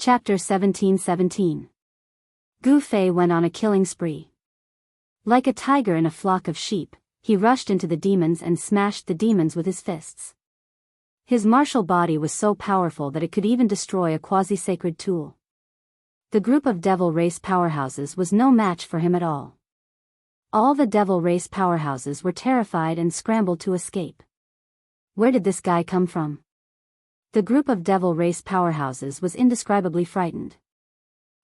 Chapter 1717. Gu Fei went on a killing spree. Like a tiger in a flock of sheep, he rushed into the demons and smashed the demons with his fists. His martial body was so powerful that it could even destroy a quasi-sacred tool. The group of devil race powerhouses was no match for him at all. All the devil race powerhouses were terrified and scrambled to escape. Where did this guy come from? The group of devil race powerhouses was indescribably frightened.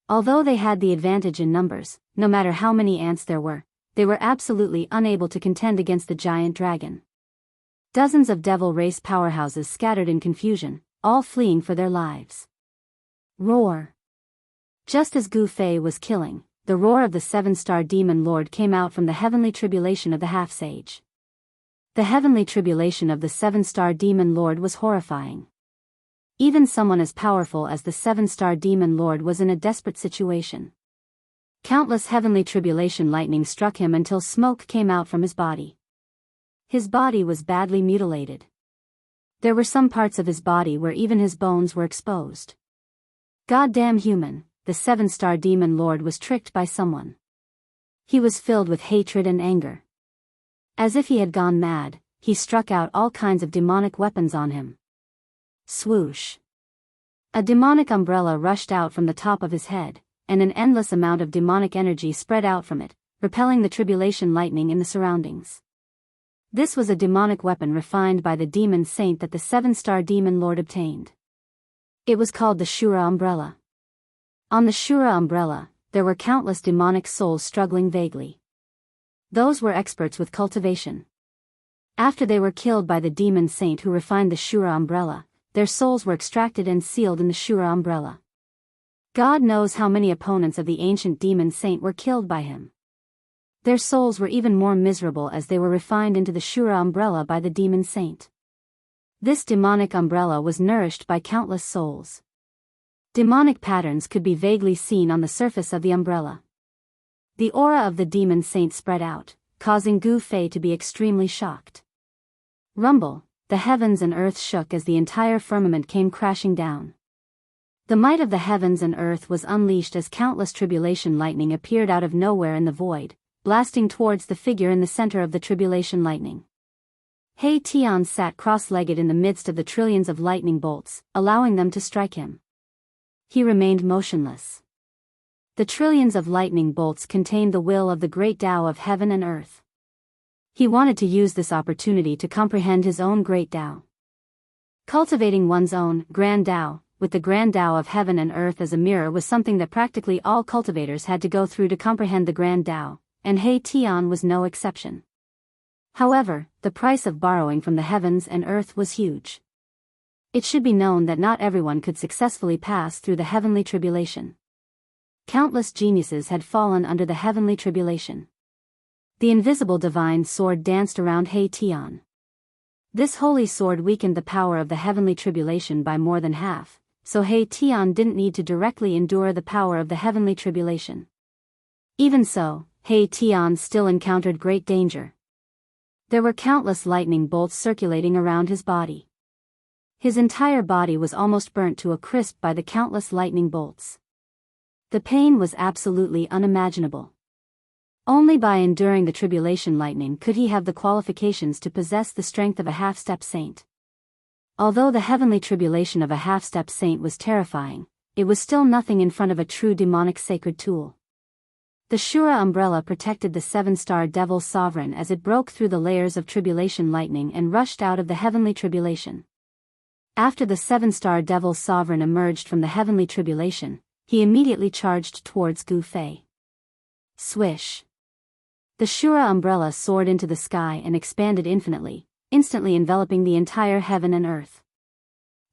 Although they had the advantage in numbers, no matter how many ants there were, they were absolutely unable to contend against the giant dragon. Dozens of devil race powerhouses scattered in confusion, all fleeing for their lives. Roar! Just as Gu Fei was killing, the roar of the seven-star demon lord came out from the heavenly tribulation of the half-sage. The heavenly tribulation of the seven-star demon lord was horrifying. Even someone as powerful as the seven-star demon lord was in a desperate situation. Countless heavenly tribulation lightning struck him until smoke came out from his body. His body was badly mutilated. There were some parts of his body where even his bones were exposed. Goddamn human, the seven-star demon lord was tricked by someone. He was filled with hatred and anger. As if he had gone mad, he struck out all kinds of demonic weapons on him. Swoosh! A demonic umbrella rushed out from the top of his head, and an endless amount of demonic energy spread out from it, repelling the tribulation lightning in the surroundings. This was a demonic weapon refined by the demon saint that the seven-star demon lord obtained. It was called the Shura umbrella. On the Shura umbrella, there were countless demonic souls struggling vaguely. Those were experts with cultivation. After they were killed by the demon saint who refined the Shura umbrella, their souls were extracted and sealed in the Shura umbrella. God knows how many opponents of the ancient demon saint were killed by him. Their souls were even more miserable as they were refined into the Shura umbrella by the demon saint. This demonic umbrella was nourished by countless souls. Demonic patterns could be vaguely seen on the surface of the umbrella. The aura of the demon saint spread out, causing Gu Fei to be extremely shocked. Rumble! The heavens and earth shook as the entire firmament came crashing down. The might of the heavens and earth was unleashed as countless tribulation lightning appeared out of nowhere in the void, blasting towards the figure in the center of the tribulation lightning. He Tian sat cross-legged in the midst of the trillions of lightning bolts, allowing them to strike him. He remained motionless. The trillions of lightning bolts contained the will of the great Tao of heaven and earth. He wanted to use this opportunity to comprehend his own great Tao. Cultivating one's own grand Tao, with the grand Tao of heaven and earth as a mirror, was something that practically all cultivators had to go through to comprehend the grand Tao, and He Tian was no exception. However, the price of borrowing from the heavens and earth was huge. It should be known that not everyone could successfully pass through the heavenly tribulation. Countless geniuses had fallen under the heavenly tribulation. The invisible divine sword danced around He Tian. This holy sword weakened the power of the heavenly tribulation by more than half, so He Tian didn't need to directly endure the power of the heavenly tribulation. Even so, He Tian still encountered great danger. There were countless lightning bolts circulating around his body. His entire body was almost burnt to a crisp by the countless lightning bolts. The pain was absolutely unimaginable. Only by enduring the tribulation lightning could he have the qualifications to possess the strength of a half-step saint. Although the heavenly tribulation of a half-step saint was terrifying, it was still nothing in front of a true demonic sacred tool. The Shura umbrella protected the seven-star devil sovereign as it broke through the layers of tribulation lightning and rushed out of the heavenly tribulation. After the seven-star devil sovereign emerged from the heavenly tribulation, he immediately charged towards Gu Fei. Swish! The Shura umbrella soared into the sky and expanded infinitely, instantly enveloping the entire heaven and earth.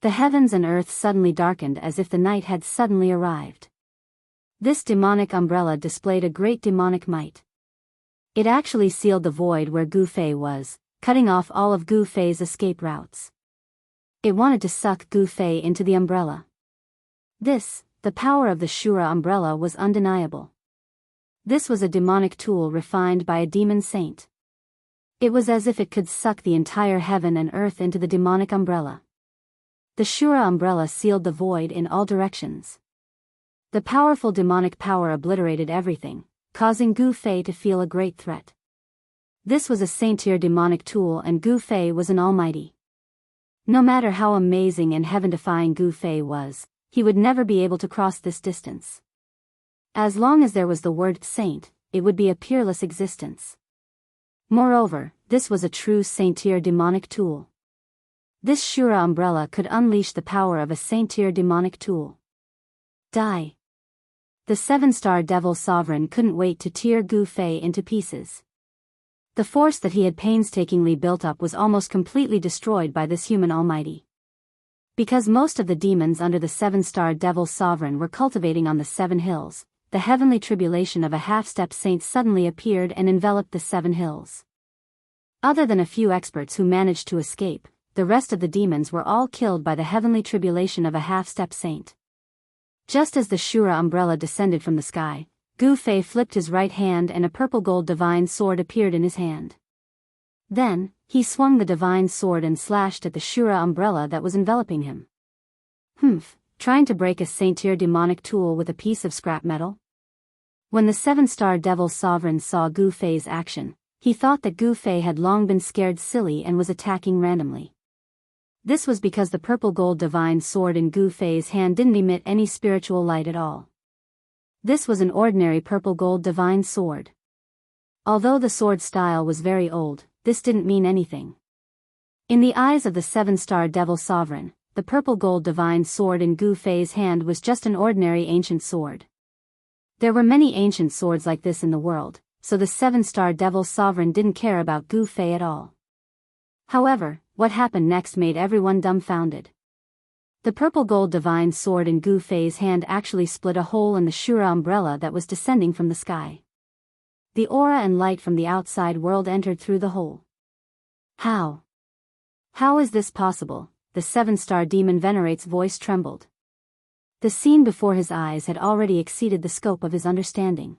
The heavens and earth suddenly darkened as if the night had suddenly arrived. This demonic umbrella displayed a great demonic might. It actually sealed the void where Gu Fei was, cutting off all of Gu Fei's escape routes. It wanted to suck Gu Fei into the umbrella. The power of the Shura umbrella was undeniable. This was a demonic tool refined by a demon saint. It was as if it could suck the entire heaven and earth into the demonic umbrella. The Shura umbrella sealed the void in all directions. The powerful demonic power obliterated everything, causing Gu Fei to feel a great threat. This was a saint-tier demonic tool and Gu Fei was an almighty. No matter how amazing and heaven-defying Gu Fei was, he would never be able to cross this distance. As long as there was the word saint, it would be a peerless existence. Moreover, this was a true saint-tier demonic tool. This Shura umbrella could unleash the power of a saint-tier demonic tool. Die. The 7-star devil sovereign couldn't wait to tear Gu Fei into pieces. The force that he had painstakingly built up was almost completely destroyed by this human almighty. Because most of the demons under the 7-star devil sovereign were cultivating on the 7 hills, the heavenly tribulation of a half-step saint suddenly appeared and enveloped the 7 hills. Other than a few experts who managed to escape, the rest of the demons were all killed by the heavenly tribulation of a half-step saint. Just as the Shura umbrella descended from the sky, Gu Fei flipped his right hand and a purple gold divine sword appeared in his hand. Then, he swung the divine sword and slashed at the Shura umbrella that was enveloping him. Trying to break a saint-tier demonic tool with a piece of scrap metal? When the 7-star devil sovereign saw Gu Fei's action, he thought that Gu Fei had long been scared silly and was attacking randomly. This was because the purple gold divine sword in Gu Fei's hand didn't emit any spiritual light at all. This was an ordinary purple gold divine sword. Although the sword style was very old, this didn't mean anything. In the eyes of the 7-star devil sovereign, the purple gold divine sword in Gu Fei's hand was just an ordinary ancient sword. There were many ancient swords like this in the world, so the 7-star devil sovereign didn't care about Gu Fei at all. However, what happened next made everyone dumbfounded. The purple gold divine sword in Gu Fei's hand actually split a hole in the Shura umbrella that was descending from the sky. The aura and light from the outside world entered through the hole. How? How is this possible? The 7-star demon venerate's voice trembled. The scene before his eyes had already exceeded the scope of his understanding.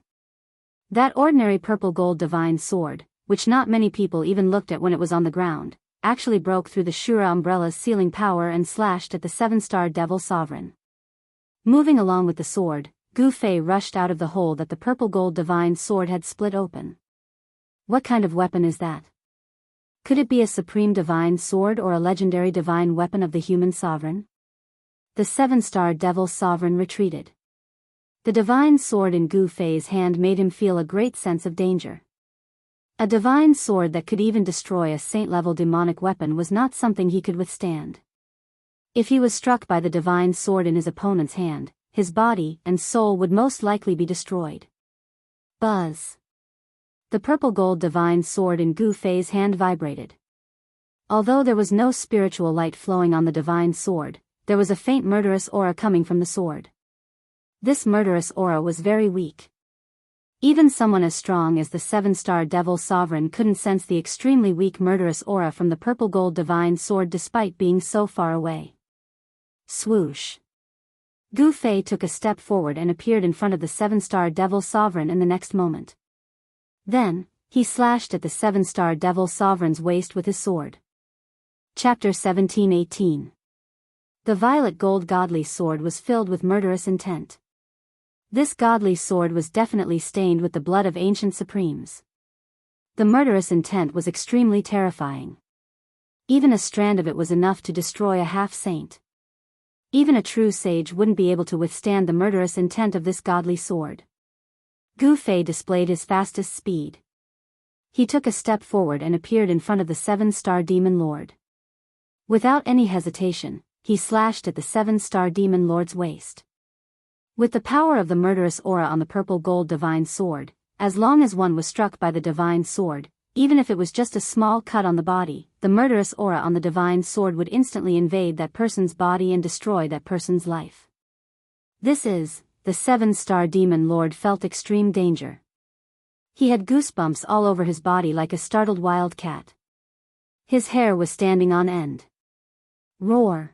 That ordinary purple gold divine sword, which not many people even looked at when it was on the ground, actually broke through the Shura umbrella's sealing power and slashed at the 7-star devil sovereign. Moving along with the sword, Gu Fei rushed out of the hole that the purple gold divine sword had split open. What kind of weapon is that? Could it be a supreme divine sword or a legendary divine weapon of the human sovereign? The 7-star devil sovereign retreated. The divine sword in Gu Fei's hand made him feel a great sense of danger. A divine sword that could even destroy a saint-level demonic weapon was not something he could withstand. If he was struck by the divine sword in his opponent's hand, his body and soul would most likely be destroyed. Buzz. The purple gold divine sword in Gu Fei's hand vibrated. Although there was no spiritual light flowing on the divine sword, there was a faint murderous aura coming from the sword. This murderous aura was very weak. Even someone as strong as the 7-star devil sovereign couldn't sense the extremely weak murderous aura from the purple gold divine sword despite being so far away. Swoosh. Gu Fei took a step forward and appeared in front of the 7-star devil sovereign in the next moment. Then, he slashed at the 7-star devil sovereign's waist with his sword. Chapter 17:18. The violet gold godly sword was filled with murderous intent. This godly sword was definitely stained with the blood of ancient supremes. The murderous intent was extremely terrifying. Even a strand of it was enough to destroy a half-saint. Even a true sage wouldn't be able to withstand the murderous intent of this godly sword. Gu Fei displayed his fastest speed. He took a step forward and appeared in front of the 7-star demon lord. Without any hesitation, he slashed at the 7-star demon lord's waist. With the power of the murderous aura on the purple gold divine sword, as long as one was struck by the divine sword, even if it was just a small cut on the body, the murderous aura on the divine sword would instantly invade that person's body and destroy that person's life. The 7-star demon lord felt extreme danger. He had goosebumps all over his body like a startled wild cat. His hair was standing on end. Roar.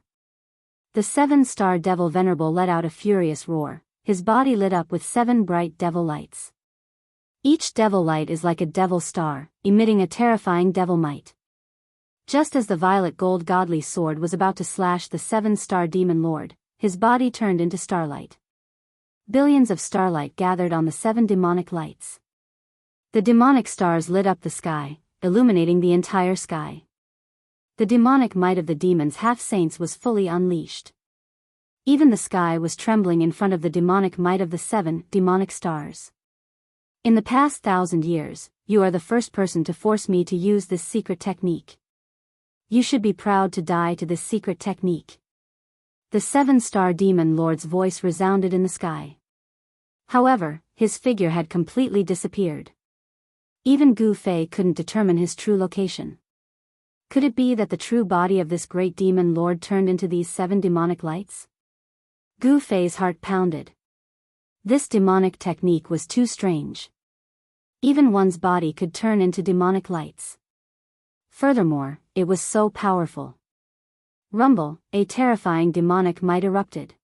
The 7-star devil venerable let out a furious roar, his body lit up with 7 bright devil lights. Each devil light is like a devil star, emitting a terrifying devil might. Just as the violet gold godly sword was about to slash the 7-star demon lord, his body turned into starlight. Billions of starlight gathered on the 7 demonic lights. The demonic stars lit up the sky, illuminating the entire sky. The demonic might of the demons' half-saints was fully unleashed. Even the sky was trembling in front of the demonic might of the 7 demonic stars. In the past 1,000 years, you are the first person to force me to use this secret technique. You should be proud to die to this secret technique. The 7-star demon lord's voice resounded in the sky. However, his figure had completely disappeared. Even Gu Fei couldn't determine his true location. Could it be that the true body of this great demon lord turned into these 7 demonic lights? Gu Fei's heart pounded. This demonic technique was too strange. Even one's body could turn into demonic lights. Furthermore, it was so powerful. Rumble, a terrifying demonic might erupted.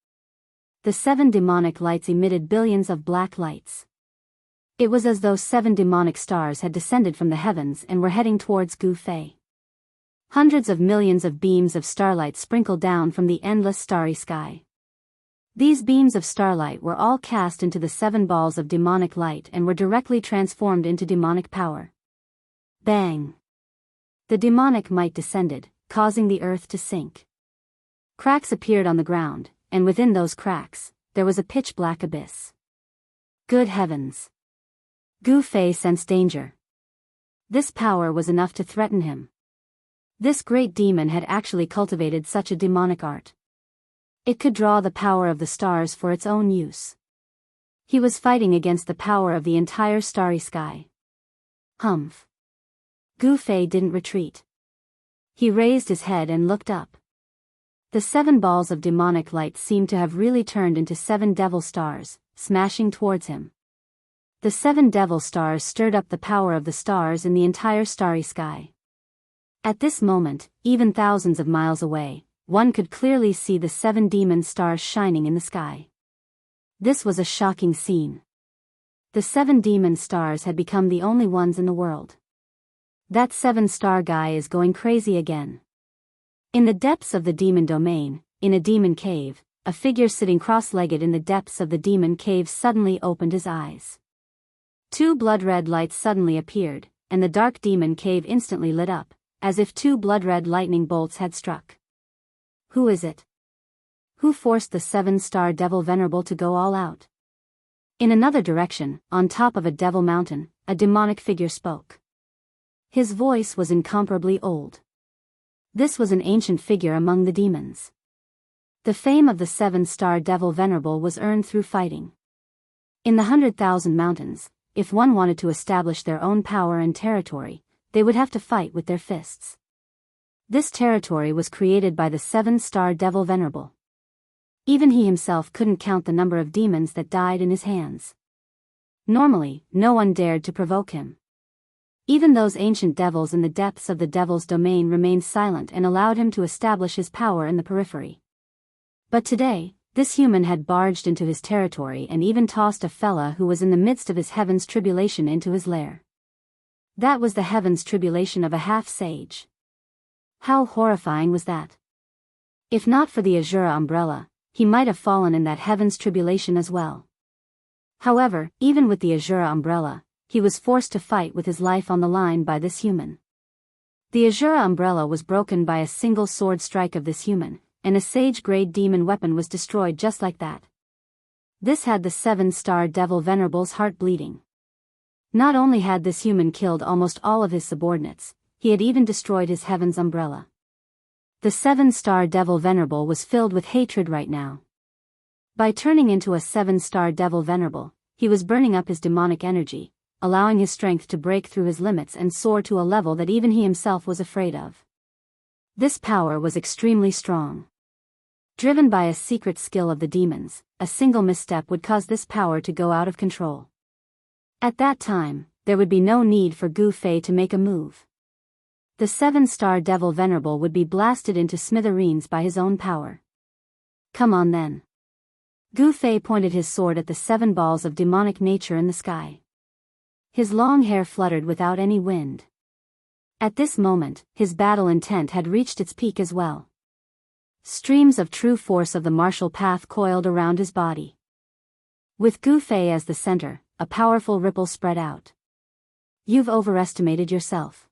The 7 demonic lights emitted billions of black lights. It was as though 7 demonic stars had descended from the heavens and were heading towards Gu Fei. Hundreds of millions of beams of starlight sprinkled down from the endless starry sky. These beams of starlight were all cast into the 7 balls of demonic light and were directly transformed into demonic power. Bang! The demonic might descended, causing the earth to sink. Cracks appeared on the ground, and within those cracks, there was a pitch-black abyss. Good heavens! Gu Fei sensed danger. This power was enough to threaten him. This great demon had actually cultivated such a demonic art. It could draw the power of the stars for its own use. He was fighting against the power of the entire starry sky. Humph! Gu Fei didn't retreat. He raised his head and looked up. The 7 balls of demonic light seemed to have really turned into 7 devil stars, smashing towards him. The 7 devil stars stirred up the power of the stars in the entire starry sky. At this moment, even thousands of miles away, one could clearly see the 7 demon stars shining in the sky. This was a shocking scene. The 7 demon stars had become the only ones in the world. That 7-star guy is going crazy again. In the depths of the demon domain, in a demon cave, a figure sitting cross-legged in the depths of the demon cave suddenly opened his eyes. 2 blood-red lights suddenly appeared, and the dark demon cave instantly lit up, as if 2 blood-red lightning bolts had struck. Who is it? Who forced the 7-star devil venerable to go all out? In another direction, on top of a devil mountain, a demonic figure spoke. His voice was incomparably old. This was an ancient figure among the demons. The fame of the 7-star devil venerable was earned through fighting. In the 100,000 mountains, if one wanted to establish their own power and territory, they would have to fight with their fists. This territory was created by the 7-star devil venerable. Even he himself couldn't count the number of demons that died in his hands. Normally, no one dared to provoke him. Even those ancient devils in the depths of the devil's domain remained silent and allowed him to establish his power in the periphery. But today, this human had barged into his territory and even tossed a fella who was in the midst of his heaven's tribulation into his lair. That was the heaven's tribulation of a half-sage. How horrifying was that? If not for the Azura umbrella, he might have fallen in that heaven's tribulation as well. However, even with the Azura umbrella, he was forced to fight with his life on the line by this human. The Azura umbrella was broken by a single sword strike of this human, and a sage-grade demon weapon was destroyed just like that. This had the 7-star devil venerable's heart bleeding. Not only had this human killed almost all of his subordinates, he had even destroyed his heaven's umbrella. The 7-star devil venerable was filled with hatred right now. By turning into a 7-star devil venerable, he was burning up his demonic energy, allowing his strength to break through his limits and soar to a level that even he himself was afraid of. This power was extremely strong. Driven by a secret skill of the demons, a single misstep would cause this power to go out of control. At that time, there would be no need for Gu Fei to make a move. The 7-star devil venerable would be blasted into smithereens by his own power. Come on then. Gu Fei pointed his sword at the 7 balls of demonic nature in the sky. His long hair fluttered without any wind. At this moment, his battle intent had reached its peak as well. Streams of true force of the martial path coiled around his body. With Gu Fei as the center, a powerful ripple spread out. You've overestimated yourself.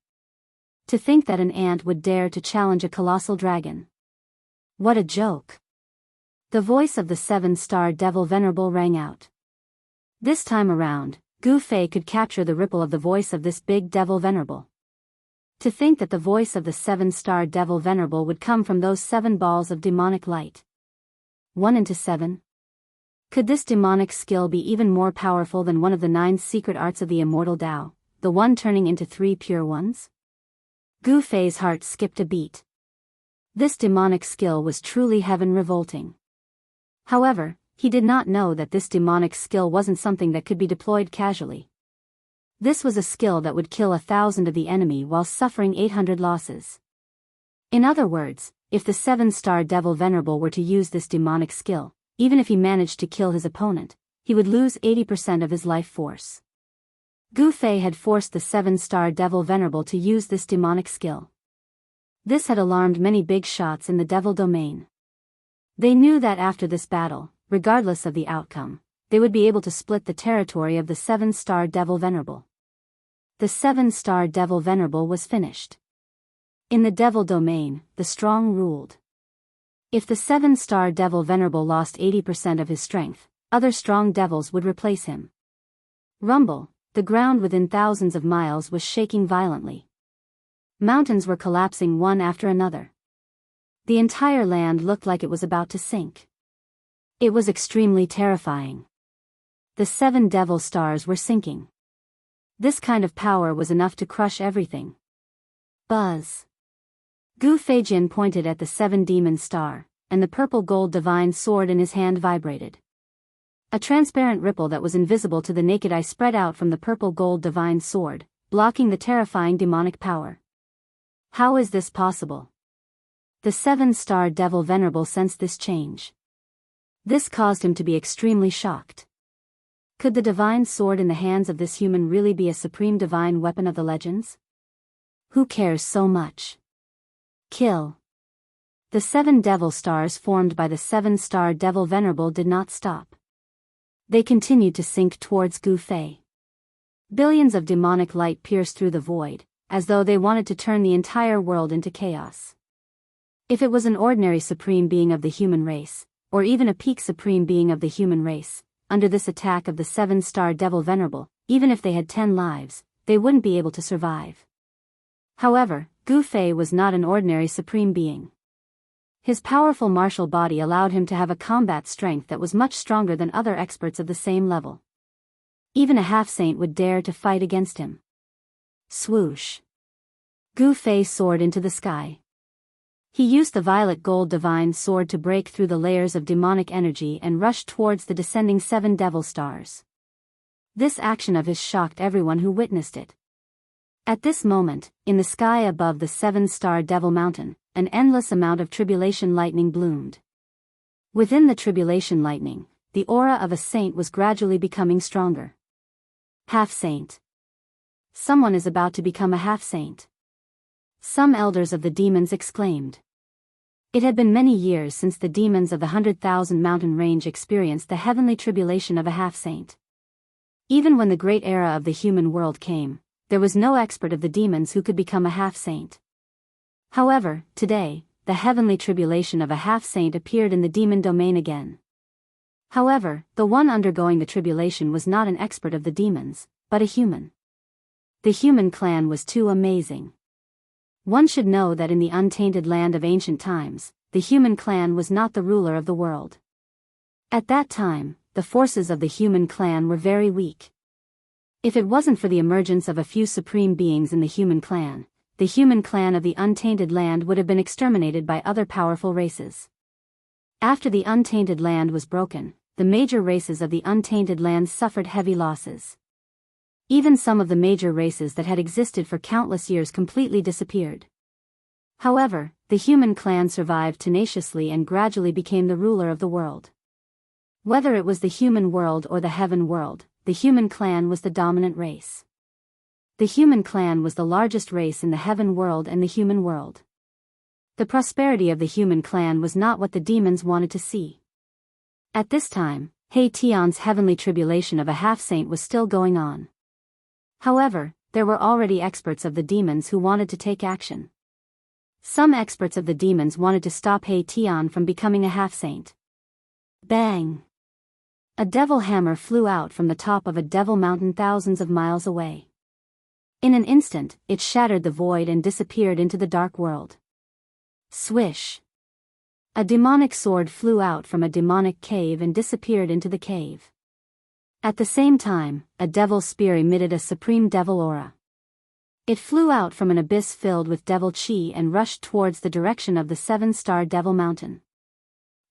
To think that an ant would dare to challenge a colossal dragon. What a joke. The voice of the seven-star devil venerable rang out. This time around, Gu Fei could capture the ripple of the voice of this big devil venerable. To think that the voice of the seven-star devil venerable would come from those 7 balls of demonic light. 1 into 7? Could this demonic skill be even more powerful than one of the 9 secret arts of the immortal Tao, the one turning into 3 pure ones? Gu Fei's heart skipped a beat. This demonic skill was truly heaven-revolting. However, he did not know that this demonic skill wasn't something that could be deployed casually. This was a skill that would kill 1,000 of the enemy while suffering 800 losses. In other words, if the 7-star devil venerable were to use this demonic skill, even if he managed to kill his opponent, he would lose 80% of his life force. Gu Fei had forced the 7-star devil venerable to use this demonic skill. This had alarmed many big shots in the devil domain. They knew that after this battle, regardless of the outcome, they would be able to split the territory of the 7-star devil venerable. The 7-star devil venerable was finished. In the devil domain, the strong ruled. If the 7-star devil venerable lost 80% of his strength, other strong devils would replace him. Rumble, the ground within thousands of miles was shaking violently. Mountains were collapsing one after another. The entire land looked like it was about to sink. It was extremely terrifying. The 7 devil stars were sinking. This kind of power was enough to crush everything. Buzz. Gu Feijin pointed at the 7 demon star, and the purple gold divine sword in his hand vibrated. A transparent ripple that was invisible to the naked eye spread out from the purple gold divine sword, blocking the terrifying demonic power. How is this possible? The 7-star devil venerable sensed this change. This caused him to be extremely shocked. Could the divine sword in the hands of this human really be a supreme divine weapon of the legends? Who cares so much? Kill. The 7 devil stars formed by the 7-star devil venerable did not stop. They continued to sink towards Gu Fei. Billions of demonic light pierced through the void, as though they wanted to turn the entire world into chaos. If it was an ordinary supreme being of the human race, or even a peak supreme being of the human race, under this attack of the 7-star devil venerable, even if they had 10 lives, they wouldn't be able to survive. However, Gu Fei was not an ordinary supreme being. His powerful martial body allowed him to have a combat strength that was much stronger than other experts of the same level. Even a half-saint would dare to fight against him. Swoosh. Gu Fei soared into the sky. He used the violet gold divine sword to break through the layers of demonic energy and rushed towards the descending 7 devil stars. This action of his shocked everyone who witnessed it. At this moment, in the sky above the 7-star devil mountain, an endless amount of tribulation lightning bloomed. Within the tribulation lightning, the aura of a saint was gradually becoming stronger. Half-saint. Someone is about to become a half-saint. Some elders of the demons exclaimed. It had been many years since the demons of the 100,000 mountain range experienced the heavenly tribulation of a half-saint. Even when the great era of the human world came, there was no expert of the demons who could become a half-saint. However, today, the heavenly tribulation of a half-saint appeared in the demon domain again. However, the one undergoing the tribulation was not an expert of the demons, but a human. The human clan was too amazing. One should know that in the untainted land of ancient times, the human clan was not the ruler of the world. At that time, the forces of the human clan were very weak. If it wasn't for the emergence of a few supreme beings in the human clan of the untainted land would have been exterminated by other powerful races. After the untainted land was broken, the major races of the untainted land suffered heavy losses. Even some of the major races that had existed for countless years completely disappeared. However, the human clan survived tenaciously and gradually became the ruler of the world. Whether it was the human world or the heaven world, the human clan was the dominant race. The human clan was the largest race in the heaven world and the human world. The prosperity of the human clan was not what the demons wanted to see. At this time, Hation's heavenly tribulation of a half-saint was still going on. However, there were already experts of the demons who wanted to take action. Some experts of the demons wanted to stop Hation from becoming a half-saint. Bang! A devil hammer flew out from the top of a devil mountain thousands of miles away. In an instant, it shattered the void and disappeared into the dark world. Swish! A demonic sword flew out from a demonic cave and disappeared into the cave. At the same time, a devil spear emitted a supreme devil aura. It flew out from an abyss filled with devil chi and rushed towards the direction of the 7-star Devil Mountain.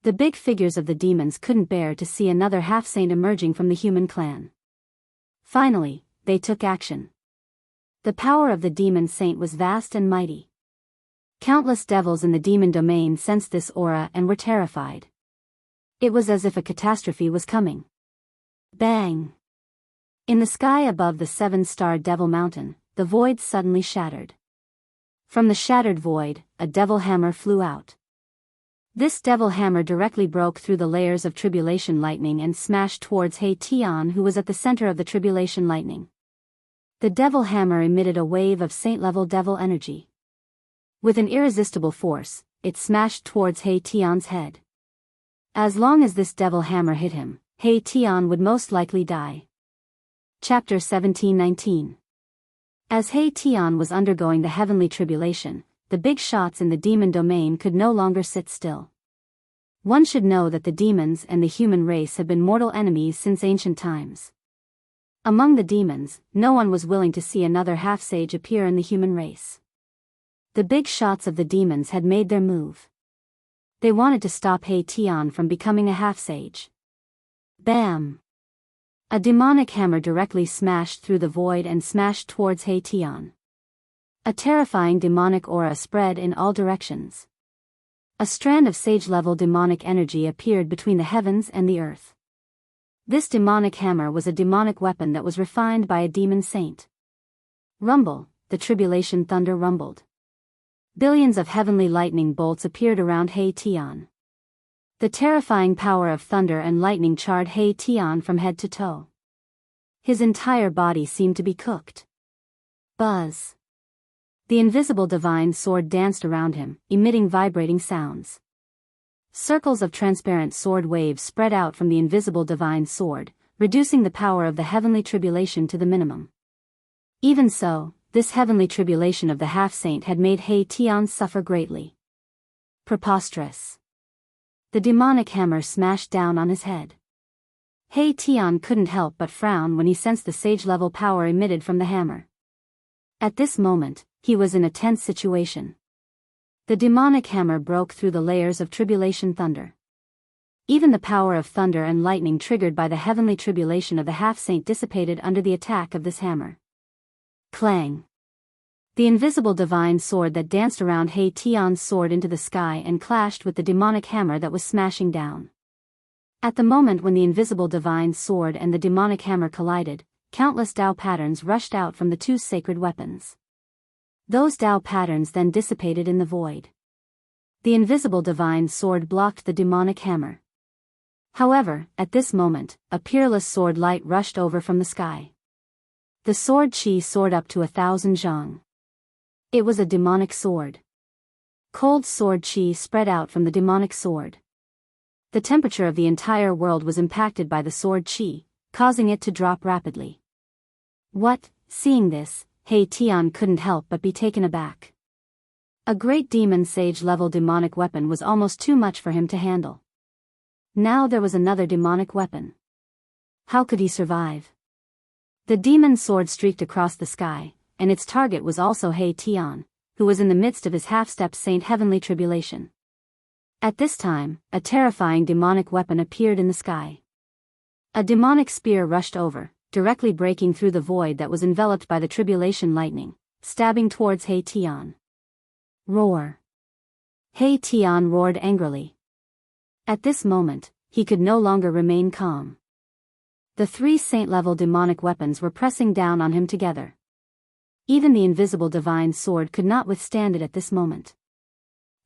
The big figures of the demons couldn't bear to see another half-saint emerging from the human clan. Finally, they took action. The power of the demon saint was vast and mighty. Countless devils in the demon domain sensed this aura and were terrified. It was as if a catastrophe was coming. Bang! In the sky above the 7-star Devil Mountain, the void suddenly shattered. From the shattered void, a devil hammer flew out. This devil hammer directly broke through the layers of tribulation lightning and smashed towards Hation, who was at the center of the tribulation lightning. The devil hammer emitted a wave of saint-level devil energy. With an irresistible force, it smashed towards Hation's head. As long as this devil hammer hit him, Hation would most likely die. Chapter 17:19. As Hation was undergoing the heavenly tribulation, the big shots in the demon domain could no longer sit still. One should know that the demons and the human race have been mortal enemies since ancient times. Among the demons, no one was willing to see another half-sage appear in the human race. The big shots of the demons had made their move. They wanted to stop Hation from becoming a half-sage. Bam! A demonic hammer directly smashed through the void and smashed towards Hation. A terrifying demonic aura spread in all directions. A strand of sage-level demonic energy appeared between the heavens and the earth. This demonic hammer was a demonic weapon that was refined by a demon saint. Rumble, the tribulation thunder rumbled. Billions of heavenly lightning bolts appeared around Hation. The terrifying power of thunder and lightning charred Hation from head to toe. His entire body seemed to be cooked. Buzz! The invisible divine sword danced around him, emitting vibrating sounds. Circles of transparent sword waves spread out from the invisible divine sword, reducing the power of the heavenly tribulation to the minimum. Even so, this heavenly tribulation of the half-saint had made Hation suffer greatly. Preposterous. The demonic hammer smashed down on his head. Hation couldn't help but frown when he sensed the sage-level power emitted from the hammer. At this moment, he was in a tense situation. The demonic hammer broke through the layers of tribulation thunder. Even the power of thunder and lightning triggered by the heavenly tribulation of the half-saint dissipated under the attack of this hammer. Clang! The invisible divine sword that danced around Hation's soared into the sky and clashed with the demonic hammer that was smashing down. At the moment when the invisible divine sword and the demonic hammer collided, countless Tao patterns rushed out from the two sacred weapons. Those Tao patterns then dissipated in the void. The invisible divine sword blocked the demonic hammer. However, at this moment, a peerless sword light rushed over from the sky. The sword chi soared up to 1,000 zhang. It was a demonic sword. Cold sword chi spread out from the demonic sword. The temperature of the entire world was impacted by the sword chi, causing it to drop rapidly. What? Seeing this, Hation couldn't help but be taken aback. A great demon sage-level demonic weapon was almost too much for him to handle. Now there was another demonic weapon. How could he survive? The demon sword streaked across the sky, and its target was also Hation, who was in the midst of his half-step saint heavenly tribulation. At this time, a terrifying demonic weapon appeared in the sky. A demonic spear rushed over, directly breaking through the void that was enveloped by the tribulation lightning, stabbing towards Hation. Roar! Hation roared angrily. At this moment, he could no longer remain calm. The three saint-level demonic weapons were pressing down on him together. Even the invisible divine sword could not withstand it at this moment.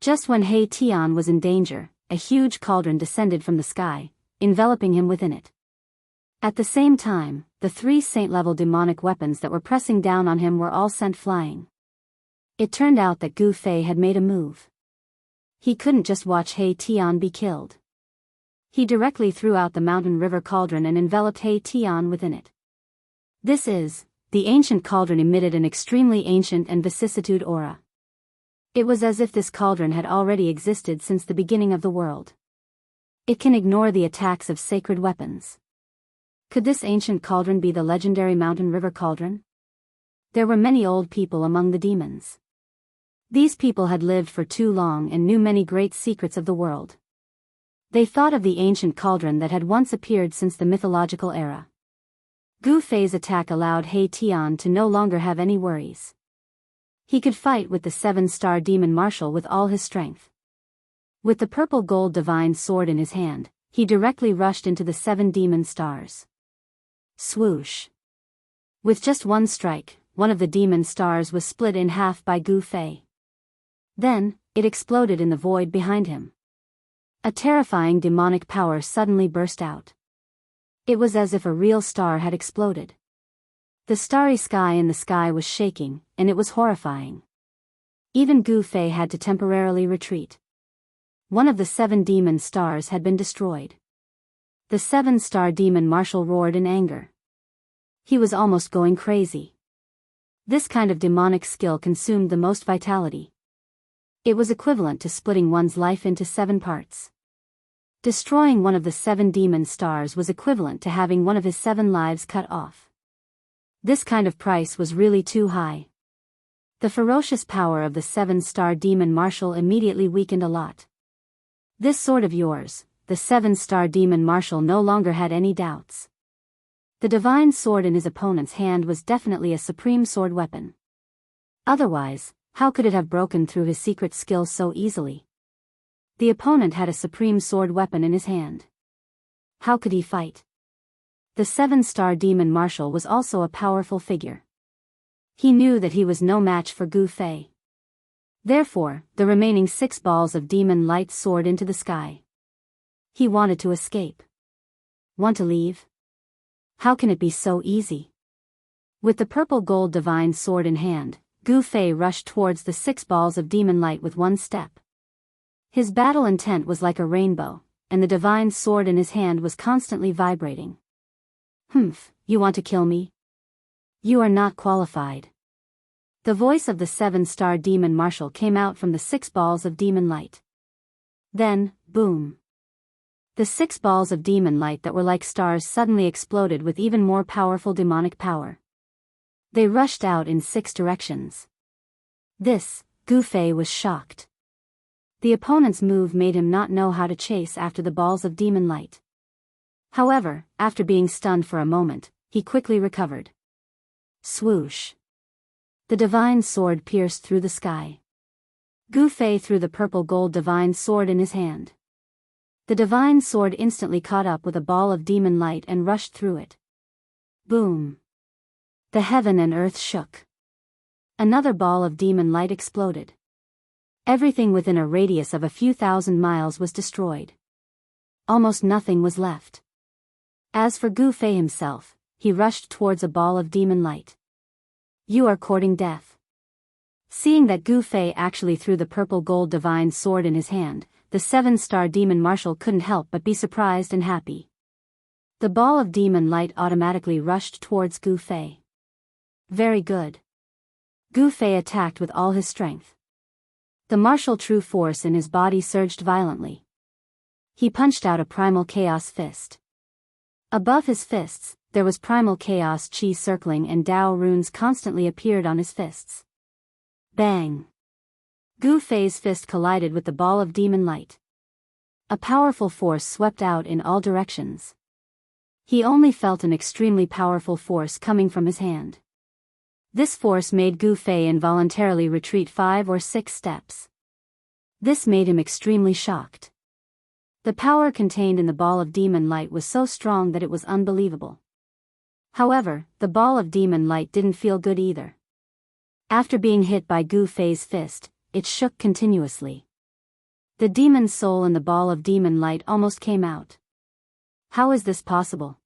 Just when Hation was in danger, a huge cauldron descended from the sky, enveloping him within it. At the same time, the 3 saint-level demonic weapons that were pressing down on him were all sent flying. It turned out that Gu Fei had made a move. He couldn't just watch He Tian be killed. He directly threw out the mountain river cauldron and enveloped He Tian within it. The ancient cauldron emitted an extremely ancient and vicissitude aura. It was as if this cauldron had already existed since the beginning of the world. It can ignore the attacks of sacred weapons. Could this ancient cauldron be the legendary mountain river cauldron? There were many old people among the demons. These people had lived for too long and knew many great secrets of the world. They thought of the ancient cauldron that had once appeared since the mythological era. Gu Fei's attack allowed He Tian to no longer have any worries. He could fight with the 7-star demon marshal with all his strength. With the purple gold divine sword in his hand, he directly rushed into the 7 demon stars. Swoosh! With just one strike, one of the demon stars was split in half by Gu Fei. Then, it exploded in the void behind him. A terrifying demonic power suddenly burst out. It was as if a real star had exploded. The starry sky in the sky was shaking, and it was horrifying. Even Gu Fei had to temporarily retreat. One of the 7 demon stars had been destroyed. The 7-star demon marshal roared in anger. He was almost going crazy. This kind of demonic skill consumed the most vitality. It was equivalent to splitting one's life into 7 parts. Destroying one of the 7 demon stars was equivalent to having one of his 7 lives cut off. This kind of price was really too high. The ferocious power of the 7-star demon marshal immediately weakened a lot. This sword of yours, the 7-star demon marshal no longer had any doubts. The divine sword in his opponent's hand was definitely a supreme sword weapon. Otherwise, how could it have broken through his secret skill so easily? The opponent had a supreme sword weapon in his hand. How could he fight? The 7-star demon marshal was also a powerful figure. He knew that he was no match for Gu Fei. Therefore, the remaining 6 balls of demon light soared into the sky. He wanted to escape. Want to leave? How can it be so easy? With the purple gold divine sword in hand, Gu Fei rushed towards the 6 balls of demon light with one step. His battle intent was like a rainbow, and the divine sword in his hand was constantly vibrating. Humph, you want to kill me? You are not qualified. The voice of the 7-star demon marshal came out from the 6 balls of demon light. Then, boom. The 6 balls of demon light that were like stars suddenly exploded with even more powerful demonic power. They rushed out in 6 directions. Gu Fei was shocked. The opponent's move made him not know how to chase after the balls of demon light. However, after being stunned for a moment, he quickly recovered. Swoosh! The divine sword pierced through the sky. Gu Fei threw the purple gold divine sword in his hand. The divine sword instantly caught up with a ball of demon light and rushed through it. Boom! The heaven and earth shook. Another ball of demon light exploded. Everything within a radius of a few thousand miles was destroyed. Almost nothing was left. As for Gu Fei himself, he rushed towards a ball of demon light. You are courting death. Seeing that Gu Fei actually threw the purple gold divine sword in his hand, the 7-star demon marshal couldn't help but be surprised and happy. The ball of demon light automatically rushed towards Gu Fei. Very good. Gu Fei attacked with all his strength. The martial true force in his body surged violently. He punched out a primal chaos fist. Above his fists, there was primal chaos chi circling and Dao runes constantly appeared on his fists. Bang! Gu Fei's fist collided with the ball of demon light. A powerful force swept out in all directions. He only felt an extremely powerful force coming from his hand. This force made Gu Fei involuntarily retreat 5 or 6 steps. This made him extremely shocked. The power contained in the ball of demon light was so strong that it was unbelievable. However, the ball of demon light didn't feel good either. After being hit by Gu Fei's fist, it shook continuously. The demon soul in the ball of demon light almost came out. How is this possible?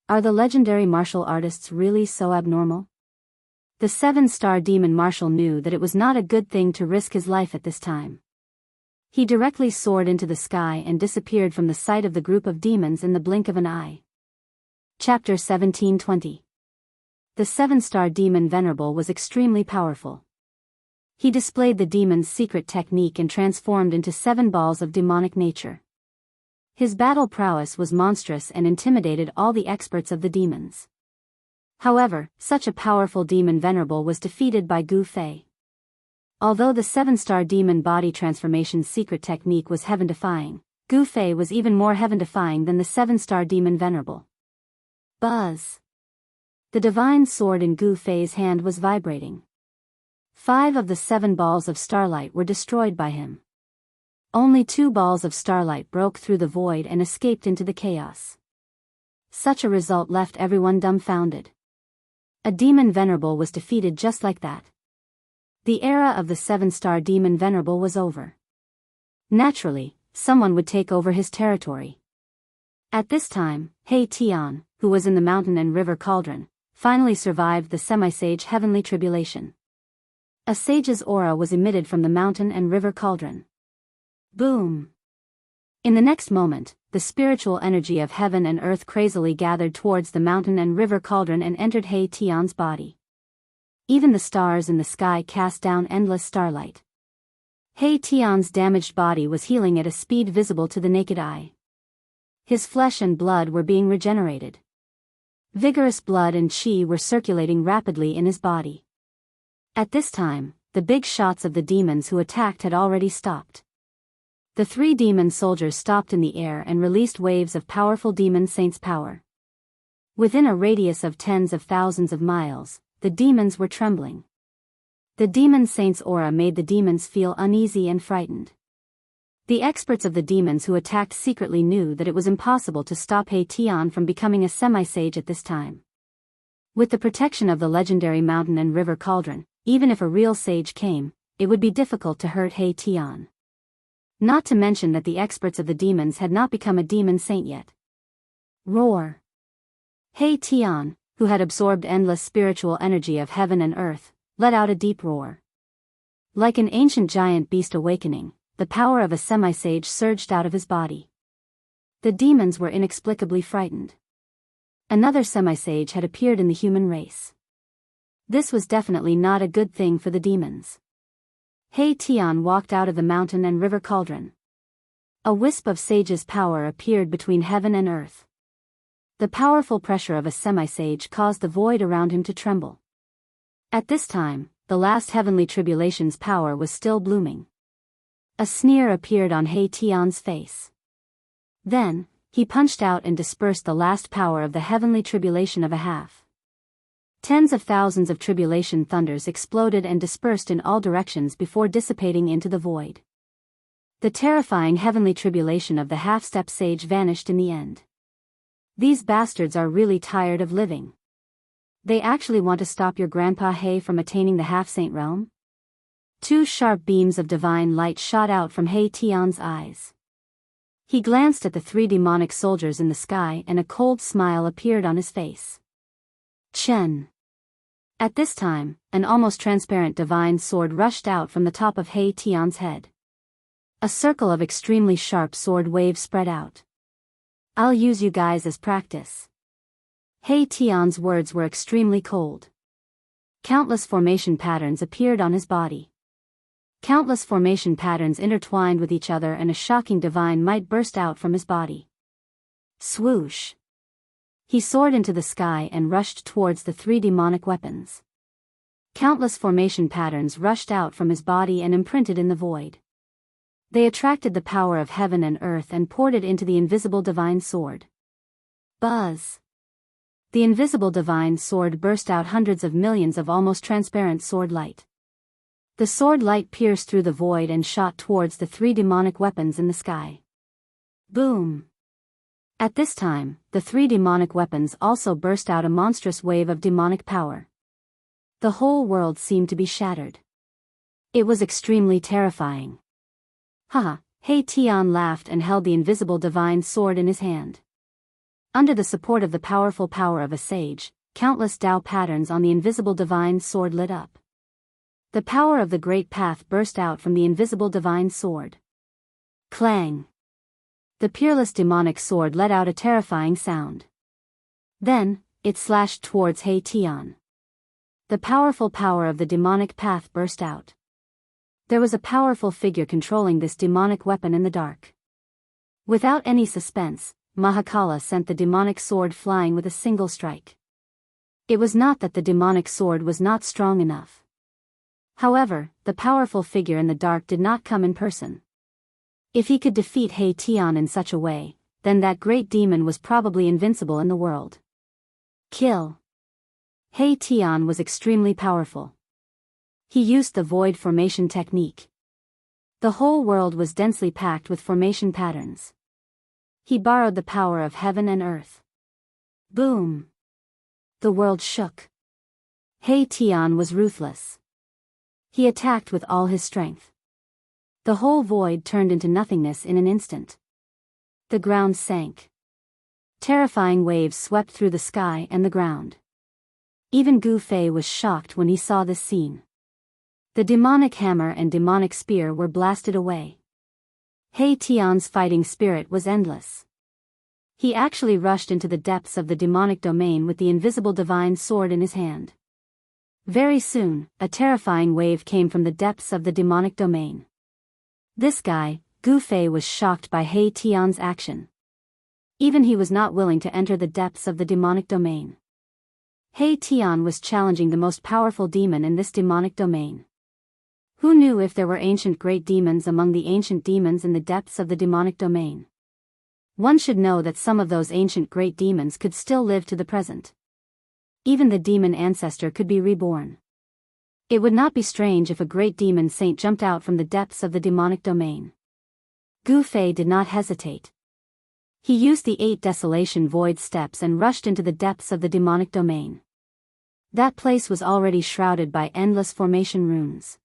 Are the legendary martial artists really so abnormal? The 7-star demon marshal knew that it was not a good thing to risk his life at this time. He directly soared into the sky and disappeared from the sight of the group of demons in the blink of an eye. Chapter 1720. The 7-star demon Venerable was extremely powerful. He displayed the demon's secret technique and transformed into 7 balls of demonic nature. His battle prowess was monstrous and intimidated all the experts of the demons. However, such a powerful demon Venerable was defeated by Gu Fei. Although the 7-star demon body transformation's secret technique was heaven-defying, Gu Fei was even more heaven-defying than the 7-star demon Venerable. Buzz! The divine sword in Gu Fei's hand was vibrating. 5 of the 7 balls of starlight were destroyed by him. Only 2 balls of starlight broke through the void and escaped into the chaos. Such a result left everyone dumbfounded. A demon Venerable was defeated just like that. The era of the 7-star demon Venerable was over. Naturally, someone would take over his territory. At this time, He Tian, who was in the mountain and river cauldron, finally survived the semi-sage heavenly tribulation. A sage's aura was emitted from the mountain and river cauldron. Boom! In the next moment, the spiritual energy of heaven and earth crazily gathered towards the mountain and river cauldron and entered He Tian's body. Even the stars in the sky cast down endless starlight. He Tian's damaged body was healing at a speed visible to the naked eye. His flesh and blood were being regenerated. Vigorous blood and qi were circulating rapidly in his body. At this time, the big shots of the demons who attacked had already stopped. The 3 demon soldiers stopped in the air and released waves of powerful demon saints' power. Within a radius of tens of thousands of miles, the demons were trembling. The demon saint's aura made the demons feel uneasy and frightened. The experts of the demons who attacked secretly knew that it was impossible to stop He Tian from becoming a semi-sage at this time. With the protection of the legendary mountain and river cauldron, even if a real sage came, it would be difficult to hurt He Tian. Not to mention that the experts of the demons had not become a demon saint yet. Roar! He Tian, who had absorbed endless spiritual energy of heaven and earth, let out a deep roar. Like an ancient giant beast awakening, the power of a semi-sage surged out of his body. The demons were inexplicably frightened. Another semi-sage had appeared in the human race. This was definitely not a good thing for the demons. He Tian walked out of the mountain and river cauldron. A wisp of sage's power appeared between heaven and earth. The powerful pressure of a semi-sage caused the void around him to tremble. At this time, the last heavenly tribulation's power was still blooming. A sneer appeared on He Tian's face. Then, he punched out and dispersed the last power of the heavenly tribulation of a half. Tens of thousands of tribulation thunders exploded and dispersed in all directions before dissipating into the void. The terrifying heavenly tribulation of the half-step sage vanished in the end. These bastards are really tired of living. They actually want to stop your grandpa He from attaining the half-saint realm? 2 sharp beams of divine light shot out from He Tian's eyes. He glanced at the 3 demonic soldiers in the sky and a cold smile appeared on his face. Chen. At this time, an almost transparent divine sword rushed out from the top of He Tian's head. A circle of extremely sharp sword waves spread out. I'll use you guys as practice. He Tian's words were extremely cold. Countless formation patterns appeared on his body. Countless formation patterns intertwined with each other and a shocking divine might burst out from his body. Swoosh! He soared into the sky and rushed towards the 3 demonic weapons. Countless formation patterns rushed out from his body and imprinted in the void. They attracted the power of heaven and earth and poured it into the invisible divine sword. Buzz! The invisible divine sword burst out hundreds of millions of almost transparent sword light. The sword light pierced through the void and shot towards the 3 demonic weapons in the sky. Boom! At this time, the 3 demonic weapons also burst out a monstrous wave of demonic power. The whole world seemed to be shattered. It was extremely terrifying. Haha, He Tian laughed and held the invisible divine sword in his hand. Under the support of the powerful power of a sage, countless Tao patterns on the invisible divine sword lit up. The power of the great path burst out from the invisible divine sword. Clang! The peerless demonic sword let out a terrifying sound. Then, it slashed towards He Tian. The powerful power of the demonic path burst out. There was a powerful figure controlling this demonic weapon in the dark. Without any suspense, Mahakala sent the demonic sword flying with a single strike. It was not that the demonic sword was not strong enough. However, the powerful figure in the dark did not come in person. If he could defeat He Tian in such a way, then that great demon was probably invincible in the world. Kill. He Tian was extremely powerful. He used the void formation technique. The whole world was densely packed with formation patterns. He borrowed the power of heaven and earth. Boom! The world shook. He Tian was ruthless. He attacked with all his strength. The whole void turned into nothingness in an instant. The ground sank. Terrifying waves swept through the sky and the ground. Even Gu Fei was shocked when he saw this scene. The demonic hammer and demonic spear were blasted away. He Tian's fighting spirit was endless. He actually rushed into the depths of the demonic domain with the invisible divine sword in his hand. Very soon, a terrifying wave came from the depths of the demonic domain. This guy, Gu Fei, was shocked by He Tian's action. Even he was not willing to enter the depths of the demonic domain. He Tian was challenging the most powerful demon in this demonic domain. Who knew if there were ancient great demons among the ancient demons in the depths of the demonic domain? One should know that some of those ancient great demons could still live to the present. Even the demon ancestor could be reborn. It would not be strange if a great demon saint jumped out from the depths of the demonic domain. Gu Fei did not hesitate. He used the 8 desolation void steps and rushed into the depths of the demonic domain. That place was already shrouded by endless formation runes.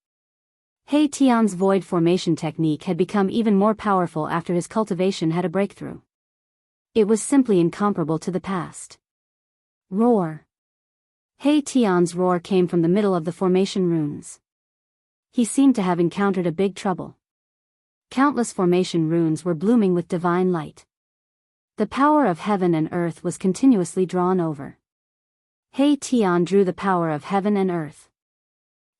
He Tian's void formation technique had become even more powerful after his cultivation had a breakthrough. It was simply incomparable to the past. Roar. He Tian's roar came from the middle of the formation runes. He seemed to have encountered a big trouble. Countless formation runes were blooming with divine light. The power of heaven and earth was continuously drawn over. He Tian drew the power of heaven and earth.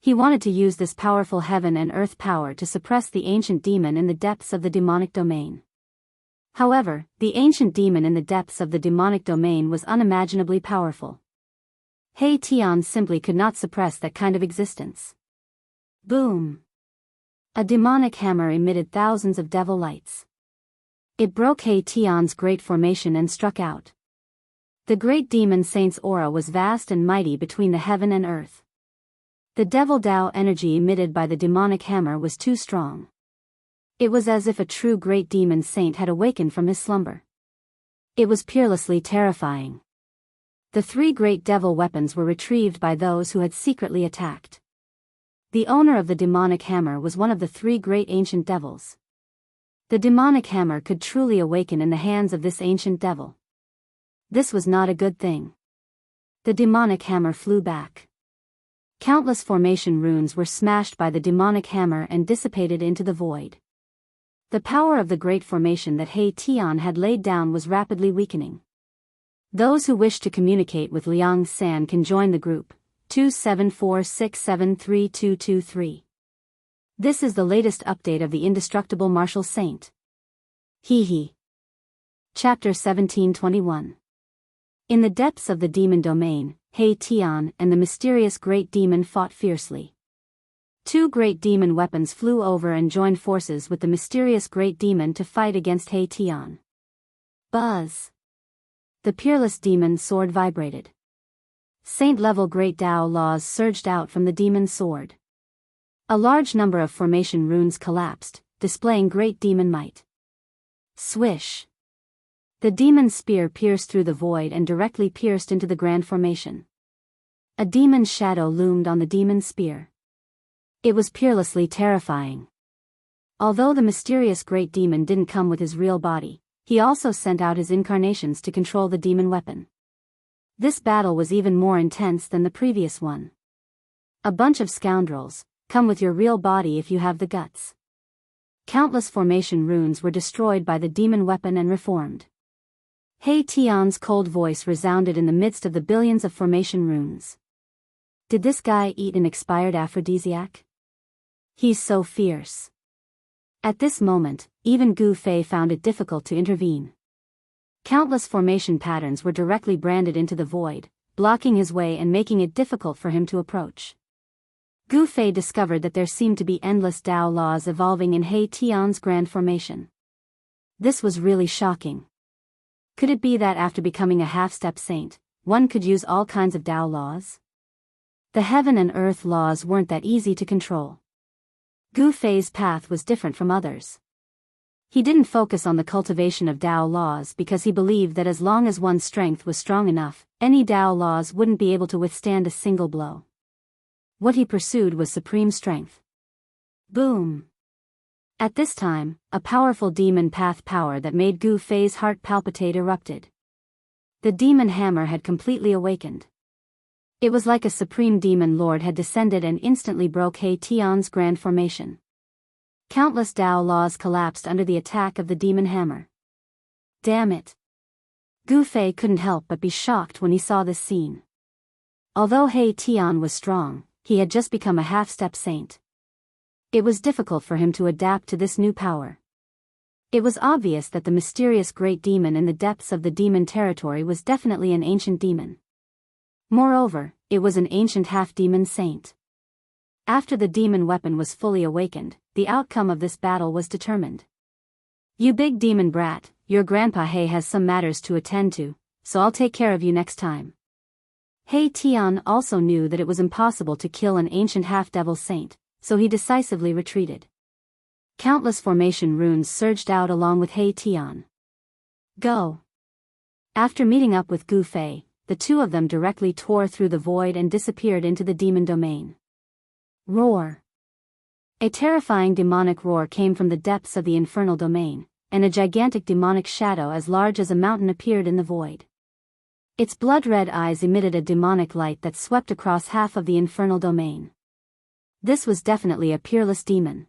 He wanted to use this powerful heaven and earth power to suppress the ancient demon in the depths of the demonic domain. However, the ancient demon in the depths of the demonic domain was unimaginably powerful. He Tian simply could not suppress that kind of existence. Boom! A demonic hammer emitted thousands of devil lights. It broke He Tian's great formation and struck out. The great demon saint's aura was vast and mighty between the heaven and earth. The devil Tao energy emitted by the demonic hammer was too strong. It was as if a true great demon saint had awakened from his slumber. It was peerlessly terrifying. The 3 great devil weapons were retrieved by those who had secretly attacked. The owner of the demonic hammer was one of the 3 great ancient devils. The demonic hammer could truly awaken in the hands of this ancient devil. This was not a good thing. The demonic hammer flew back. Countless formation runes were smashed by the demonic hammer and dissipated into the void. The power of the great formation that He Tian had laid down was rapidly weakening. Those who wish to communicate with Liang San can join the group, 274673223. This is the latest update of the indestructible martial saint. Hee. Chapter 1721. In the depths of the demon domain, He Tian and the mysterious great demon fought fiercely. 2 great demon weapons flew over and joined forces with the mysterious great demon to fight against He Tian. Buzz! The peerless demon sword vibrated. Saint-level great Tao laws surged out from the demon sword. A large number of formation runes collapsed, displaying great demon might. Swish! The demon spear pierced through the void and directly pierced into the grand formation. A demon's shadow loomed on the demon spear. It was peerlessly terrifying. Although the mysterious great demon didn't come with his real body, He also sent out his incarnations to control the demon weapon. This battle was even more intense than the previous one. A bunch of scoundrels, come with your real body if you have the guts. Countless formation runes were destroyed by the demon weapon and reformed. He Tian's cold voice resounded in the midst of the billions of formation runes. Did this guy eat an expired aphrodisiac? He's so fierce. At this moment, even Gu Fei found it difficult to intervene. Countless formation patterns were directly branded into the void, blocking his way and making it difficult for him to approach. Gu Fei discovered that there seemed to be endless Dao laws evolving in He Tian's grand formation. This was really shocking. Could it be that after becoming a half-step saint, one could use all kinds of Dao laws? The heaven and earth laws weren't that easy to control. Gu Fei's path was different from others. He didn't focus on the cultivation of Dao laws because he believed that as long as one's strength was strong enough, any Dao laws wouldn't be able to withstand a single blow. What he pursued was supreme strength. Boom! At this time, a powerful demon path power that made Gu Fei's heart palpitate erupted. The demon hammer had completely awakened. It was like a supreme demon lord had descended and instantly broke He Tian's grand formation. Countless Dao laws collapsed under the attack of the demon hammer. Damn it! Gu Fei couldn't help but be shocked when he saw this scene. Although He Tian was strong, he had just become a half-step saint. It was difficult for him to adapt to this new power. It was obvious that the mysterious great demon in the depths of the demon territory was definitely an ancient demon. Moreover, it was an ancient half-demon saint. After the demon weapon was fully awakened, the outcome of this battle was determined. You big demon brat, your grandpa He has some matters to attend to, so I'll take care of you next time. He Tian also knew that it was impossible to kill an ancient half-devil saint, so he decisively retreated. Countless formation runes surged out along with He Tian. Go! After meeting up with Gu Fei, the two of them directly tore through the void and disappeared into the demon domain. Roar! A terrifying demonic roar came from the depths of the infernal domain, and a gigantic demonic shadow as large as a mountain appeared in the void. Its blood-red eyes emitted a demonic light that swept across half of the infernal domain. This was definitely a peerless demon.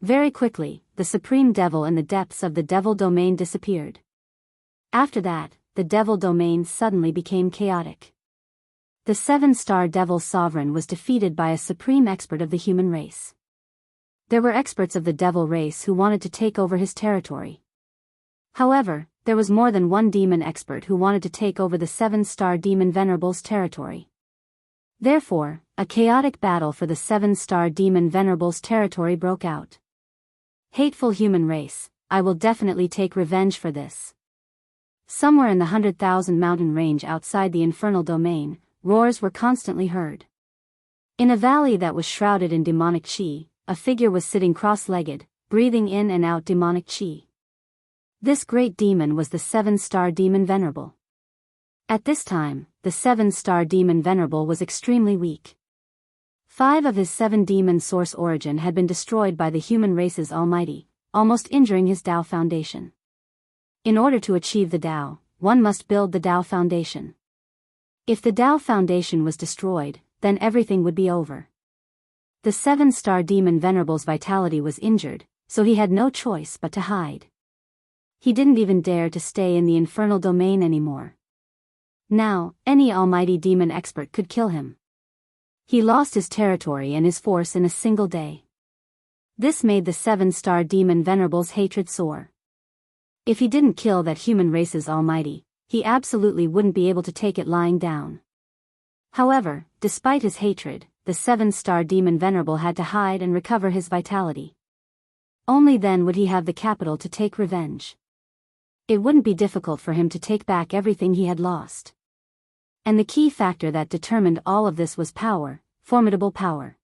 Very quickly, the supreme devil in the depths of the devil domain disappeared. After that, the devil domain suddenly became chaotic. The 7-star devil sovereign was defeated by a supreme expert of the human race. There were experts of the devil race who wanted to take over his territory. However, there was more than one demon expert who wanted to take over the 7-star demon venerable's territory. Therefore, a chaotic battle for the 7-star demon venerable's territory broke out. Hateful human race, I will definitely take revenge for this. Somewhere in the 100,000 mountain range outside the infernal domain, roars were constantly heard. In a valley that was shrouded in demonic chi, a figure was sitting cross-legged, breathing in and out demonic chi. This great demon was the 7-star demon venerable. At this time, the 7-star demon venerable was extremely weak. 5 of his 7 demon source origin had been destroyed by the human race's almighty, almost injuring his Dao foundation. In order to achieve the Dao, one must build the Dao foundation. If the Dao foundation was destroyed, then everything would be over. The 7-star demon venerable's vitality was injured, so he had no choice but to hide. He didn't even dare to stay in the infernal domain anymore. Now, any almighty demon expert could kill him. He lost his territory and his force in a single day. This made the 7-star demon venerable's hatred soar. If he didn't kill that human race's almighty, he absolutely wouldn't be able to take it lying down. However, despite his hatred, the 7-star demon venerable had to hide and recover his vitality. Only then would he have the capital to take revenge. It wouldn't be difficult for him to take back everything he had lost. And the key factor that determined all of this was power, formidable power.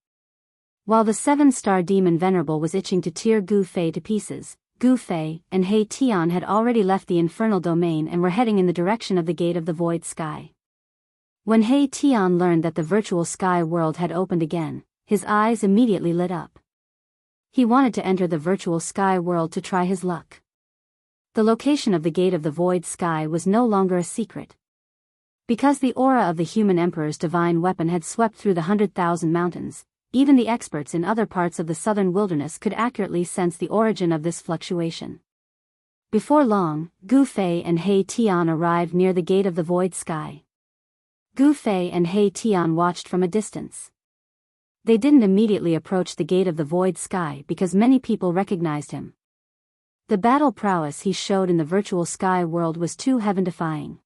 While the 7-star demon venerable was itching to tear Gu Fei to pieces, Gu Fei and He Tian had already left the infernal domain and were heading in the direction of the gate of the void sky. When He Tian learned that the virtual sky world had opened again, his eyes immediately lit up. He wanted to enter the virtual sky world to try his luck. The location of the Gate of the Void Sky was no longer a secret. Because the aura of the human emperor's divine weapon had swept through the 100,000 mountains, even the experts in other parts of the southern wilderness could accurately sense the origin of this fluctuation. Before long, Gu Fei and He Tian arrived near the Gate of the Void Sky. Gu Fei and He Tian watched from a distance. They didn't immediately approach the Gate of the Void Sky because many people recognized him. The battle prowess he showed in the virtual sky world was too heaven-defying.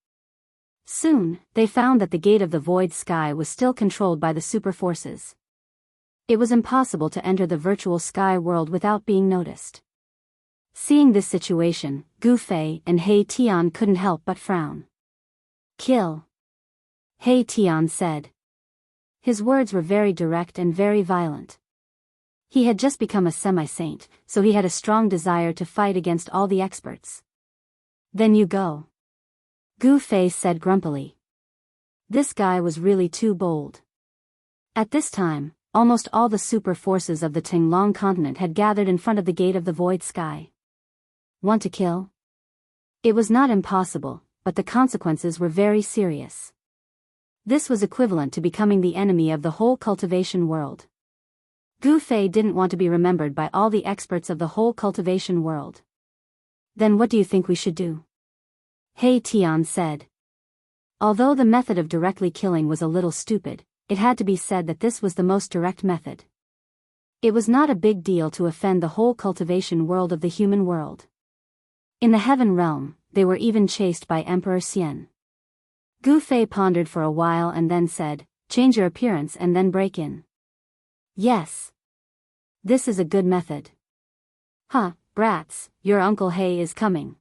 Soon, they found that the Gate of the Void Sky was still controlled by the super forces. It was impossible to enter the virtual sky world without being noticed. Seeing this situation, Gu Fei and He Tian couldn't help but frown. "Kill," He Tian said. His words were very direct and very violent. He had just become a semi-saint, so he had a strong desire to fight against all the experts. "Then you go," Gu Fei said grumpily. This guy was really too bold. At this time, almost all the super forces of the Tinglong continent had gathered in front of the Gate of the Void Sky. Want to kill? It was not impossible, but the consequences were very serious. This was equivalent to becoming the enemy of the whole cultivation world. Gu Fei didn't want to be remembered by all the experts of the whole cultivation world. "Then what do you think we should do?" He Tian said. Although the method of directly killing was a little stupid, it had to be said that this was the most direct method. It was not a big deal to offend the whole cultivation world of the human world. In the heaven realm, they were even chased by Emperor Xian. Gu Fei pondered for a while and then said, "Change your appearance and then break in." "Yes. This is a good method." "Huh, brats, your Uncle He is coming."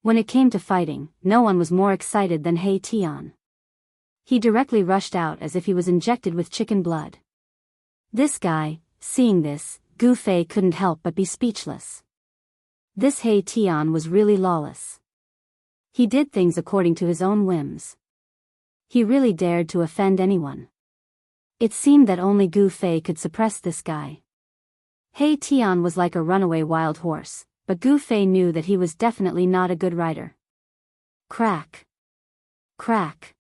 When it came to fighting, no one was more excited than He Tian. He directly rushed out as if he was injected with chicken blood. This guy, seeing this, Gu Fei couldn't help but be speechless. This He Tian was really lawless. He did things according to his own whims. He really dared to offend anyone. It seemed that only Gu Fei could suppress this guy. He Tian was like a runaway wild horse, but Gu Fei knew that he was definitely not a good rider. Crack. Crack.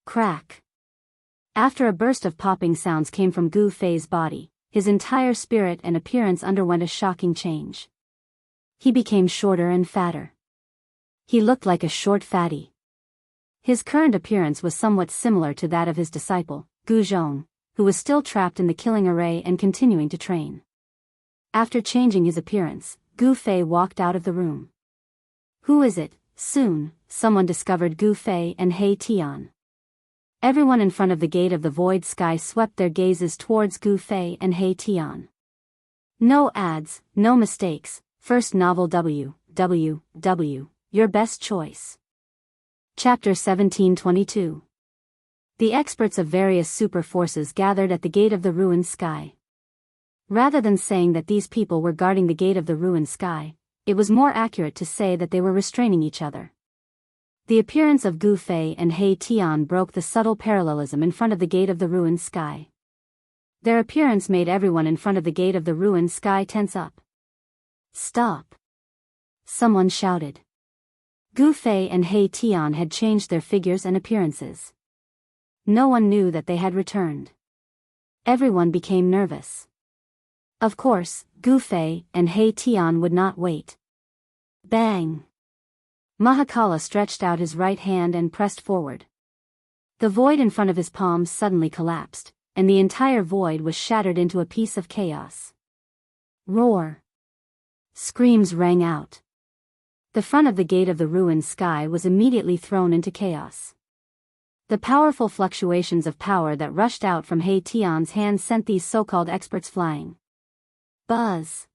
Crack. After a burst of popping sounds came from Gu Fei's body, his entire spirit and appearance underwent a shocking change. He became shorter and fatter. He looked like a short fatty. His current appearance was somewhat similar to that of his disciple, Gu Zhong, who was still trapped in the killing array and continuing to train. After changing his appearance, Gu Fei walked out of the room. "Who is it?" Soon, someone discovered Gu Fei and He Tian. Everyone in front of the Gate of the Void Sky swept their gazes towards Gu Fei and He Tian. No ads, no mistakes, first novel www. Your best choice. Chapter 1722. The experts of various super forces gathered at the Gate of the Ruined Sky. Rather than saying that these people were guarding the Gate of the Ruined Sky, it was more accurate to say that they were restraining each other. The appearance of Gu Fei and He Tian broke the subtle parallelism in front of the Gate of the Ruined Sky. Their appearance made everyone in front of the Gate of the Ruined Sky tense up. "Stop!" someone shouted. Gu Fei and He Tian had changed their figures and appearances. No one knew that they had returned. Everyone became nervous. Of course, Gu Fei and He Tian would not wait. Bang! Mahakala stretched out his right hand and pressed forward. The void in front of his palms suddenly collapsed, and the entire void was shattered into a piece of chaos. Roar! Screams rang out. The front of the Gate of the Ruined Sky was immediately thrown into chaos. The powerful fluctuations of power that rushed out from He Tian's hand sent these so-called experts flying. Buzz!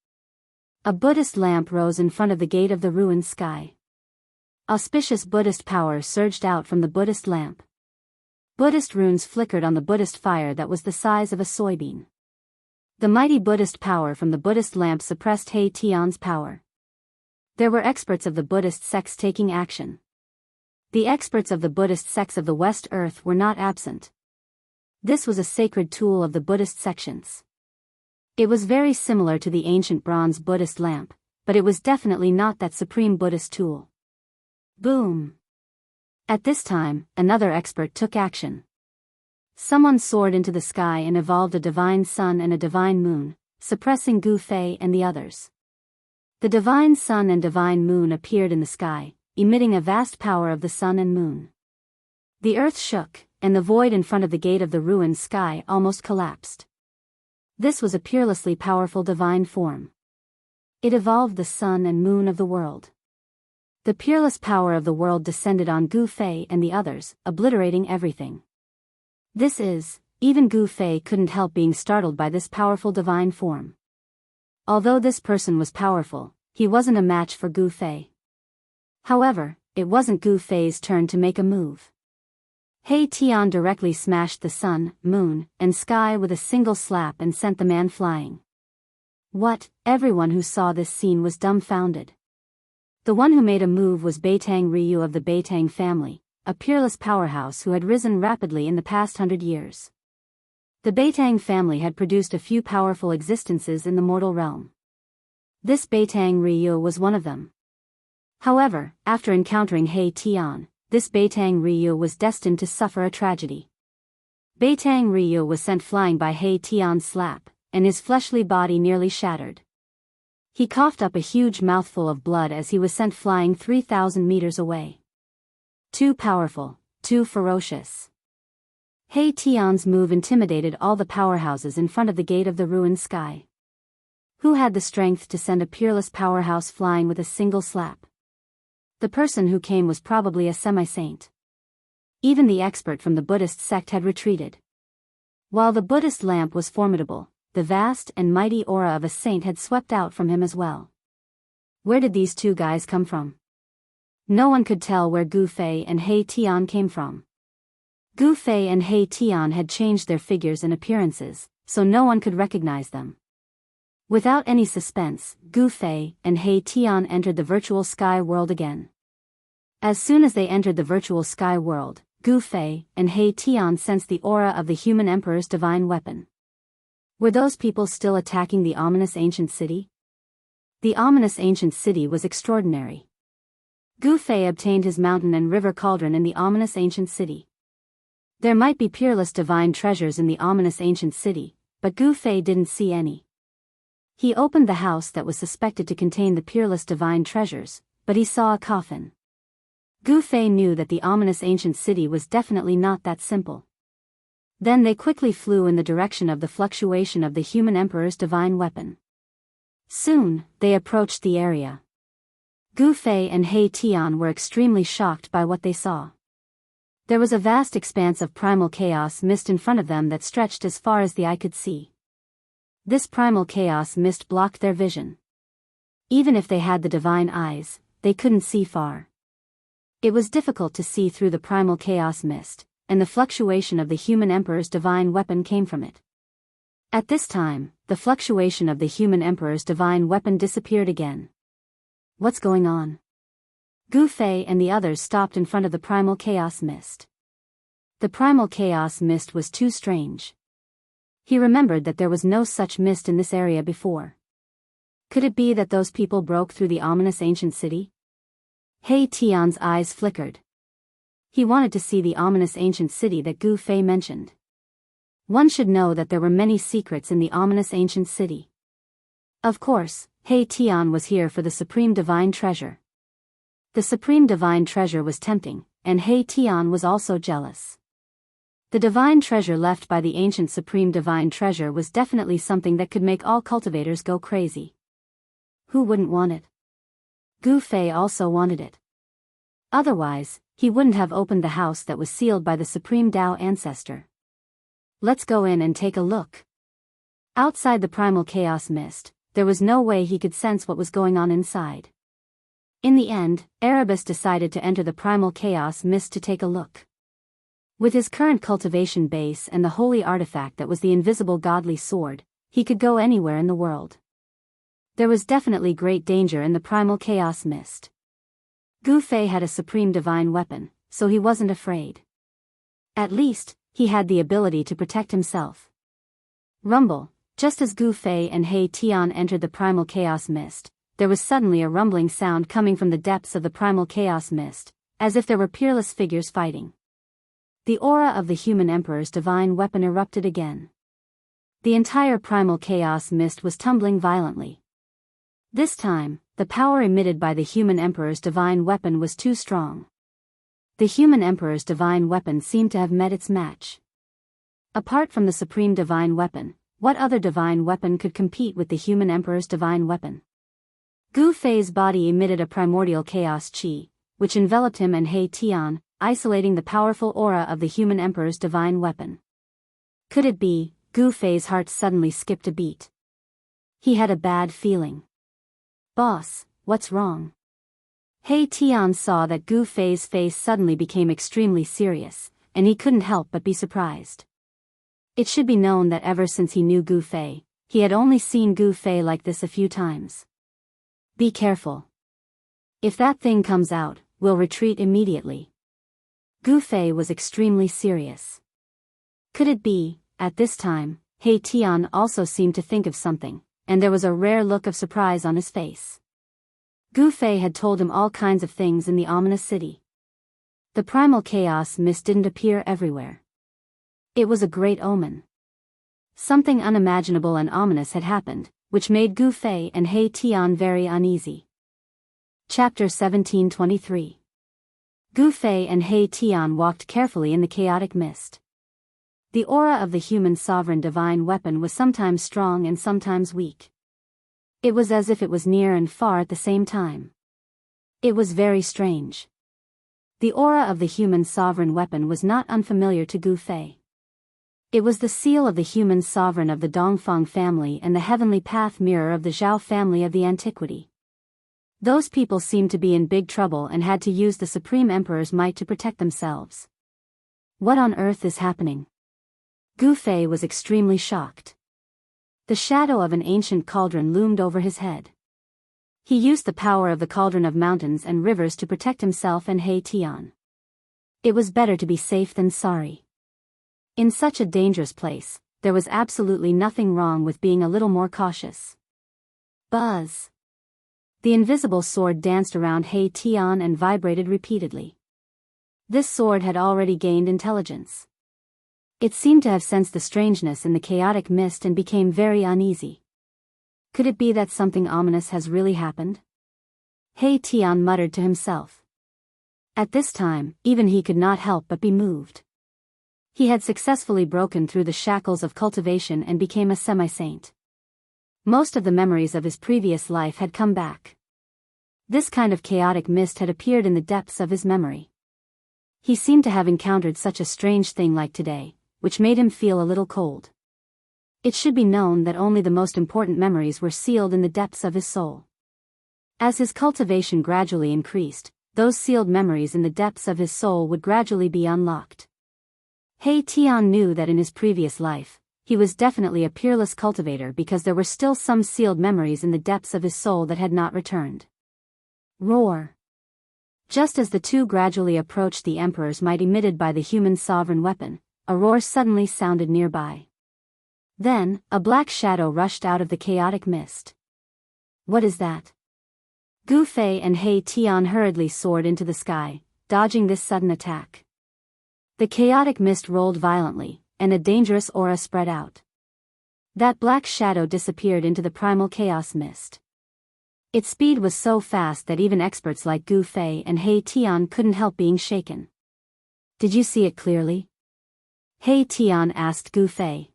A Buddhist lamp rose in front of the Gate of the Ruined Sky. Auspicious Buddhist power surged out from the Buddhist lamp. Buddhist runes flickered on the Buddhist fire that was the size of a soybean. The mighty Buddhist power from the Buddhist lamp suppressed He Tian's power. There were experts of the Buddhist sects taking action. The experts of the Buddhist sects of the West Earth were not absent. This was a sacred tool of the Buddhist sections. It was very similar to the ancient bronze Buddhist lamp, but it was definitely not that supreme Buddhist tool. Boom! At this time, another expert took action. Someone soared into the sky and evolved a divine sun and a divine moon, suppressing Gu Fei and the others. The divine sun and divine moon appeared in the sky, emitting a vast power of the sun and moon. The earth shook, and the void in front of the gate of the ruined sky almost collapsed. This was a peerlessly powerful divine form. It evolved the sun and moon of the world. The peerless power of the world descended on Gu Fei and the others, obliterating everything. Even Gu Fei couldn't help being startled by this powerful divine form. Although this person was powerful, he wasn't a match for Gu Fei. However, it wasn't Gu Fei's turn to make a move. He Tian directly smashed the sun, moon, and sky with a single slap and sent the man flying. What? Everyone who saw this scene was dumbfounded. The one who made a move was Beitang Ryu of the Beitang family, a peerless powerhouse who had risen rapidly in the past 100 years. The Beitang family had produced a few powerful existences in the mortal realm. This Beitang Ryu was one of them. However, after encountering He Tian, this Beitang Ryu was destined to suffer a tragedy. Beitang Ryu was sent flying by He Tian's slap, and his fleshly body nearly shattered. He coughed up a huge mouthful of blood as he was sent flying 3,000 meters away. Too powerful, too ferocious. He Tian's move intimidated all the powerhouses in front of the gate of the ruined sky. Who had the strength to send a peerless powerhouse flying with a single slap? The person who came was probably a semi-saint. Even the expert from the Buddhist sect had retreated. While the Buddhist lamp was formidable, the vast and mighty aura of a saint had swept out from him as well. Where did these two guys come from? No one could tell where Gu Fei and He Tian came from. Gu Fei and He Tian had changed their figures and appearances, so no one could recognize them. Without any suspense, Gu Fei and He Tian entered the virtual sky world again. As soon as they entered the virtual sky world, Gu Fei and He Tian sensed the aura of the human emperor's divine weapon. Were those people still attacking the ominous ancient city? The ominous ancient city was extraordinary. Gu Fei obtained his mountain and river cauldron in the ominous ancient city. There might be peerless divine treasures in the ominous ancient city, but Gu Fei didn't see any. He opened the house that was suspected to contain the peerless divine treasures, but he saw a coffin. Gu Fei knew that the ominous ancient city was definitely not that simple. Then they quickly flew in the direction of the fluctuation of the human emperor's divine weapon. Soon, they approached the area. Gu Fei and He Tian were extremely shocked by what they saw. There was a vast expanse of primal chaos mist in front of them that stretched as far as the eye could see. This primal chaos mist blocked their vision. Even if they had the divine eyes, they couldn't see far. It was difficult to see through the primal chaos mist, and the fluctuation of the human emperor's divine weapon came from it. At this time, the fluctuation of the human emperor's divine weapon disappeared again. What's going on? Gu Fei and the others stopped in front of the primal chaos mist. The primal chaos mist was too strange. He remembered that there was no such mist in this area before. Could it be that those people broke through the ominous ancient city? He Tian's eyes flickered. He wanted to see the ominous ancient city that Gu Fei mentioned. One should know that there were many secrets in the ominous ancient city. Of course, He Tian was here for the supreme divine treasure. The supreme divine treasure was tempting, and He Tian was also jealous. The divine treasure left by the ancient supreme divine treasure was definitely something that could make all cultivators go crazy. Who wouldn't want it? Gu Fei also wanted it. Otherwise, he wouldn't have opened the house that was sealed by the supreme Tao ancestor. Let's go in and take a look. Outside the primal chaos mist, there was no way he could sense what was going on inside. In the end, Erebus decided to enter the primal chaos mist to take a look. With his current cultivation base and the holy artifact that was the invisible godly sword, he could go anywhere in the world. There was definitely great danger in the primal chaos mist. Gu Fei had a supreme divine weapon, so he wasn't afraid. At least, he had the ability to protect himself. Rumble, just as Gu Fei and He Tian entered the primal chaos mist, there was suddenly a rumbling sound coming from the depths of the primal chaos mist, as if there were peerless figures fighting. The aura of the human emperor's divine weapon erupted again. The entire primal chaos mist was tumbling violently. This time, the power emitted by the human emperor's divine weapon was too strong. The human emperor's divine weapon seemed to have met its match. Apart from the supreme divine weapon, what other divine weapon could compete with the human emperor's divine weapon? Gu Fei's body emitted a primordial chaos qi, which enveloped him and He Tian, isolating the powerful aura of the human emperor's divine weapon. Could it be? Gu Fei's heart suddenly skipped a beat. He had a bad feeling. Boss, what's wrong? He Tian saw that Gu Fei's face suddenly became extremely serious, and he couldn't help but be surprised. It should be known that ever since he knew Gu Fei, he had only seen Gu Fei like this a few times. Be careful. If that thing comes out, we'll retreat immediately. Gu Fei was extremely serious. Could it be? At this time, He Tian also seemed to think of something, and there was a rare look of surprise on his face. Gu Fei had told him all kinds of things in the ominous city. The primal chaos mist didn't appear everywhere. It was a great omen. Something unimaginable and ominous had happened, which made Gu Fei and He Tian very uneasy. Chapter 1723. Gu Fei and He Tian walked carefully in the chaotic mist. The aura of the human sovereign divine weapon was sometimes strong and sometimes weak. It was as if it was near and far at the same time. It was very strange. The aura of the human sovereign weapon was not unfamiliar to Gu Fei. It was the seal of the human sovereign of the Dongfang family and the heavenly path mirror of the Zhao family of the antiquity. Those people seemed to be in big trouble and had to use the Supreme Emperor's might to protect themselves. What on earth is happening? Gu Fei was extremely shocked. The shadow of an ancient cauldron loomed over his head. He used the power of the cauldron of mountains and rivers to protect himself and He Tian. It was better to be safe than sorry. In such a dangerous place, there was absolutely nothing wrong with being a little more cautious. Buzz! The invisible sword danced around He Tian and vibrated repeatedly. This sword had already gained intelligence. It seemed to have sensed the strangeness in the chaotic mist and became very uneasy. Could it be that something ominous has really happened? He Tian muttered to himself. At this time, even he could not help but be moved. He had successfully broken through the shackles of cultivation and became a semi-saint. Most of the memories of his previous life had come back. This kind of chaotic mist had appeared in the depths of his memory. He seemed to have encountered such a strange thing like today, which made him feel a little cold. It should be known that only the most important memories were sealed in the depths of his soul. As his cultivation gradually increased, those sealed memories in the depths of his soul would gradually be unlocked. He Tian knew that in his previous life, he was definitely a peerless cultivator because there were still some sealed memories in the depths of his soul that had not returned. Roar! Just as the two gradually approached the Emperor's might emitted by the human sovereign weapon, a roar suddenly sounded nearby. Then, a black shadow rushed out of the chaotic mist. What is that? Gu Fei and He Tian hurriedly soared into the sky, dodging this sudden attack. The chaotic mist rolled violently, and a dangerous aura spread out. That black shadow disappeared into the primal chaos mist. Its speed was so fast that even experts like Gu Fei and He Tian couldn't help being shaken. Did you see it clearly? He Tian asked Gu Fei.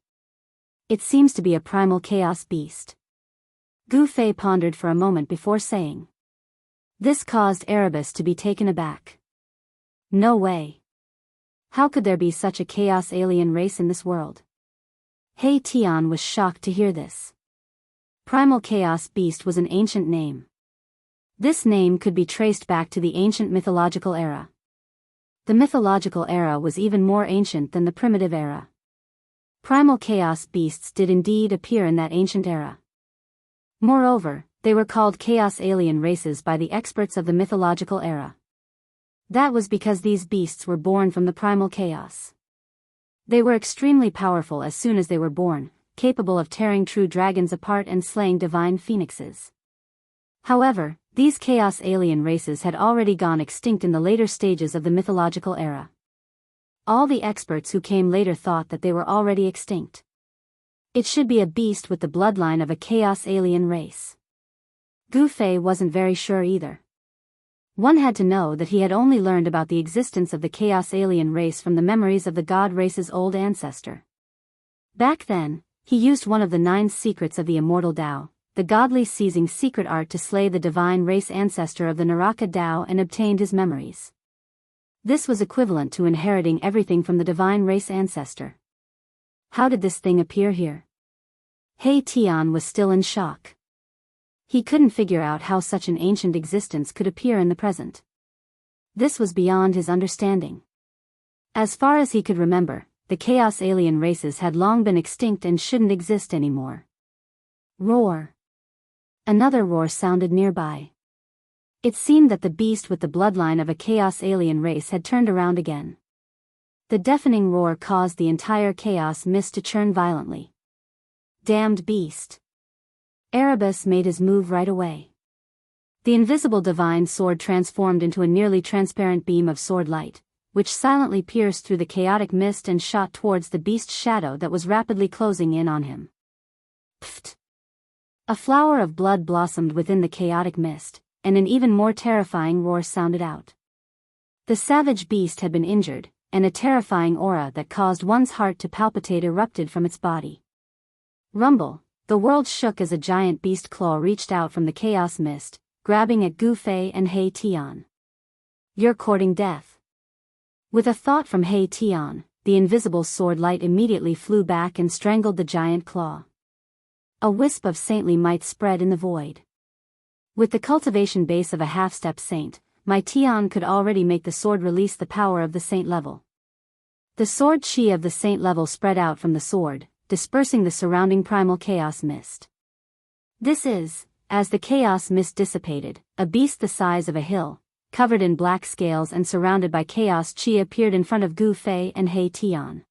It seems to be a primal chaos beast. Gu Fei pondered for a moment before saying. This caused Erebus to be taken aback. No way. How could there be such a chaos alien race in this world? He Tian was shocked to hear this. Primal Chaos Beast was an ancient name. This name could be traced back to the ancient mythological era. The mythological era was even more ancient than the primitive era. Primal Chaos Beasts did indeed appear in that ancient era. Moreover, they were called chaos alien races by the experts of the mythological era. That was because these beasts were born from the primal chaos. They were extremely powerful as soon as they were born, capable of tearing true dragons apart and slaying divine phoenixes. However, these chaos alien races had already gone extinct in the later stages of the mythological era. All the experts who came later thought that they were already extinct. It should be a beast with the bloodline of a chaos alien race. Gu Fei wasn't very sure either. One had to know that he had only learned about the existence of the chaos alien race from the memories of the god race's old ancestor. Back then, he used one of the 9 secrets of the immortal Tao, the godly seizing secret art to slay the divine race ancestor of the Naraka Tao and obtained his memories. This was equivalent to inheriting everything from the divine race ancestor. How did this thing appear here? He Tian was still in shock. He couldn't figure out how such an ancient existence could appear in the present. This was beyond his understanding. As far as he could remember, the chaos alien races had long been extinct and shouldn't exist anymore. Roar. Another roar sounded nearby. It seemed that the beast with the bloodline of a chaos alien race had turned around again. The deafening roar caused the entire chaos mist to churn violently. Damned beast. Erebus made his move right away. The invisible divine sword transformed into a nearly transparent beam of sword light, which silently pierced through the chaotic mist and shot towards the beast's shadow that was rapidly closing in on him. Pfft! A flower of blood blossomed within the chaotic mist, and an even more terrifying roar sounded out. The savage beast had been injured, and a terrifying aura that caused one's heart to palpitate erupted from its body. Rumble, the world shook as a giant beast claw reached out from the chaos mist, grabbing at Gu Fei and He Tian. You're courting death. With a thought from He Tian, the invisible sword light immediately flew back and strangled the giant claw. A wisp of saintly might spread in the void. With the cultivation base of a half-step saint, my Tian could already make the sword release the power of the saint level. The sword chi of the saint level spread out from the sword, dispersing the surrounding primal chaos mist. This is, as the chaos mist dissipated, a beast the size of a hill, covered in black scales and surrounded by chaos chi appeared in front of Gu Fei and He Tian.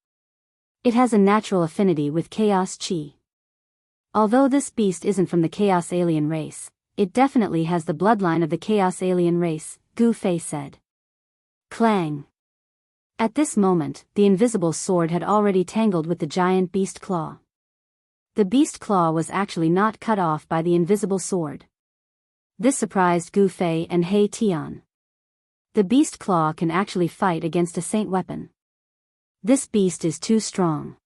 It has a natural affinity with chaos chi. Although this beast isn't from the chaos alien race, it definitely has the bloodline of the chaos alien race, Gu Fei said. Clang. At this moment, the invisible sword had already tangled with the giant beast claw. The beast claw was actually not cut off by the invisible sword. This surprised Gu Fei and He Tian. The beast claw can actually fight against a saint weapon. This beast is too strong.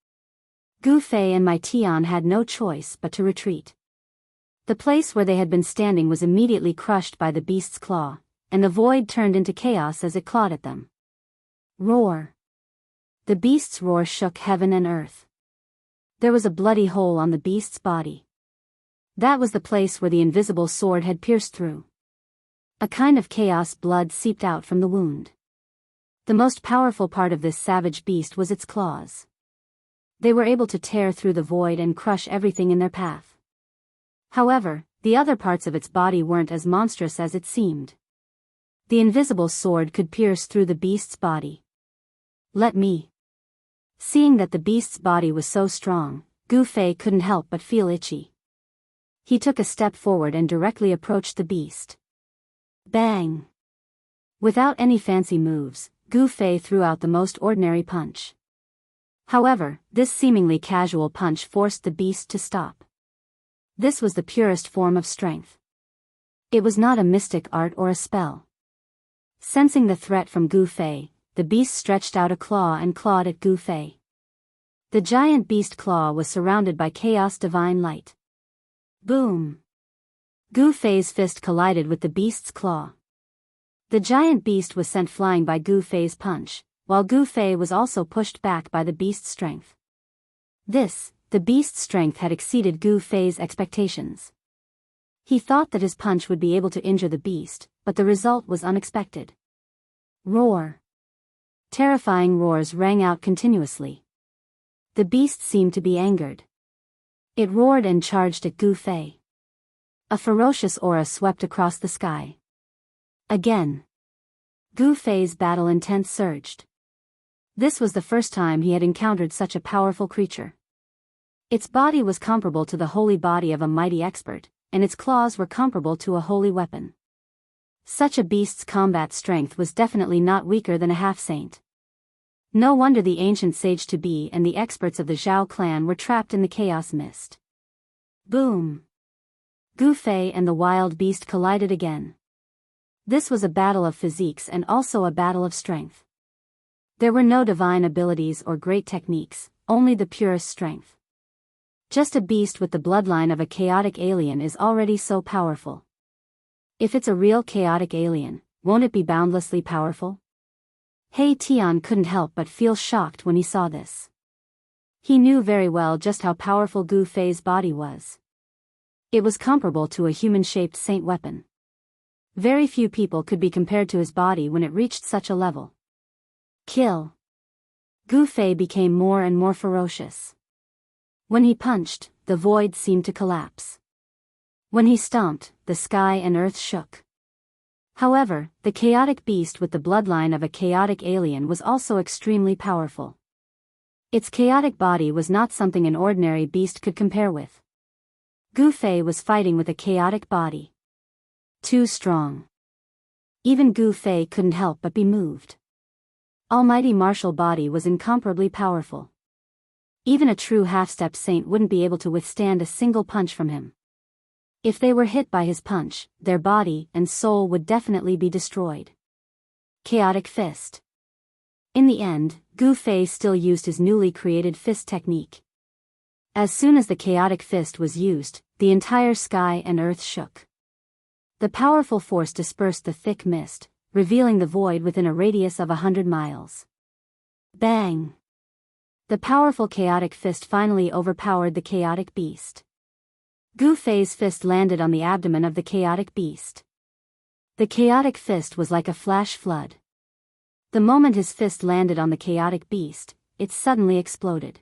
Gu Fei and my Tian had no choice but to retreat. The place where they had been standing was immediately crushed by the beast's claw, and the void turned into chaos as it clawed at them. Roar. The beast's roar shook heaven and earth. There was a bloody hole on the beast's body. That was the place where the invisible sword had pierced through. A kind of chaos blood seeped out from the wound. The most powerful part of this savage beast was its claws. They were able to tear through the void and crush everything in their path. However, the other parts of its body weren't as monstrous as it seemed. The invisible sword could pierce through the beast's body. Let me. Seeing that the beast's body was so strong, Gu Fei couldn't help but feel itchy. He took a step forward and directly approached the beast. Bang! Without any fancy moves, Gu Fei threw out the most ordinary punch. However, this seemingly casual punch forced the beast to stop. This was the purest form of strength. It was not a mystic art or a spell. Sensing the threat from Gu Fei, the beast stretched out a claw and clawed at Gu Fei. The giant beast claw was surrounded by chaos divine light. Boom! Gu Fei's fist collided with the beast's claw. The giant beast was sent flying by Gu Fei's punch, while Gu Fei was also pushed back by the beast's strength. The beast's strength had exceeded Gu Fei's expectations. He thought that his punch would be able to injure the beast, but the result was unexpected. Roar! Terrifying roars rang out continuously. The beast seemed to be angered. It roared and charged at Gu Fei. A ferocious aura swept across the sky. Again. Gu Fei's battle intent surged. This was the first time he had encountered such a powerful creature. Its body was comparable to the holy body of a mighty expert, and its claws were comparable to a holy weapon. Such a beast's combat strength was definitely not weaker than a half-saint. No wonder the ancient sage-to-be and the experts of the Zhao clan were trapped in the chaos mist. Boom! Gu Fei and the wild beast collided again. This was a battle of physiques and also a battle of strength. There were no divine abilities or great techniques, only the purest strength. Just a beast with the bloodline of a chaotic alien is already so powerful. If it's a real chaotic alien, won't it be boundlessly powerful? He Tian couldn't help but feel shocked when he saw this. He knew very well just how powerful Gu Fei's body was. It was comparable to a human-shaped saint weapon. Very few people could be compared to his body when it reached such a level. Kill! Gu Fei became more and more ferocious. When he punched, the void seemed to collapse. When he stomped, the sky and earth shook. However, the chaotic beast with the bloodline of a chaotic alien was also extremely powerful. Its chaotic body was not something an ordinary beast could compare with. Gu Fei was fighting with a chaotic body. Too strong. Even Gu Fei couldn't help but be moved. Almighty martial body was incomparably powerful. Even a true half-step saint wouldn't be able to withstand a single punch from him. If they were hit by his punch, their body and soul would definitely be destroyed. Chaotic fist. In the end, Gu Fei still used his newly created fist technique. As soon as the chaotic fist was used, the entire sky and earth shook. The powerful force dispersed the thick mist, revealing the void within a radius of 100 miles. Bang! The powerful chaotic fist finally overpowered the chaotic beast. Gu Fei's fist landed on the abdomen of the chaotic beast. The chaotic fist was like a flash flood. The moment his fist landed on the chaotic beast, it suddenly exploded.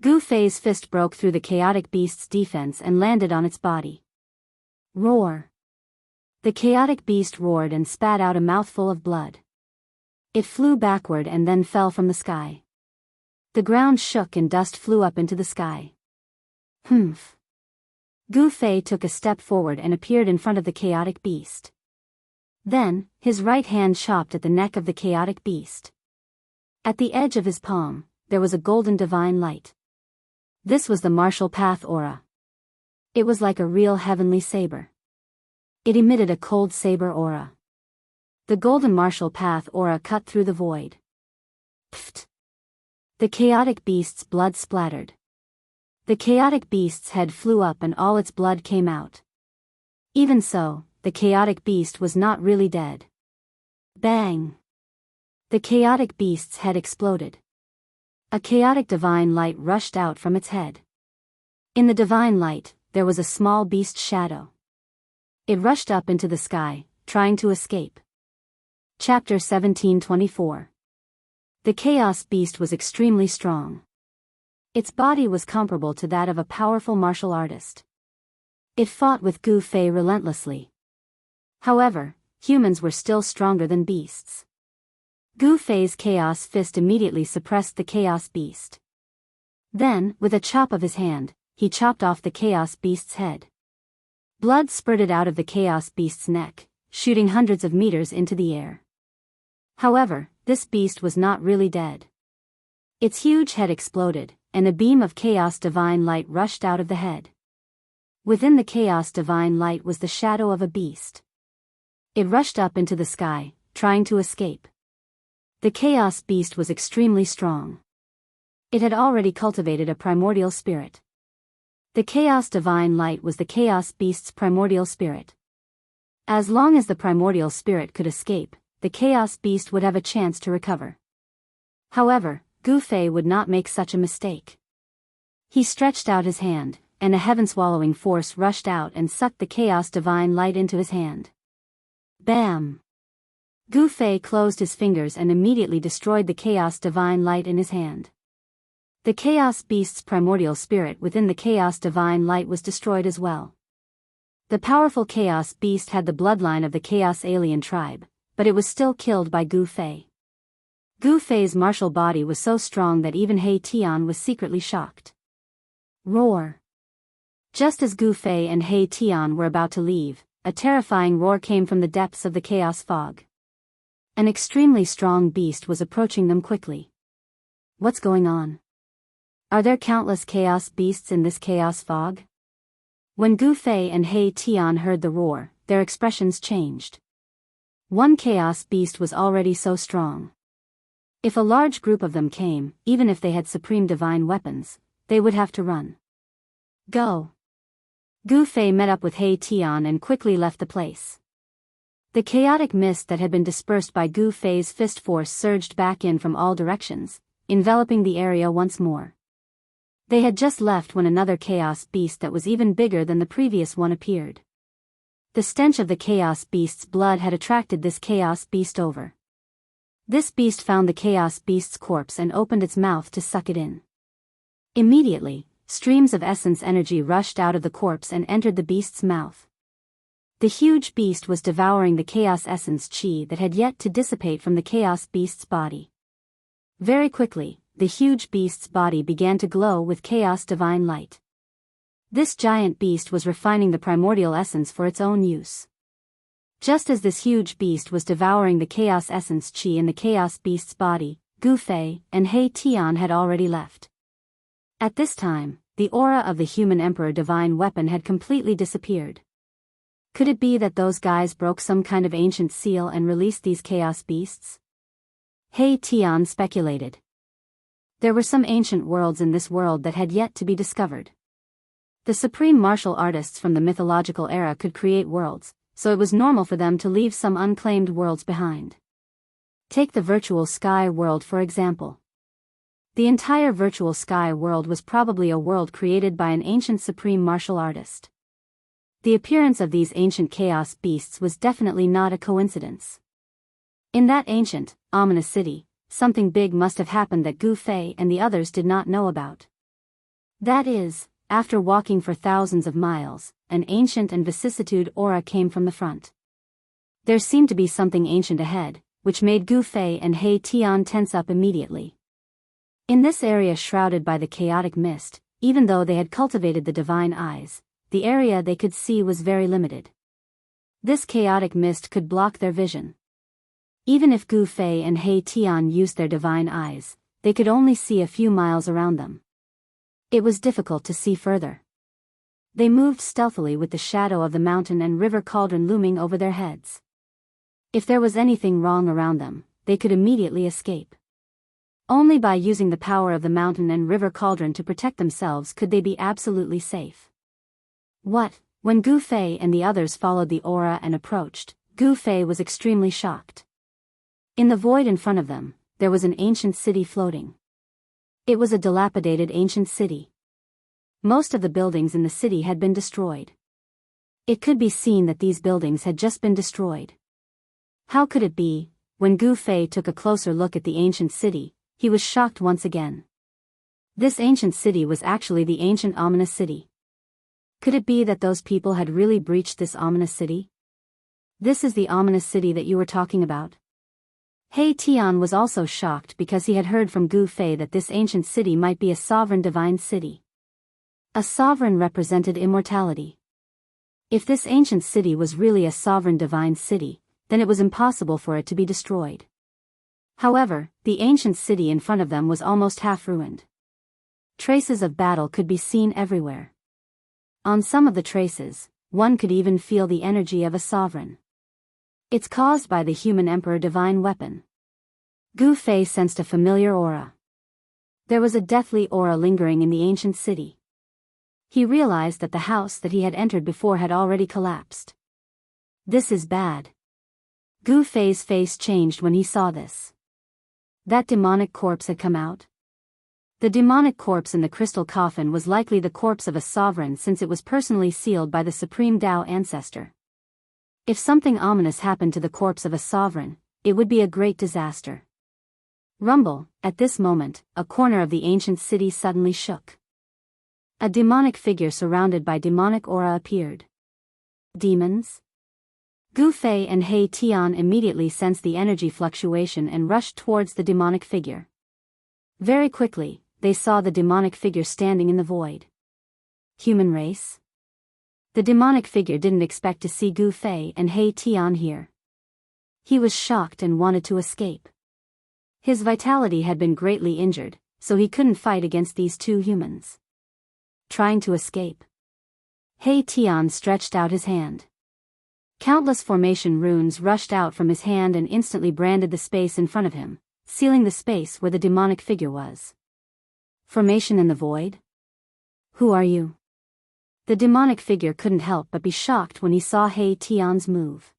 Gu Fei's fist broke through the chaotic beast's defense and landed on its body. Roar! The chaotic beast roared and spat out a mouthful of blood. It flew backward and then fell from the sky. The ground shook and dust flew up into the sky. Humph! Gu Fei took a step forward and appeared in front of the chaotic beast. Then, his right hand chopped at the neck of the chaotic beast. At the edge of his palm, there was a golden divine light. This was the martial path aura. It was like a real heavenly saber. It emitted a cold saber aura. The golden martial path aura cut through the void. Pfft! The chaotic beast's blood splattered. The chaotic beast's head flew up and all its blood came out. Even so, the chaotic beast was not really dead. Bang! The chaotic beast's head exploded. A chaotic divine light rushed out from its head. In the divine light, there was a small beast shadow. It rushed up into the sky, trying to escape. Chapter 1724. The Chaos Beast was extremely strong. Its body was comparable to that of a powerful martial artist. It fought with Gu Fei relentlessly. However, humans were still stronger than beasts. Gu Fei's Chaos Fist immediately suppressed the Chaos Beast. Then, with a chop of his hand, he chopped off the Chaos Beast's head. Blood spurted out of the Chaos Beast's neck, shooting hundreds of meters into the air. However, this beast was not really dead. Its huge head exploded, and a beam of Chaos Divine Light rushed out of the head. Within the Chaos Divine Light was the shadow of a beast. It rushed up into the sky, trying to escape. The Chaos Beast was extremely strong. It had already cultivated a primordial spirit. The Chaos Divine Light was the Chaos Beast's primordial spirit. As long as the primordial spirit could escape, the Chaos Beast would have a chance to recover. However, Gu Fei would not make such a mistake. He stretched out his hand, and a heaven-swallowing force rushed out and sucked the Chaos Divine Light into his hand. Bam! Gu Fei closed his fingers and immediately destroyed the Chaos Divine Light in his hand. The Chaos Beast's primordial spirit within the Chaos Divine Light was destroyed as well. The powerful Chaos Beast had the bloodline of the Chaos Alien tribe, but it was still killed by Gu Fei. Gu Fei's martial body was so strong that even He Tian was secretly shocked. Roar! Just as Gu Fei and He Tian were about to leave, a terrifying roar came from the depths of the chaos fog. An extremely strong beast was approaching them quickly. What's going on? Are there countless chaos beasts in this chaos fog? When Gu Fei and He Tian heard the roar, their expressions changed. One chaos beast was already so strong. If a large group of them came, even if they had supreme divine weapons, they would have to run. Go! Gu Fei met up with He Tian and quickly left the place. The chaotic mist that had been dispersed by Gu Fei's fist force surged back in from all directions, enveloping the area once more. They had just left when another chaos beast that was even bigger than the previous one appeared. The stench of the chaos beast's blood had attracted this chaos beast over. This beast found the chaos beast's corpse and opened its mouth to suck it in. Immediately, streams of essence energy rushed out of the corpse and entered the beast's mouth. The huge beast was devouring the chaos essence chi that had yet to dissipate from the chaos beast's body. Very quickly, the huge beast's body began to glow with chaos divine light. This giant beast was refining the primordial essence for its own use. Just as this huge beast was devouring the chaos essence chi in the chaos beast's body, Gu Fei and He Tian had already left. At this time, the aura of the human emperor divine weapon had completely disappeared. Could it be that those guys broke some kind of ancient seal and released these chaos beasts? He Tian speculated. There were some ancient worlds in this world that had yet to be discovered. The supreme martial artists from the mythological era could create worlds, so it was normal for them to leave some unclaimed worlds behind. Take the virtual sky world for example. The entire virtual sky world was probably a world created by an ancient supreme martial artist. The appearance of these ancient chaos beasts was definitely not a coincidence. In that ancient, ominous city, something big must have happened that Gu Fei and the others did not know about. That is, after walking for thousands of miles, an ancient and vicissitude aura came from the front. There seemed to be something ancient ahead, which made Gu Fei and He Tian tense up immediately. In this area shrouded by the chaotic mist, even though they had cultivated the divine eyes, the area they could see was very limited. This chaotic mist could block their vision. Even if Gu Fei and He Tian used their divine eyes, they could only see a few miles around them. It was difficult to see further. They moved stealthily with the shadow of the mountain and river cauldron looming over their heads. If there was anything wrong around them, they could immediately escape. Only by using the power of the mountain and river cauldron to protect themselves could they be absolutely safe. When Gu Fei and the others followed the aura and approached, Gu Fei was extremely shocked. In the void in front of them, there was an ancient city floating. It was a dilapidated ancient city. Most of the buildings in the city had been destroyed. It could be seen that these buildings had just been destroyed. How could it be? When Gu Fei took a closer look at the ancient city, he was shocked once again. This ancient city was actually the ancient ominous city. Could it be that those people had really breached this ominous city? This is the ominous city that you were talking about? He Tian was also shocked because he had heard from Gu Fei that this ancient city might be a sovereign divine city. A sovereign represented immortality. If this ancient city was really a sovereign divine city, then it was impossible for it to be destroyed. However, the ancient city in front of them was almost half ruined. Traces of battle could be seen everywhere. On some of the traces, one could even feel the energy of a sovereign. It's caused by the human emperor divine weapon. Gu Fei sensed a familiar aura. There was a deathly aura lingering in the ancient city. He realized that the house that he had entered before had already collapsed. This is bad. Gu Fei's face changed when he saw this. That demonic corpse had come out. The demonic corpse in the crystal coffin was likely the corpse of a sovereign since it was personally sealed by the supreme Tao ancestor. If something ominous happened to the corpse of a sovereign, it would be a great disaster. Rumble, at this moment, a corner of the ancient city suddenly shook. A demonic figure surrounded by demonic aura appeared. Demons? Gu Fei and He Tian immediately sensed the energy fluctuation and rushed towards the demonic figure. Very quickly, they saw the demonic figure standing in the void. Human race? The demonic figure didn't expect to see Gu Fei and He Tian here. He was shocked and wanted to escape. His vitality had been greatly injured, so he couldn't fight against these two humans. Trying to escape. He Tian stretched out his hand. Countless formation runes rushed out from his hand and instantly branded the space in front of him, sealing the space where the demonic figure was. Formation in the void? Who are you? The demonic figure couldn't help but be shocked when he saw He Tian's move.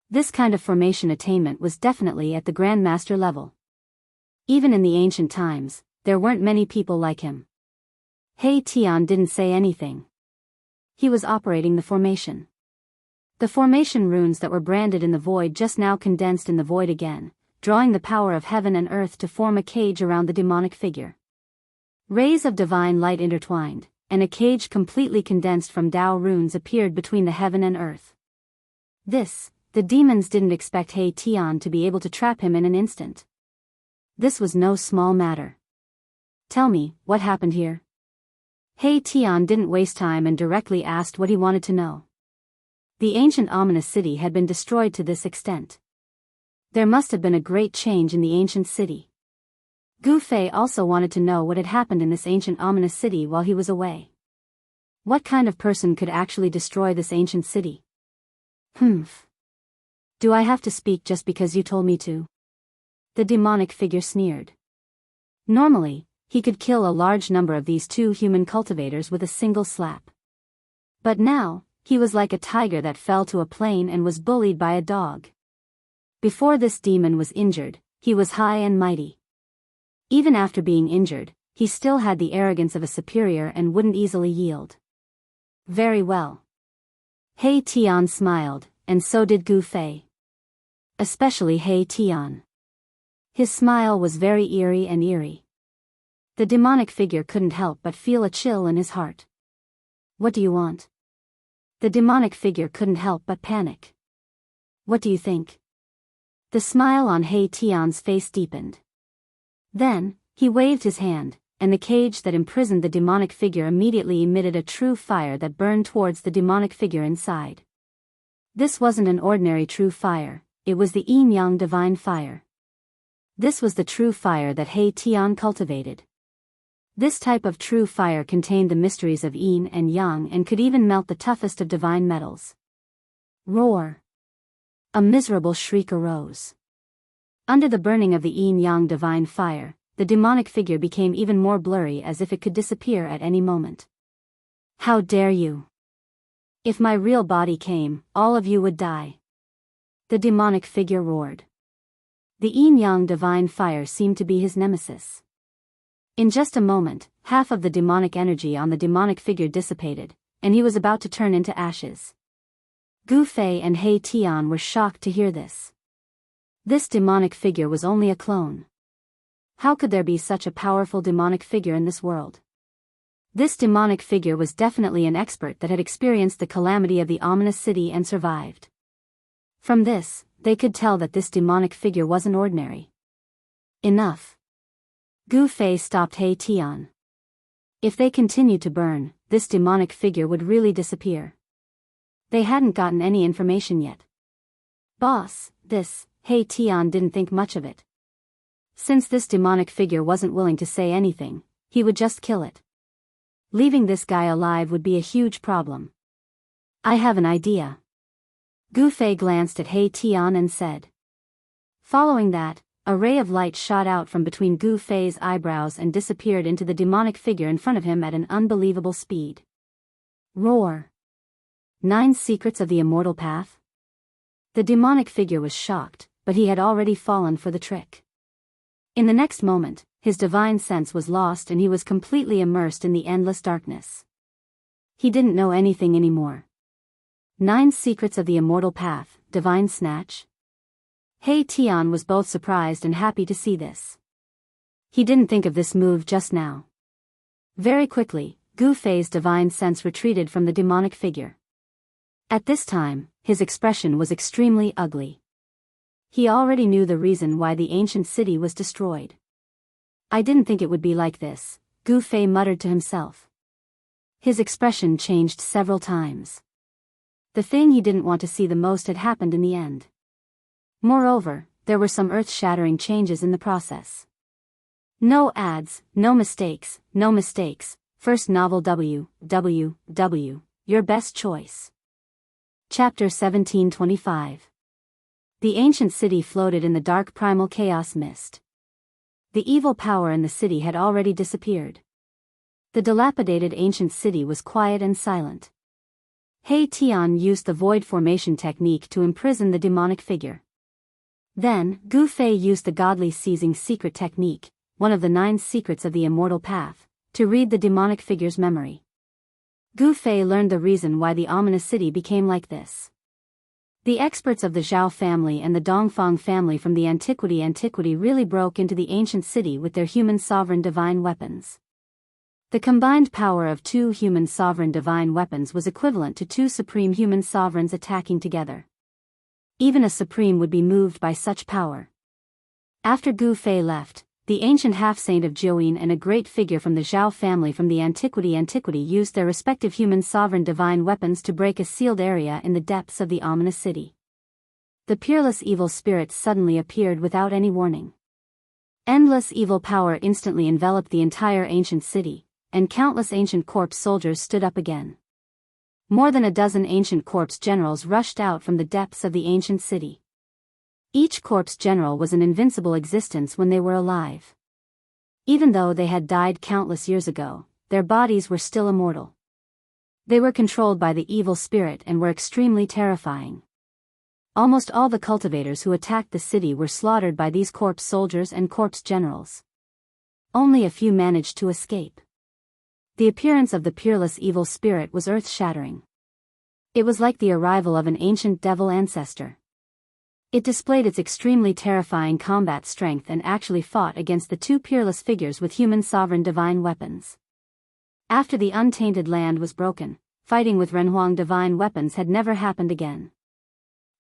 This kind of formation attainment was definitely at the Grandmaster level. Even in the ancient times, there weren't many people like him. He Tian didn't say anything. He was operating the formation. The formation runes that were branded in the void just now condensed in the void again, drawing the power of heaven and earth to form a cage around the demonic figure. Rays of divine light intertwined, and a cage completely condensed from Tao runes appeared between the heaven and earth. The demons didn't expect He Tian to be able to trap him in an instant. This was no small matter. Tell me, what happened here? He Tian didn't waste time and directly asked what he wanted to know. The ancient ominous city had been destroyed to this extent. There must have been a great change in the ancient city. Gu Fei also wanted to know what had happened in this ancient ominous city while he was away. What kind of person could actually destroy this ancient city? Do I have to speak just because you told me to? The demonic figure sneered. Normally, he could kill a large number of these two human cultivators with a single slap. But now, he was like a tiger that fell to a plain and was bullied by a dog. Before this demon was injured, he was high and mighty. Even after being injured, he still had the arrogance of a superior and wouldn't easily yield. Very well. He Tian smiled, and so did Gu Fei. Especially He Tian. His smile was very eerie. The demonic figure couldn't help but feel a chill in his heart. What do you want? The demonic figure couldn't help but panic. What do you think? The smile on He Tian's face deepened. Then, he waved his hand, and the cage that imprisoned the demonic figure immediately emitted a true fire that burned towards the demonic figure inside. This wasn't an ordinary true fire, it was the yin-yang divine fire. This was the true fire that He Tian cultivated. This type of true fire contained the mysteries of yin and yang and could even melt the toughest of divine metals. Roar! A miserable shriek arose. Under the burning of the yin-yang divine fire, the demonic figure became even more blurry as if it could disappear at any moment. How dare you! If my real body came, all of you would die. The demonic figure roared. The yin-yang divine fire seemed to be his nemesis. In just a moment, half of the demonic energy on the demonic figure dissipated, and he was about to turn into ashes. Gu Fei and He Tian were shocked to hear this. This demonic figure was only a clone. How could there be such a powerful demonic figure in this world? This demonic figure was definitely an expert that had experienced the calamity of the ominous city and survived. From this, they could tell that this demonic figure wasn't ordinary. Enough. Gu Fei stopped He Tian. If they continued to burn, this demonic figure would really disappear. They hadn't gotten any information yet. Boss, He Tian didn't think much of it. Since this demonic figure wasn't willing to say anything, he would just kill it. Leaving this guy alive would be a huge problem. I have an idea. Gu Fei glanced at He Tian and said. Following that, a ray of light shot out from between Gu Fei's eyebrows and disappeared into the demonic figure in front of him at an unbelievable speed. Roar! 9 secrets of the immortal path? The demonic figure was shocked, but he had already fallen for the trick. In the next moment, his divine sense was lost and he was completely immersed in the endless darkness. He didn't know anything anymore. 9 secrets of the immortal path, divine snatch? He Tian was both surprised and happy to see this. He didn't think of this move just now. Very quickly, Gu Fei's divine sense retreated from the demonic figure. At this time, his expression was extremely ugly. He already knew the reason why the ancient city was destroyed. I didn't think it would be like this, Gu Fei muttered to himself. His expression changed several times. The thing he didn't want to see the most had happened in the end. Moreover, there were some earth-shattering changes in the process. No ads, no mistakes, no mistakes. First novel W. Your best choice. Chapter 1725. The ancient city floated in the dark primal chaos mist. The evil power in the city had already disappeared. The dilapidated ancient city was quiet and silent. He Tian used the void formation technique to imprison the demonic figure. Then, Gu Fei used the godly seizing secret technique, one of the 9 secrets of the immortal path, to read the demonic figure's memory. Gu Fei learned the reason why the ominous city became like this. The experts of the Zhao family and the Dongfang family from the antiquity really broke into the ancient city with their human sovereign divine weapons. The combined power of 2 human sovereign divine weapons was equivalent to 2 supreme human sovereigns attacking together. Even a supreme would be moved by such power. After Gu Fei left, the ancient half-saint of Jiuyin and a great figure from the Zhao family from the antiquity used their respective human sovereign divine weapons to break a sealed area in the depths of the ominous city. The peerless evil spirits suddenly appeared without any warning. Endless evil power instantly enveloped the entire ancient city, and countless ancient corpse soldiers stood up again. More than a dozen ancient corpse generals rushed out from the depths of the ancient city. Each corpse general was an invincible existence when they were alive. Even though they had died countless years ago, their bodies were still immortal. They were controlled by the evil spirit and were extremely terrifying. Almost all the cultivators who attacked the city were slaughtered by these corpse soldiers and corpse generals. Only a few managed to escape. The appearance of the peerless evil spirit was earth-shattering. It was like the arrival of an ancient devil ancestor. It displayed its extremely terrifying combat strength and actually fought against the 2 peerless figures with human sovereign divine weapons. After the untainted land was broken, fighting with Renhuang divine weapons had never happened again.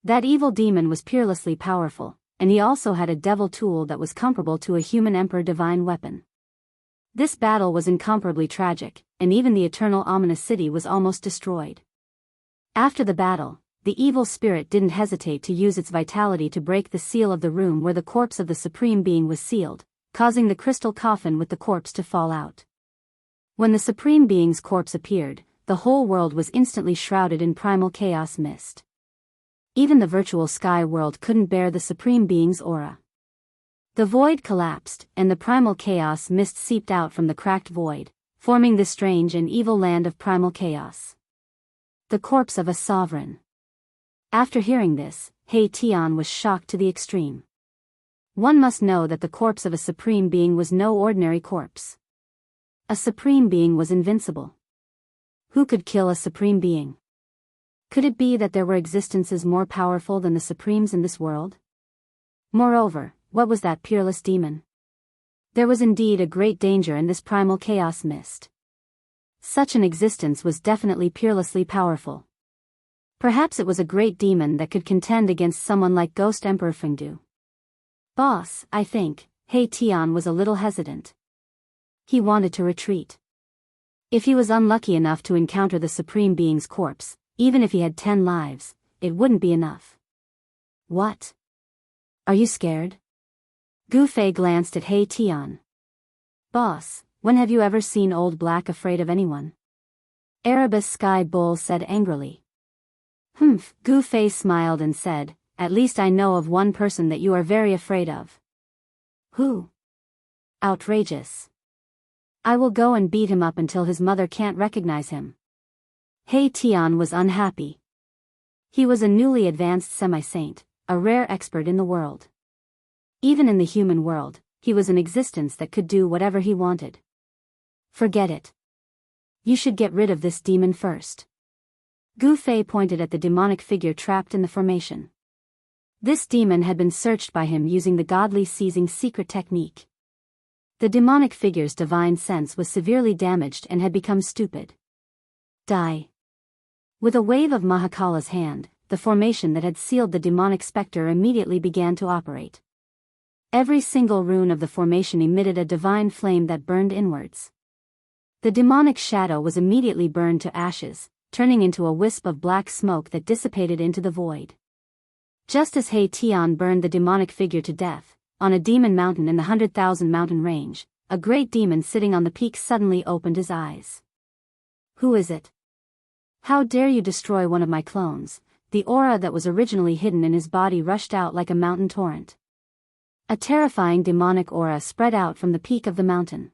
That evil demon was peerlessly powerful, and he also had a devil tool that was comparable to a human emperor divine weapon. This battle was incomparably tragic, and even the eternal ominous city was almost destroyed. After the battle, the evil spirit didn't hesitate to use its vitality to break the seal of the room where the corpse of the Supreme Being was sealed, causing the crystal coffin with the corpse to fall out. When the Supreme Being's corpse appeared, the whole world was instantly shrouded in primal chaos mist. Even the virtual sky world couldn't bear the Supreme Being's aura. The void collapsed, and the primal chaos mist seeped out from the cracked void, forming this strange and evil land of primal chaos. The corpse of a sovereign. After hearing this, He Tian was shocked to the extreme. One must know that the corpse of a supreme being was no ordinary corpse. A supreme being was invincible. Who could kill a supreme being? Could it be that there were existences more powerful than the supremes in this world? Moreover, what was that peerless demon? There was indeed a great danger in this primal chaos mist. Such an existence was definitely peerlessly powerful. Perhaps it was a great demon that could contend against someone like Ghost Emperor Fengdu. Boss, I think, He Tian was a little hesitant. He wanted to retreat. If he was unlucky enough to encounter the Supreme Being's corpse, even if he had 10 lives, it wouldn't be enough. What? Are you scared? Gu Fei glanced at He Tian. Boss, when have you ever seen Old Black afraid of anyone? Erebus Sky Bull said angrily. Gu Fei smiled and said, at least I know of one person that you are very afraid of. Who? Outrageous. I will go and beat him up until his mother can't recognize him. He Tian was unhappy. He was a newly advanced semi-saint, a rare expert in the world. Even in the human world, he was an existence that could do whatever he wanted. Forget it. You should get rid of this demon first. Gu Fei pointed at the demonic figure trapped in the formation. This demon had been searched by him using the godly seizing secret technique. The demonic figure's divine sense was severely damaged and had become stupid. Die. With a wave of Mahakala's hand, the formation that had sealed the demonic specter immediately began to operate. Every single rune of the formation emitted a divine flame that burned inwards. The demonic shadow was immediately burned to ashes, turning into a wisp of black smoke that dissipated into the void. Just as He Tian burned the demonic figure to death, on a demon mountain in the 100,000 mountain range, a great demon sitting on the peak suddenly opened his eyes. "Who is it? How dare you destroy one of my clones?" The aura that was originally hidden in his body rushed out like a mountain torrent. A terrifying demonic aura spread out from the peak of the mountain.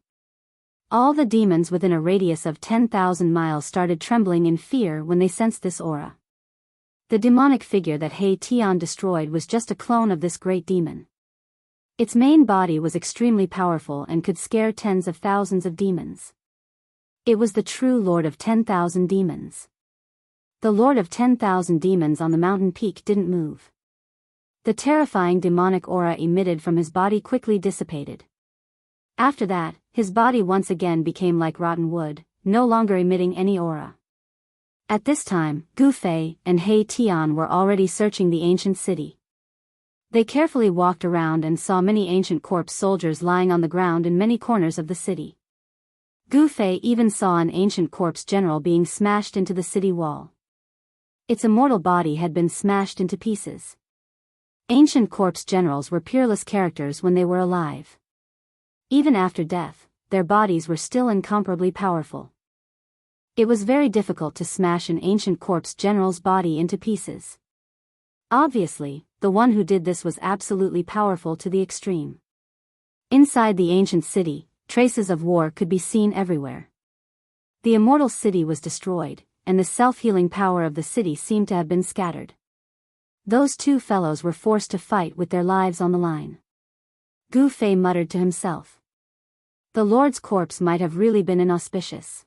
All the demons within a radius of 10,000 miles started trembling in fear when they sensed this aura. The demonic figure that He Tian destroyed was just a clone of this great demon. Its main body was extremely powerful and could scare tens of thousands of demons. It was the true Lord of 10,000 demons. The Lord of 10,000 demons on the mountain peak didn't move. The terrifying demonic aura emitted from his body quickly dissipated. After that, his body once again became like rotten wood, no longer emitting any aura. At this time, Gu Fei and He Tian were already searching the ancient city. They carefully walked around and saw many ancient corpse soldiers lying on the ground in many corners of the city. Gu Fei even saw an ancient corpse general being smashed into the city wall. Its immortal body had been smashed into pieces. Ancient corpse generals were peerless characters when they were alive. Even after death, their bodies were still incomparably powerful. It was very difficult to smash an ancient corpse general's body into pieces. Obviously, the one who did this was absolutely powerful to the extreme. Inside the ancient city, traces of war could be seen everywhere. The immortal city was destroyed, and the self-healing power of the city seemed to have been scattered. Those two fellows were forced to fight with their lives on the line. Gu Fei muttered to himself. The Lord's corpse might have really been inauspicious.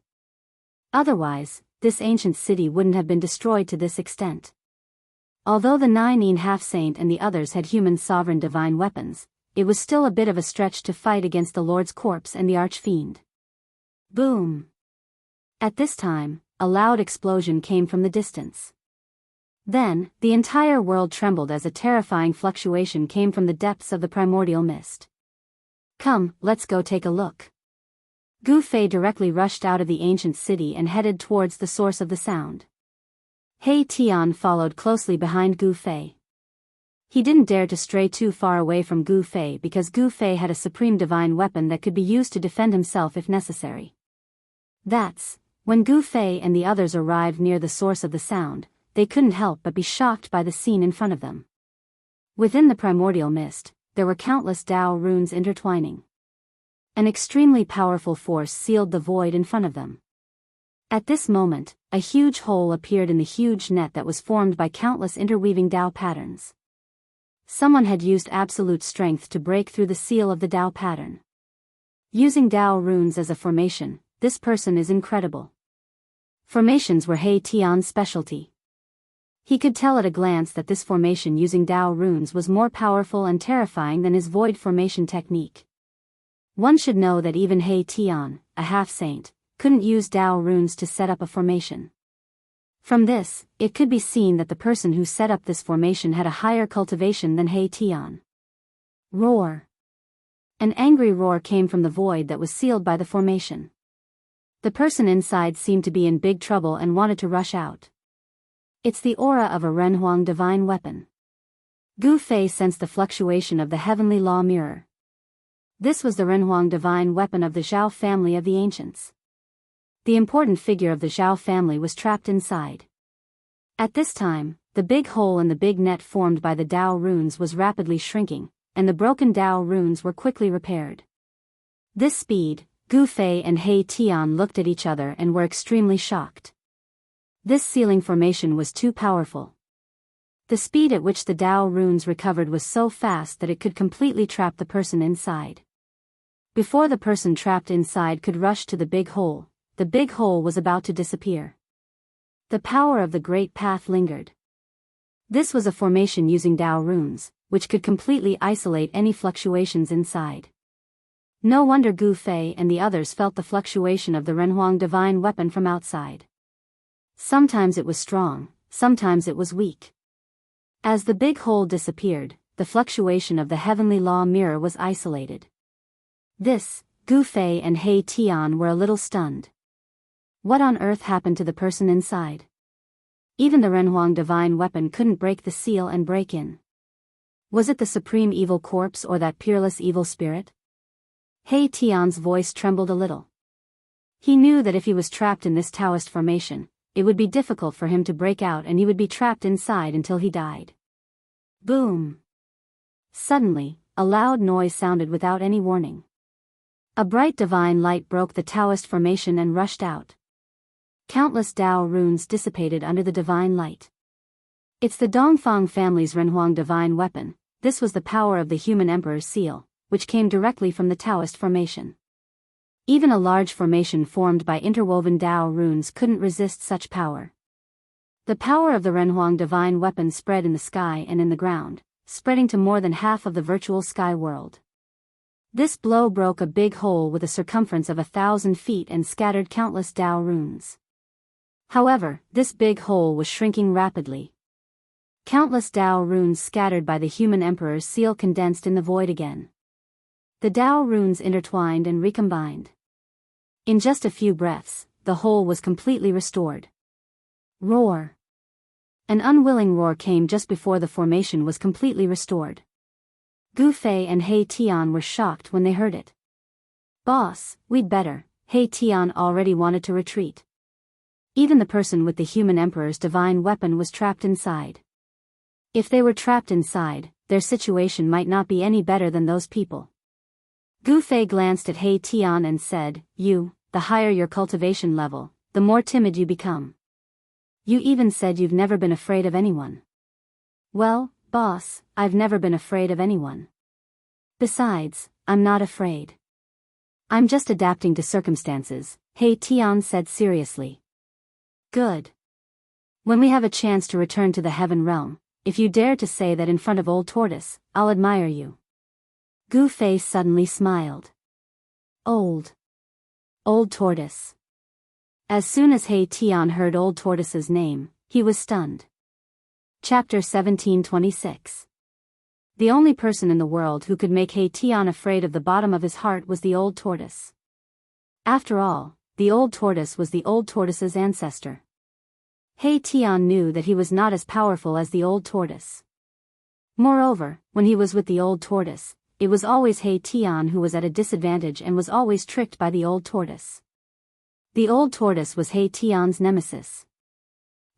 Otherwise, this ancient city wouldn't have been destroyed to this extent. Although the Nine Half-Saint and the others had human sovereign divine weapons, it was still a bit of a stretch to fight against the Lord's corpse and the Archfiend. Boom! At this time, a loud explosion came from the distance. Then, the entire world trembled as a terrifying fluctuation came from the depths of the primordial mist. "Come, let's go take a look." Gu Fei directly rushed out of the ancient city and headed towards the source of the sound. He Tian followed closely behind Gu Fei. He didn't dare to stray too far away from Gu Fei because Gu Fei had a supreme divine weapon that could be used to defend himself if necessary. When Gu Fei and the others arrived near the source of the sound, they couldn't help but be shocked by the scene in front of them. Within the primordial mist, there were countless Tao runes intertwining. An extremely powerful force sealed the void in front of them. At this moment, a huge hole appeared in the huge net that was formed by countless interweaving Tao patterns. Someone had used absolute strength to break through the seal of the Tao pattern. Using Tao runes as a formation, this person is incredible. Formations were He Tian's specialty. He could tell at a glance that this formation using Tao runes was more powerful and terrifying than his void formation technique. One should know that even He Tian, a half-saint, couldn't use Tao runes to set up a formation. From this, it could be seen that the person who set up this formation had a higher cultivation than He Tian. Roar! An angry roar came from the void that was sealed by the formation. The person inside seemed to be in big trouble and wanted to rush out. It's the aura of a Renhuang divine weapon. Gu Fei sensed the fluctuation of the heavenly law mirror. This was the Renhuang divine weapon of the Zhao family of the ancients. The important figure of the Zhao family was trapped inside. At this time, the big hole in the big net formed by the Tao runes was rapidly shrinking, and the broken Tao runes were quickly repaired. This speed, Gu Fei and He Tian looked at each other and were extremely shocked. This sealing formation was too powerful. The speed at which the Tao runes recovered was so fast that it could completely trap the person inside. Before the person trapped inside could rush to the big hole was about to disappear. The power of the Great Path lingered. This was a formation using Tao runes, which could completely isolate any fluctuations inside. No wonder Gu Fei and the others felt the fluctuation of the Renhuang divine weapon from outside. Sometimes it was strong, sometimes it was weak. As the big hole disappeared, the fluctuation of the heavenly law mirror was isolated. This Gu Fei and He Tian were a little stunned. What on earth happened to the person inside? Even the Renhuang divine weapon couldn't break the seal and break in. Was it the supreme evil corpse or that peerless evil spirit? He Tian's voice trembled a little. He knew that if he was trapped in this Taoist formation, it would be difficult for him to break out and he would be trapped inside until he died. Boom! Suddenly, a loud noise sounded without any warning. A bright divine light broke the Taoist formation and rushed out. Countless Dao runes dissipated under the divine light. It's the Dongfang family's Renhuang divine weapon. This was the power of the human emperor's seal, which came directly from the Taoist formation. Even a large formation formed by interwoven Dao runes couldn't resist such power. The power of the Renhuang divine weapon spread in the sky and in the ground, spreading to more than half of the virtual sky world. This blow broke a big hole with a circumference of 1,000 feet and scattered countless Dao runes. However, this big hole was shrinking rapidly. Countless Dao runes scattered by the human emperor's seal condensed in the void again. The Dao runes intertwined and recombined. In just a few breaths, the hole was completely restored. Roar! An unwilling roar came just before the formation was completely restored. Gu Fei and He Tian were shocked when they heard it. Boss, we'd better. He Tian already wanted to retreat. Even the person with the human emperor's divine weapon was trapped inside. If they were trapped inside, their situation might not be any better than those people. Gu Fei glanced at He Tian and said, the higher your cultivation level, the more timid you become. You even said you've never been afraid of anyone. Well, boss, I've never been afraid of anyone. Besides, I'm not afraid. I'm just adapting to circumstances, He Tian said seriously. Good. When we have a chance to return to the heaven realm, if you dare to say that in front of Old Tortoise, I'll admire you. Gu Fei suddenly smiled. Old Tortoise. As soon as He Tian heard Old Tortoise's name, he was stunned. Chapter 1726. The only person in the world who could make He Tian afraid of the bottom of his heart was the Old Tortoise. After all, the Old Tortoise was the Old Tortoise's ancestor. He Tian knew that he was not as powerful as the Old Tortoise. Moreover, when he was with the Old Tortoise, it was always He Tian who was at a disadvantage and was always tricked by the Old Tortoise. The Old Tortoise was He Tian's nemesis.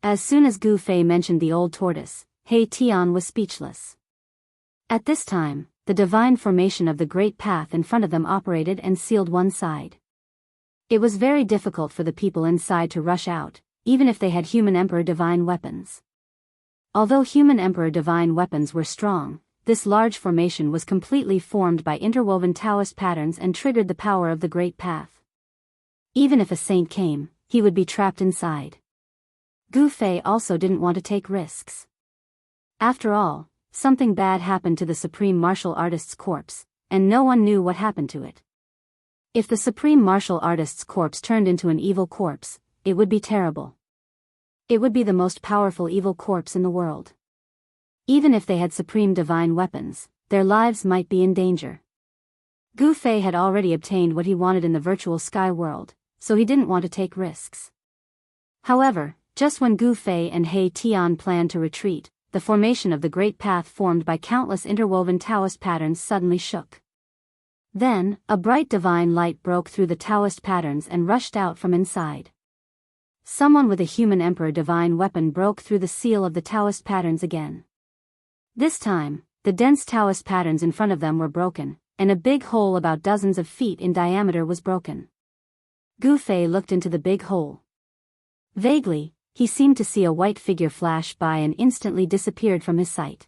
As soon as Gu Fei mentioned the Old Tortoise, He Tian was speechless. At this time, the divine formation of the great path in front of them operated and sealed one side. It was very difficult for the people inside to rush out, even if they had human emperor divine weapons. Although human emperor divine weapons were strong, this large formation was completely formed by interwoven Taoist patterns and triggered the power of the great path. Even if a saint came, he would be trapped inside. Gu Fei also didn't want to take risks. After all, something bad happened to the supreme martial artist's corpse, and no one knew what happened to it. If the supreme martial artist's corpse turned into an evil corpse, it would be terrible. It would be the most powerful evil corpse in the world. Even if they had supreme divine weapons, their lives might be in danger. Gu Fei had already obtained what he wanted in the virtual sky world, so he didn't want to take risks. However, just when Gu Fei and He Tian planned to retreat, the formation of the great path formed by countless interwoven Taoist patterns suddenly shook. Then, a bright divine light broke through the Taoist patterns and rushed out from inside. Someone with a human emperor divine weapon broke through the seal of the Taoist patterns again. This time, the dense Taoist patterns in front of them were broken, and a big hole about dozens of feet in diameter was broken. Gu Fei looked into the big hole. Vaguely, he seemed to see a white figure flash by and instantly disappeared from his sight.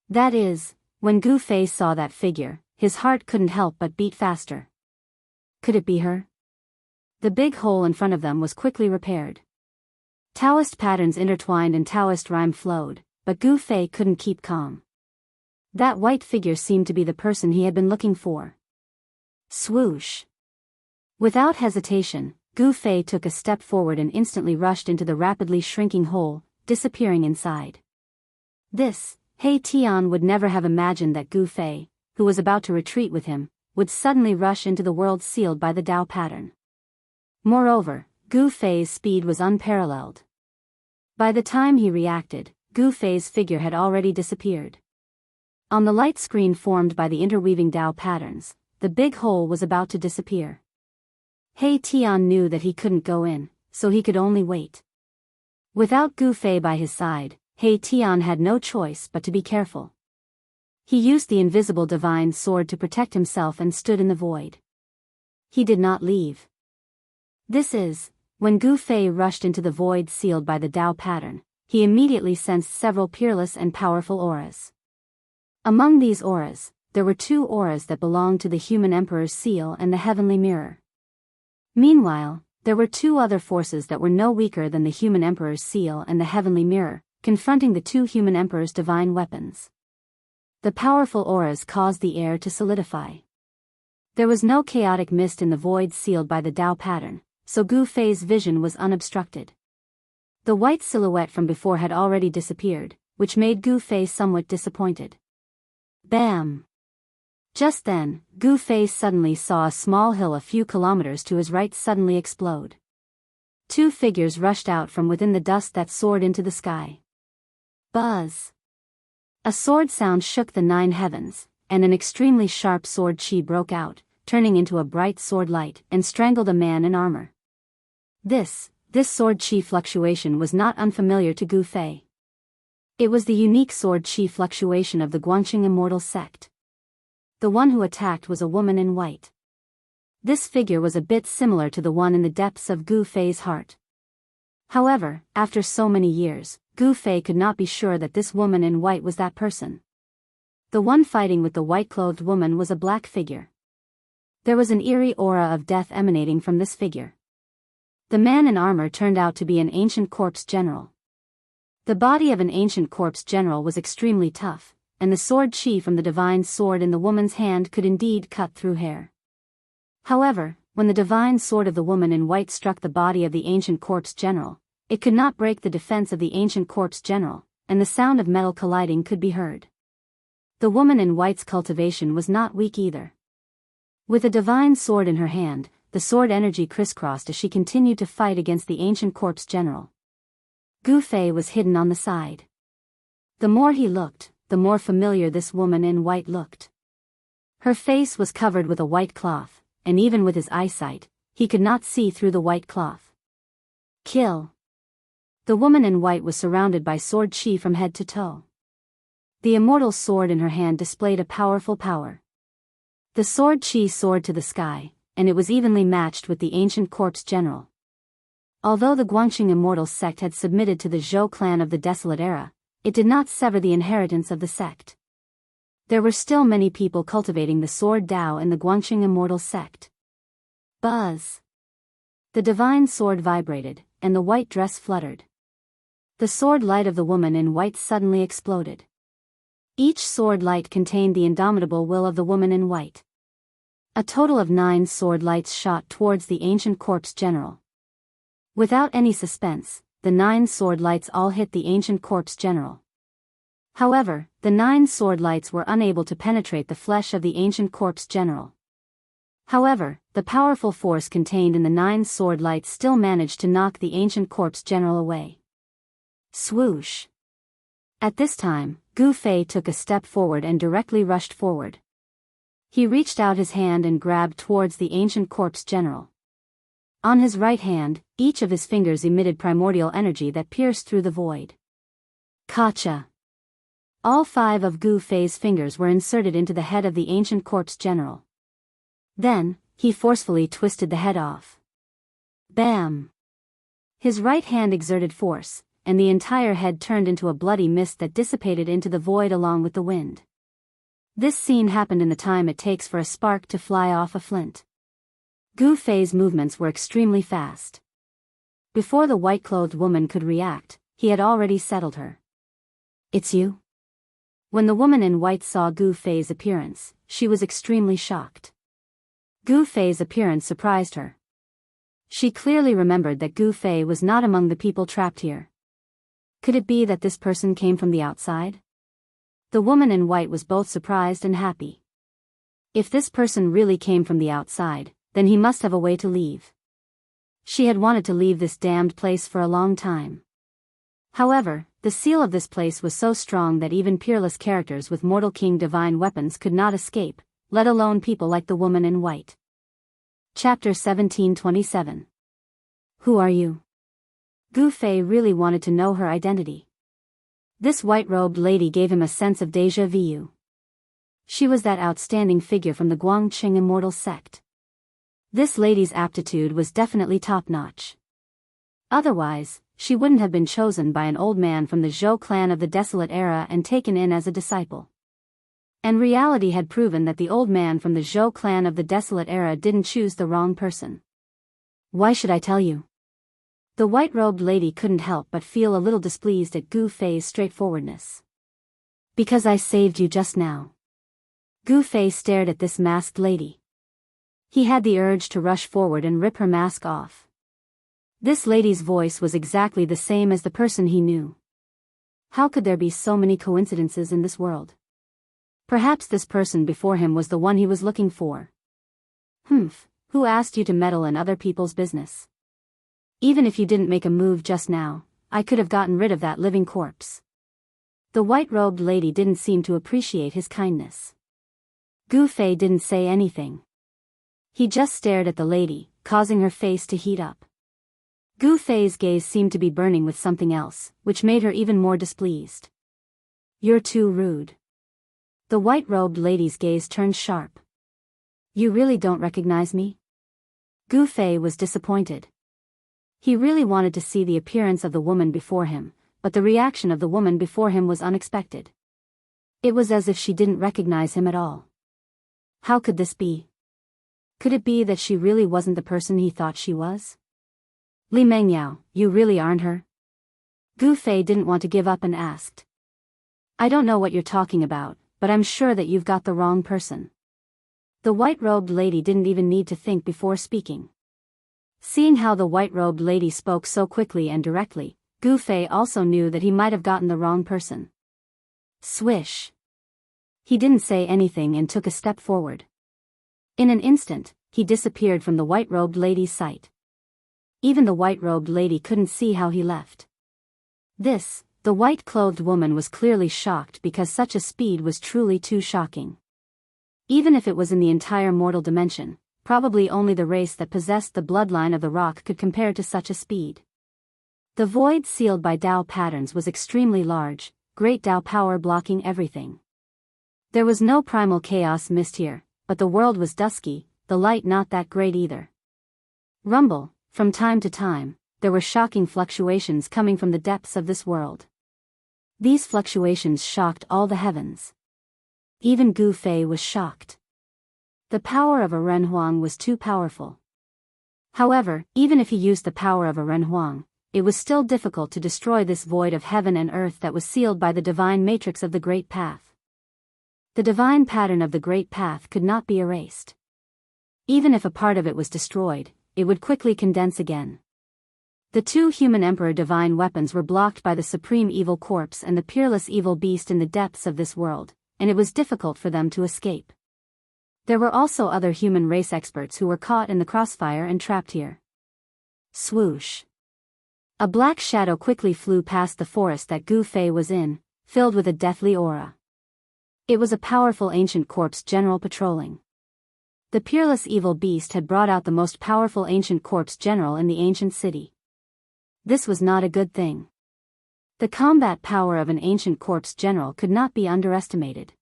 That is, when Gu Fei saw that figure, his heart couldn't help but beat faster. Could it be her? The big hole in front of them was quickly repaired. Taoist patterns intertwined and Taoist rhyme flowed, but Gu Fei couldn't keep calm. That white figure seemed to be the person he had been looking for. Swoosh! Without hesitation, Gu Fei took a step forward and instantly rushed into the rapidly shrinking hole, disappearing inside. He Tian would never have imagined that Gu Fei, who was about to retreat with him, would suddenly rush into the world sealed by the Tao pattern. Moreover, Gu Fei's speed was unparalleled. By the time he reacted, Gu Fei's figure had already disappeared. On the light screen formed by the interweaving Tao patterns, the big hole was about to disappear. He Tian knew that he couldn't go in, so he could only wait. Without Gu Fei by his side, He Tian had no choice but to be careful. He used the invisible divine sword to protect himself and stood in the void. He did not leave. When Gu Fei rushed into the void sealed by the Tao pattern, he immediately sensed several peerless and powerful auras. Among these auras, there were 2 auras that belonged to the human emperor's seal and the heavenly mirror. Meanwhile, there were 2 other forces that were no weaker than the human emperor's seal and the heavenly mirror, confronting the 2 human emperors' divine weapons. The powerful auras caused the air to solidify. There was no chaotic mist in the void sealed by the Tao pattern, so Gu Fei's vision was unobstructed. The white silhouette from before had already disappeared, which made Gu Fei somewhat disappointed. Bam! Just then, Gu Fei suddenly saw a small hill a few kilometers to his right suddenly explode. 2 figures rushed out from within the dust that soared into the sky. Buzz! A sword sound shook the 9 heavens, and an extremely sharp sword chi broke out, turning into a bright sword light, and strangled a man in armor. This sword chi fluctuation was not unfamiliar to Gu Fei. It was the unique sword chi fluctuation of the Guangxing immortal sect. The one who attacked was a woman in white. This figure was a bit similar to the one in the depths of Gu Fei's heart. However, after so many years, Gu Fei could not be sure that this woman in white was that person. The one fighting with the white-clothed woman was a black figure. There was an eerie aura of death emanating from this figure. The man in armor turned out to be an ancient corpse general. The body of an ancient corpse general was extremely tough, and the sword chi from the divine sword in the woman's hand could indeed cut through hair. However, when the divine sword of the woman in white struck the body of the ancient corpse general, it could not break the defense of the ancient corpse general, and the sound of metal colliding could be heard. The woman in white's cultivation was not weak either. With a divine sword in her hand, the sword energy crisscrossed as she continued to fight against the ancient corpse general. Gu Fei was hidden on the side. The more he looked, the more familiar this woman in white looked. Her face was covered with a white cloth, and even with his eyesight, he could not see through the white cloth. Kill! The woman in white was surrounded by sword chi from head to toe. The immortal sword in her hand displayed a powerful power. The sword chi soared to the sky, and it was evenly matched with the ancient corpse general. Although the Guangxing immortal sect had submitted to the Zhou clan of the Desolate Era, it did not sever the inheritance of the sect. There were still many people cultivating the sword Tao in the Guangxing immortal sect. Buzz! The divine sword vibrated, and the white dress fluttered. The sword light of the woman in white suddenly exploded. Each sword light contained the indomitable will of the woman in white. A total of 9 sword lights shot towards the ancient corpse general. Without any suspense, the 9 sword lights all hit the ancient corpse general. However, the 9 sword lights were unable to penetrate the flesh of the ancient corpse general. However, the powerful force contained in the 9 sword lights still managed to knock the ancient corpse general away. Swoosh! At this time, Gu Fei took a step forward and directly rushed forward. He reached out his hand and grabbed towards the ancient corpse general. On his right hand, each of his fingers emitted primordial energy that pierced through the void. Kacha! All 5 of Gu Fei's fingers were inserted into the head of the ancient corpse general. Then, he forcefully twisted the head off. Bam! His right hand exerted force, and the entire head turned into a bloody mist that dissipated into the void along with the wind. This scene happened in the time it takes for a spark to fly off a flint. Gu Fei's movements were extremely fast. Before the white-clothed woman could react, he had already settled her. It's you? When the woman in white saw Gu Fei's appearance, she was extremely shocked. Gu Fei's appearance surprised her. She clearly remembered that Gu Fei was not among the people trapped here. Could it be that this person came from the outside? The woman in white was both surprised and happy. If this person really came from the outside, then he must have a way to leave. She had wanted to leave this damned place for a long time. However, the seal of this place was so strong that even peerless characters with Mortal King divine weapons could not escape, let alone people like the woman in white. Chapter 1727. Who are you? Gu Fei really wanted to know her identity. This white-robed lady gave him a sense of déjà vu. She was that outstanding figure from the Guangqing immortal sect. This lady's aptitude was definitely top-notch. Otherwise, she wouldn't have been chosen by an old man from the Zhou clan of the Desolate Era and taken in as a disciple. And reality had proven that the old man from the Zhou clan of the Desolate Era didn't choose the wrong person. Why should I tell you? The white-robed lady couldn't help but feel a little displeased at Gu Fei's straightforwardness. Because I saved you just now. Gu Fei stared at this masked lady. He had the urge to rush forward and rip her mask off. This lady's voice was exactly the same as the person he knew. How could there be so many coincidences in this world? Perhaps this person before him was the one he was looking for. Who asked you to meddle in other people's business? Even if you didn't make a move just now, I could have gotten rid of that living corpse. The white-robed lady didn't seem to appreciate his kindness. Gu Fei didn't say anything. He just stared at the lady, causing her face to heat up. Gu Fei's gaze seemed to be burning with something else, which made her even more displeased. You're too rude. The white-robed lady's gaze turned sharp. You really don't recognize me? Gu Fei was disappointed. He really wanted to see the appearance of the woman before him, but the reaction of the woman before him was unexpected. It was as if she didn't recognize him at all. How could this be? Could it be that she really wasn't the person he thought she was? Li Mengyao, you really aren't her? Gu Fei didn't want to give up and asked. I don't know what you're talking about, but I'm sure that you've got the wrong person. The white-robed lady didn't even need to think before speaking. Seeing how the white-robed lady spoke so quickly and directly, Gu Fei also knew that he might have gotten the wrong person. Swish. He didn't say anything and took a step forward. In an instant, he disappeared from the white-robed lady's sight. Even the white-robed lady couldn't see how he left. The white-clothed woman was clearly shocked because such a speed was truly too shocking. Even if it was in the entire mortal dimension, probably only the race that possessed the bloodline of the rock could compare to such a speed. The void sealed by Dao patterns was extremely large, great Dao power blocking everything. There was no primal chaos mist here, but the world was dusky, the light not that great either. Rumble, from time to time, there were shocking fluctuations coming from the depths of this world. These fluctuations shocked all the heavens. Even Gu Fei was shocked. The power of a Renhuang was too powerful. However, even if he used the power of a Renhuang, it was still difficult to destroy this void of heaven and earth that was sealed by the divine matrix of the Great Path. The divine pattern of the Great Path could not be erased. Even if a part of it was destroyed, it would quickly condense again. The two human emperor divine weapons were blocked by the supreme evil corpse and the peerless evil beast in the depths of this world, and it was difficult for them to escape. There were also other human race experts who were caught in the crossfire and trapped here. Swoosh. A black shadow quickly flew past the forest that Gu Fei was in, filled with a deathly aura. It was a powerful ancient corpse general patrolling. The peerless evil beast had brought out the most powerful ancient corpse general in the ancient city. This was not a good thing. The combat power of an ancient corpse general could not be underestimated.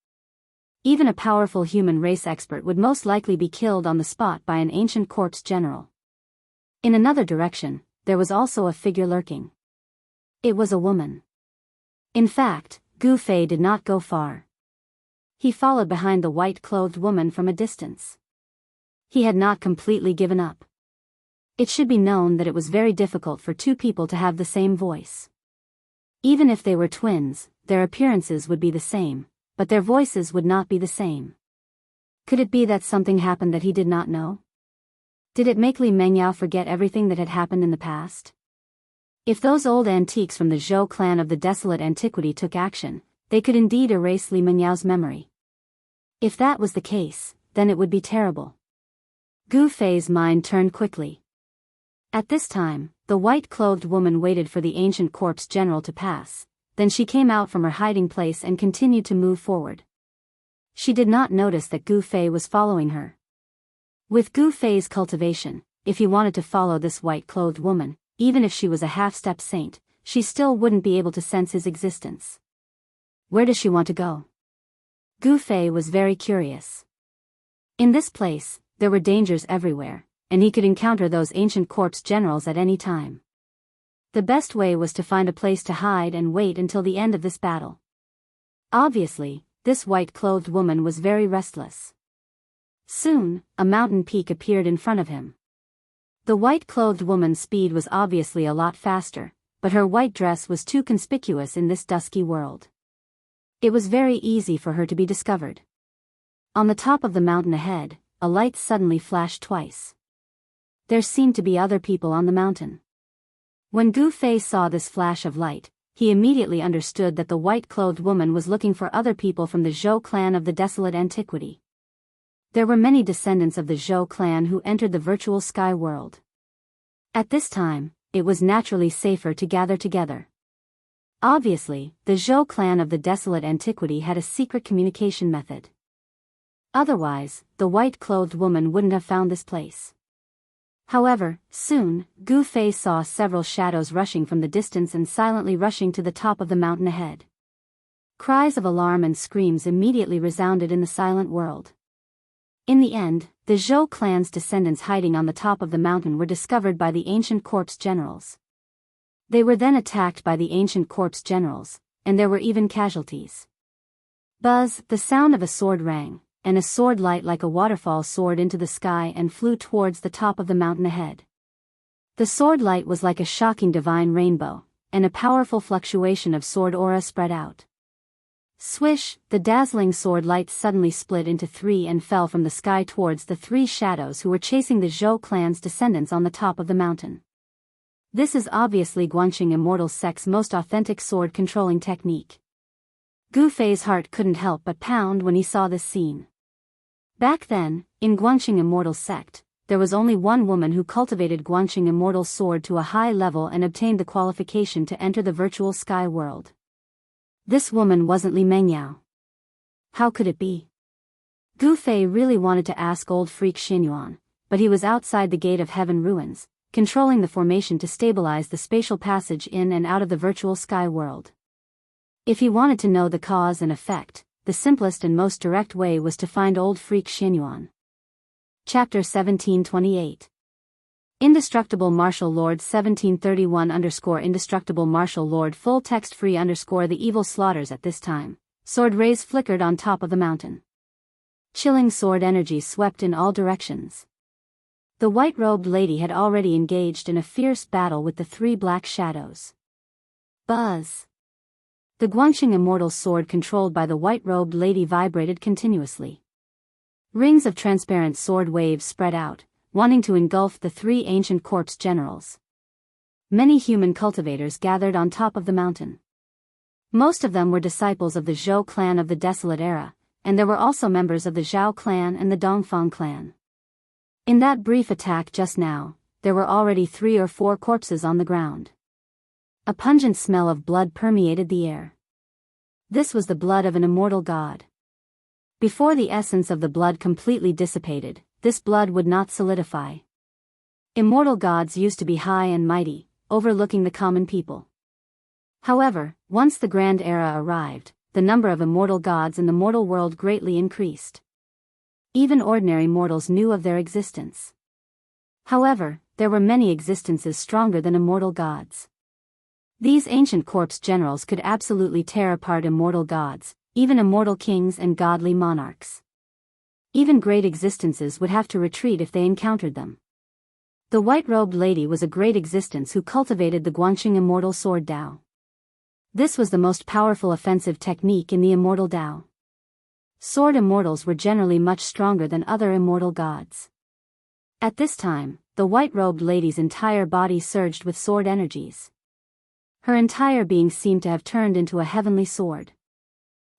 Even a powerful human race expert would most likely be killed on the spot by an ancient corpse general. In another direction, there was also a figure lurking. It was a woman. In fact, Gu Fei did not go far. He followed behind the white-clothed woman from a distance. He had not completely given up. It should be known that it was very difficult for two people to have the same voice. Even if they were twins, their appearances would be the same, but their voices would not be the same. Could it be that something happened that he did not know? Did it make Li Mengyao forget everything that had happened in the past? If those old antiques from the Zhou clan of the desolate antiquity took action, they could indeed erase Li Menyao's memory. If that was the case, then it would be terrible. Gu Fei's mind turned quickly. At this time, the white-clothed woman waited for the ancient corpse general to pass, then she came out from her hiding place and continued to move forward. She did not notice that Gu Fei was following her. With Gu Fei's cultivation, if he wanted to follow this white-clothed woman, even if she was a half-step saint, she still wouldn't be able to sense his existence. Where does she want to go? Gu Fei was very curious. In this place, there were dangers everywhere, and he could encounter those ancient corpse generals at any time. The best way was to find a place to hide and wait until the end of this battle. Obviously, this white-clothed woman was very restless. Soon, a mountain peak appeared in front of him. The white-clothed woman's speed was obviously a lot faster, but her white dress was too conspicuous in this dusky world. It was very easy for her to be discovered. On the top of the mountain ahead, a light suddenly flashed twice. There seemed to be other people on the mountain. When Gu Fei saw this flash of light, he immediately understood that the white-clothed woman was looking for other people from the Zhou clan of the desolate antiquity. There were many descendants of the Zhou clan who entered the virtual sky world. At this time, it was naturally safer to gather together. Obviously, the Zhou clan of the desolate antiquity had a secret communication method. Otherwise, the white-clothed woman wouldn't have found this place. However, soon, Gu Fei saw several shadows rushing from the distance and silently rushing to the top of the mountain ahead. Cries of alarm and screams immediately resounded in the silent world. In the end, the Zhou clan's descendants hiding on the top of the mountain were discovered by the ancient corpse generals. They were then attacked by the ancient corpse generals, and there were even casualties. Buzz, the sound of a sword rang, and a sword light like a waterfall soared into the sky and flew towards the top of the mountain ahead. The sword light was like a shocking divine rainbow, and a powerful fluctuation of sword aura spread out. Swish, the dazzling sword light suddenly split into three and fell from the sky towards the three shadows who were chasing the Zhou clan's descendants on the top of the mountain. This is obviously Guanxing Immortal Sect's most authentic sword-controlling technique. Gu Fei's heart couldn't help but pound when he saw this scene. Back then, in Guanxing Immortal Sect, there was only one woman who cultivated Guanxing Immortal Sword to a high level and obtained the qualification to enter the virtual sky world. This woman wasn't Li Mengyao. How could it be? Gu Fei really wanted to ask old freak Xinyuan, but he was outside the Gate of Heaven ruins, controlling the formation to stabilize the spatial passage in and out of the virtual sky world. If he wanted to know the cause and effect, the simplest and most direct way was to find old freak Xinyuan. Chapter 1728. Indestructible Martial Lord 1731_Indestructible Martial Lord full text free _ The evil slaughters at this time. Sword rays flickered on top of the mountain. Chilling sword energy swept in all directions. The white-robed lady had already engaged in a fierce battle with the three black shadows. Buzz. The Guanxing Immortal Sword controlled by the white-robed lady vibrated continuously. Rings of transparent sword waves spread out, wanting to engulf the three ancient corpse generals. Many human cultivators gathered on top of the mountain. Most of them were disciples of the Zhou clan of the Desolate Era, and there were also members of the Zhao clan and the Dongfang clan. In that brief attack just now, there were already 3 or 4 corpses on the ground. A pungent smell of blood permeated the air. This was the blood of an immortal god. Before the essence of the blood completely dissipated, this blood would not solidify. Immortal gods used to be high and mighty, overlooking the common people. However, once the Grand Era arrived, the number of immortal gods in the mortal world greatly increased. Even ordinary mortals knew of their existence. However, there were many existences stronger than immortal gods. These ancient corpse generals could absolutely tear apart immortal gods, even immortal kings and godly monarchs. Even great existences would have to retreat if they encountered them. The white-robed lady was a great existence who cultivated the Guanxing Immortal Sword Dao. This was the most powerful offensive technique in the Immortal Dao. Sword immortals were generally much stronger than other immortal gods. At this time, the white-robed lady's entire body surged with sword energies. Her entire being seemed to have turned into a heavenly sword.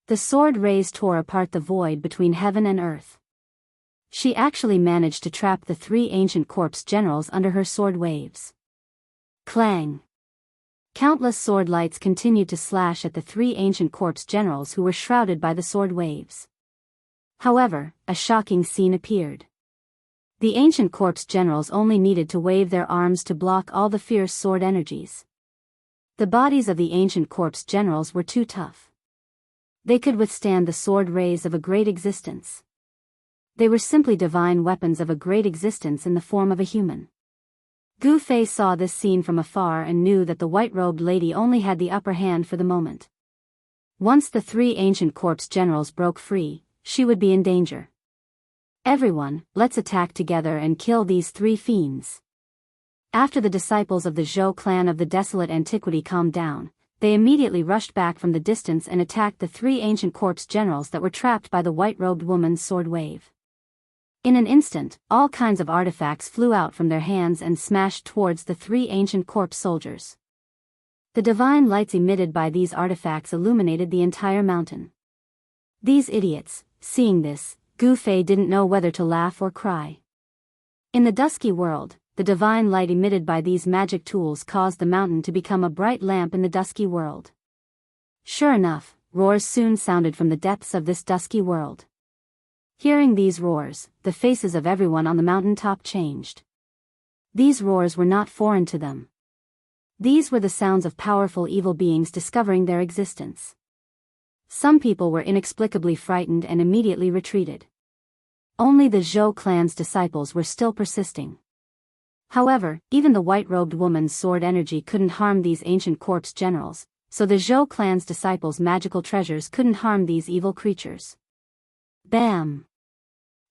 The sword rays tore apart the void between heaven and earth. She actually managed to trap the three ancient corpse generals under her sword waves. Clang! Countless sword lights continued to slash at the three ancient corpse generals who were shrouded by the sword waves. However, a shocking scene appeared. The ancient corpse generals only needed to wave their arms to block all the fierce sword energies. The bodies of the ancient corpse generals were too tough. They could withstand the sword rays of a great existence. They were simply divine weapons of a great existence in the form of a human. Gu Fei saw this scene from afar and knew that the white-robed lady only had the upper hand for the moment. Once the three ancient corpse generals broke free, she would be in danger. Everyone, let's attack together and kill these three fiends. After the disciples of the Zhou clan of the desolate antiquity calmed down, they immediately rushed back from the distance and attacked the three ancient corpse generals that were trapped by the white-robed woman's sword wave. In an instant, all kinds of artifacts flew out from their hands and smashed towards the three ancient corpse soldiers. The divine lights emitted by these artifacts illuminated the entire mountain. These idiots, seeing this, Gu Fei didn't know whether to laugh or cry. In the dusky world, the divine light emitted by these magic tools caused the mountain to become a bright lamp in the dusky world. Sure enough, roars soon sounded from the depths of this dusky world. Hearing these roars, the faces of everyone on the mountain top changed. These roars were not foreign to them. These were the sounds of powerful evil beings discovering their existence. Some people were inexplicably frightened and immediately retreated. Only the Zhou clan's disciples were still persisting. However, even the white-robed woman's sword energy couldn't harm these ancient corpse generals, so the Zhou clan's disciples' magical treasures couldn't harm these evil creatures. Bam!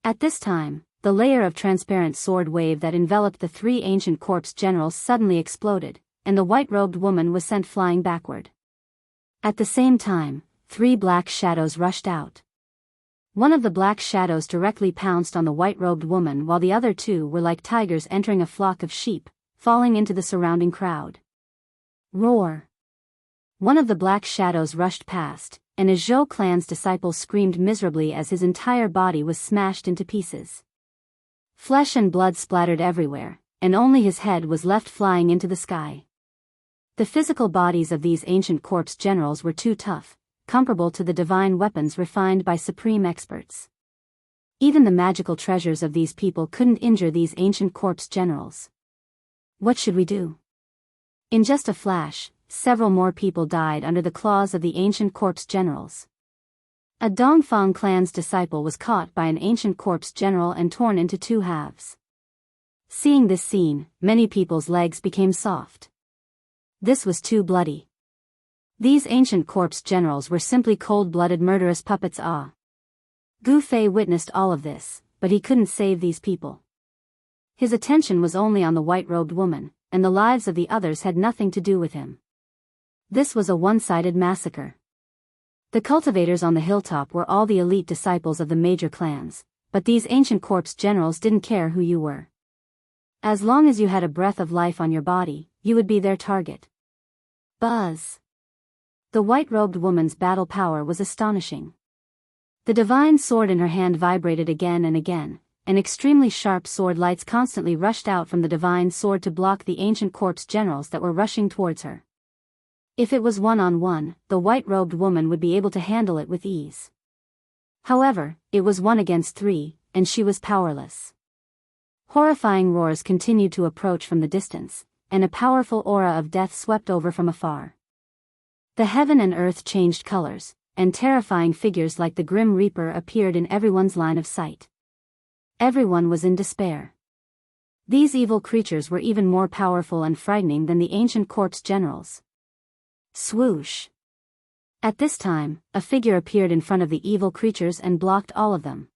At this time, the layer of transparent sword wave that enveloped the three ancient corpse generals suddenly exploded, and the white-robed woman was sent flying backward. At the same time, three black shadows rushed out. One of the black shadows directly pounced on the white-robed woman while the other two were like tigers entering a flock of sheep, falling into the surrounding crowd. Roar! One of the black shadows rushed past, and a Zhou clan's disciple screamed miserably as his entire body was smashed into pieces. Flesh and blood splattered everywhere, and only his head was left flying into the sky. The physical bodies of these ancient corpse generals were too tough, comparable to the divine weapons refined by supreme experts. Even the magical treasures of these people couldn't injure these ancient corpse generals. What should we do? In just a flash, several more people died under the claws of the ancient corpse generals. A Dongfang clan's disciple was caught by an ancient corpse general and torn into two halves. Seeing this scene, many people's legs became soft. This was too bloody. These ancient corpse generals were simply cold-blooded murderous puppets. Gu Fei witnessed all of this, but he couldn't save these people. His attention was only on the white-robed woman, and the lives of the others had nothing to do with him. This was a one-sided massacre. The cultivators on the hilltop were all the elite disciples of the major clans, but these ancient corpse generals didn't care who you were. As long as you had a breath of life on your body, you would be their target. Buzz! The white-robed woman's battle power was astonishing. The divine sword in her hand vibrated again and again, and extremely sharp sword lights constantly rushed out from the divine sword to block the ancient corpse generals that were rushing towards her. If it was one-on-one, the white-robed woman would be able to handle it with ease. However, it was 1 against 3, and she was powerless. Horrifying roars continued to approach from the distance, and a powerful aura of death swept over from afar. The heaven and earth changed colors, and terrifying figures like the Grim Reaper appeared in everyone's line of sight. Everyone was in despair. These evil creatures were even more powerful and frightening than the ancient corpse generals. Swoosh! At this time, a figure appeared in front of the evil creatures and blocked all of them.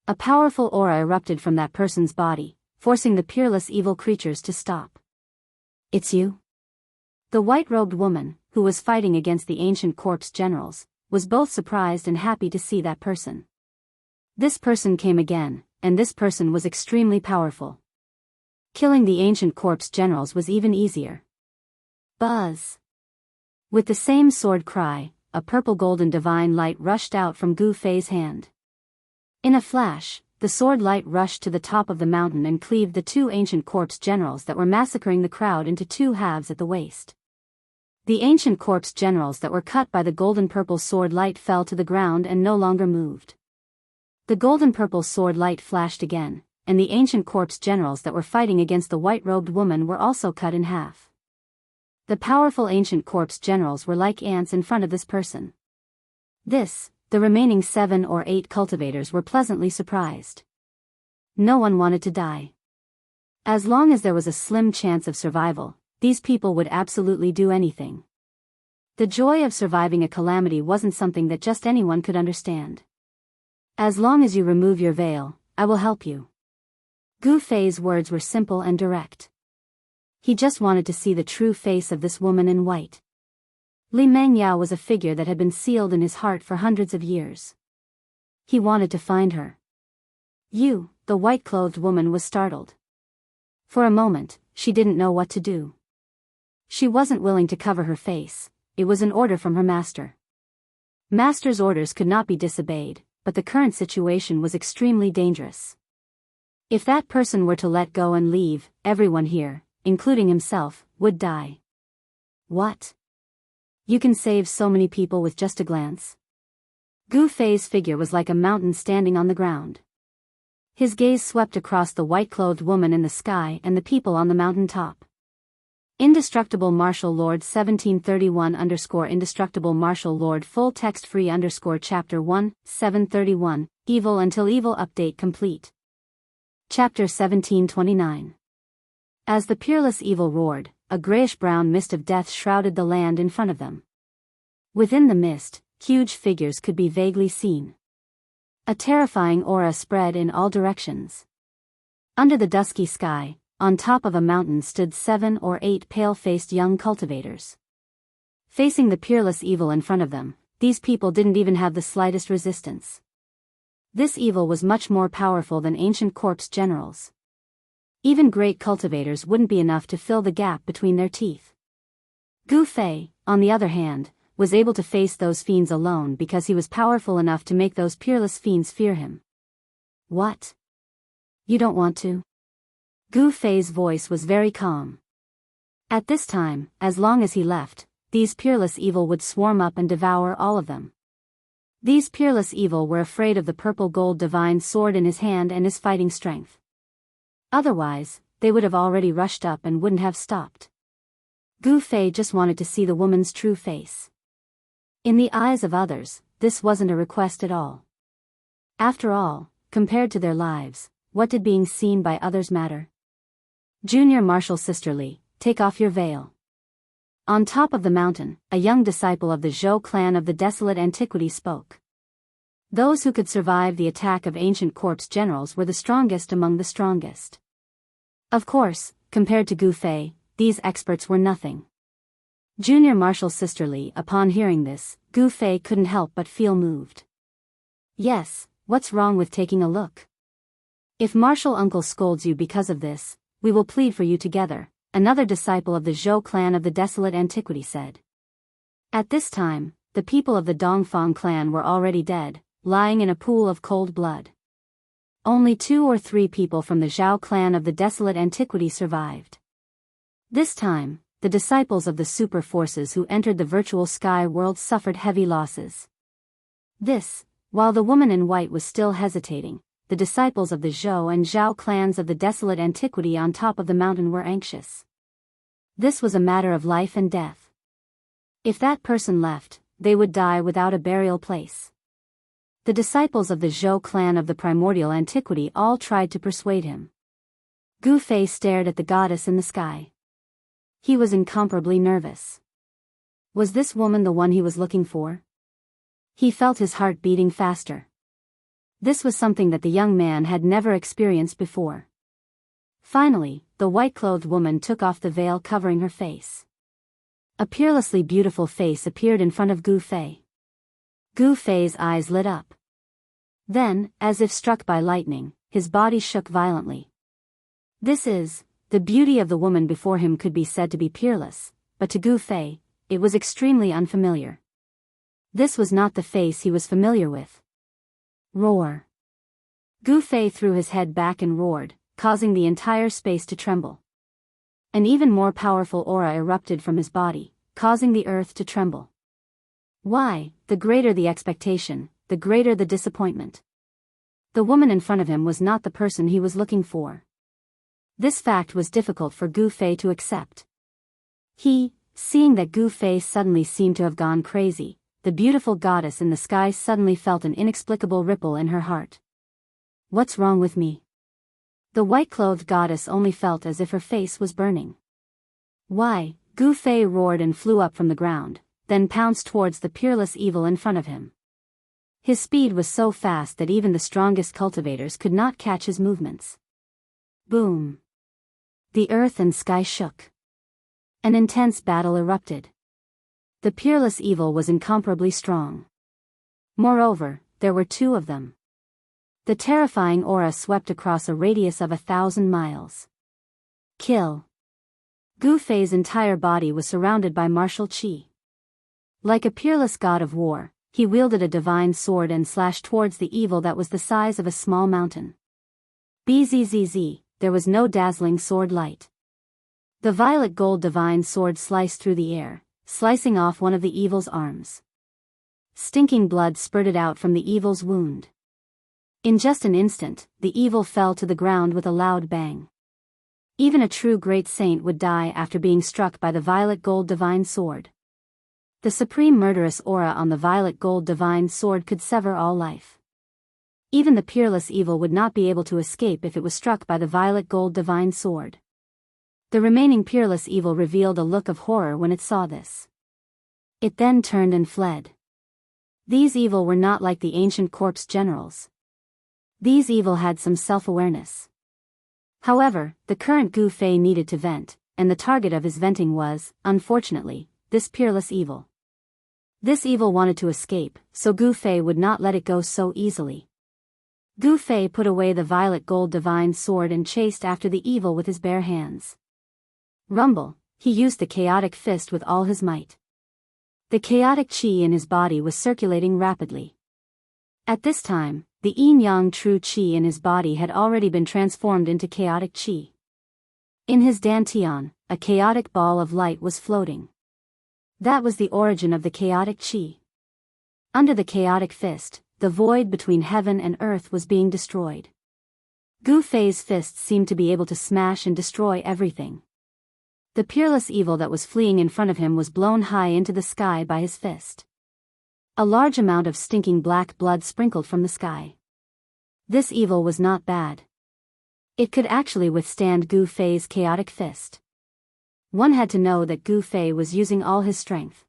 A powerful aura erupted from that person's body, forcing the peerless evil creatures to stop. It's you? The white-robed woman, who was fighting against the ancient corpse generals, was both surprised and happy to see that person. This person came again, and this person was extremely powerful. Killing the ancient corpse generals was even easier. Buzz! With the same sword cry, a purple-golden divine light rushed out from Gu Fei's hand. In a flash, the sword light rushed to the top of the mountain and cleaved the two ancient corpse generals that were massacring the crowd into two halves at the waist. The ancient corpse generals that were cut by the golden-purple sword light fell to the ground and no longer moved. The golden-purple sword light flashed again, and the ancient corpse generals that were fighting against the white-robed woman were also cut in half. The powerful ancient corpse generals were like ants in front of this person. The remaining 7 or 8 cultivators were pleasantly surprised. No one wanted to die. As long as there was a slim chance of survival, these people would absolutely do anything. The joy of surviving a calamity wasn't something that just anyone could understand. As long as you remove your veil, I will help you. Gu Fei's words were simple and direct. He just wanted to see the true face of this woman in white. Li Mengyao was a figure that had been sealed in his heart for hundreds of years. He wanted to find her. You, the white-clothed woman, was startled. For a moment, she didn't know what to do. She wasn't willing to cover her face. It was an order from her master. Master's orders could not be disobeyed, but the current situation was extremely dangerous. If that person were to let go and leave, everyone here, including himself, would die. What? You can save so many people with just a glance? Gu Fei's figure was like a mountain standing on the ground. His gaze swept across the white-clothed woman in the sky and the people on the mountain top. Indestructible Martial Lord 1731_Indestructible Martial Lord Full Text Free Chapter 1, 731, Evil Until Evil Update Complete. Chapter 1729. As the peerless evil roared, a grayish-brown mist of death shrouded the land in front of them. Within the mist, huge figures could be vaguely seen. A terrifying aura spread in all directions. Under the dusky sky, on top of a mountain stood 7 or 8 pale-faced young cultivators. Facing the peerless evil in front of them, these people didn't even have the slightest resistance. This evil was much more powerful than ancient corpse generals. Even great cultivators wouldn't be enough to fill the gap between their teeth. Gu Fei, on the other hand, was able to face those fiends alone because he was powerful enough to make those peerless fiends fear him. What? You don't want to? Gu Fei's voice was very calm. At this time, as long as he left, these peerless evil would swarm up and devour all of them. These peerless evil were afraid of the purple gold divine sword in his hand and his fighting strength. Otherwise, they would have already rushed up and wouldn't have stopped. Gu Fei just wanted to see the woman's true face. In the eyes of others, this wasn't a request at all. After all, compared to their lives, what did being seen by others matter? Junior Martial Sisterly, take off your veil. On top of the mountain, a young disciple of the Zhou clan of the Desolate Antiquity spoke. Those who could survive the attack of ancient corpse generals were the strongest among the strongest. Of course, compared to Gu Fei, these experts were nothing. Junior Martial Sisterly, upon hearing this, Gu Fei couldn't help but feel moved. Yes, what's wrong with taking a look? If Martial Uncle scolds you because of this, we will plead for you together, another disciple of the Zhou clan of the Desolate Antiquity said. At this time, the people of the Dongfang clan were already dead, lying in a pool of cold blood. Only 2 or 3 people from the Zhao clan of the Desolate Antiquity survived. This time, the disciples of the super forces who entered the virtual sky world suffered heavy losses. While the woman in white was still hesitating, the disciples of the Zhou and Zhao clans of the Desolate Antiquity on top of the mountain were anxious. This was a matter of life and death. If that person left, they would die without a burial place. The disciples of the Zhou clan of the primordial antiquity all tried to persuade him. Gu Fei stared at the goddess in the sky. He was incomparably nervous. Was this woman the one he was looking for? He felt his heart beating faster. This was something that the young man had never experienced before. Finally, the white-clothed woman took off the veil covering her face. A peerlessly beautiful face appeared in front of Gu Fei. Gu Fei's eyes lit up. Then, as if struck by lightning, his body shook violently. The beauty of the woman before him could be said to be peerless, but to Gu Fei, it was extremely unfamiliar. This was not the face he was familiar with. Roar. Gu Fei threw his head back and roared, causing the entire space to tremble. An even more powerful aura erupted from his body, causing the earth to tremble. Why, the greater the expectation, the greater the disappointment. The woman in front of him was not the person he was looking for. This fact was difficult for Gu Fei to accept. Seeing that Gu Fei suddenly seemed to have gone crazy, the beautiful goddess in the sky suddenly felt an inexplicable ripple in her heart. What's wrong with me? The white-clothed goddess only felt as if her face was burning. Why? Gu Fei roared and flew up from the ground, then pounced towards the peerless evil in front of him. His speed was so fast that even the strongest cultivators could not catch his movements. Boom! The earth and sky shook. An intense battle erupted. The peerless evil was incomparably strong. Moreover, there were two of them. The terrifying aura swept across a radius of 1,000 miles. Kill! Gu Fei's entire body was surrounded by martial qi. Like a peerless god of war, he wielded a divine sword and slashed towards the evil that was the size of a small mountain. Bzzz, there was no dazzling sword light. The violet gold divine sword sliced through the air, slicing off one of the evil's arms. Stinking blood spurted out from the evil's wound. In just an instant, the evil fell to the ground with a loud bang. Even a true great saint would die after being struck by the violet gold divine sword. The supreme murderous aura on the violet gold divine sword could sever all life. Even the peerless evil would not be able to escape if it was struck by the violet gold divine sword. The remaining peerless evil revealed a look of horror when it saw this. It then turned and fled. These evil were not like the ancient corpse generals. These evil had some self-awareness. However, the current Gu Fei needed to vent, and the target of his venting was, unfortunately, this peerless evil. This evil wanted to escape, so Gu Fei would not let it go so easily. Gu Fei put away the violet gold divine sword and chased after the evil with his bare hands. Rumble, he used the chaotic fist with all his might. The chaotic qi in his body was circulating rapidly. At this time, the yin-yang true qi in his body had already been transformed into chaotic qi. In his dantian, a chaotic ball of light was floating. That was the origin of the chaotic qi. Under the chaotic fist, the void between heaven and earth was being destroyed. Gu Fei's fists seemed to be able to smash and destroy everything. The peerless evil that was fleeing in front of him was blown high into the sky by his fist. A large amount of stinking black blood sprinkled from the sky. This evil was not bad. It could actually withstand Gu Fei's chaotic fist. One had to know that Gu Fei was using all his strength.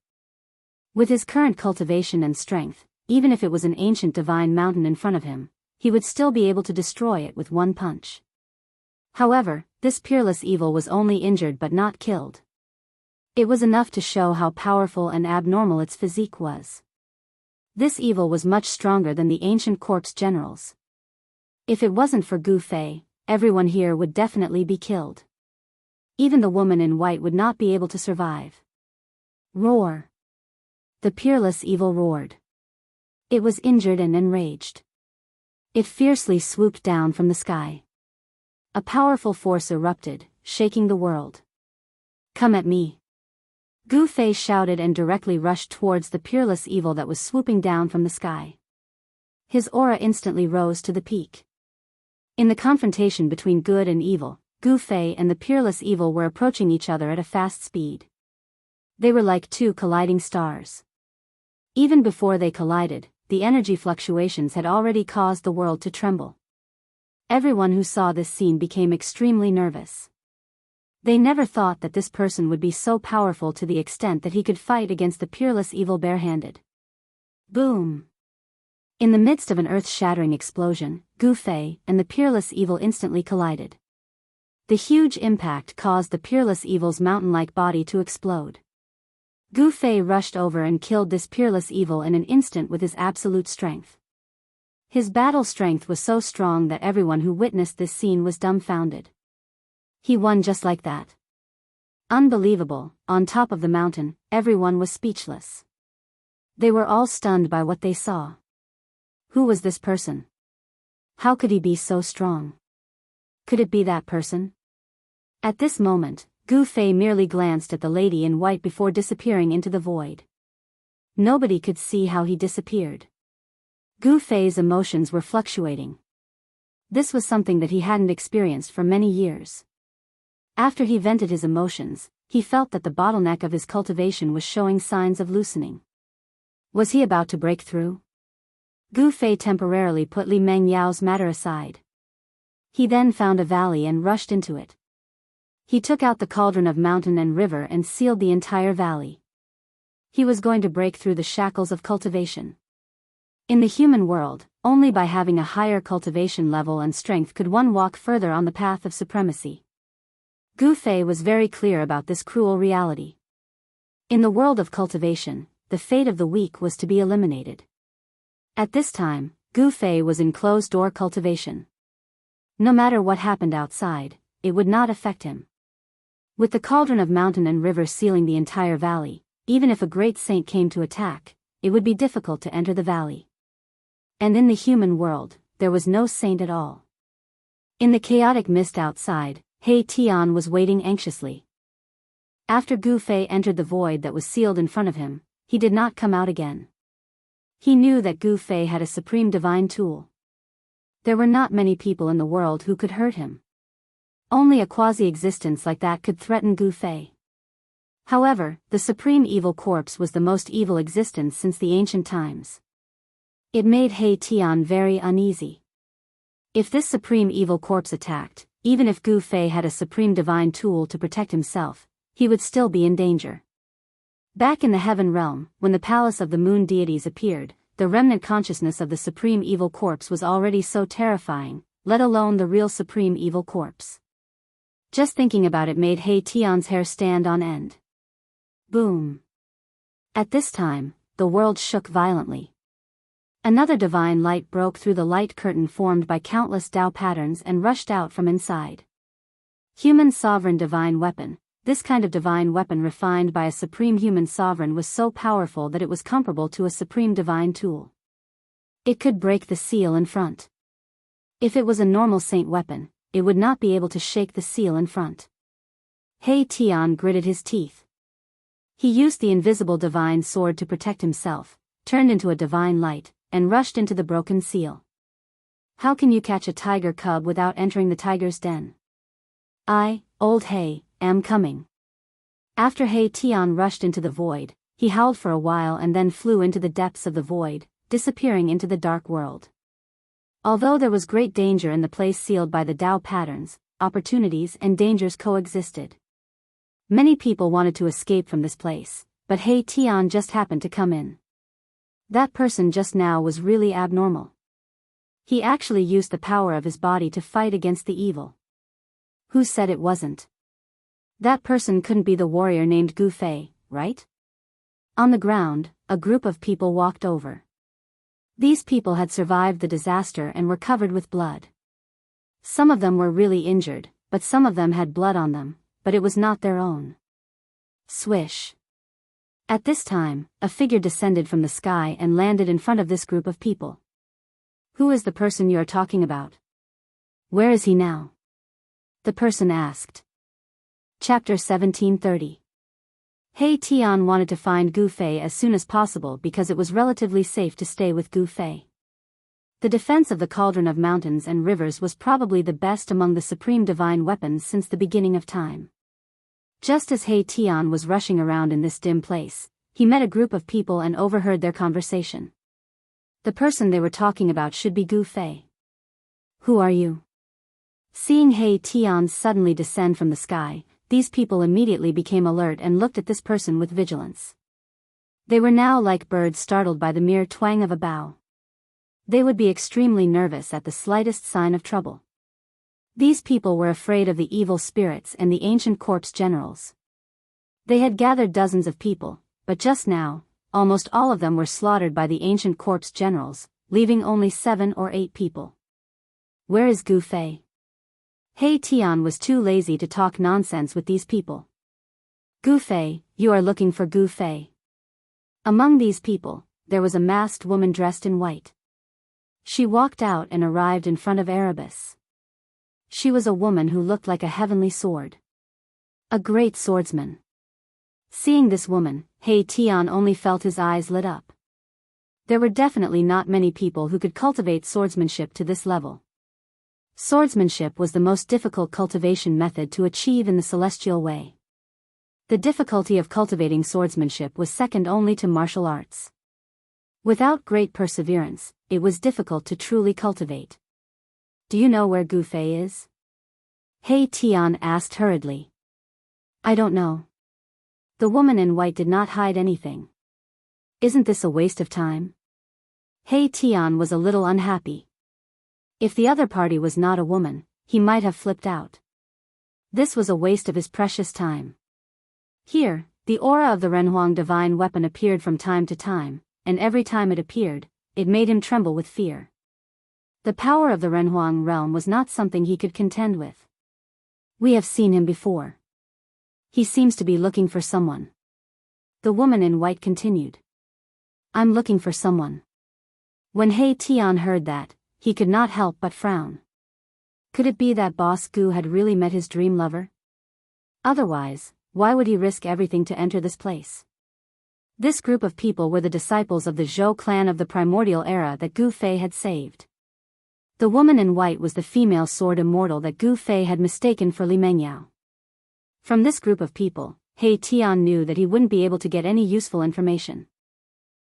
With his current cultivation and strength, even if it was an ancient divine mountain in front of him, he would still be able to destroy it with one punch. However, this peerless evil was only injured but not killed. It was enough to show how powerful and abnormal its physique was. This evil was much stronger than the ancient corpse generals. If it wasn't for Gu Fei, everyone here would definitely be killed. Even the woman in white would not be able to survive. Roar! The peerless evil roared. It was injured and enraged. It fiercely swooped down from the sky. A powerful force erupted, shaking the world. Come at me! Gu Fei shouted and directly rushed towards the peerless evil that was swooping down from the sky. His aura instantly rose to the peak. In the confrontation between good and evil, Gu Fei and the peerless evil were approaching each other at a fast speed. They were like two colliding stars. Even before they collided, the energy fluctuations had already caused the world to tremble. Everyone who saw this scene became extremely nervous. They never thought that this person would be so powerful to the extent that he could fight against the peerless evil barehanded. Boom! In the midst of an earth-shattering explosion, Gu Fei and the peerless evil instantly collided. The huge impact caused the peerless evil's mountain-like body to explode. Gu Fei rushed over and killed this peerless evil in an instant with his absolute strength. His battle strength was so strong that everyone who witnessed this scene was dumbfounded. He won just like that. Unbelievable. On top of the mountain, everyone was speechless. They were all stunned by what they saw. Who was this person? How could he be so strong? Could it be that person? At this moment, Gu Fei merely glanced at the lady in white before disappearing into the void. Nobody could see how he disappeared. Gu Fei's emotions were fluctuating. This was something that he hadn't experienced for many years. After he vented his emotions, he felt that the bottleneck of his cultivation was showing signs of loosening. Was he about to break through? Gu Fei temporarily put Li Mengyao's matter aside. He then found a valley and rushed into it. He took out the cauldron of mountain and river and sealed the entire valley. He was going to break through the shackles of cultivation. In the human world, only by having a higher cultivation level and strength could one walk further on the path of supremacy. Gu Fei was very clear about this cruel reality. In the world of cultivation, the fate of the weak was to be eliminated. At this time, Gu Fei was in closed-door cultivation. No matter what happened outside, it would not affect him. With the cauldron of mountain and river sealing the entire valley, even if a great saint came to attack, it would be difficult to enter the valley. And in the human world, there was no saint at all. In the chaotic mist outside, He Tian was waiting anxiously. After Gu Fei entered the void that was sealed in front of him, he did not come out again. He knew that Gu Fei had a supreme divine tool. There were not many people in the world who could hurt him. Only a quasi-existence like that could threaten Gu Fei. However, the supreme evil corpse was the most evil existence since the ancient times. It made He Tian very uneasy. If this supreme evil corpse attacked, even if Gu Fei had a supreme divine tool to protect himself, he would still be in danger. Back in the heaven realm, when the palace of the moon deities appeared, the remnant consciousness of the supreme evil corpse was already so terrifying, let alone the real supreme evil corpse. Just thinking about it made He Tian's hair stand on end. Boom. At this time, the world shook violently. Another divine light broke through the light curtain formed by countless Tao patterns and rushed out from inside. Human sovereign divine weapon. This kind of divine weapon refined by a supreme human sovereign was so powerful that it was comparable to a supreme divine tool. It could break the seal in front. If it was a normal saint weapon, it would not be able to shake the seal in front. He Tian gritted his teeth. He used the invisible divine sword to protect himself, turned into a divine light, and rushed into the broken seal. How can you catch a tiger cub without entering the tiger's den? I, old He, am coming. After He Tian rushed into the void, he howled for a while and then flew into the depths of the void, disappearing into the dark world. Although there was great danger in the place sealed by the Tao patterns, opportunities and dangers coexisted. Many people wanted to escape from this place, but He Tian just happened to come in. That person just now was really abnormal. He actually used the power of his body to fight against the evil. Who said it wasn't? That person couldn't be the warrior named Gu Fei, right? On the ground, a group of people walked over. These people had survived the disaster and were covered with blood. Some of them were really injured, but some of them had blood on them, but it was not their own. Swish. At this time, a figure descended from the sky and landed in front of this group of people. Who is the person you are talking about? Where is he now? The person asked. Chapter 1730. He Tian wanted to find Gu Fei as soon as possible because it was relatively safe to stay with Gu Fei. The defense of the cauldron of mountains and rivers was probably the best among the supreme divine weapons since the beginning of time. Just as He Tian was rushing around in this dim place, he met a group of people and overheard their conversation. The person they were talking about should be Gu Fei. Who are you? Seeing He Tian suddenly descend from the sky, these people immediately became alert and looked at this person with vigilance. They were now like birds startled by the mere twang of a bough. They would be extremely nervous at the slightest sign of trouble. These people were afraid of the evil spirits and the ancient corpse generals. They had gathered dozens of people, but just now, almost all of them were slaughtered by the ancient corpse generals, leaving only 7 or 8 people. Where is Gu Fei? He Tian was too lazy to talk nonsense with these people. Gu Fei, you are looking for Gu Fei. Among these people, there was a masked woman dressed in white. She walked out and arrived in front of Erebus. She was a woman who looked like a heavenly sword. A great swordsman. Seeing this woman, He Tian only felt his eyes lit up. There were definitely not many people who could cultivate swordsmanship to this level. Swordsmanship was the most difficult cultivation method to achieve in the celestial way. The difficulty of cultivating swordsmanship was second only to martial arts. Without great perseverance, it was difficult to truly cultivate. Do you know where Gu Fei is? He Tian asked hurriedly. I don't know. The woman in white did not hide anything. Isn't this a waste of time? He Tian was a little unhappy. If the other party was not a woman, he might have flipped out. This was a waste of his precious time. Here, the aura of the Renhuang divine weapon appeared from time to time, and every time it appeared, it made him tremble with fear. The power of the Renhuang realm was not something he could contend with. We have seen him before. He seems to be looking for someone. The woman in white continued. I'm looking for someone. When He Tian heard that, he could not help but frown. Could it be that Boss Gu had really met his dream lover? Otherwise, why would he risk everything to enter this place? This group of people were the disciples of the Zhou clan of the primordial era that Gu Fei had saved. The woman in white was the female sword immortal that Gu Fei had mistaken for Li Mengyao. From this group of people, He Tian knew that he wouldn't be able to get any useful information.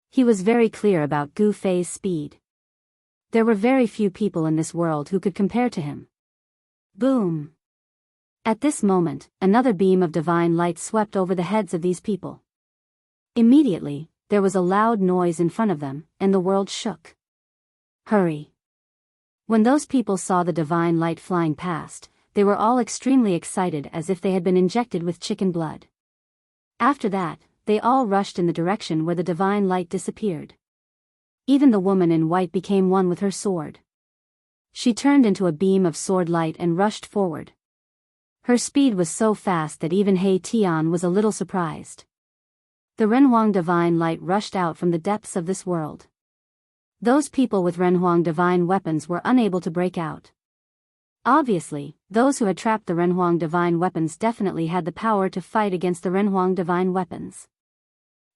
He was very clear about Gu Fei's speed. There were very few people in this world who could compare to him. Boom! At this moment, another beam of divine light swept over the heads of these people. Immediately, there was a loud noise in front of them, and the world shook. Hurry! When those people saw the divine light flying past, they were all extremely excited as if they had been injected with chicken blood. After that, they all rushed in the direction where the divine light disappeared. Even the woman in white became one with her sword. She turned into a beam of sword light and rushed forward. Her speed was so fast that even He Tian was a little surprised. The Renhuang divine light rushed out from the depths of this world. Those people with Renhuang divine weapons were unable to break out. Obviously, those who had trapped the Renhuang divine weapons definitely had the power to fight against the Renhuang divine weapons.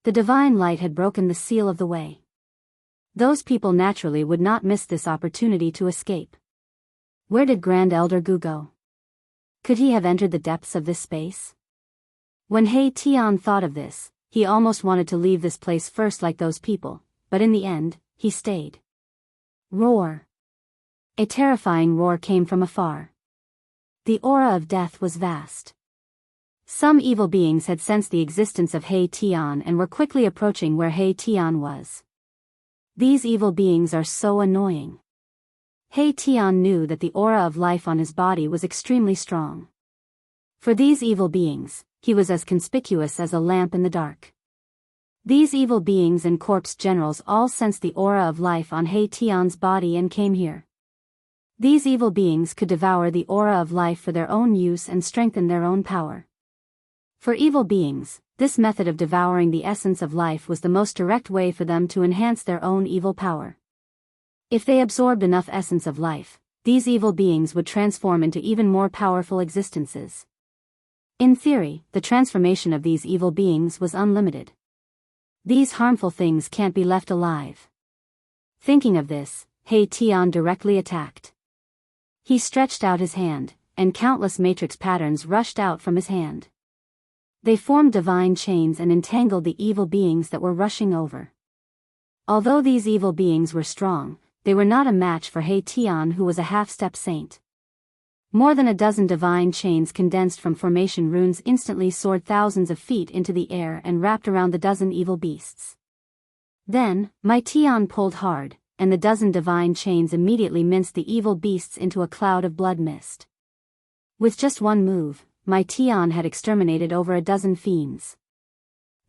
The divine light had broken the seal of the way. Those people naturally would not miss this opportunity to escape. Where did Grand Elder Gu go? Could he have entered the depths of this space? When He Tian thought of this, he almost wanted to leave this place first like those people, but in the end, he stayed. Roar! A terrifying roar came from afar. The aura of death was vast. Some evil beings had sensed the existence of He Tian and were quickly approaching where He Tian was. These evil beings are so annoying. He Tian knew that the aura of life on his body was extremely strong. For these evil beings, he was as conspicuous as a lamp in the dark. These evil beings and corpse generals all sensed the aura of life on He Tian's body and came here. These evil beings could devour the aura of life for their own use and strengthen their own power. For evil beings, this method of devouring the essence of life was the most direct way for them to enhance their own evil power. If they absorbed enough essence of life, these evil beings would transform into even more powerful existences. In theory, the transformation of these evil beings was unlimited. These harmful things can't be left alive. Thinking of this, He Tian directly attacked. He stretched out his hand, and countless matrix patterns rushed out from his hand. They formed divine chains and entangled the evil beings that were rushing over. Although these evil beings were strong, they were not a match for He Tian, who was a half-step saint. More than a dozen divine chains condensed from formation runes instantly soared thousands of feet into the air and wrapped around the dozen evil beasts. Then, my Tian pulled hard, and the dozen divine chains immediately minced the evil beasts into a cloud of blood mist. With just one move, my Tian had exterminated over a dozen fiends.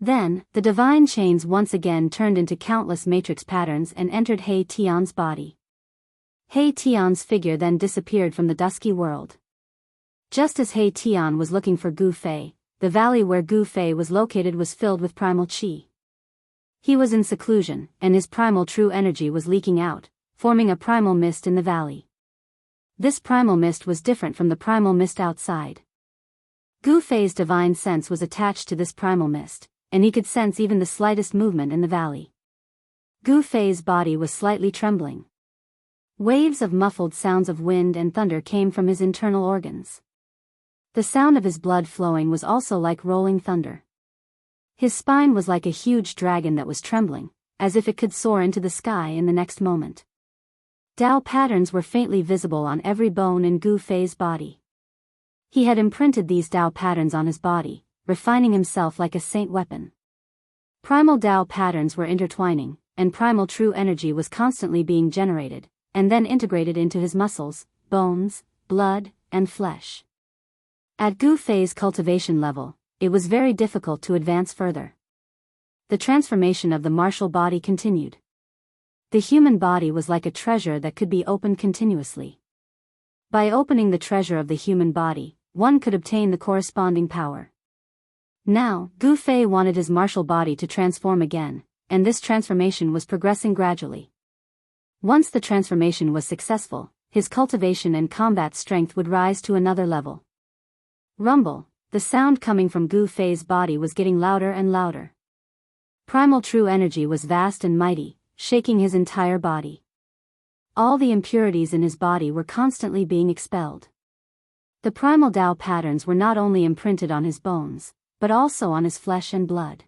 Then, the divine chains once again turned into countless matrix patterns and entered He Tian's body. He Tian's figure then disappeared from the dusky world. Just as He Tian was looking for Gu Fei, the valley where Gu Fei was located was filled with primal qi. He was in seclusion, and his primal true energy was leaking out, forming a primal mist in the valley. This primal mist was different from the primal mist outside. Gu Fei's divine sense was attached to this primal mist, and he could sense even the slightest movement in the valley. Gu Fei's body was slightly trembling. Waves of muffled sounds of wind and thunder came from his internal organs. The sound of his blood flowing was also like rolling thunder. His spine was like a huge dragon that was trembling, as if it could soar into the sky in the next moment. Tao patterns were faintly visible on every bone in Gu Fei's body. He had imprinted these Tao patterns on his body, refining himself like a saint weapon. Primal Tao patterns were intertwining, and primal true energy was constantly being generated, and then integrated into his muscles, bones, blood, and flesh. At Gu Fei's cultivation level, it was very difficult to advance further. The transformation of the martial body continued. The human body was like a treasure that could be opened continuously. By opening the treasure of the human body, one could obtain the corresponding power. Now, Gu Fei wanted his martial body to transform again, and this transformation was progressing gradually. Once the transformation was successful, his cultivation and combat strength would rise to another level. Rumble, the sound coming from Gu Fei's body was getting louder and louder. Primal true energy was vast and mighty, shaking his entire body. All the impurities in his body were constantly being expelled. The primal Tao patterns were not only imprinted on his bones, but also on his flesh and blood.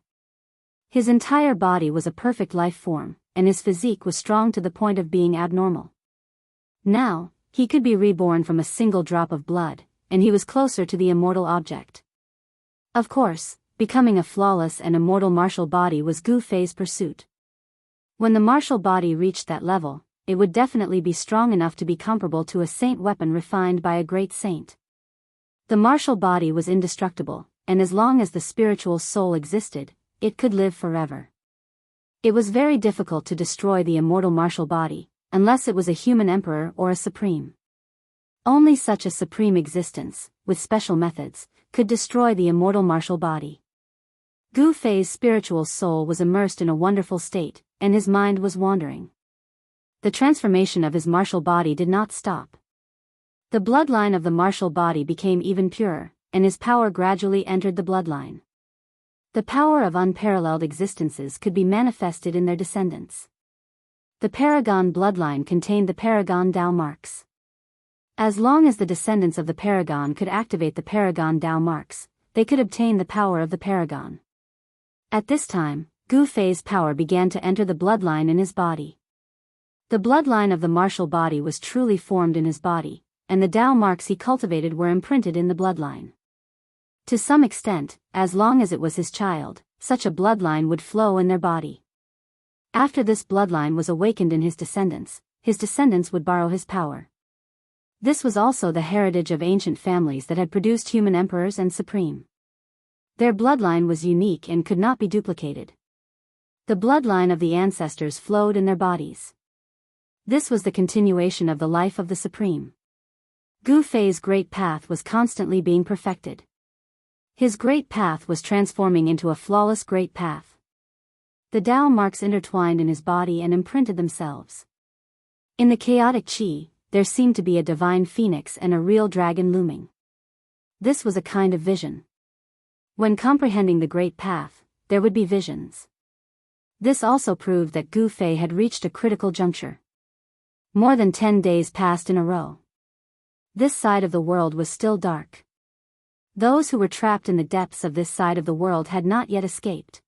His entire body was a perfect life form, and his physique was strong to the point of being abnormal. Now, he could be reborn from a single drop of blood, and he was closer to the immortal object. Of course, becoming a flawless and immortal martial body was Gu Fei's pursuit. When the martial body reached that level, it would definitely be strong enough to be comparable to a saint weapon refined by a great saint. The martial body was indestructible, and as long as the spiritual soul existed, it could live forever. It was very difficult to destroy the immortal martial body, unless it was a human emperor or a supreme. Only such a supreme existence, with special methods, could destroy the immortal martial body. Gu Fei's spiritual soul was immersed in a wonderful state, and his mind was wandering. The transformation of his martial body did not stop. The bloodline of the martial body became even purer, and his power gradually entered the bloodline. The power of unparalleled existences could be manifested in their descendants. The Paragon bloodline contained the Paragon Tao marks. As long as the descendants of the Paragon could activate the Paragon Tao marks, they could obtain the power of the Paragon. At this time, Gu Fei's power began to enter the bloodline in his body. The bloodline of the martial body was truly formed in his body, and the Tao marks he cultivated were imprinted in the bloodline. To some extent, as long as it was his child, such a bloodline would flow in their body. After this bloodline was awakened in his descendants would borrow his power. This was also the heritage of ancient families that had produced human emperors and supreme. Their bloodline was unique and could not be duplicated. The bloodline of the ancestors flowed in their bodies. This was the continuation of the life of the supreme. Gu Fei's great path was constantly being perfected. His great path was transforming into a flawless great path. The Tao marks intertwined in his body and imprinted themselves. In the chaotic qi, there seemed to be a divine phoenix and a real dragon looming. This was a kind of vision. When comprehending the great path, there would be visions. This also proved that Gu Fei had reached a critical juncture. More than 10 days passed in a row. This side of the world was still dark. Those who were trapped in the depths of this side of the world had not yet escaped.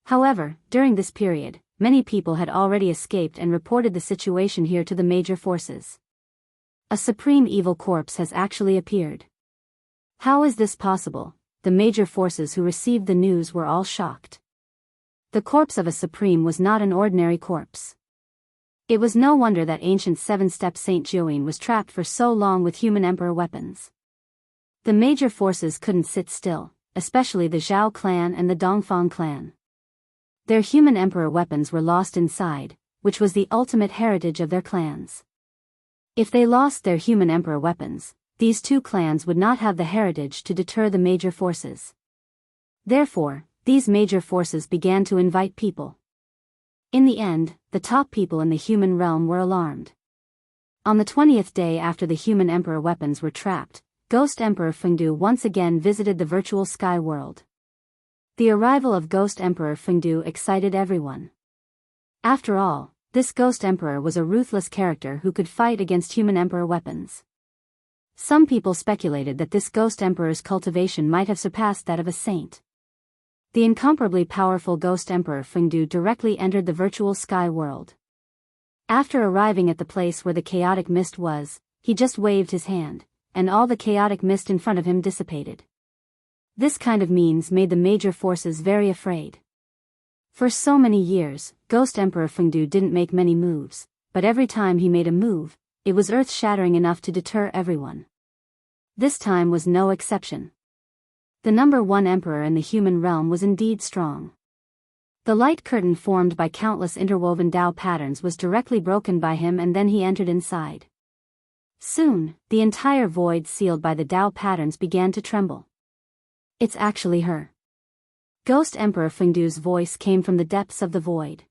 However, during this period, many people had already escaped and reported the situation here to the major forces. A supreme evil corpse has actually appeared. How is this possible? The major forces who received the news were all shocked. The corpse of a supreme was not an ordinary corpse. It was no wonder that ancient seven-step Saint Joan was trapped for so long with human emperor weapons. The major forces couldn't sit still, especially the Zhao clan and the Dongfang clan. Their human emperor weapons were lost inside, which was the ultimate heritage of their clans. If they lost their human emperor weapons, these two clans would not have the heritage to deter the major forces. Therefore, these major forces began to invite people. In the end, the top people in the human realm were alarmed. On the 20th day after the human emperor weapons were trapped, Ghost Emperor Fengdu once again visited the virtual sky world. The arrival of Ghost Emperor Fengdu excited everyone. After all, this Ghost Emperor was a ruthless character who could fight against human emperor weapons. Some people speculated that this Ghost Emperor's cultivation might have surpassed that of a saint. The incomparably powerful Ghost Emperor Fengdu directly entered the virtual sky world. After arriving at the place where the chaotic mist was, he just waved his hand, and all the chaotic mist in front of him dissipated. This kind of means made the major forces very afraid. For so many years, Ghost Emperor Fengdu didn't make many moves, but every time he made a move, it was earth-shattering enough to deter everyone. This time was no exception. The number one emperor in the human realm was indeed strong. The light curtain formed by countless interwoven Tao patterns was directly broken by him, and then he entered inside. Soon, the entire void sealed by the Tao patterns began to tremble. It's actually her. Ghost Emperor Fengdu's voice came from the depths of the void.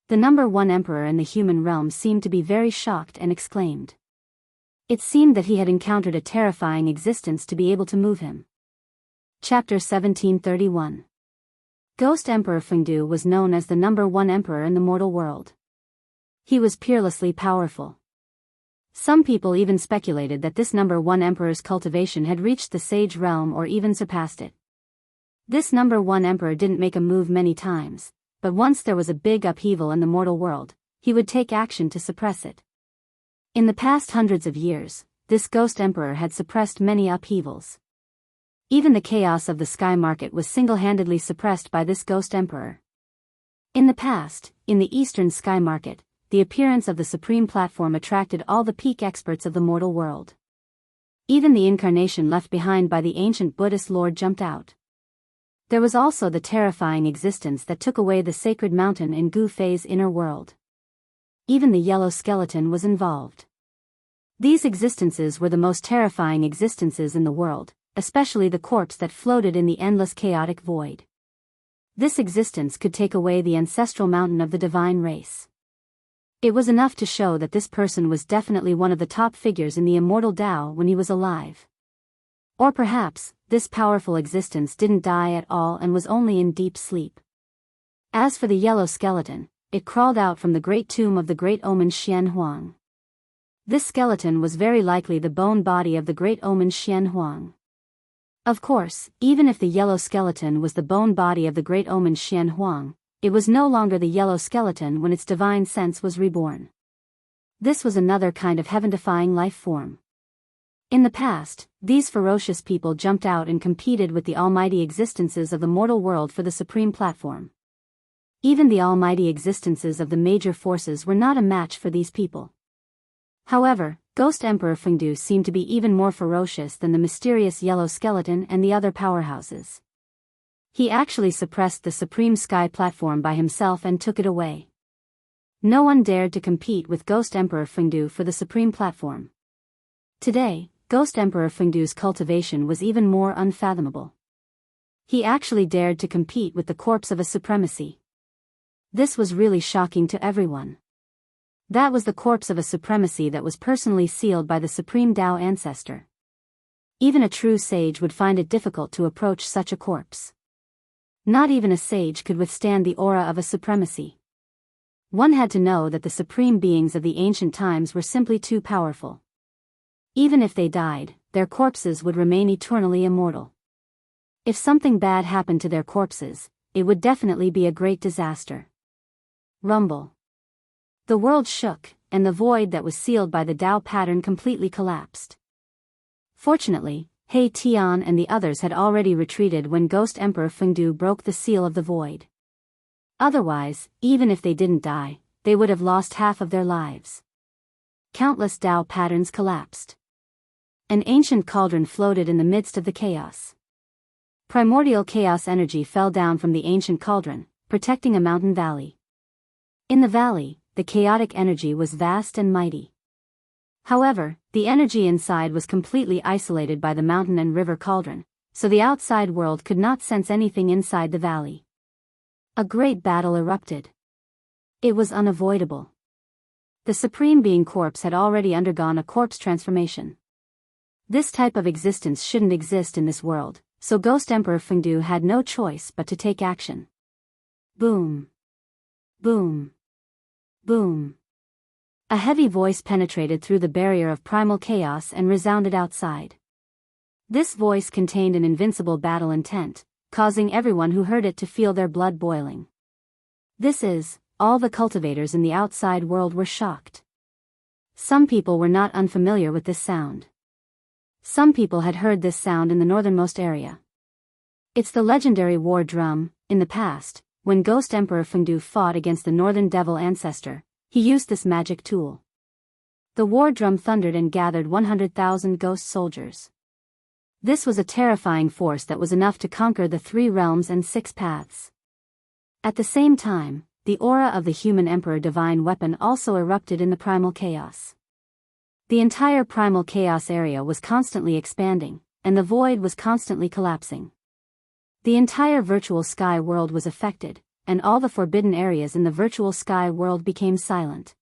The number one emperor in the human realm seemed to be very shocked and exclaimed. It seemed that he had encountered a terrifying existence to be able to move him. Chapter 1731. Ghost Emperor Fengdu was known as the number one emperor in the mortal world. He was peerlessly powerful. Some people even speculated that this number one emperor's cultivation had reached the sage realm or even surpassed it. This number one emperor didn't make a move many times, but once there was a big upheaval in the mortal world, he would take action to suppress it. In the past hundreds of years, this ghost emperor had suppressed many upheavals. Even the chaos of the sky market was single-handedly suppressed by this ghost emperor. In the past, in the eastern sky market, the appearance of the supreme platform attracted all the peak experts of the mortal world. Even the incarnation left behind by the ancient Buddhist lord jumped out. There was also the terrifying existence that took away the sacred mountain in Gu Fei's inner world. Even the yellow skeleton was involved. These existences were the most terrifying existences in the world, especially the corpse that floated in the endless chaotic void. This existence could take away the ancestral mountain of the divine race. It was enough to show that this person was definitely one of the top figures in the immortal Tao when he was alive. Or perhaps, this powerful existence didn't die at all and was only in deep sleep. As for the yellow skeleton, it crawled out from the great tomb of the great omen Xian Huang. This skeleton was very likely the bone body of the great omen Xian Huang. Of course, even if the yellow skeleton was the bone body of the great omen Xian Huang, it was no longer the yellow skeleton when its divine sense was reborn. This was another kind of heaven-defying life form. In the past, these ferocious people jumped out and competed with the almighty existences of the mortal world for the supreme platform. Even the almighty existences of the major forces were not a match for these people. However, Ghost Emperor Fengdu seemed to be even more ferocious than the mysterious yellow skeleton and the other powerhouses. He actually suppressed the supreme sky platform by himself and took it away. No one dared to compete with Ghost Emperor Fengdu for the supreme platform. Today, Ghost Emperor Fengdu's cultivation was even more unfathomable. He actually dared to compete with the corpse of a supremacy. This was really shocking to everyone. That was the corpse of a supremacy that was personally sealed by the supreme Tao ancestor. Even a true sage would find it difficult to approach such a corpse. Not even a sage could withstand the aura of a supremacy. One had to know that the supreme beings of the ancient times were simply too powerful. Even if they died, their corpses would remain eternally immortal. If something bad happened to their corpses, it would definitely be a great disaster. Rumble. The world shook, and the void that was sealed by the Tao pattern completely collapsed. Fortunately, He Tian and the others had already retreated when Ghost Emperor Fengdu broke the seal of the void. Otherwise, even if they didn't die, they would have lost half of their lives. Countless Tao patterns collapsed. An ancient cauldron floated in the midst of the chaos. Primordial chaos energy fell down from the ancient cauldron, protecting a mountain valley. In the valley, the chaotic energy was vast and mighty. However, the energy inside was completely isolated by the mountain and river cauldron, so the outside world could not sense anything inside the valley. A great battle erupted. It was unavoidable. The Supreme Being corpse had already undergone a corpse transformation. This type of existence shouldn't exist in this world, so Ghost Emperor Fengdu had no choice but to take action. Boom. Boom. Boom. A heavy voice penetrated through the barrier of primal chaos and resounded outside. This voice contained an invincible battle intent, causing everyone who heard it to feel their blood boiling. All the cultivators in the outside world were shocked. Some people were not unfamiliar with this sound. Some people had heard this sound in the northernmost area. It's the legendary war drum. In the past, when Ghost Emperor Fengdu fought against the Northern Devil ancestor, he used this magic tool. The war drum thundered and gathered 100,000 ghost soldiers. This was a terrifying force that was enough to conquer the 3 realms and 6 paths. At the same time, the aura of the human emperor divine weapon also erupted in the primal chaos. The entire primal chaos area was constantly expanding, and the void was constantly collapsing. The entire virtual sky world was affected, and all the forbidden areas in the virtual sky world became silent.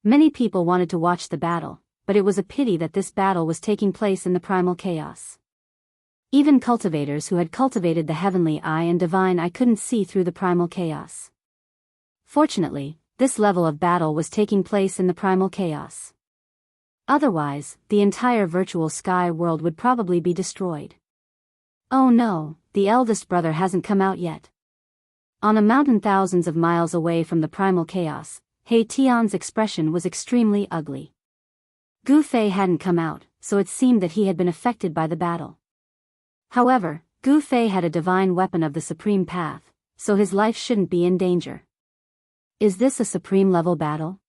Many people wanted to watch the battle, but it was a pity that this battle was taking place in the primal chaos. Even cultivators who had cultivated the heavenly eye and divine eye couldn't see through the primal chaos. Fortunately, this level of battle was taking place in the primal chaos. Otherwise, the entire virtual sky world would probably be destroyed. Oh no, the eldest brother hasn't come out yet. On a mountain thousands of miles away from the primal chaos, He Tian's expression was extremely ugly. Gu Fei hadn't come out, so it seemed that he had been affected by the battle. However, Gu Fei had a divine weapon of the supreme path, so his life shouldn't be in danger. Is this a supreme level battle?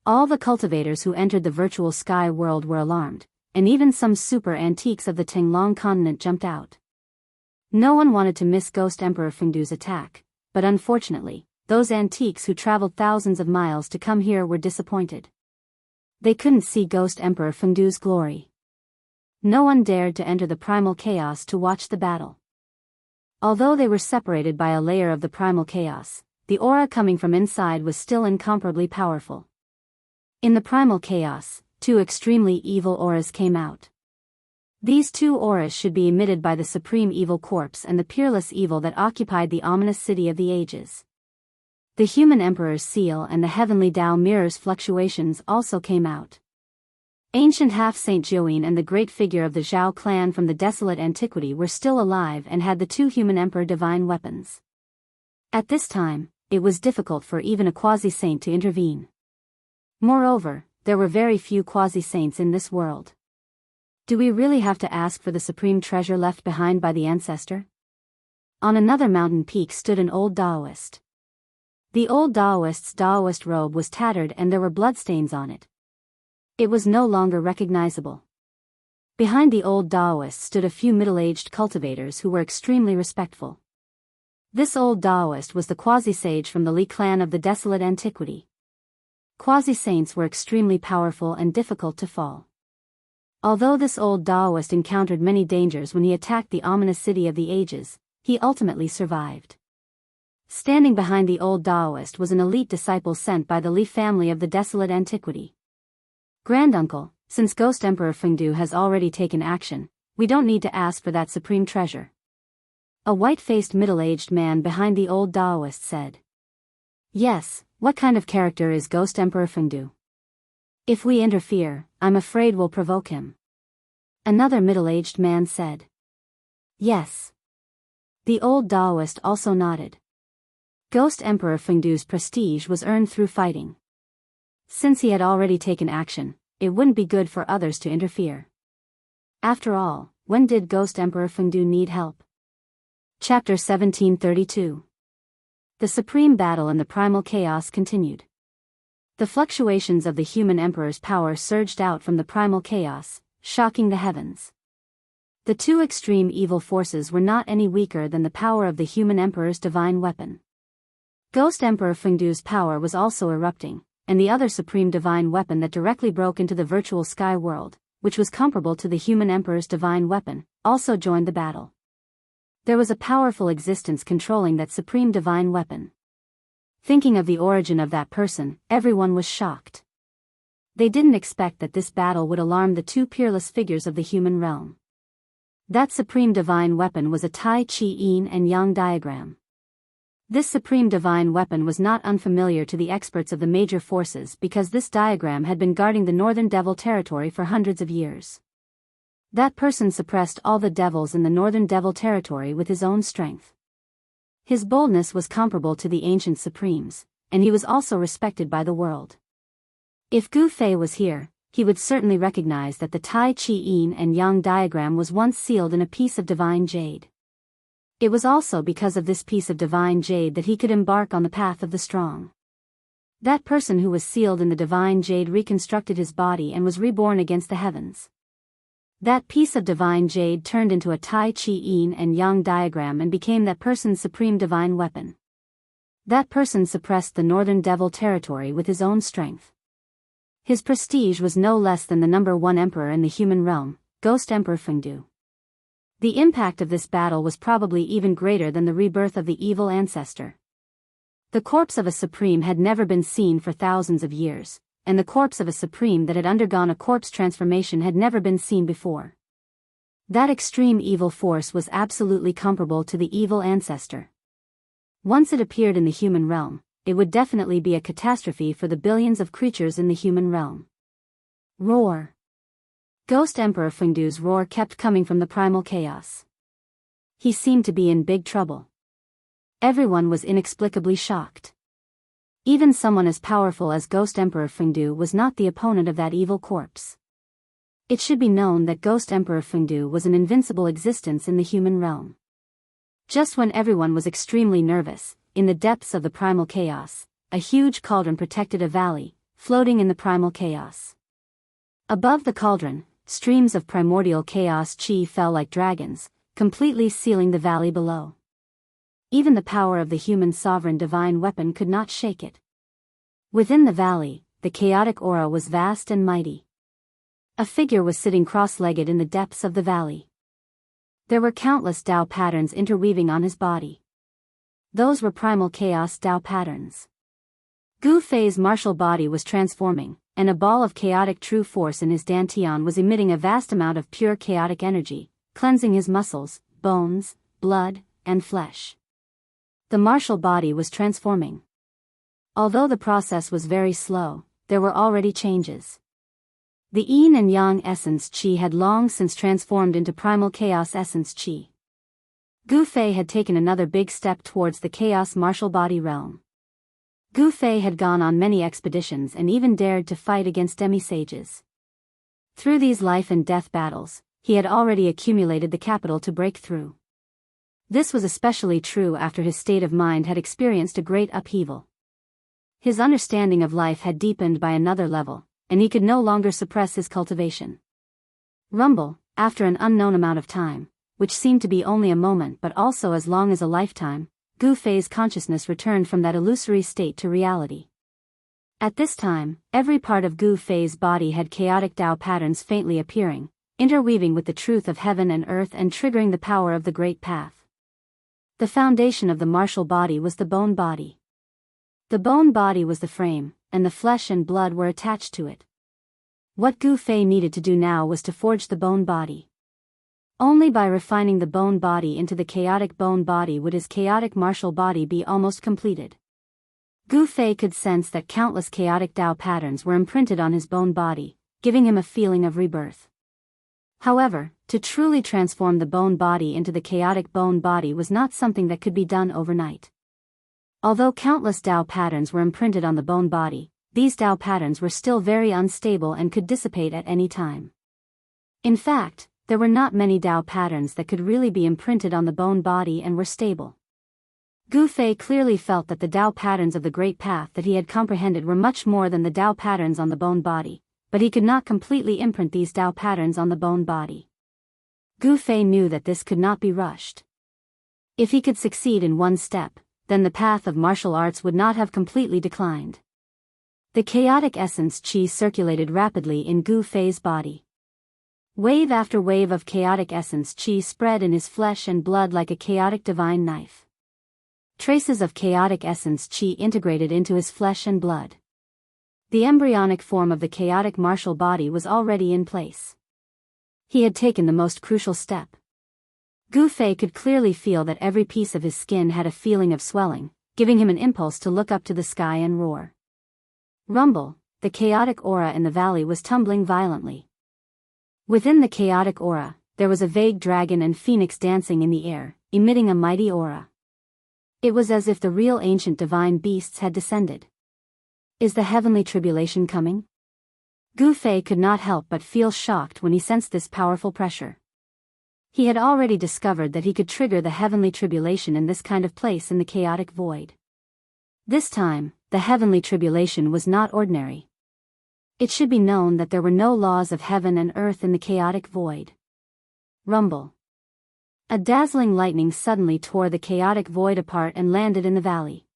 All the cultivators who entered the virtual sky world were alarmed, and even some super antiques of the Tinglong continent jumped out. No one wanted to miss Ghost Emperor Fengdu's attack, but unfortunately, those antiques who traveled thousands of miles to come here were disappointed. They couldn't see Ghost Emperor Fengdu's glory. No one dared to enter the primal chaos to watch the battle. Although they were separated by a layer of the primal chaos, the aura coming from inside was still incomparably powerful. In the primal chaos, 2 extremely evil auras came out. These 2 auras should be emitted by the supreme evil corpse and the peerless evil that occupied the ominous city of the ages. The human emperor's seal and the heavenly Tao mirror's fluctuations also came out. Ancient half-Saint Jiuyin and the great figure of the Zhao clan from the desolate antiquity were still alive and had the 2 human emperor divine weapons. At this time, it was difficult for even a quasi-saint to intervene. Moreover, there were very few quasi-saints in this world. Do we really have to ask for the supreme treasure left behind by the ancestor? On another mountain peak stood an old Taoist. The old Taoist's Taoist robe was tattered and there were bloodstains on it. It was no longer recognizable. Behind the old Taoist stood a few middle-aged cultivators who were extremely respectful. This old Taoist was the quasi-sage from the Li clan of the desolate antiquity. Quasi-saints were extremely powerful and difficult to fall. Although this old Taoist encountered many dangers when he attacked the ominous city of the ages, he ultimately survived. Standing behind the old Taoist was an elite disciple sent by the Li family of the desolate antiquity. Granduncle, since Ghost Emperor Fengdu has already taken action, we don't need to ask for that supreme treasure. A white-faced middle-aged man behind the old Taoist said. Yes, what kind of character is Ghost Emperor Fengdu? If we interfere, I'm afraid we'll provoke him. Another middle-aged man said. Yes. The old Taoist also nodded. Ghost Emperor Fengdu's prestige was earned through fighting. Since he had already taken action, it wouldn't be good for others to interfere. After all, when did Ghost Emperor Fengdu need help? Chapter 1732. The supreme battle in the primal chaos continued. The fluctuations of the human emperor's power surged out from the primal chaos, shocking the heavens. The 2 extreme evil forces were not any weaker than the power of the human emperor's divine weapon. Ghost Emperor Fengdu's power was also erupting, and the other supreme divine weapon that directly broke into the virtual sky world, which was comparable to the human emperor's divine weapon, also joined the battle. There was a powerful existence controlling that supreme divine weapon. Thinking of the origin of that person, everyone was shocked. They didn't expect that this battle would alarm the two peerless figures of the human realm. That supreme divine weapon was a Tai Chi yin and yang diagram. This supreme divine weapon was not unfamiliar to the experts of the major forces because this diagram had been guarding the Northern Devil territory for hundreds of years. That person suppressed all the devils in the Northern Devil territory with his own strength. His boldness was comparable to the ancient supremes, and he was also respected by the world. If Gu Fei was here, he would certainly recognize that the Tai Chi yin and yang diagram was once sealed in a piece of divine jade. It was also because of this piece of divine jade that he could embark on the path of the strong. That person who was sealed in the divine jade reconstructed his body and was reborn against the heavens. That piece of divine jade turned into a Tai Chi yin and yang diagram and became that person's supreme divine weapon. That person suppressed the Northern Devil territory with his own strength. His prestige was no less than the number one emperor in the human realm, Ghost Emperor Fengdu. The impact of this battle was probably even greater than the rebirth of the evil ancestor. The corpse of a supreme had never been seen for thousands of years, and the corpse of a supreme that had undergone a corpse transformation had never been seen before. That extreme evil force was absolutely comparable to the evil ancestor. Once it appeared in the human realm, it would definitely be a catastrophe for the billions of creatures in the human realm. Roar. Ghost Emperor Fengdu's roar kept coming from the primal chaos. He seemed to be in big trouble. Everyone was inexplicably shocked. Even someone as powerful as Ghost Emperor Fengdu was not the opponent of that evil corpse. It should be known that Ghost Emperor Fengdu was an invincible existence in the human realm. Just when everyone was extremely nervous, in the depths of the primal chaos, a huge cauldron protected a valley, floating in the primal chaos. Above the cauldron, streams of primordial chaos chi fell like dragons, completely sealing the valley below. Even the power of the human sovereign divine weapon could not shake it. Within the valley, the chaotic aura was vast and mighty. A figure was sitting cross-legged in the depths of the valley. There were countless Tao patterns interweaving on his body. Those were primal chaos Tao patterns. Gu Fei's martial body was transforming, and a ball of chaotic true force in his dantian was emitting a vast amount of pure chaotic energy, cleansing his muscles, bones, blood, and flesh. The martial body was transforming. Although the process was very slow, there were already changes. The yin and yang essence chi had long since transformed into primal chaos essence chi. Gu Fei had taken another big step towards the chaos martial body realm. Gu Fei had gone on many expeditions and even dared to fight against demi-sages. Through these life and death battles, he had already accumulated the capital to break through. This was especially true after his state of mind had experienced a great upheaval. His understanding of life had deepened by another level, and he could no longer suppress his cultivation. Rumble, after an unknown amount of time, which seemed to be only a moment but also as long as a lifetime, Gu Fei's consciousness returned from that illusory state to reality. At this time, every part of Gu Fei's body had chaotic Tao patterns faintly appearing, interweaving with the truth of heaven and earth and triggering the power of the Great Path. The foundation of the martial body was the bone body. The bone body was the frame, and the flesh and blood were attached to it. What Gu Fei needed to do now was to forge the bone body. Only by refining the bone body into the chaotic bone body would his chaotic martial body be almost completed. Gu Fei could sense that countless chaotic Tao patterns were imprinted on his bone body, giving him a feeling of rebirth. However, to truly transform the bone body into the chaotic bone body was not something that could be done overnight. Although countless Tao patterns were imprinted on the bone body, these Tao patterns were still very unstable and could dissipate at any time. In fact, there were not many Tao patterns that could really be imprinted on the bone body and were stable. Gu Fei clearly felt that the Tao patterns of the Great Path that he had comprehended were much more than the Tao patterns on the bone body, but he could not completely imprint these Tao patterns on the bone body. Gu Fei knew that this could not be rushed. If he could succeed in one step, then the path of martial arts would not have completely declined. The chaotic essence chi circulated rapidly in Gu Fei's body. Wave after wave of chaotic essence chi spread in his flesh and blood like a chaotic divine knife. Traces of chaotic essence chi integrated into his flesh and blood. The embryonic form of the chaotic martial body was already in place. He had taken the most crucial step. Gu Fei could clearly feel that every piece of his skin had a feeling of swelling, giving him an impulse to look up to the sky and roar. Rumble, the chaotic aura in the valley was tumbling violently. Within the chaotic aura, there was a vague dragon and phoenix dancing in the air, emitting a mighty aura. It was as if the real ancient divine beasts had descended. Is the heavenly tribulation coming? Gu Fei could not help but feel shocked when he sensed this powerful pressure. He had already discovered that he could trigger the heavenly tribulation in this kind of place in the chaotic void. This time, the heavenly tribulation was not ordinary. It should be known that there were no laws of heaven and earth in the chaotic void. Rumble. A dazzling lightning suddenly tore the chaotic void apart and landed in the valley.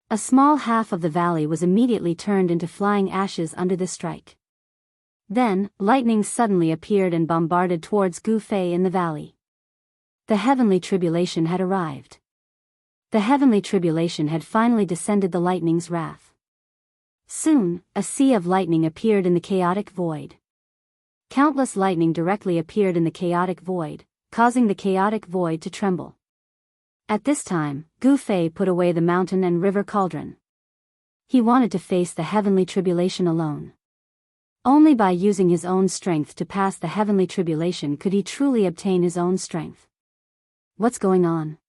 A small half of the valley was immediately turned into flying ashes under the strike. Then, lightning suddenly appeared and bombarded towards Gu Fei in the valley. The heavenly tribulation had arrived. The heavenly tribulation had finally descended the lightning's wrath. Soon, a sea of lightning appeared in the chaotic void. Countless lightning directly appeared in the chaotic void, causing the chaotic void to tremble. At this time, Gu Fei put away the mountain and river cauldron. He wanted to face the heavenly tribulation alone. Only by using his own strength to pass the heavenly tribulation could he truly obtain his own strength. What's going on?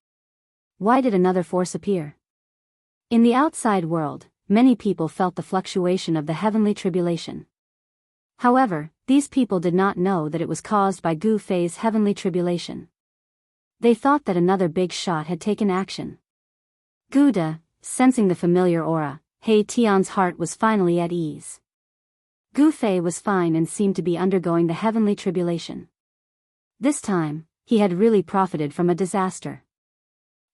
Why did another force appear? In the outside world, many people felt the fluctuation of the heavenly tribulation. However, these people did not know that it was caused by Gu Fei's heavenly tribulation. They thought that another big shot had taken action. Guda, sensing the familiar aura, He Tian's heart was finally at ease. Gu Fei was fine and seemed to be undergoing the heavenly tribulation. This time, he had really profited from a disaster.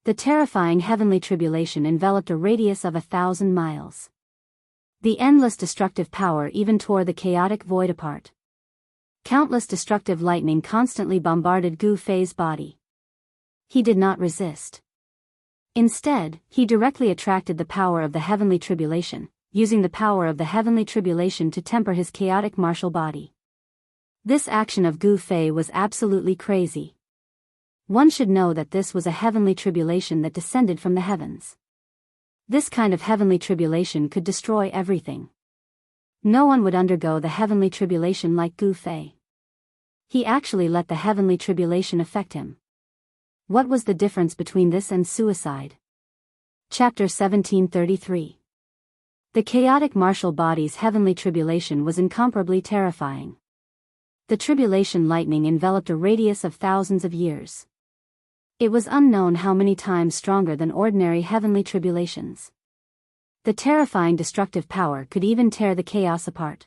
The terrifying heavenly tribulation enveloped a radius of 1,000 miles. The endless destructive power even tore the chaotic void apart. Countless destructive lightning constantly bombarded Gu Fei's body. He did not resist. Instead, he directly attracted the power of the heavenly tribulation, using the power of the heavenly tribulation to temper his chaotic martial body. This action of Gu Fei was absolutely crazy. One should know that this was a heavenly tribulation that descended from the heavens. This kind of heavenly tribulation could destroy everything. No one would undergo the heavenly tribulation like Gu Fei. He actually let the heavenly tribulation affect him. What was the difference between this and suicide? Chapter 1733. The chaotic martial body's heavenly tribulation was incomparably terrifying. The tribulation lightning enveloped a radius of thousands of years. It was unknown how many times stronger than ordinary heavenly tribulations. The terrifying destructive power could even tear the chaos apart.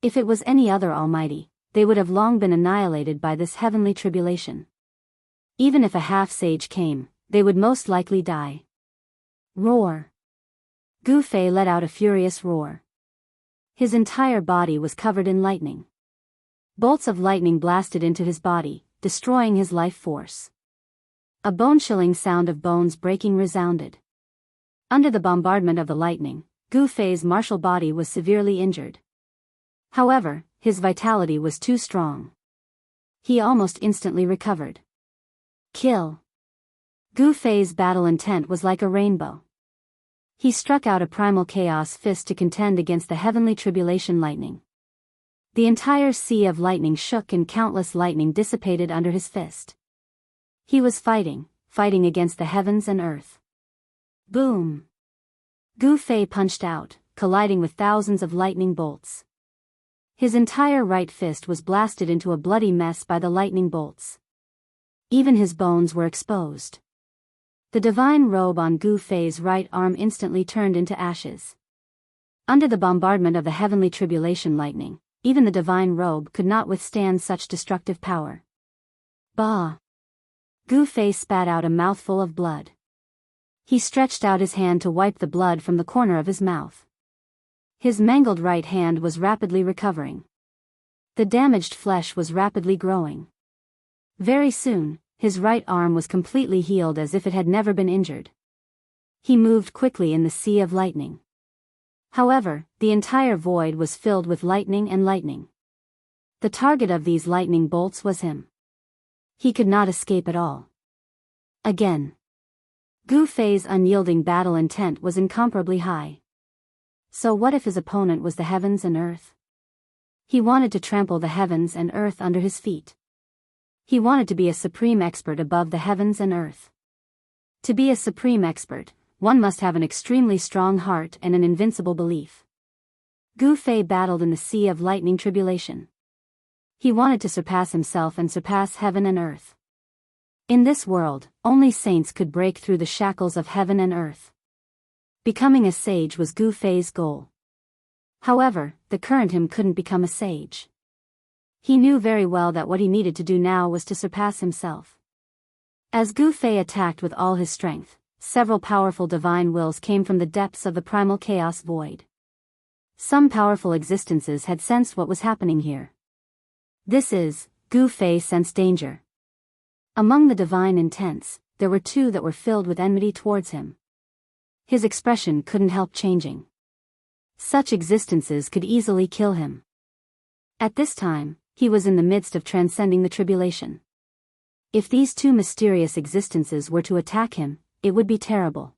If it was any other almighty, they would have long been annihilated by this heavenly tribulation. Even if a half-sage came, they would most likely die. Roar. Gu Fei let out a furious roar. His entire body was covered in lightning. Bolts of lightning blasted into his body, destroying his life force. A bone-chilling sound of bones breaking resounded. Under the bombardment of the lightning, Gu Fei's martial body was severely injured. However, his vitality was too strong. He almost instantly recovered. Kill. Gu Fei's battle intent was like a rainbow. He struck out a primal chaos fist to contend against the heavenly tribulation lightning. The entire sea of lightning shook and countless lightning dissipated under his fist. He was fighting against the heavens and earth. Boom! Gu Fei punched out, colliding with thousands of lightning bolts. His entire right fist was blasted into a bloody mess by the lightning bolts. Even his bones were exposed. The divine robe on Gu Fei's right arm instantly turned into ashes. Under the bombardment of the heavenly tribulation lightning, even the divine robe could not withstand such destructive power. Bah! Gu Fei spat out a mouthful of blood. He stretched out his hand to wipe the blood from the corner of his mouth. His mangled right hand was rapidly recovering. The damaged flesh was rapidly growing. Very soon, his right arm was completely healed as if it had never been injured. He moved quickly in the sea of lightning. However, the entire void was filled with lightning and lightning. The target of these lightning bolts was him. He could not escape at all. Again. Gu Fei's unyielding battle intent was incomparably high. So what if his opponent was the heavens and earth? He wanted to trample the heavens and earth under his feet. He wanted to be a supreme expert above the heavens and earth. To be a supreme expert, one must have an extremely strong heart and an invincible belief. Gu Fei battled in the sea of lightning tribulation. He wanted to surpass himself and surpass heaven and earth. In this world, only saints could break through the shackles of heaven and earth. Becoming a sage was Gu Fei's goal. However, the current him couldn't become a sage. He knew very well that what he needed to do now was to surpass himself. As Gu Fei attacked with all his strength, several powerful divine wills came from the depths of the primal chaos void. Some powerful existences had sensed what was happening here. Gu Fei sensed danger. Among the divine intents, there were two that were filled with enmity towards him. His expression couldn't help changing. Such existences could easily kill him. At this time, he was in the midst of transcending the tribulation. If these two mysterious existences were to attack him, it would be terrible.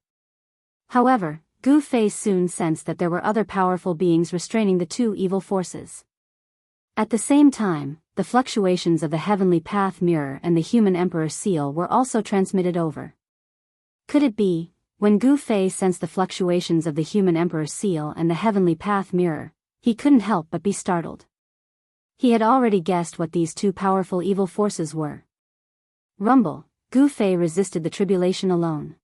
However, Gu Fei soon sensed that there were other powerful beings restraining the two evil forces. At the same time, the fluctuations of the heavenly path mirror and the human emperor seal were also transmitted over. Could it be, when Gu Fei sensed the fluctuations of the human emperor seal and the heavenly path mirror, he couldn't help but be startled. He had already guessed what these two powerful evil forces were. Rumble, Gu Fei resisted the tribulation alone.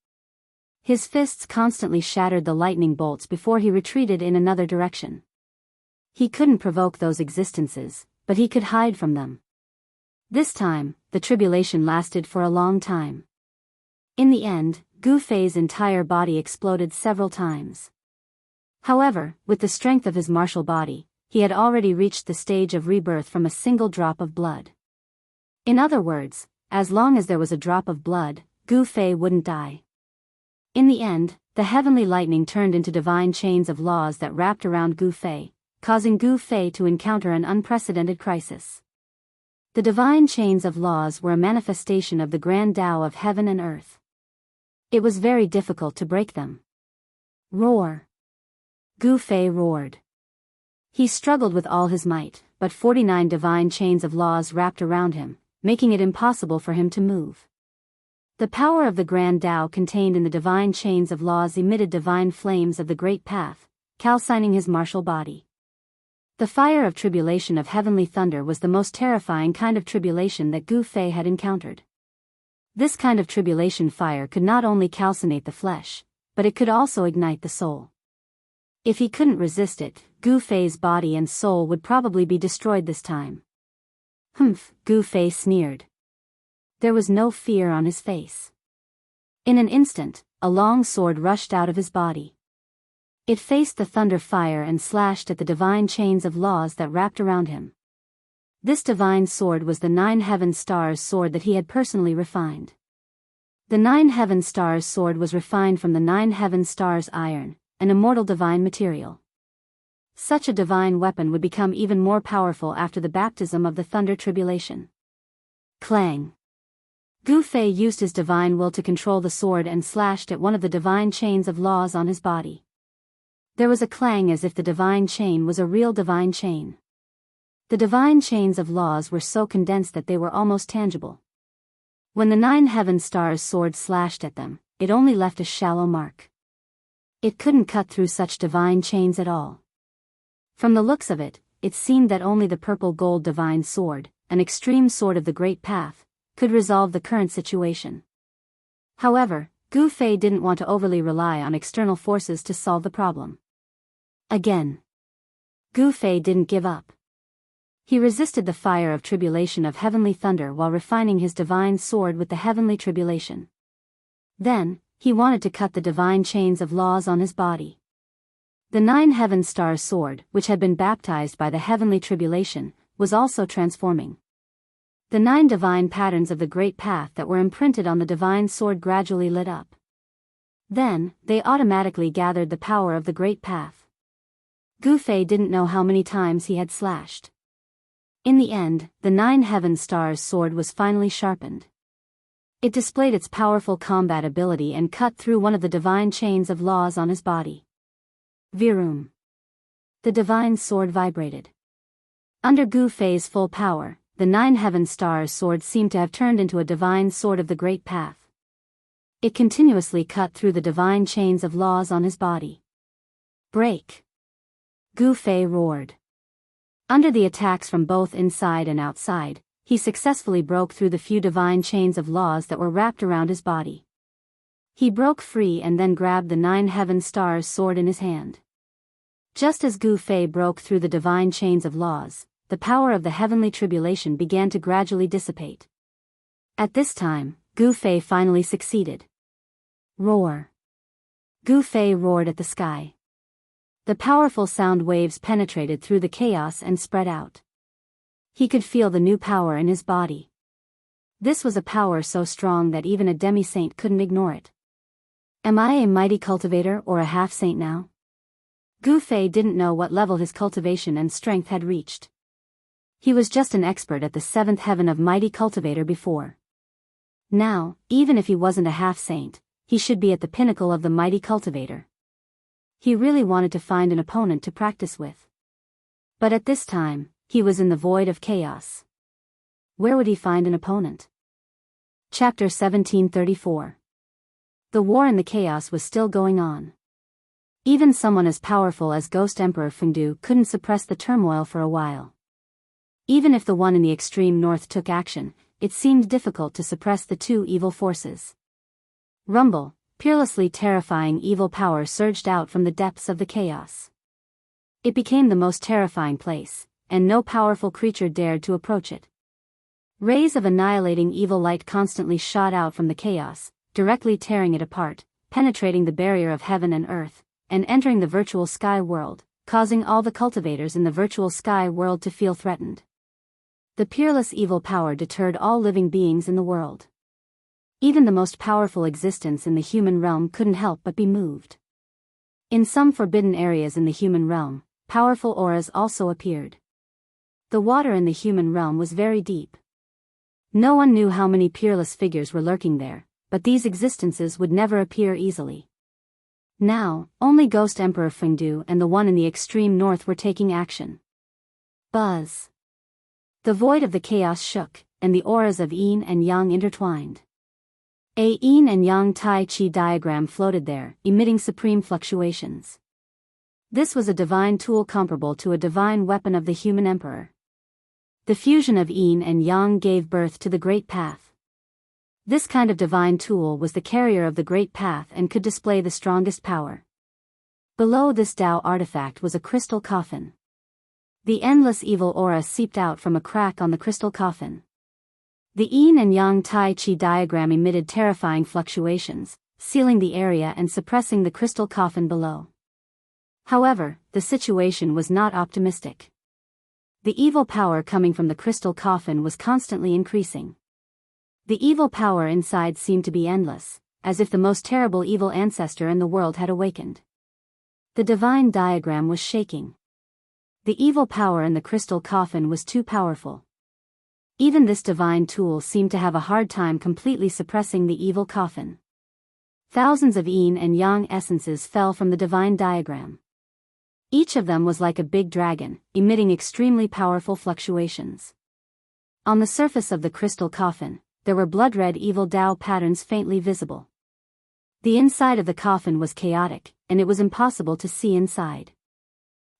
His fists constantly shattered the lightning bolts before he retreated in another direction. He couldn't provoke those existences, but he could hide from them. This time, the tribulation lasted for a long time. In the end, Gu Fei's entire body exploded several times. However, with the strength of his martial body, he had already reached the stage of rebirth from a single drop of blood. In other words, as long as there was a drop of blood, Gu Fei wouldn't die. In the end, the heavenly lightning turned into divine chains of laws that wrapped around Gu Fei, causing Gu Fei to encounter an unprecedented crisis. The divine chains of laws were a manifestation of the grand Tao of heaven and earth. It was very difficult to break them. Roar! Gu Fei roared. He struggled with all his might, but 49 divine chains of laws wrapped around him, making it impossible for him to move. The power of the grand Tao contained in the divine chains of laws emitted divine flames of the great path, calcining his martial body. The fire of tribulation of heavenly thunder was the most terrifying kind of tribulation that Gu Fei had encountered. This kind of tribulation fire could not only calcinate the flesh, but it could also ignite the soul. If he couldn't resist it, Gu Fei's body and soul would probably be destroyed this time. Humph, Gu Fei sneered. There was no fear on his face. In an instant, a long sword rushed out of his body. It faced the thunder fire and slashed at the divine chains of laws that wrapped around him. This divine sword was the 9 heaven stars sword that he had personally refined. The 9 heaven stars sword was refined from the 9 heaven stars iron, an immortal divine material. Such a divine weapon would become even more powerful after the baptism of the thunder tribulation. Clang! Gu Fei used his divine will to control the sword and slashed at one of the divine chains of laws on his body. There was a clang as if the divine chain was a real divine chain. The divine chains of laws were so condensed that they were almost tangible. When the 9 heaven stars sword slashed at them, it only left a shallow mark. It couldn't cut through such divine chains at all. From the looks of it, it seemed that only the purple gold divine sword, an extreme sword of the great path, could resolve the current situation. However, Gu Fei didn't want to overly rely on external forces to solve the problem. Again. Gu Fei didn't give up. He resisted the fire of tribulation of heavenly thunder while refining his divine sword with the heavenly tribulation. Then, he wanted to cut the divine chains of laws on his body. The 9 heaven star sword, which had been baptized by the heavenly tribulation, was also transforming. The 9 divine patterns of the great path that were imprinted on the divine sword gradually lit up. Then, they automatically gathered the power of the Great Path. Gu Fei didn't know how many times he had slashed. In the end, the 9 Heaven Stars sword was finally sharpened. It displayed its powerful combat ability and cut through one of the divine chains of laws on his body. Virum. The divine sword vibrated. Under Gu Fei's full power, the 9 Heaven Stars sword seemed to have turned into a divine sword of the Great Path. It continuously cut through the divine chains of laws on his body. Break! Gu Fei roared. Under the attacks from both inside and outside, he successfully broke through the few divine chains of laws that were wrapped around his body. He broke free and then grabbed the 9 Heaven Stars sword in his hand. Just as Gu Fei broke through the divine chains of laws, the power of the heavenly tribulation began to gradually dissipate. At this time, Gu Fei finally succeeded. Roar! Gu Fei roared at the sky. The powerful sound waves penetrated through the chaos and spread out. He could feel the new power in his body. This was a power so strong that even a demi-saint couldn't ignore it. Am I a mighty cultivator or a half-saint now? Gu Fei didn't know what level his cultivation and strength had reached. He was just an expert at the 7th heaven of mighty cultivator before. Now, even if he wasn't a half-saint, he should be at the pinnacle of the mighty cultivator. He really wanted to find an opponent to practice with. But at this time, he was in the void of chaos. Where would he find an opponent? Chapter 1734. The war in the chaos was still going on. Even someone as powerful as Ghost Emperor Fengdu couldn't suppress the turmoil for a while. Even if the one in the extreme north took action, it seemed difficult to suppress the two evil forces. Rumble, peerlessly terrifying evil power surged out from the depths of the chaos. It became the most terrifying place, and no powerful creature dared to approach it. Rays of annihilating evil light constantly shot out from the chaos, directly tearing it apart, penetrating the barrier of heaven and earth, and entering the virtual sky world, causing all the cultivators in the virtual sky world to feel threatened. The peerless evil power deterred all living beings in the world. Even the most powerful existence in the human realm couldn't help but be moved. In some forbidden areas in the human realm, powerful auras also appeared. The water in the human realm was very deep. No one knew how many peerless figures were lurking there, but these existences would never appear easily. Now, only Ghost Emperor Fengdu and the one in the extreme north were taking action. Buzz! The void of the chaos shook, and the auras of yin and yang intertwined. A yin and yang Tai Chi diagram floated there, emitting supreme fluctuations. This was a divine tool comparable to a divine weapon of the human emperor. The fusion of yin and yang gave birth to the Great Path. This kind of divine tool was the carrier of the Great Path and could display the strongest power. Below this Tao artifact was a crystal coffin. The endless evil aura seeped out from a crack on the crystal coffin. The yin and yang Tai Chi diagram emitted terrifying fluctuations, sealing the area and suppressing the crystal coffin below. However, the situation was not optimistic. The evil power coming from the crystal coffin was constantly increasing. The evil power inside seemed to be endless, as if the most terrible evil ancestor in the world had awakened. The divine diagram was shaking. The evil power in the crystal coffin was too powerful. Even this divine tool seemed to have a hard time completely suppressing the evil coffin. Thousands of yin and yang essences fell from the divine diagram. Each of them was like a big dragon, emitting extremely powerful fluctuations. On the surface of the crystal coffin, there were blood-red evil Tao patterns faintly visible. The inside of the coffin was chaotic, and it was impossible to see inside.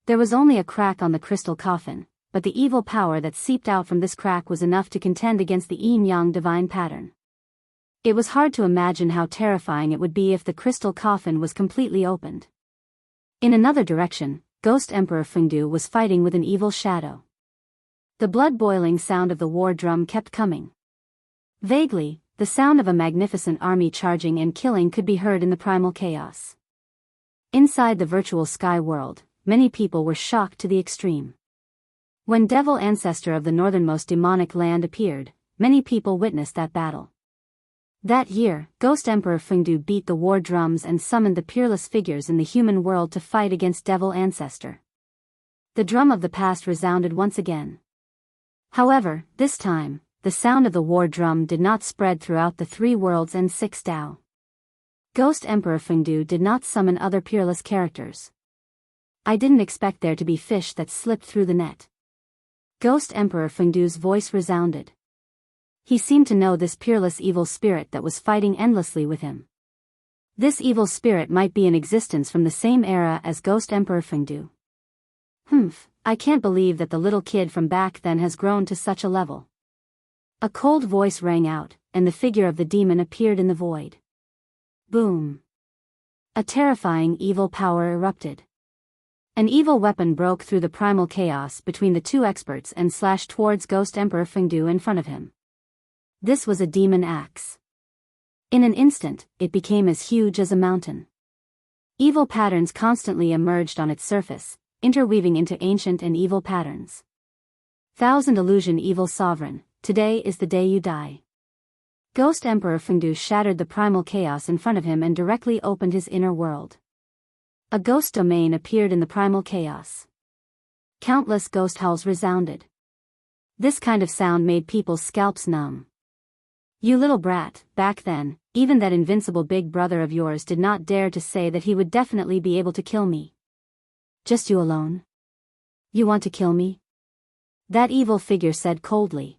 There was only a crack on the crystal coffin, but the evil power that seeped out from this crack was enough to contend against the yin-yang divine pattern. It was hard to imagine how terrifying it would be if the crystal coffin was completely opened. In another direction, Ghost Emperor Fengdu was fighting with an evil shadow. The blood-boiling sound of the war drum kept coming. Vaguely, the sound of a magnificent army charging and killing could be heard in the primal chaos. Inside the virtual sky world, many people were shocked to the extreme. When Devil Ancestor of the northernmost demonic land appeared, many people witnessed that battle. That year, Ghost Emperor Fengdu beat the war drums and summoned the peerless figures in the human world to fight against Devil Ancestor. The drum of the past resounded once again. However, this time, the sound of the war drum did not spread throughout the 3 worlds and 6 Dao. Ghost Emperor Fengdu did not summon other peerless characters. I didn't expect there to be fish that slipped through the net. Ghost Emperor Fengdu's voice resounded. He seemed to know this peerless evil spirit that was fighting endlessly with him. This evil spirit might be in existence from the same era as Ghost Emperor Fengdu. I can't believe that the little kid from back then has grown to such a level. A cold voice rang out, and the figure of the demon appeared in the void. Boom! A terrifying evil power erupted. An evil weapon broke through the primal chaos between the 2 experts and slashed towards Ghost Emperor Fengdu in front of him. This was a demon axe. In an instant, it became as huge as a mountain. Evil patterns constantly emerged on its surface, interweaving into ancient and evil patterns. Thousand Illusion Evil Sovereign, today is the day you die. Ghost Emperor Fengdu shattered the primal chaos in front of him and directly opened his inner world. A ghost domain appeared in the primal chaos. Countless ghost howls resounded. This kind of sound made people's scalps numb. You little brat, back then, even that invincible big brother of yours did not dare to say that he would definitely be able to kill me. Just you alone? You want to kill me? That evil figure said coldly.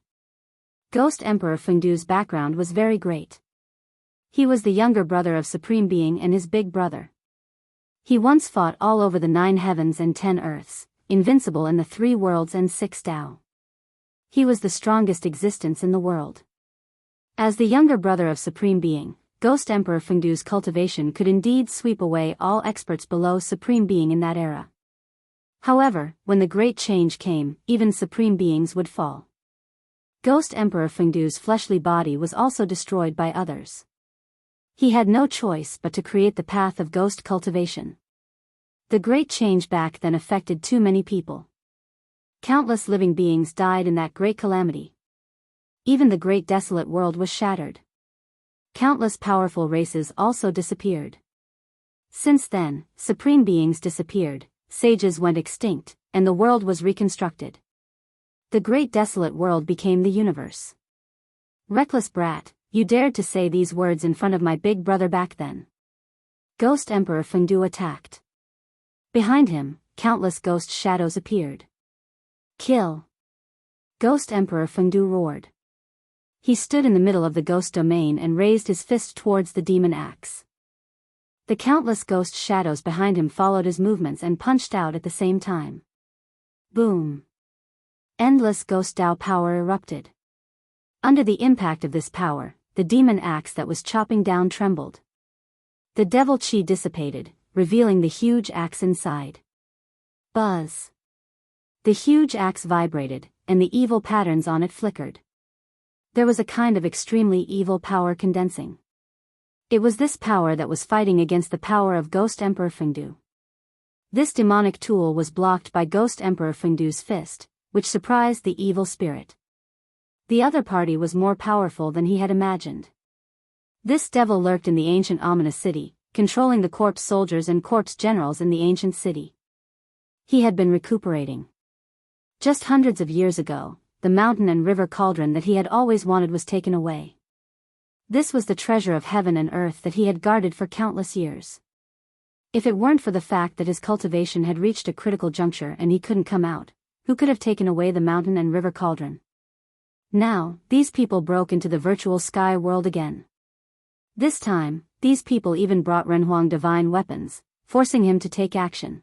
Ghost Emperor Fengdu's background was very great. He was the younger brother of Supreme Being and his big brother. He once fought all over the 9 heavens and 10 earths, invincible in the 3 worlds and 6 Dao. He was the strongest existence in the world. As the younger brother of Supreme Being, Ghost Emperor Fengdu's cultivation could indeed sweep away all experts below Supreme Being in that era. However, when the Great Change came, even Supreme Beings would fall. Ghost Emperor Fengdu's fleshly body was also destroyed by others. He had no choice but to create the path of ghost cultivation. The Great Change back then affected too many people. Countless living beings died in that great calamity. Even the great desolate world was shattered. Countless powerful races also disappeared. Since then, Supreme Beings disappeared, sages went extinct, and the world was reconstructed. The great desolate world became the universe. Reckless brat, you dared to say these words in front of my big brother back then. Ghost Emperor Fengdu attacked. Behind him, countless ghost shadows appeared. Kill! Ghost Emperor Fengdu roared. He stood in the middle of the ghost domain and raised his fist towards the demon axe. The countless ghost shadows behind him followed his movements and punched out at the same time. Boom! Endless ghost Dao power erupted. Under the impact of this power, the demon axe that was chopping down trembled. The devil chi dissipated, revealing the huge axe inside. Buzz! The huge axe vibrated, and the evil patterns on it flickered. There was a kind of extremely evil power condensing. It was this power that was fighting against the power of Ghost Emperor Fengdu. This demonic tool was blocked by Ghost Emperor Fengdu's fist, which surprised the evil spirit. The other party was more powerful than he had imagined. This devil lurked in the ancient ominous city, controlling the corpse soldiers and corpse generals in the ancient city. He had been recuperating. Just hundreds of years ago, the mountain and river cauldron that he had always wanted was taken away. This was the treasure of heaven and earth that he had guarded for countless years. If it weren't for the fact that his cultivation had reached a critical juncture and he couldn't come out, who could have taken away the mountain and river cauldron? Now, these people broke into the virtual sky world again. This time, these people even brought Renhuang divine weapons, forcing him to take action.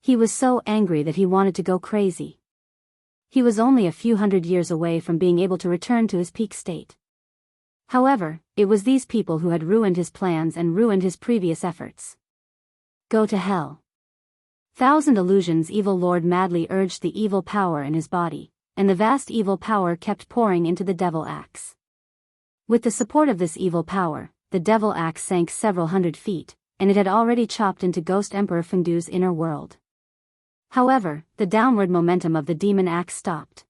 He was so angry that he wanted to go crazy. He was only a few hundred years away from being able to return to his peak state. However, it was these people who had ruined his plans and ruined his previous efforts. Go to hell. Thousand Illusions Evil Lord madly urged the evil power in his body, and the vast evil power kept pouring into the devil axe. With the support of this evil power, the devil axe sank several hundred feet, and it had already chopped into Ghost Emperor Fengdu's inner world. However, the downward momentum of the demon axe stopped.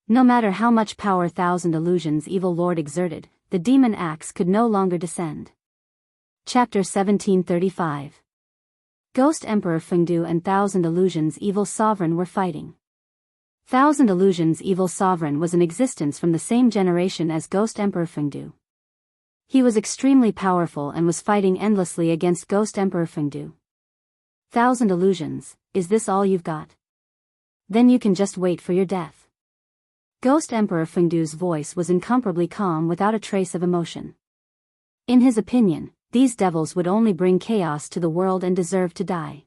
No matter how much power Thousand Illusions Evil Lord exerted, the demon axe could no longer descend. Chapter 1735. Ghost Emperor Fengdu and Thousand Illusions Evil Sovereign were fighting. Thousand Illusions Evil Sovereign was in existence from the same generation as Ghost Emperor Fengdu. He was extremely powerful and was fighting endlessly against Ghost Emperor Fengdu. Thousand Illusions, is this all you've got? Then you can just wait for your death. Ghost Emperor Fengdu's voice was incomparably calm without a trace of emotion. In his opinion, these devils would only bring chaos to the world and deserve to die.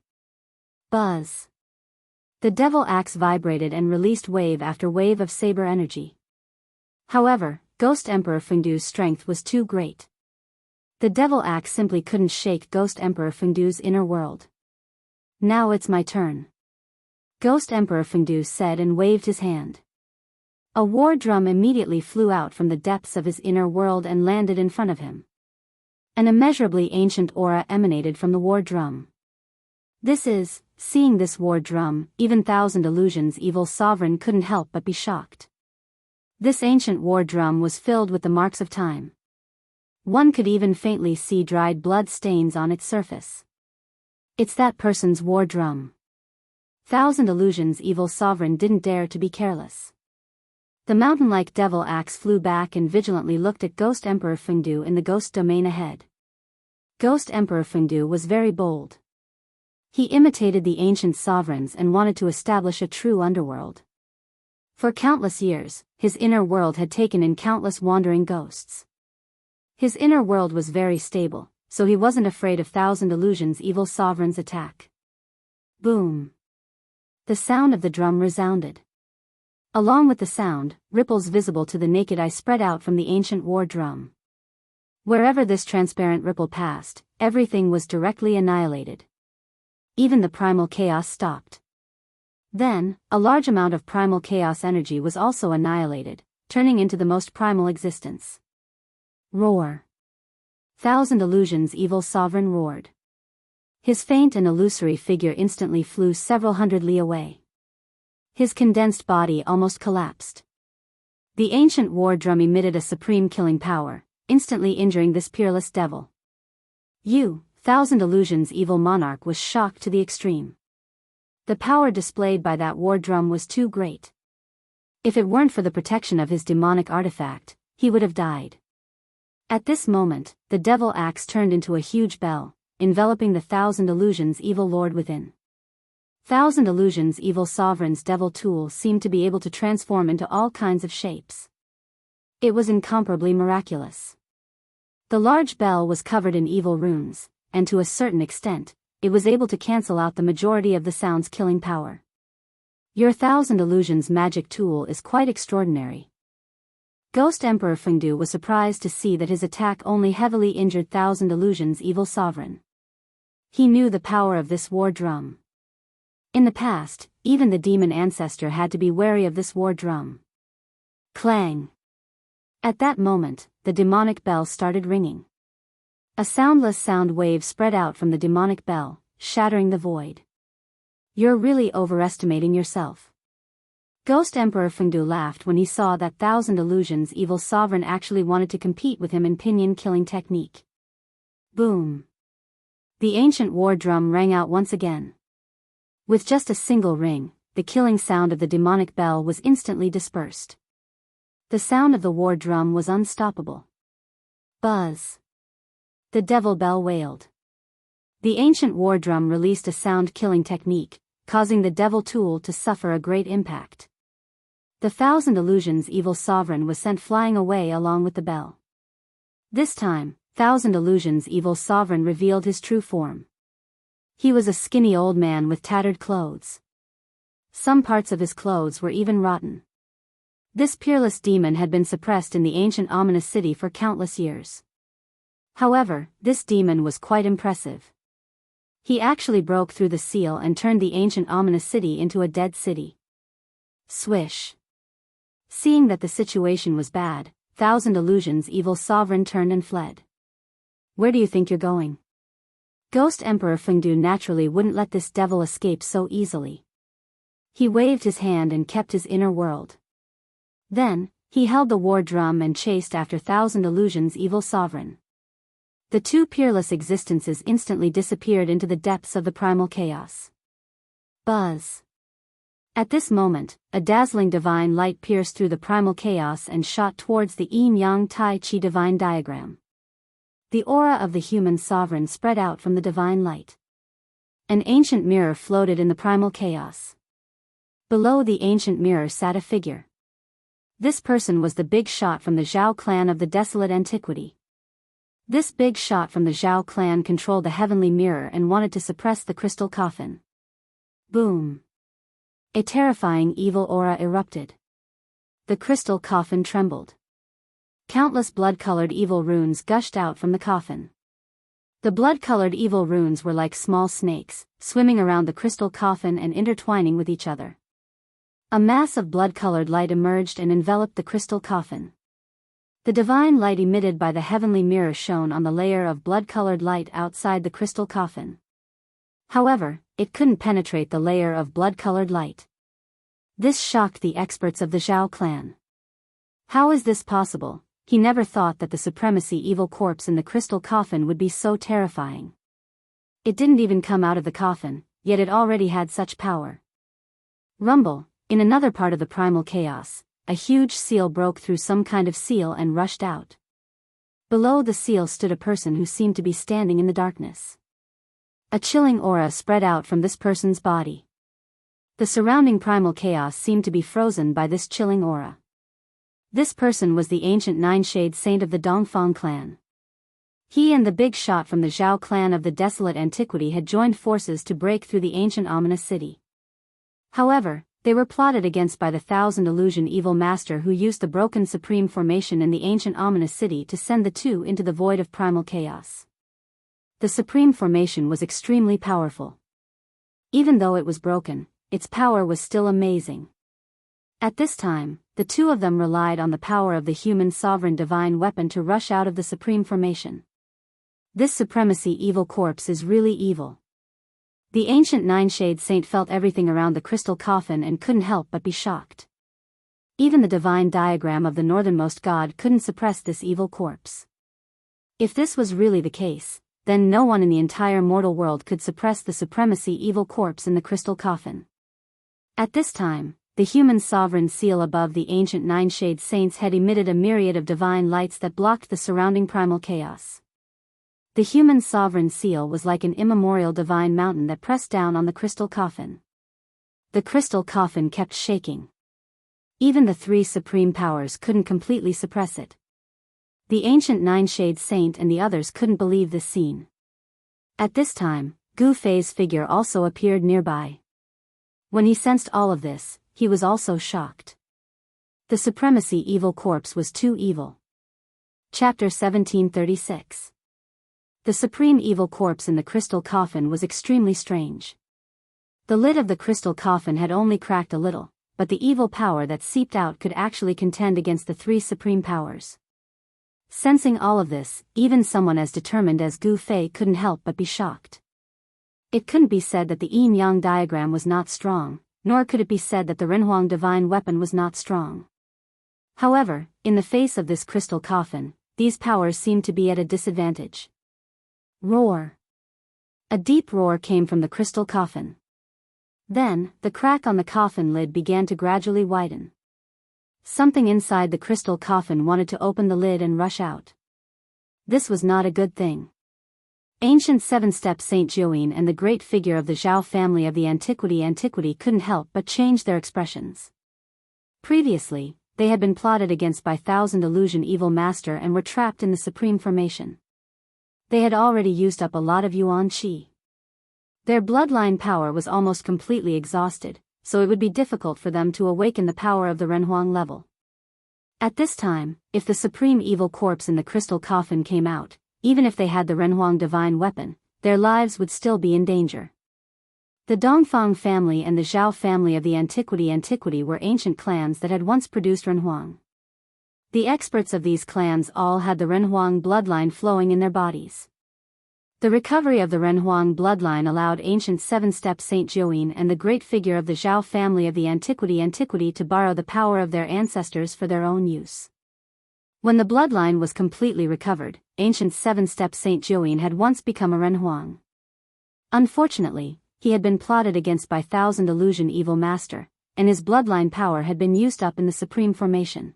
Buzz. The devil axe vibrated and released wave after wave of saber energy. However, Ghost Emperor Fengdu's strength was too great. The devil axe simply couldn't shake Ghost Emperor Fengdu's inner world. Now it's my turn. Ghost Emperor Fengdu said and waved his hand. A war drum immediately flew out from the depths of his inner world and landed in front of him. An immeasurably ancient aura emanated from the war drum. Seeing this war drum, even Thousand Illusions Evil Sovereign couldn't help but be shocked. This ancient war drum was filled with the marks of time. One could even faintly see dried blood stains on its surface. It's that person's war drum. Thousand Illusions Evil Sovereign didn't dare to be careless. The mountain-like devil axe flew back and vigilantly looked at Ghost Emperor Fengdu in the ghost domain ahead. Ghost Emperor Fengdu was very bold. He imitated the ancient sovereigns and wanted to establish a true underworld. For countless years, his inner world had taken in countless wandering ghosts. His inner world was very stable, so he wasn't afraid of Thousand Illusions Evil Sovereign's attack. Boom. The sound of the drum resounded. Along with the sound, ripples visible to the naked eye spread out from the ancient war drum. Wherever this transparent ripple passed, everything was directly annihilated. Even the primal chaos stopped. Then, a large amount of primal chaos energy was also annihilated, turning into the most primal existence. Roar. Thousand Illusions Evil Sovereign roared. His faint and illusory figure instantly flew several hundred li away. His condensed body almost collapsed. The ancient war drum emitted a supreme killing power, instantly injuring this peerless devil. Thousand Illusions Evil Monarch was shocked to the extreme. The power displayed by that war drum was too great. If it weren't for the protection of his demonic artifact, he would have died. At this moment, the devil axe turned into a huge bell, enveloping the Thousand Illusions Evil Lord within. Thousand Illusions Evil Sovereign's devil tool seemed to be able to transform into all kinds of shapes. It was incomparably miraculous. The large bell was covered in evil runes, and to a certain extent, it was able to cancel out the majority of the sound's killing power. Your Thousand Illusions magic tool is quite extraordinary. Ghost Emperor Fengdu was surprised to see that his attack only heavily injured Thousand Illusions Evil Sovereign. He knew the power of this war drum. In the past, even the demon ancestor had to be wary of this war drum. Clang! At that moment, the demonic bell started ringing. A soundless sound wave spread out from the demonic bell, shattering the void. You're really overestimating yourself. Ghost Emperor Fengdu laughed when he saw that Thousand Illusions Evil Sovereign actually wanted to compete with him in pinyin killing technique. Boom! The ancient war drum rang out once again. With just a single ring, the killing sound of the demonic bell was instantly dispersed. The sound of the war drum was unstoppable. Buzz! The devil bell wailed. The ancient war drum released a sound-killing technique, causing the devil tool to suffer a great impact. The Thousand Illusions Evil Sovereign was sent flying away along with the bell. This time, Thousand Illusions Evil Sovereign revealed his true form. He was a skinny old man with tattered clothes. Some parts of his clothes were even rotten. This peerless demon had been suppressed in the ancient ominous city for countless years. However, this demon was quite impressive. He actually broke through the seal and turned the ancient ominous city into a dead city. Swish! Seeing that the situation was bad, Thousand Illusions Evil Sovereign turned and fled. Where do you think you're going? Ghost Emperor Fengdu naturally wouldn't let this devil escape so easily. He waved his hand and kept his inner world. Then, He held the war drum and chased after Thousand Illusions' evil sovereign. The two peerless existences instantly disappeared into the depths of the primal chaos. Buzz. At this moment, a dazzling divine light pierced through the primal chaos and shot towards the yin-yang tai chi divine diagram. The aura of the human sovereign spread out from the divine light. An ancient mirror floated in the primal chaos. Below the ancient mirror sat a figure. This person was the big shot from the Zhao clan of the desolate antiquity. This big shot from the Zhao clan controlled the heavenly mirror and wanted to suppress the crystal coffin. Boom. A terrifying evil aura erupted. The crystal coffin trembled. Countless blood-colored evil runes gushed out from the coffin. The blood-colored evil runes were like small snakes, swimming around the crystal coffin and intertwining with each other. A mass of blood-colored light emerged and enveloped the crystal coffin. The divine light emitted by the heavenly mirror shone on the layer of blood-colored light outside the crystal coffin. However, it couldn't penetrate the layer of blood-colored light. This shocked the experts of the Zhao clan. How is this possible? He never thought that the supremacy evil corpse in the crystal coffin would be so terrifying. It didn't even come out of the coffin, yet it already had such power. Rumble. In another part of the primal chaos, a huge seal broke through some kind of seal and rushed out. Below the seal stood a person who seemed to be standing in the darkness. A chilling aura spread out from this person's body. The surrounding primal chaos seemed to be frozen by this chilling aura. This person was the ancient Nine-Shade Saint of the Dongfang clan. He and the big shot from the Zhao clan of the desolate antiquity had joined forces to break through the ancient ominous city. However, they were plotted against by the Thousand Illusion evil master who used the broken supreme formation in the ancient ominous city to send the two into the void of primal chaos. The supreme formation was extremely powerful. Even though it was broken, its power was still amazing. At this time, the two of them relied on the power of the human sovereign divine weapon to rush out of the supreme formation. This supremacy evil corpse is really evil. The ancient Nine-Shade Saint felt everything around the crystal coffin and couldn't help but be shocked. Even the divine diagram of the northernmost god couldn't suppress this evil corpse. If this was really the case, then no one in the entire mortal world could suppress the supremacy evil corpse in the crystal coffin. At this time, the human sovereign seal above the ancient Nine-Shade Saint's head emitted a myriad of divine lights that blocked the surrounding primal chaos. The human sovereign seal was like an immemorial divine mountain that pressed down on the crystal coffin. The crystal coffin kept shaking. Even the three supreme powers couldn't completely suppress it. The ancient Nine-Shade Saint and the others couldn't believe this scene. At this time, Gu Fei's figure also appeared nearby. When he sensed all of this, he was also shocked. The supremacy evil corpse was too evil. Chapter 1736. The supreme evil corpse in the crystal coffin was extremely strange. The lid of the crystal coffin had only cracked a little, but the evil power that seeped out could actually contend against the three supreme powers. Sensing all of this, even someone as determined as Gu Fei couldn't help but be shocked. It couldn't be said that the yin-yang diagram was not strong, nor could it be said that the Renhuang divine weapon was not strong. However, in the face of this crystal coffin, these powers seemed to be at a disadvantage. Roar. A deep roar came from the crystal coffin. Then, the crack on the coffin lid began to gradually widen. Something inside the crystal coffin wanted to open the lid and rush out. This was not a good thing. Ancient seven-step Saint Jiuyin and the great figure of the Zhao family of the antiquity couldn't help but change their expressions. Previously, they had been plotted against by Thousand Illusion evil master and were trapped in the supreme formation. They had already used up a lot of yuan qi. Their bloodline power was almost completely exhausted, so it would be difficult for them to awaken the power of the Renhuang level. At this time, if the supreme evil corpse in the crystal coffin came out, even if they had the Renhuang divine weapon, their lives would still be in danger. The Dongfang family and the Zhao family of the antiquity were ancient clans that had once produced Renhuang. The experts of these clans all had the Renhuang bloodline flowing in their bodies. The recovery of the Renhuang bloodline allowed ancient seven-step Saint Jiuyin and the great figure of the Zhao family of the antiquity to borrow the power of their ancestors for their own use. When the bloodline was completely recovered, ancient seven-step Saint Jiuyin had once become a Renhuang. Unfortunately, he had been plotted against by Thousand Illusion Evil Master, and his bloodline power had been used up in the Supreme Formation.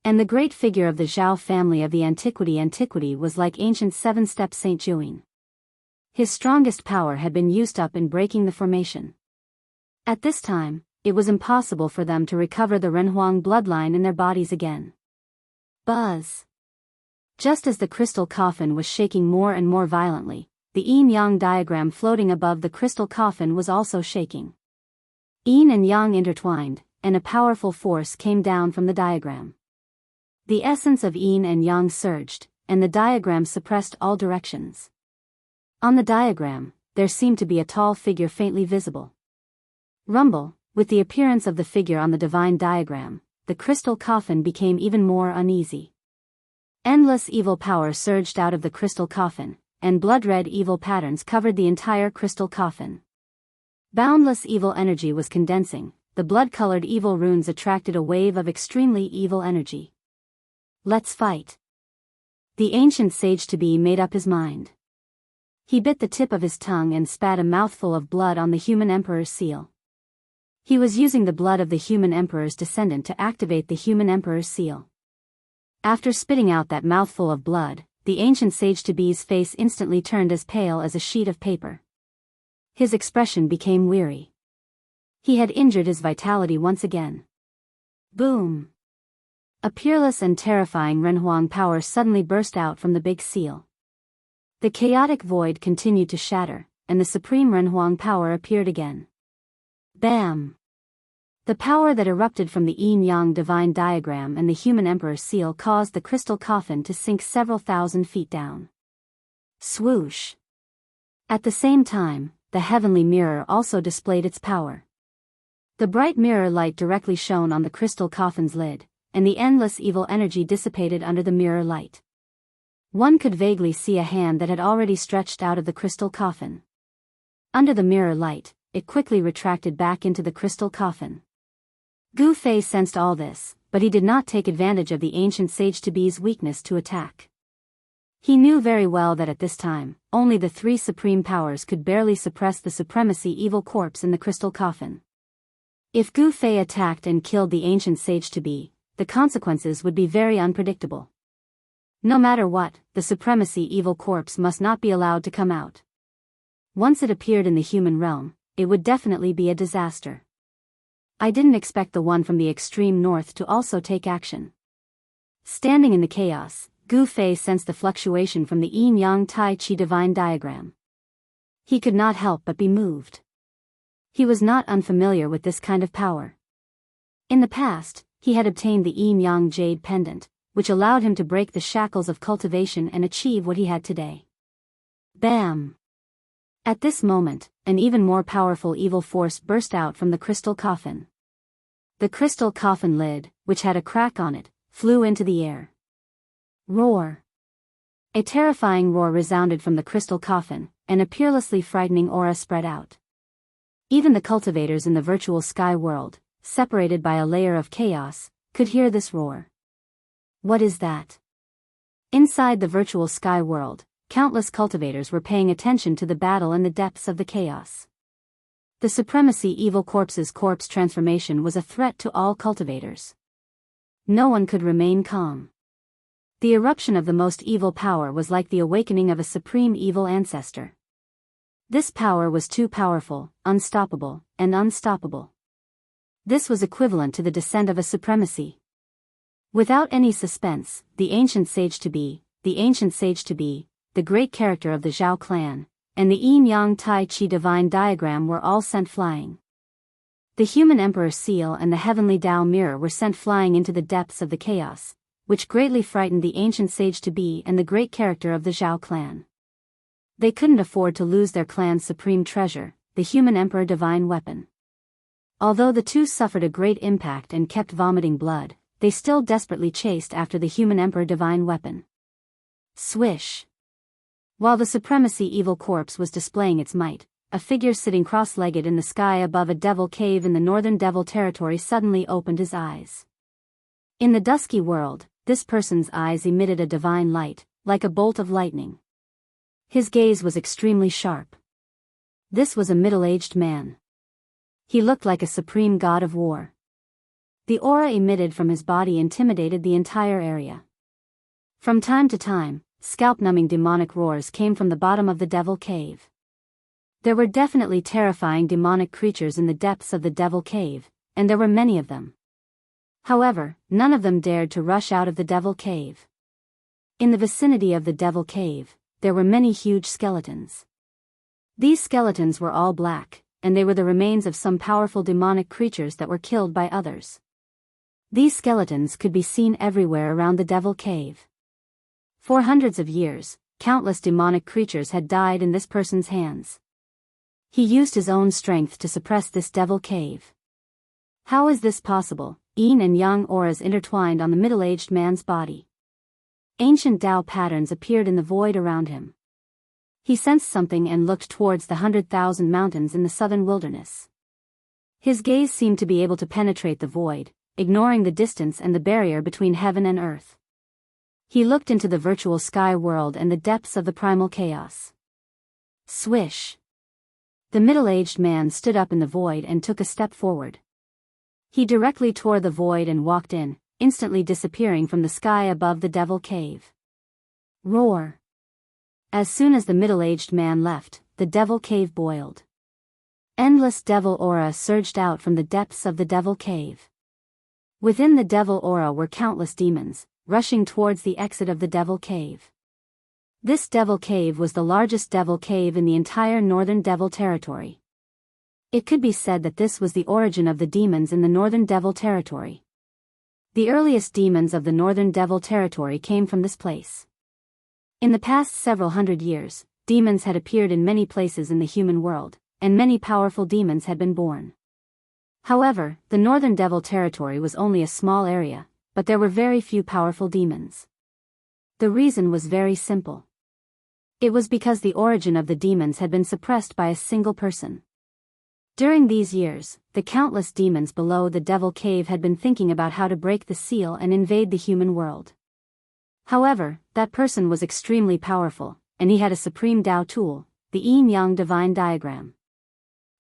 And the great figure of the Zhao family of the antiquity was like ancient seven-step Saint Jiuyin. His strongest power had been used up in breaking the formation. At this time, it was impossible for them to recover the Renhuang bloodline in their bodies again. Buzz! Just as the crystal coffin was shaking more and more violently, the yin-yang diagram floating above the crystal coffin was also shaking. Yin and yang intertwined, and a powerful force came down from the diagram. The essence of yin and yang surged, and the diagram suppressed all directions. On the diagram, there seemed to be a tall figure faintly visible. Rumble, with the appearance of the figure on the divine diagram, the crystal coffin became even more uneasy. Endless evil power surged out of the crystal coffin, and blood-red evil patterns covered the entire crystal coffin. Boundless evil energy was condensing, the blood-colored evil runes attracted a wave of extremely evil energy. Let's fight. The ancient sage-to-be made up his mind. He bit the tip of his tongue and spat a mouthful of blood on the human emperor's seal. He was using the blood of the human emperor's descendant to activate the human emperor's seal. After spitting out that mouthful of blood, the ancient sage-to-be's face instantly turned as pale as a sheet of paper. His expression became weary. He had injured his vitality once again. Boom! A peerless and terrifying Renhuang power suddenly burst out from the big seal. The chaotic void continued to shatter, and the supreme Renhuang power appeared again. Bam! The power that erupted from the yin-yang divine diagram and the human emperor's seal caused the crystal coffin to sink several thousand feet down. Swoosh! At the same time, the heavenly mirror also displayed its power. The bright mirror light directly shone on the crystal coffin's lid, and the endless evil energy dissipated under the mirror light. One could vaguely see a hand that had already stretched out of the crystal coffin. Under the mirror light, it quickly retracted back into the crystal coffin. Gu Fei sensed all this, but he did not take advantage of the ancient sage-to-be's weakness to attack. He knew very well that at this time, only the three supreme powers could barely suppress the supremacy evil corpse in the crystal coffin. If Gu Fei attacked and killed the ancient sage-to-be, the consequences would be very unpredictable. No matter what, the supremacy evil corpse must not be allowed to come out. Once it appeared in the human realm, it would definitely be a disaster. I didn't expect the one from the extreme north to also take action. Standing in the chaos, Gu Fei sensed the fluctuation from the yin-yang tai chi divine diagram. He could not help but be moved. He was not unfamiliar with this kind of power. In the past, he had obtained the yin-yang jade pendant, which allowed him to break the shackles of cultivation and achieve what he had today. Bam! At this moment, an even more powerful evil force burst out from the crystal coffin. The crystal coffin lid, which had a crack on it, flew into the air. Roar! A terrifying roar resounded from the crystal coffin, and a peerlessly frightening aura spread out. Even the cultivators in the virtual sky world, separated by a layer of chaos, could hear this roar. What is that? Inside the virtual sky world, countless cultivators were paying attention to the battle in the depths of the chaos. The supremacy evil corpse's corpse transformation was a threat to all cultivators. No one could remain calm. The eruption of the most evil power was like the awakening of a supreme evil ancestor. This power was too powerful, unstoppable, and unstoppable. This was equivalent to the descent of a supremacy. Without any suspense, the ancient sage-to-be, the great character of the Zhao clan, and the yin-yang tai chi divine diagram were all sent flying. The human emperor's seal and the heavenly Tao mirror were sent flying into the depths of the chaos, which greatly frightened the ancient sage-to-be and the great character of the Zhao clan. They couldn't afford to lose their clan's supreme treasure, the human emperor divine weapon. Although the two suffered a great impact and kept vomiting blood, they still desperately chased after the human emperor divine weapon. Swish! While the supremacy evil corpse was displaying its might, a figure sitting cross-legged in the sky above a devil cave in the northern devil territory suddenly opened his eyes. In the dusky world, this person's eyes emitted a divine light, like a bolt of lightning. His gaze was extremely sharp. This was a middle-aged man. He looked like a supreme god of war. The aura emitted from his body intimidated the entire area. From time to time, scalp-numbing demonic roars came from the bottom of the devil cave. There were definitely terrifying demonic creatures in the depths of the devil cave, and there were many of them. However, none of them dared to rush out of the devil cave. In the vicinity of the devil cave, there were many huge skeletons. These skeletons were all black, and they were the remains of some powerful demonic creatures that were killed by others. These skeletons could be seen everywhere around the devil cave. For hundreds of years, countless demonic creatures had died in this person's hands. He used his own strength to suppress this devil cave. How is this possible? Yin and yang auras intertwined on the middle-aged man's body. Ancient Tao patterns appeared in the void around him. He sensed something and looked towards the 100,000 mountains in the southern wilderness. His gaze seemed to be able to penetrate the void, ignoring the distance and the barrier between heaven and earth. He looked into the virtual sky world and the depths of the primal chaos. Swish! The middle-aged man stood up in the void and took a step forward. He directly tore the void and walked in, instantly disappearing from the sky above the devil cave. Roar! As soon as the middle-aged man left, the devil cave boiled. Endless devil aura surged out from the depths of the devil cave. Within the devil aura were countless demons, rushing towards the exit of the devil cave. This devil cave was the largest devil cave in the entire northern devil territory. It could be said that this was the origin of the demons in the northern devil territory. The earliest demons of the northern devil territory came from this place. In the past several hundred years, demons had appeared in many places in the human world, and many powerful demons had been born. However, the northern devil territory was only a small area, but there were very few powerful demons. The reason was very simple. It was because the origin of the demons had been suppressed by a single person. During these years, the countless demons below the devil cave had been thinking about how to break the seal and invade the human world. However, that person was extremely powerful, and he had a supreme Tao tool, the yin-yang divine diagram.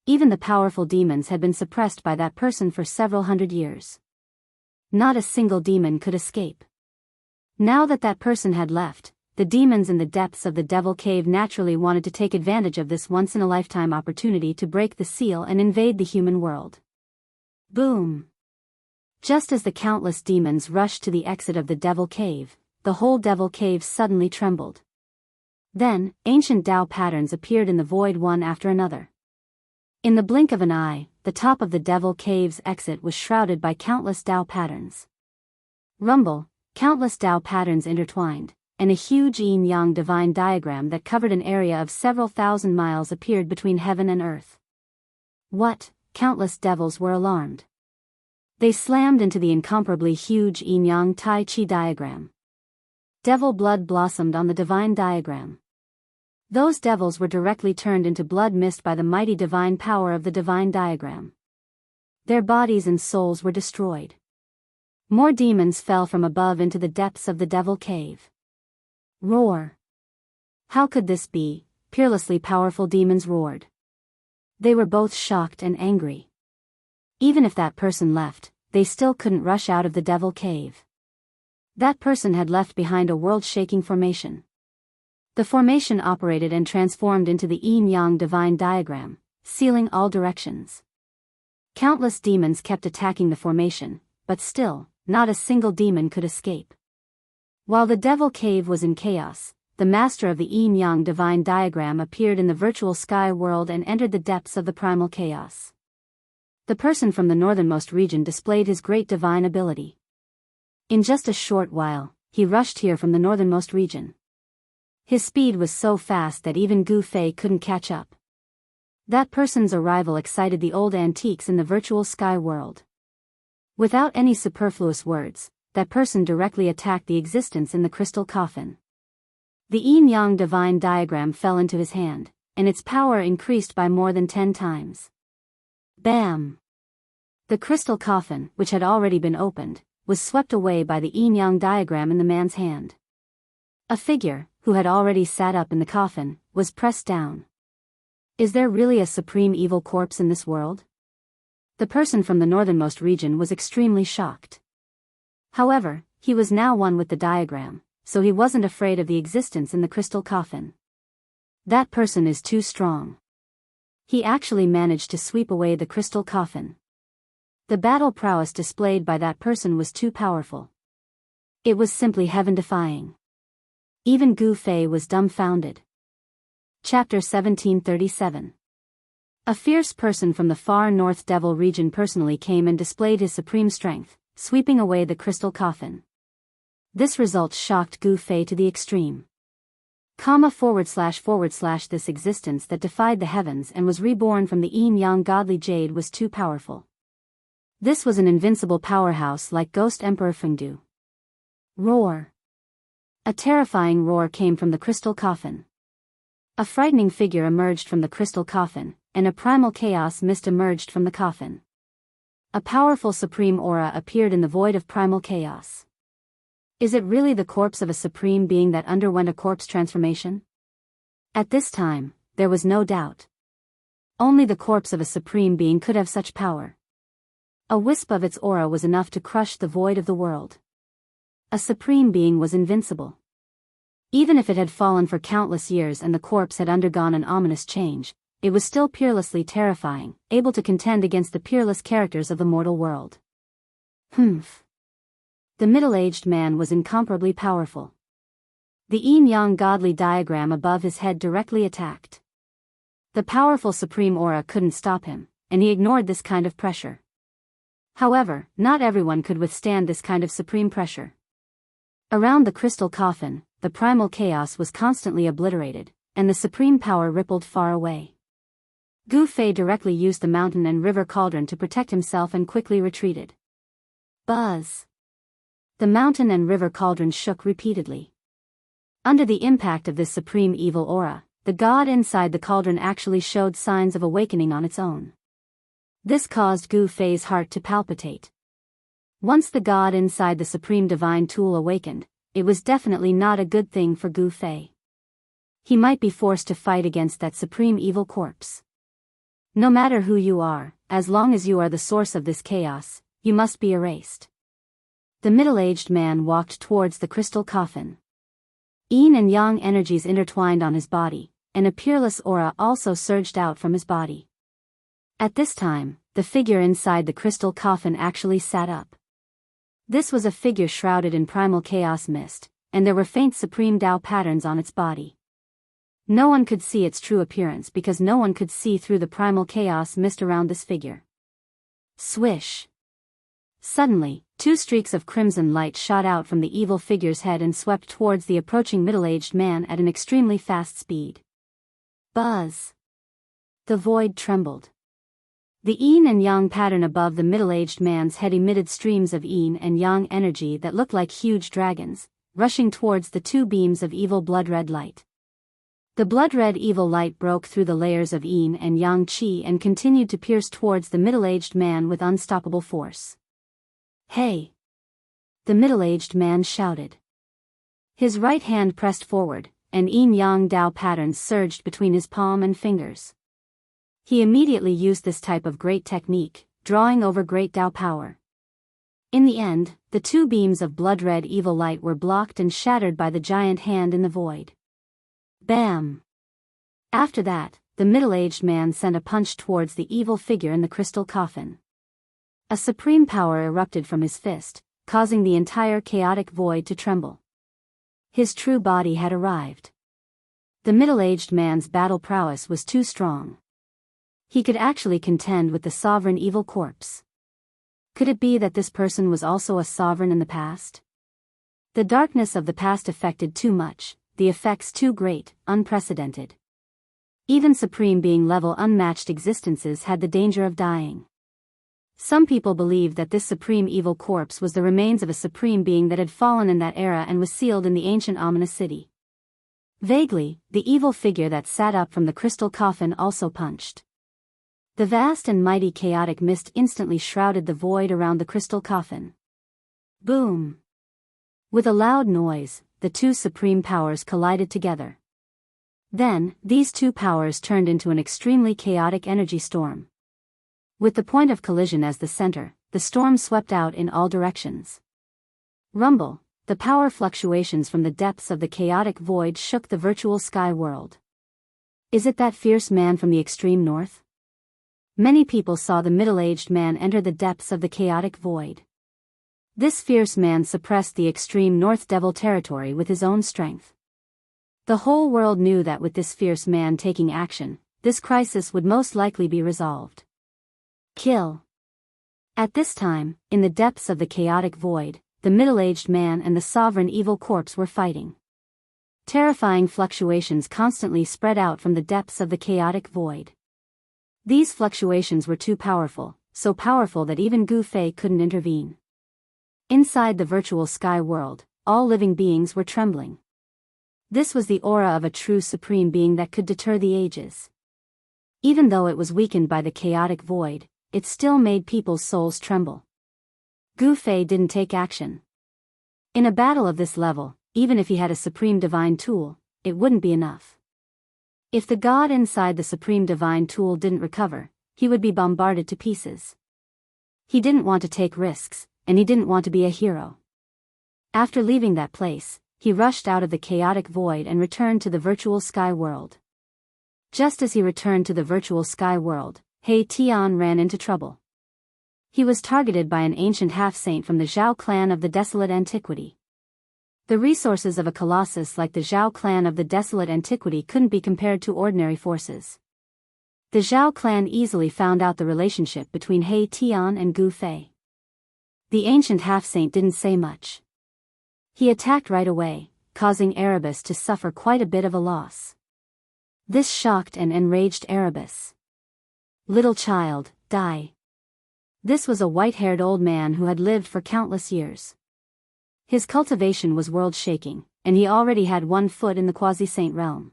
Even the powerful demons had been suppressed by that person for several hundred years. Not a single demon could escape. Now that that person had left, the demons in the depths of the devil cave naturally wanted to take advantage of this once-in-a-lifetime opportunity to break the seal and invade the human world. Boom! Just as the countless demons rushed to the exit of the devil cave, the whole devil cave suddenly trembled. Then, ancient Tao patterns appeared in the void one after another. In the blink of an eye, the top of the devil cave's exit was shrouded by countless Tao patterns. Rumble, countless Tao patterns intertwined, and a huge yin-yang divine diagram that covered an area of several thousand miles appeared between heaven and earth. What? Countless devils were alarmed. They slammed into the incomparably huge yin-yang tai chi diagram. Devil blood blossomed on the divine diagram. Those devils were directly turned into blood mist by the mighty divine power of the divine diagram. Their bodies and souls were destroyed. More demons fell from above into the depths of the devil cave. Roar! How could this be? Peerlessly powerful demons roared. They were both shocked and angry. Even if that person left, they still couldn't rush out of the devil cave. That person had left behind a world-shaking formation. The formation operated and transformed into the yin-yang divine diagram, sealing all directions. Countless demons kept attacking the formation, but still, not a single demon could escape. While the devil cave was in chaos, the master of the yin-yang divine diagram appeared in the virtual sky world and entered the depths of the primal chaos. The person from the northernmost region displayed his great divine ability. In just a short while, he rushed here from the northernmost region. His speed was so fast that even Gu Fei couldn't catch up. That person's arrival excited the old antiques in the virtual sky world. Without any superfluous words, that person directly attacked the existence in the crystal coffin. The yin-yang divine diagram fell into his hand, and its power increased by more than 10 times. Bam! The crystal coffin, which had already been opened, was swept away by the yin-yang diagram in the man's hand. A figure, who had already sat up in the coffin, was pressed down. Is there really a supreme evil corpse in this world? The person from the northernmost region was extremely shocked. However, he was now one with the diagram, so he wasn't afraid of the existence in the crystal coffin. That person is too strong. He actually managed to sweep away the crystal coffin. The battle prowess displayed by that person was too powerful. It was simply heaven-defying. Even Gu Fei was dumbfounded. Chapter 1737. A fierce person from the far north devil region personally came and displayed his supreme strength, sweeping away the crystal coffin. This result shocked Gu Fei to the extreme. This existence that defied the heavens and was reborn from the yin-yang godly jade was too powerful. This was an invincible powerhouse like Ghost Emperor Fengdu. Roar. A terrifying roar came from the crystal coffin. A frightening figure emerged from the crystal coffin, and a primal chaos mist emerged from the coffin. A powerful supreme aura appeared in the void of primal chaos. Is it really the corpse of a supreme being that underwent a corpse transformation? At this time, there was no doubt. Only the corpse of a supreme being could have such power. A wisp of its aura was enough to crush the void of the world. A supreme being was invincible. Even if it had fallen for countless years and the corpse had undergone an ominous change, it was still peerlessly terrifying, able to contend against the peerless characters of the mortal world. Humph. The middle-aged man was incomparably powerful. The yin-yang godly diagram above his head directly attacked. The powerful supreme aura couldn't stop him, and he ignored this kind of pressure. However, not everyone could withstand this kind of supreme pressure. Around the crystal coffin, the primal chaos was constantly obliterated, and the supreme power rippled far away. Gu Fei directly used the mountain and river cauldron to protect himself and quickly retreated. Buzz! The mountain and river cauldron shook repeatedly. Under the impact of this supreme evil aura, the god inside the cauldron actually showed signs of awakening on its own. This caused Gu Fei's heart to palpitate. Once the god inside the supreme divine tool awakened, it was definitely not a good thing for Gu Fei. He might be forced to fight against that supreme evil corpse. No matter who you are, as long as you are the source of this chaos, you must be erased. The middle-aged man walked towards the crystal coffin. Yin and yang energies intertwined on his body, and a peerless aura also surged out from his body. At this time, the figure inside the crystal coffin actually sat up. This was a figure shrouded in primal chaos mist, and there were faint supreme Tao patterns on its body. No one could see its true appearance because no one could see through the primal chaos mist around this figure. Swish! Suddenly, 2 streaks of crimson light shot out from the evil figure's head and swept towards the approaching middle-aged man at an extremely fast speed. Buzz! The void trembled. The yin and yang pattern above the middle-aged man's head emitted streams of yin and yang energy that looked like huge dragons, rushing towards the 2 beams of evil blood-red light. The blood-red evil light broke through the layers of yin and yang qi and continued to pierce towards the middle-aged man with unstoppable force. Hey! The middle-aged man shouted. His right hand pressed forward, and yin-yang Tao patterns surged between his palm and fingers. He immediately used this type of great technique, drawing over great Tao power. In the end, the 2 beams of blood-red evil light were blocked and shattered by the giant hand in the void. Bam! After that, the middle-aged man sent a punch towards the evil figure in the crystal coffin. A supreme power erupted from his fist, causing the entire chaotic void to tremble. His true body had arrived. The middle-aged man's battle prowess was too strong. He could actually contend with the sovereign evil corpse. Could it be that this person was also a sovereign in the past? The darkness of the past affected too much, the effects too great, unprecedented. Even supreme being level unmatched existences had the danger of dying. Some people believed that this supreme evil corpse was the remains of a supreme being that had fallen in that era and was sealed in the ancient ominous city. Vaguely, the evil figure that sat up from the crystal coffin also punched. The vast and mighty chaotic mist instantly shrouded the void around the crystal coffin. Boom! With a loud noise, the two supreme powers collided together. Then, these two powers turned into an extremely chaotic energy storm. With the point of collision as the center, the storm swept out in all directions. Rumble, the power fluctuations from the depths of the chaotic void shook the virtual sky world. Is it that fierce man from the extreme north? Many people saw the middle-aged man enter the depths of the chaotic void. This fierce man suppressed the extreme North Devil territory with his own strength. The whole world knew that with this fierce man taking action, this crisis would most likely be resolved. Kill. At this time, in the depths of the chaotic void, the middle-aged man and the sovereign evil corpse were fighting. Terrifying fluctuations constantly spread out from the depths of the chaotic void. These fluctuations were too powerful, so powerful that even Gu Fei couldn't intervene. Inside the virtual sky world, all living beings were trembling. This was the aura of a true supreme being that could deter the ages. Even though it was weakened by the chaotic void, it still made people's souls tremble. Gu Fei didn't take action. In a battle of this level, even if he had a supreme divine tool, it wouldn't be enough. If the god inside the supreme divine tool didn't recover, he would be bombarded to pieces. He didn't want to take risks, and he didn't want to be a hero. After leaving that place, he rushed out of the chaotic void and returned to the virtual sky world. Just as he returned to the virtual sky world, He Tian ran into trouble. He was targeted by an ancient half-saint from the Zhao clan of the Desolate Antiquity. The resources of a colossus like the Zhao clan of the Desolate Antiquity couldn't be compared to ordinary forces. The Zhao clan easily found out the relationship between He Tian and Gu Fei. The ancient half-saint didn't say much. He attacked right away, causing Erebus to suffer quite a bit of a loss. This shocked and enraged Erebus. Little child, die. This was a white-haired old man who had lived for countless years. His cultivation was world-shaking, and he already had 1 foot in the quasi-saint realm.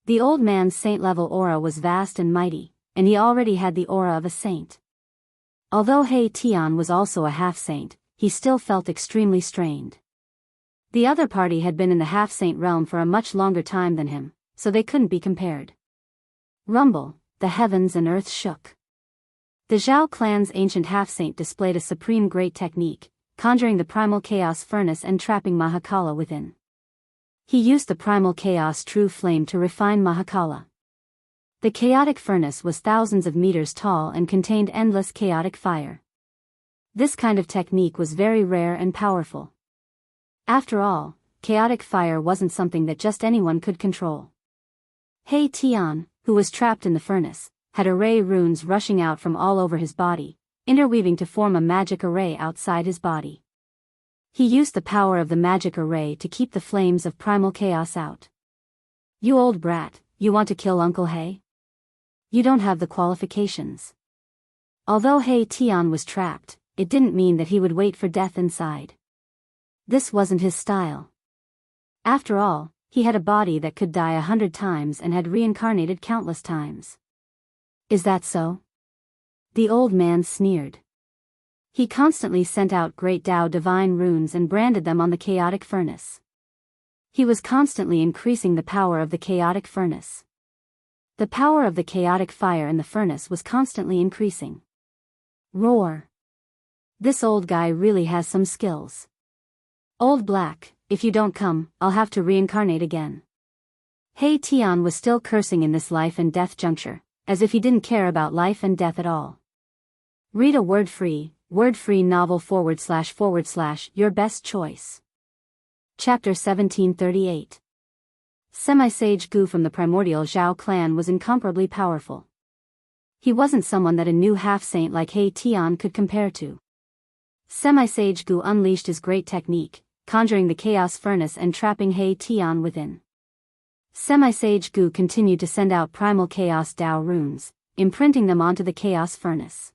The old man's saint-level aura was vast and mighty, and he already had the aura of a saint. Although He Tian was also a half-saint, he still felt extremely strained. The other party had been in the half-saint realm for a much longer time than him, so they couldn't be compared. Rumble, the heavens and earth shook. The Zhao clan's ancient half-saint displayed a supreme great technique, conjuring the primal chaos furnace and trapping Mahakala within. He used the primal chaos true flame to refine Mahakala. The chaotic furnace was thousands of meters tall and contained endless chaotic fire. This kind of technique was very rare and powerful. After all, chaotic fire wasn't something that just anyone could control. He Tian, who was trapped in the furnace, had array runes rushing out from all over his body, interweaving to form a magic array outside his body. He used the power of the magic array to keep the flames of primal chaos out. You old brat, you want to kill Uncle He? You don't have the qualifications. Although He Tian was trapped, it didn't mean that he would wait for death inside. This wasn't his style. After all, he had a body that could die 100 times and had reincarnated countless times. Is that so? The old man sneered. He constantly sent out great Tao divine runes and branded them on the chaotic furnace. He was constantly increasing the power of the chaotic furnace. The power of the chaotic fire in the furnace was constantly increasing. Roar! This old guy really has some skills. Old Black, if you don't come, I'll have to reincarnate again. He Tian was still cursing in this life and death juncture, as if he didn't care about life and death at all. Read a word-free novel / your best choice. Chapter 1738. Semi-Sage Gu from the primordial Zhao clan was incomparably powerful. He wasn't someone that a new half-saint like He Tian could compare to. Semi-Sage Gu unleashed his great technique, conjuring the chaos furnace and trapping He Tian within. Semi-Sage Gu continued to send out primal chaos Tao runes, imprinting them onto the chaos furnace.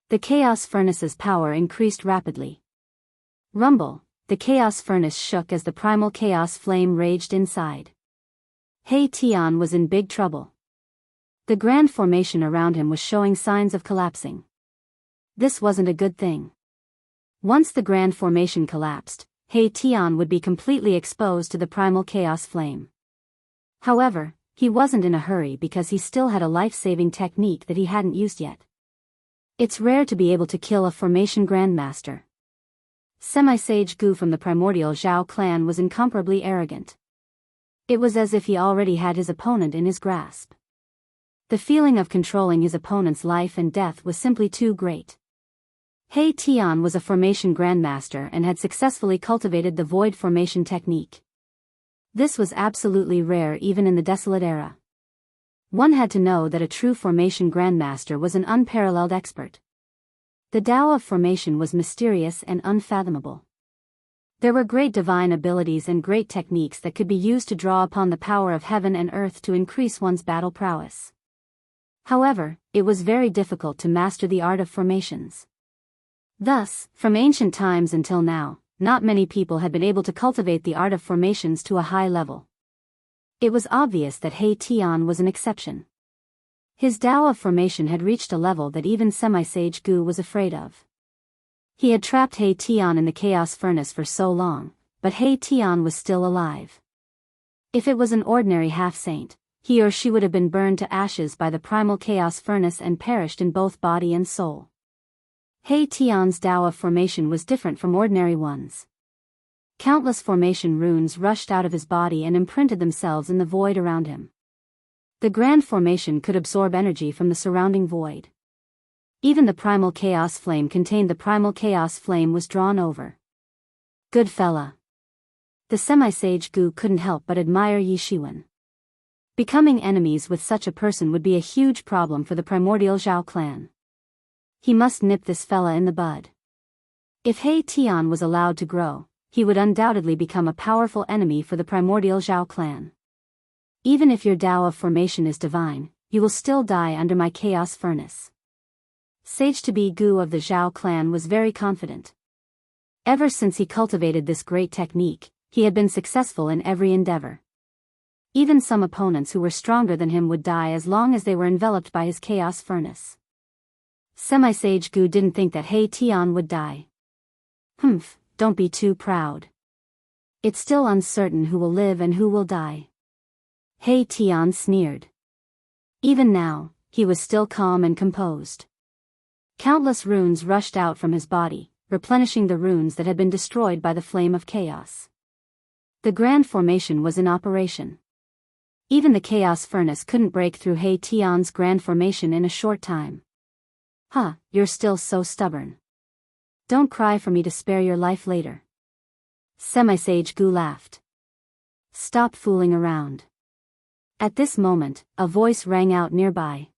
The chaos furnace's power increased rapidly. Rumble, the chaos furnace shook as the primal chaos flame raged inside. He Tian was in big trouble. The grand formation around him was showing signs of collapsing. This wasn't a good thing. Once the grand formation collapsed, He Tian would be completely exposed to the primal chaos flame. However, he wasn't in a hurry because he still had a life-saving technique that he hadn't used yet. It's rare to be able to kill a formation grandmaster. Semi-Sage Gu from the primordial Zhao clan was incomparably arrogant. It was as if he already had his opponent in his grasp. The feeling of controlling his opponent's life and death was simply too great. He Tian was a formation grandmaster and had successfully cultivated the void formation technique. This was absolutely rare even in the desolate era. One had to know that a true formation grandmaster was an unparalleled expert. The Tao of formation was mysterious and unfathomable. There were great divine abilities and great techniques that could be used to draw upon the power of heaven and earth to increase one's battle prowess. However, it was very difficult to master the art of formations. Thus, from ancient times until now, not many people had been able to cultivate the art of formations to a high level. It was obvious that He Tian was an exception. His Tao of formation had reached a level that even Semi-Sage Gu was afraid of. He had trapped He Tian in the chaos furnace for so long, but He Tian was still alive. If it was an ordinary half-saint, he or she would have been burned to ashes by the primal chaos furnace and perished in both body and soul. He Tian's Tao of formation was different from ordinary ones. Countless formation runes rushed out of his body and imprinted themselves in the void around him. The grand formation could absorb energy from the surrounding void. Even the primal chaos flame contained the primal chaos flame was drawn over. Good fella. The Semi-Sage Gu couldn't help but admire Yi Shiwen. Becoming enemies with such a person would be a huge problem for the primordial Zhao clan. He must nip this fella in the bud. If He Tian was allowed to grow, he would undoubtedly become a powerful enemy for the primordial Zhao clan. Even if your Tao of formation is divine, you will still die under my chaos furnace. Sage-to-be Gu of the Zhao clan was very confident. Ever since he cultivated this great technique, he had been successful in every endeavor. Even some opponents who were stronger than him would die as long as they were enveloped by his chaos furnace. Semi-Sage Gu didn't think that He Tian would die. Don't be too proud. It's still uncertain who will live and who will die. He Tian sneered. Even now, he was still calm and composed. Countless runes rushed out from his body, replenishing the runes that had been destroyed by the flame of chaos. The grand formation was in operation. Even the chaos furnace couldn't break through He Tian's grand formation in a short time. You're still so stubborn. Don't cry for me to spare your life later. Semi-Sage Gu laughed. Stop fooling around. At this moment, a voice rang out nearby.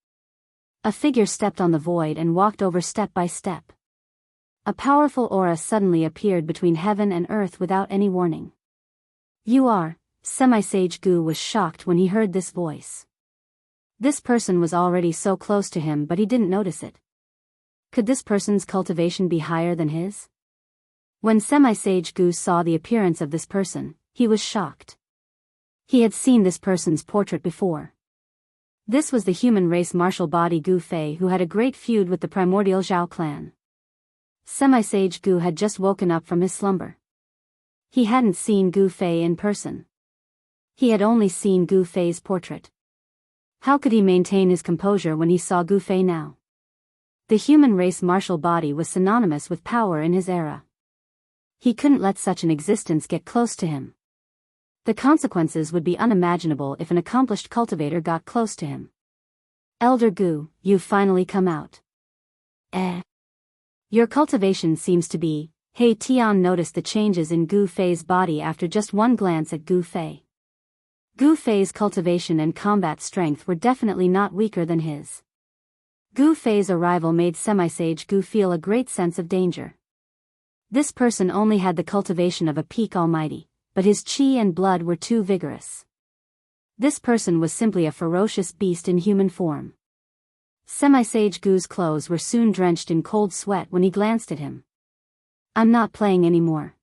A figure stepped on the void and walked over step by step. A powerful aura suddenly appeared between heaven and earth without any warning. You are. Semi-Sage Gu was shocked when he heard this voice. This person was already so close to him but he didn't notice it. Could this person's cultivation be higher than his? When Semi-Sage Gu saw the appearance of this person, he was shocked. He had seen this person's portrait before. This was the human race martial body Gu Fei who had a great feud with the primordial Zhao clan. Semi-Sage Gu had just woken up from his slumber. He hadn't seen Gu Fei in person. He had only seen Gu Fei's portrait. How could he maintain his composure when he saw Gu Fei now? The human race martial body was synonymous with power in his era. He couldn't let such an existence get close to him. The consequences would be unimaginable if an accomplished cultivator got close to him. Elder Gu, you've finally come out. Your cultivation seems to be. He Tian noticed the changes in Gu Fei's body after just one glance at Gu Fei. Gu Fei's cultivation and combat strength were definitely not weaker than his. Gu Fei's arrival made Semi-Sage Gu feel a great sense of danger. This person only had the cultivation of a peak almighty, but his chi and blood were too vigorous. This person was simply a ferocious beast in human form. Semi-Sage Gu's clothes were soon drenched in cold sweat when he glanced at him. I'm not playing anymore.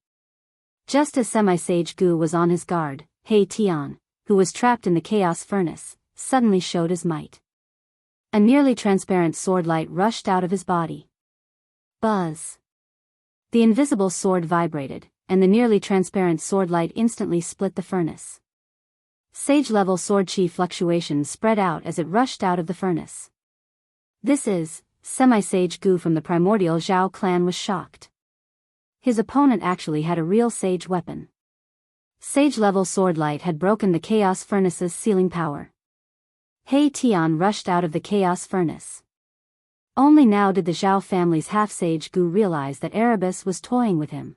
Just as Semi-Sage Gu was on his guard, He Tian, who was trapped in the chaos furnace, suddenly showed his might. A nearly transparent sword light rushed out of his body. Buzz! The invisible sword vibrated, and the nearly transparent sword light instantly split the furnace. Sage-level sword chi fluctuations spread out as it rushed out of the furnace. "This is semi-sage Gu from the primordial Zhao clan," was shocked. His opponent actually had a real sage weapon. Sage-level sword light had broken the chaos furnace's sealing power. He Tian rushed out of the chaos furnace. Only now did the Zhao family's half-sage Gu realize that Erebus was toying with him.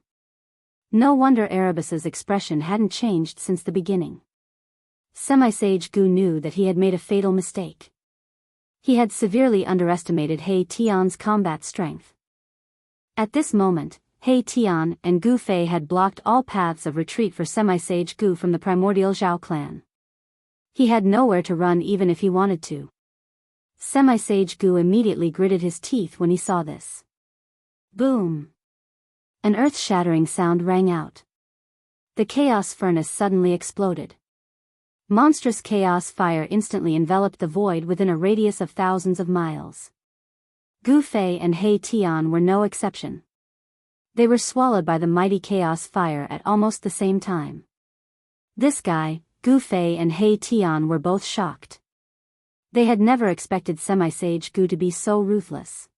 No wonder Erebus's expression hadn't changed since the beginning. Semi-sage Gu knew that he had made a fatal mistake. He had severely underestimated He Tian's combat strength. At this moment, He Tian and Gu Fei had blocked all paths of retreat for semi-sage Gu from the primordial Zhao clan. He had nowhere to run even if he wanted to. Semi-sage Gu immediately gritted his teeth when he saw this. Boom! An earth-shattering sound rang out. The chaos furnace suddenly exploded. Monstrous chaos fire instantly enveloped the void within a radius of thousands of miles. Gu Fei and He Tian were no exception. They were swallowed by the mighty chaos fire at almost the same time. This guy, Gu Fei and He Tian, were both shocked. They had never expected semi-sage Gu to be so ruthless.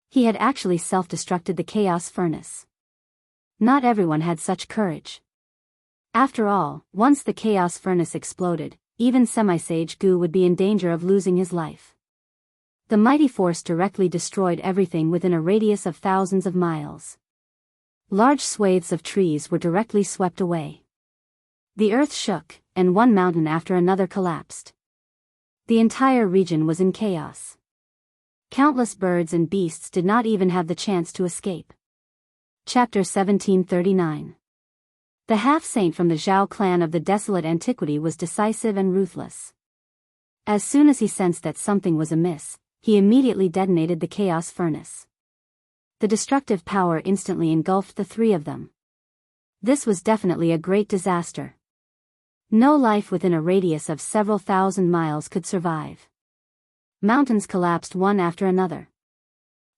He had actually self-destructed the chaos furnace. Not everyone had such courage. After all, once the chaos furnace exploded, even semi-sage Gu would be in danger of losing his life. The mighty force directly destroyed everything within a radius of thousands of miles. Large swathes of trees were directly swept away. The earth shook, and one mountain after another collapsed. The entire region was in chaos. Countless birds and beasts did not even have the chance to escape. Chapter 1739. The half-saint from the Zhao clan of the desolate antiquity was decisive and ruthless. As soon as he sensed that something was amiss, he immediately detonated the chaos furnace. The destructive power instantly engulfed the three of them. This was definitely a great disaster. No life within a radius of several thousand miles could survive. Mountains collapsed one after another.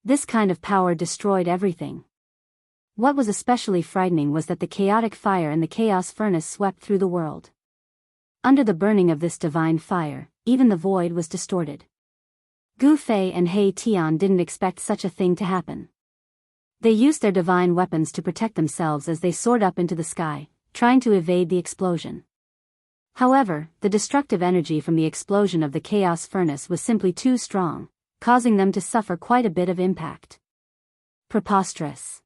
This kind of power destroyed everything. What was especially frightening was that the chaotic fire in the chaos furnace swept through the world. Under the burning of this divine fire, even the void was distorted. Gu Fei and He Tian didn't expect such a thing to happen. They used their divine weapons to protect themselves as they soared up into the sky, trying to evade the explosion. However, the destructive energy from the explosion of the chaos furnace was simply too strong, causing them to suffer quite a bit of impact. Preposterous.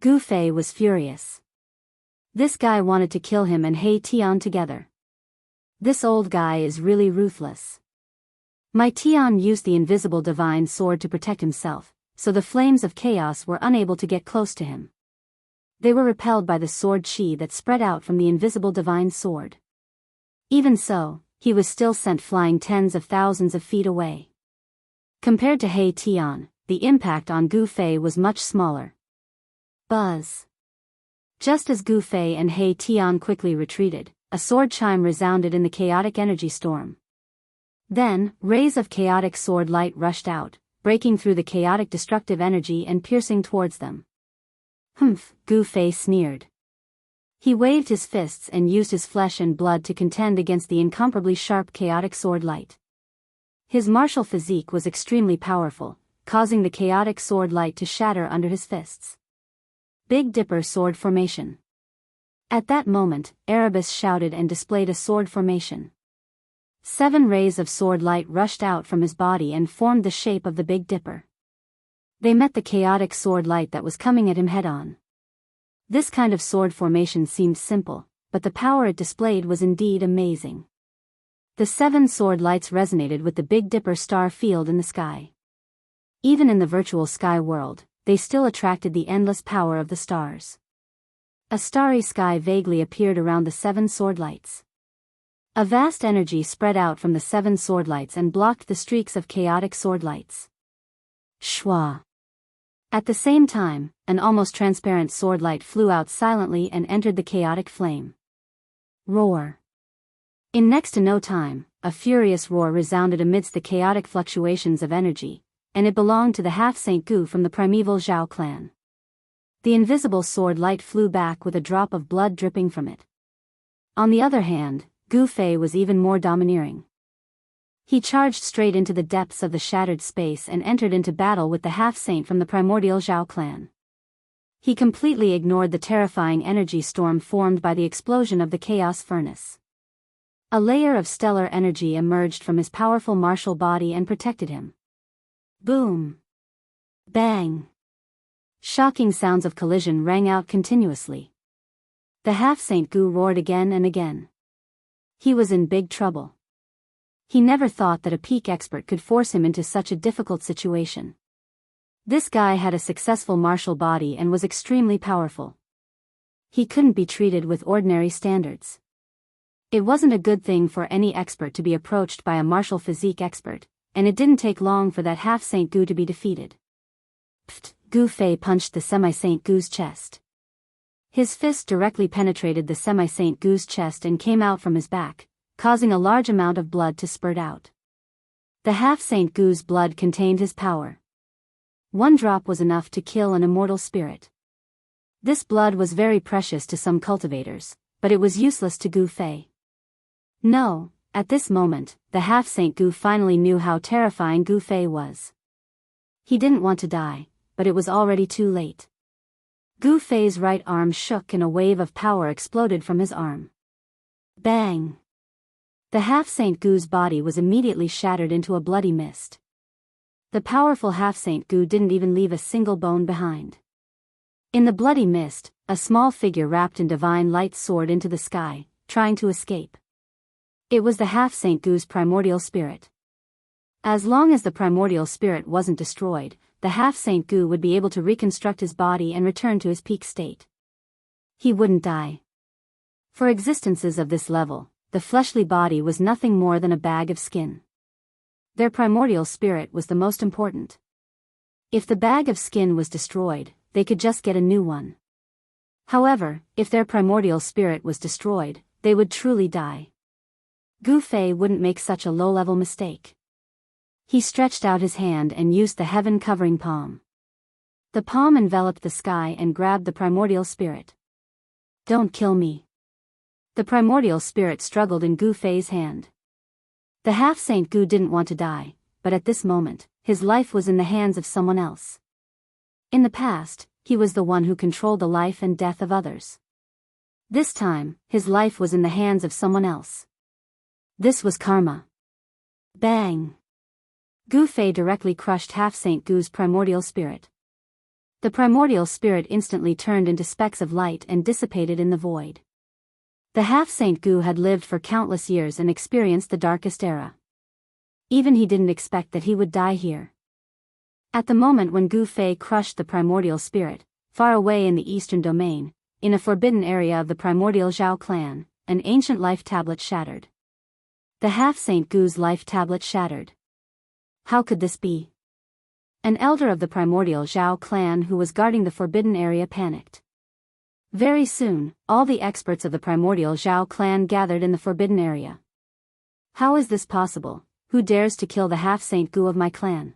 Gu Fei was furious. This guy wanted to kill him and He Tian together. This old guy is really ruthless. My Tian used the invisible divine sword to protect himself, so the flames of chaos were unable to get close to him. They were repelled by the sword chi that spread out from the invisible divine sword. Even so, he was still sent flying tens of thousands of feet away. Compared to He Tian, the impact on Gu Fei was much smaller. Buzz. Just as Gu Fei and He Tian quickly retreated, a sword chime resounded in the chaotic energy storm. Then, rays of chaotic sword light rushed out, breaking through the chaotic destructive energy and piercing towards them. Humph, Gu Fei sneered. He waved his fists and used his flesh and blood to contend against the incomparably sharp chaotic sword light. His martial physique was extremely powerful, causing the chaotic sword light to shatter under his fists. Big Dipper sword formation. At that moment, Erebus shouted and displayed a sword formation. 7 rays of sword light rushed out from his body and formed the shape of the Big Dipper. They met the chaotic sword light that was coming at him head-on. This kind of sword formation seemed simple, but the power it displayed was indeed amazing. The 7 sword lights resonated with the Big Dipper star field in the sky. Even in the virtual sky world, they still attracted the endless power of the stars. A starry sky vaguely appeared around the 7 sword lights. A vast energy spread out from the 7 sword lights and blocked the streaks of chaotic sword lights. Shwa. At the same time, an almost transparent sword light flew out silently and entered the chaotic flame. Roar. In next to no time, a furious roar resounded amidst the chaotic fluctuations of energy, and it belonged to the half-Saint Gu from the primeval Zhao clan. The invisible sword light flew back with a drop of blood dripping from it. On the other hand, Gu Fei was even more domineering. He charged straight into the depths of the shattered space and entered into battle with the half-saint from the primordial Zhao clan. He completely ignored the terrifying energy storm formed by the explosion of the chaos furnace. A layer of stellar energy emerged from his powerful martial body and protected him. Boom! Bang! Shocking sounds of collision rang out continuously. The half-Saint Gu roared again and again. He was in big trouble. He never thought that a peak expert could force him into such a difficult situation. This guy had a successful martial body and was extremely powerful. He couldn't be treated with ordinary standards. It wasn't a good thing for any expert to be approached by a martial physique expert, and it didn't take long for that half-Saint Gu to be defeated. Pfft! Gu Fei punched the semi-Saint Gu's chest. His fist directly penetrated the semi-Saint Gu's chest and came out from his back, causing a large amount of blood to spurt out. The half-Saint Gu's blood contained his power. One drop was enough to kill an immortal spirit. This blood was very precious to some cultivators, but it was useless to Gu Fei. No, at this moment, the half-Saint Gu finally knew how terrifying Gu Fei was. He didn't want to die, but it was already too late. Gu Fei's right arm shook and a wave of power exploded from his arm. Bang! The half-Saint Gu's body was immediately shattered into a bloody mist. The powerful half-Saint Gu didn't even leave a single bone behind. In the bloody mist, a small figure wrapped in divine light soared into the sky, trying to escape. It was the half-Saint Gu's primordial spirit. As long as the primordial spirit wasn't destroyed, the half-Saint Gu would be able to reconstruct his body and return to his peak state. He wouldn't die. For existences of this level, the fleshly body was nothing more than a bag of skin. Their primordial spirit was the most important. If the bag of skin was destroyed, they could just get a new one. However, if their primordial spirit was destroyed, they would truly die. Gu Fei wouldn't make such a low-level mistake. He stretched out his hand and used the heaven-covering palm. The palm enveloped the sky and grabbed the primordial spirit. Don't kill me. The primordial spirit struggled in Gu Fei's hand. The half-Saint Gu didn't want to die, but at this moment, his life was in the hands of someone else. In the past, he was the one who controlled the life and death of others. This time, his life was in the hands of someone else. This was karma. Bang! Gu Fei directly crushed half-Saint Gu's primordial spirit. The primordial spirit instantly turned into specks of light and dissipated in the void. The half-Saint Gu had lived for countless years and experienced the darkest era. Even he didn't expect that he would die here. At the moment when Gu Fei crushed the primordial spirit, far away in the eastern domain, in a forbidden area of the primordial Zhao clan, an ancient life tablet shattered. The half-Saint Gu's life tablet shattered. How could this be? An elder of the primordial Zhao clan who was guarding the forbidden area panicked. Very soon, all the experts of the primordial Zhao clan gathered in the forbidden area. How is this possible? Who dares to kill the half-Saint Gu of my clan?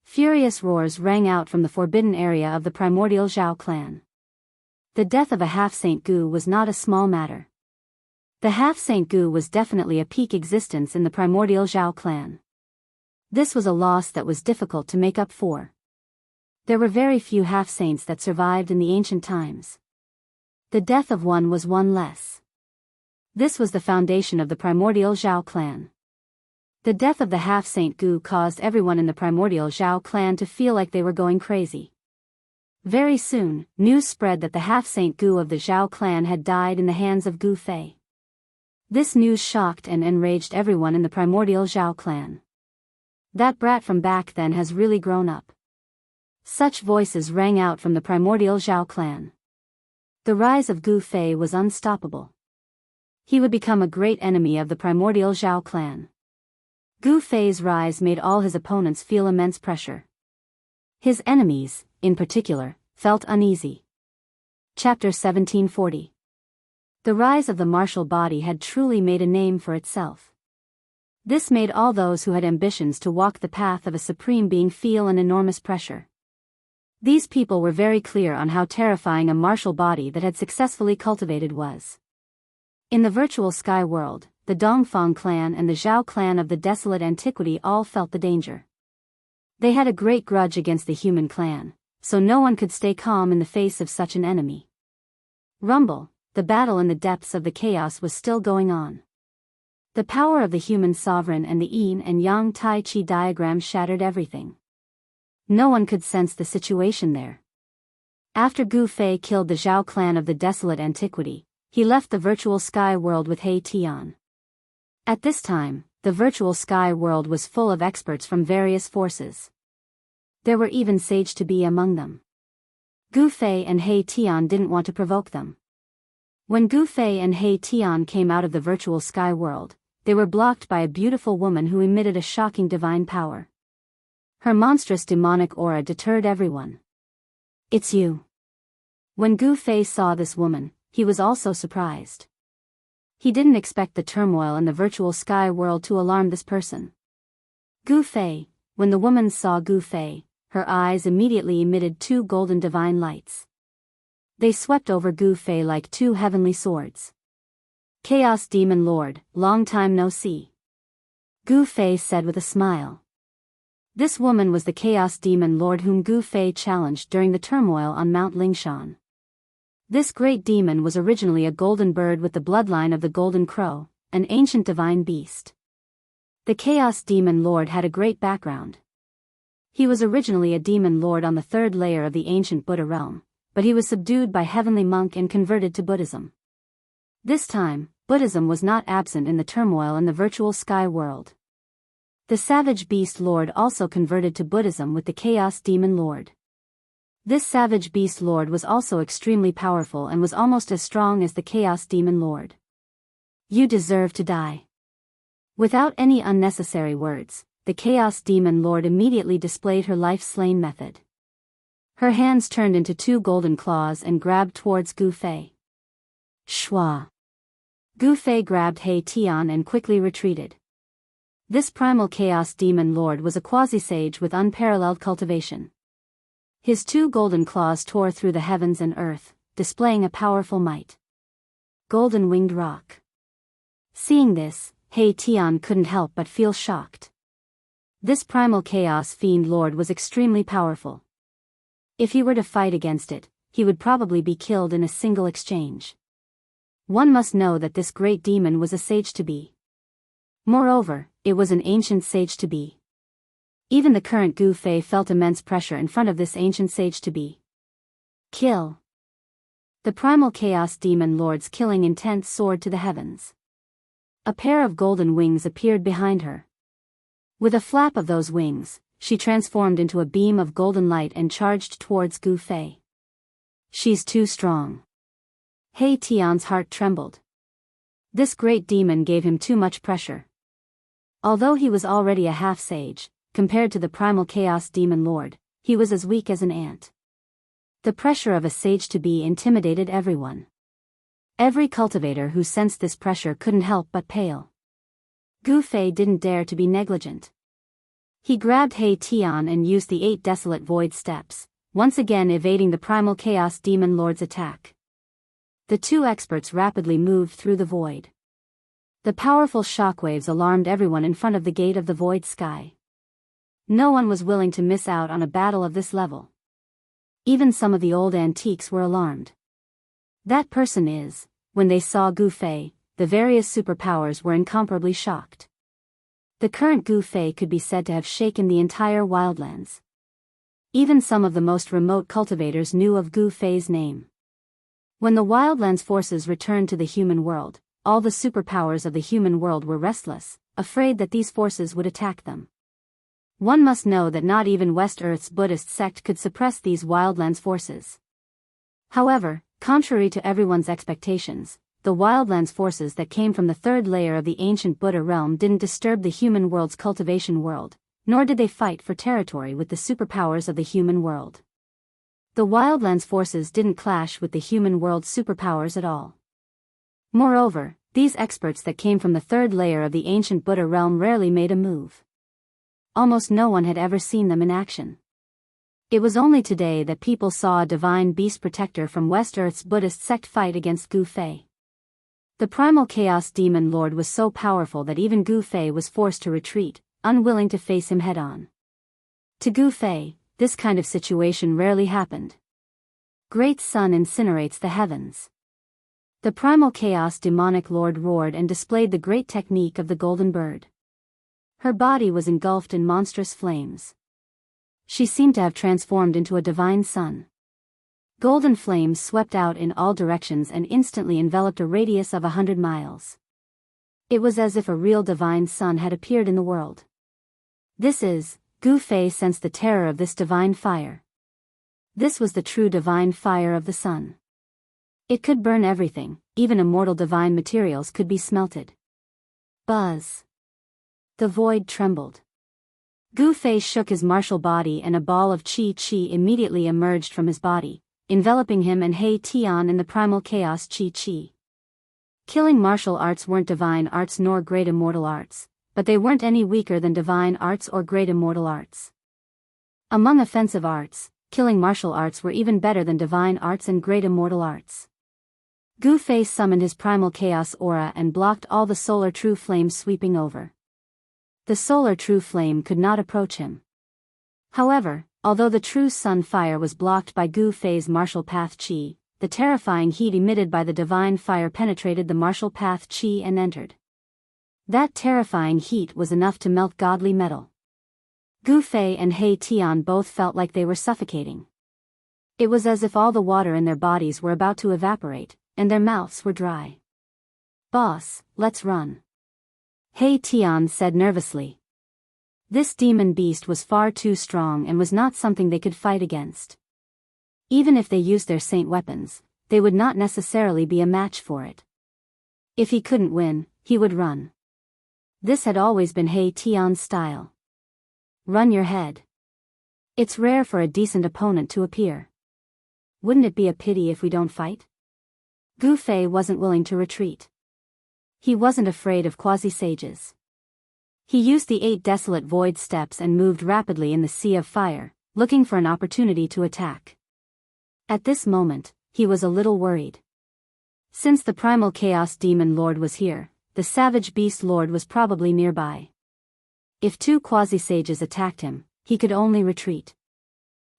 Furious roars rang out from the forbidden area of the primordial Zhao clan. The death of a half-Saint Gu was not a small matter. The half-Saint Gu was definitely a peak existence in the primordial Zhao clan. This was a loss that was difficult to make up for. There were very few half-saints that survived in the ancient times. The death of one was one less. This was the foundation of the primordial Zhao clan. The death of the half-Saint Gu caused everyone in the primordial Zhao clan to feel like they were going crazy. Very soon, news spread that the half-Saint Gu of the Zhao clan had died in the hands of Gu Fei. This news shocked and enraged everyone in the primordial Zhao clan. That brat from back then has really grown up. Such voices rang out from the primordial Zhao clan. The rise of Gu Fei was unstoppable. He would become a great enemy of the primordial Zhao clan. Gu Fei's rise made all his opponents feel immense pressure. His enemies, in particular, felt uneasy. Chapter 1740. The rise of the martial body had truly made a name for itself. This made all those who had ambitions to walk the path of a supreme being feel an enormous pressure. These people were very clear on how terrifying a martial body that had successfully cultivated was. In the virtual sky world, the Dongfang clan and the Zhao clan of the desolate antiquity all felt the danger. They had a great grudge against the human clan, so no one could stay calm in the face of such an enemy. Rumble, the battle in the depths of the chaos was still going on. The power of the human sovereign and the yin and yang tai chi diagram shattered everything. No one could sense the situation there. After Gu Fei killed the Zhao clan of the desolate antiquity, he left the virtual sky world with He Tian. At this time, the virtual sky world was full of experts from various forces. There were even sage-to-be among them. Gu Fei and He Tian didn't want to provoke them. When Gu Fei and He Tian came out of the virtual sky world, they were blocked by a beautiful woman who emitted a shocking divine power. Her monstrous demonic aura deterred everyone. "It's you." When Gu Fei saw this woman, he was also surprised. He didn't expect the turmoil in the virtual sky world to alarm this person. Gu Fei, when the woman saw Gu Fei, her eyes immediately emitted two golden divine lights. They swept over Gu Fei like two heavenly swords. "Chaos Demon Lord, long time no see," Gu Fei said with a smile. This woman was the Chaos Demon Lord whom Gu Fei challenged during the turmoil on Mount Lingshan. This great demon was originally a golden bird with the bloodline of the golden crow, an ancient divine beast. The Chaos Demon Lord had a great background. He was originally a demon lord on the third layer of the ancient Buddha realm, but he was subdued by heavenly monk and converted to Buddhism. This time, Buddhism was not absent in the turmoil in the virtual sky world. The Savage Beast Lord also converted to Buddhism with the Chaos Demon Lord. This Savage Beast Lord was also extremely powerful and was almost as strong as the Chaos Demon Lord. "You deserve to die." Without any unnecessary words, the Chaos Demon Lord immediately displayed her life-slaying method. Her hands turned into two golden claws and grabbed towards Gu Fei. Shwa! Gu Fei grabbed He Tian and quickly retreated. This primal Chaos Demon Lord was a quasi-sage with unparalleled cultivation. His two golden claws tore through the heavens and earth, displaying a powerful might. Golden Winged Rock. Seeing this, He Tian couldn't help but feel shocked. This primal Chaos Fiend Lord was extremely powerful. If he were to fight against it, he would probably be killed in a single exchange. One must know that this great demon was a sage-to-be. Moreover, it was an ancient sage-to-be. Even the current Gu Fei felt immense pressure in front of this ancient sage-to-be. Kill! The primal Chaos Demon Lord's killing intent soared to the heavens. A pair of golden wings appeared behind her. With a flap of those wings, she transformed into a beam of golden light and charged towards Gu Fei. "She's too strong." He Tian's heart trembled. This great demon gave him too much pressure. Although he was already a half-sage, compared to the primal Chaos Demon Lord, he was as weak as an ant. The pressure of a sage-to-be intimidated everyone. Every cultivator who sensed this pressure couldn't help but pale. Gu Fei didn't dare to be negligent. He grabbed He Tian and used the 8 desolate void steps, once again evading the primal Chaos Demon Lord's attack. The two experts rapidly moved through the void. The powerful shockwaves alarmed everyone in front of the gate of the void sky. No one was willing to miss out on a battle of this level. Even some of the old antiques were alarmed. That person is, when they saw Gu Fei, the various superpowers were incomparably shocked. The current Gu Fei could be said to have shaken the entire wildlands. Even some of the most remote cultivators knew of Gu Fei's name. When the wildlands forces returned to the human world, all the superpowers of the human world were restless, afraid that these forces would attack them. One must know that not even West Earth's Buddhist sect could suppress these wildlands forces. However, contrary to everyone's expectations, the wildlands forces that came from the third layer of the ancient Buddha realm didn't disturb the human world's cultivation world, nor did they fight for territory with the superpowers of the human world. The wildlands forces didn't clash with the human world's superpowers at all. Moreover, these experts that came from the third layer of the ancient Buddha realm rarely made a move. Almost no one had ever seen them in action. It was only today that people saw a divine beast protector from West Earth's Buddhist sect fight against Gu Fei. The primal chaos demon lord was so powerful that even Gu Fei was forced to retreat, unwilling to face him head-on. To Gu Fei, this kind of situation rarely happened. Great sun incinerates the heavens. The primal chaos demonic lord roared and displayed the great technique of the golden bird. Her body was engulfed in monstrous flames. She seemed to have transformed into a divine sun. Golden flames swept out in all directions and instantly enveloped a radius of 100 miles. It was as if a real divine sun had appeared in the world. Gu Fei sensed the terror of this divine fire. This was the true divine fire of the sun. It could burn everything, even immortal divine materials could be smelted. Buzz. The void trembled. Gu Fei shook his martial body and a ball of qi immediately emerged from his body, enveloping him and He Tian in the primal chaos qi. Killing martial arts weren't divine arts nor great immortal arts, but they weren't any weaker than divine arts or great immortal arts. Among offensive arts, killing martial arts were even better than divine arts and great immortal arts. Gu Fei summoned his primal chaos aura and blocked all the solar true flames sweeping over. The solar true flame could not approach him. However, although the true sun fire was blocked by Gu Fei's martial path qi, the terrifying heat emitted by the divine fire penetrated the martial path qi and entered. That terrifying heat was enough to melt godly metal. Gu Fei and He Tian both felt like they were suffocating. It was as if all the water in their bodies were about to evaporate, and their mouths were dry. "Boss, let's run," He Tian said nervously. This demon beast was far too strong and was not something they could fight against. Even if they used their saint weapons, they would not necessarily be a match for it. If he couldn't win, he would run. This had always been He Tian's style. Run your head. It's rare for a decent opponent to appear. Wouldn't it be a pity if we don't fight? Gu Fei wasn't willing to retreat. He wasn't afraid of quasi-sages. He used the 8 desolate void steps and moved rapidly in the sea of fire, looking for an opportunity to attack. At this moment, he was a little worried. Since the primal chaos demon lord was here, the savage beast lord was probably nearby. If 2 quasi-sages attacked him, he could only retreat.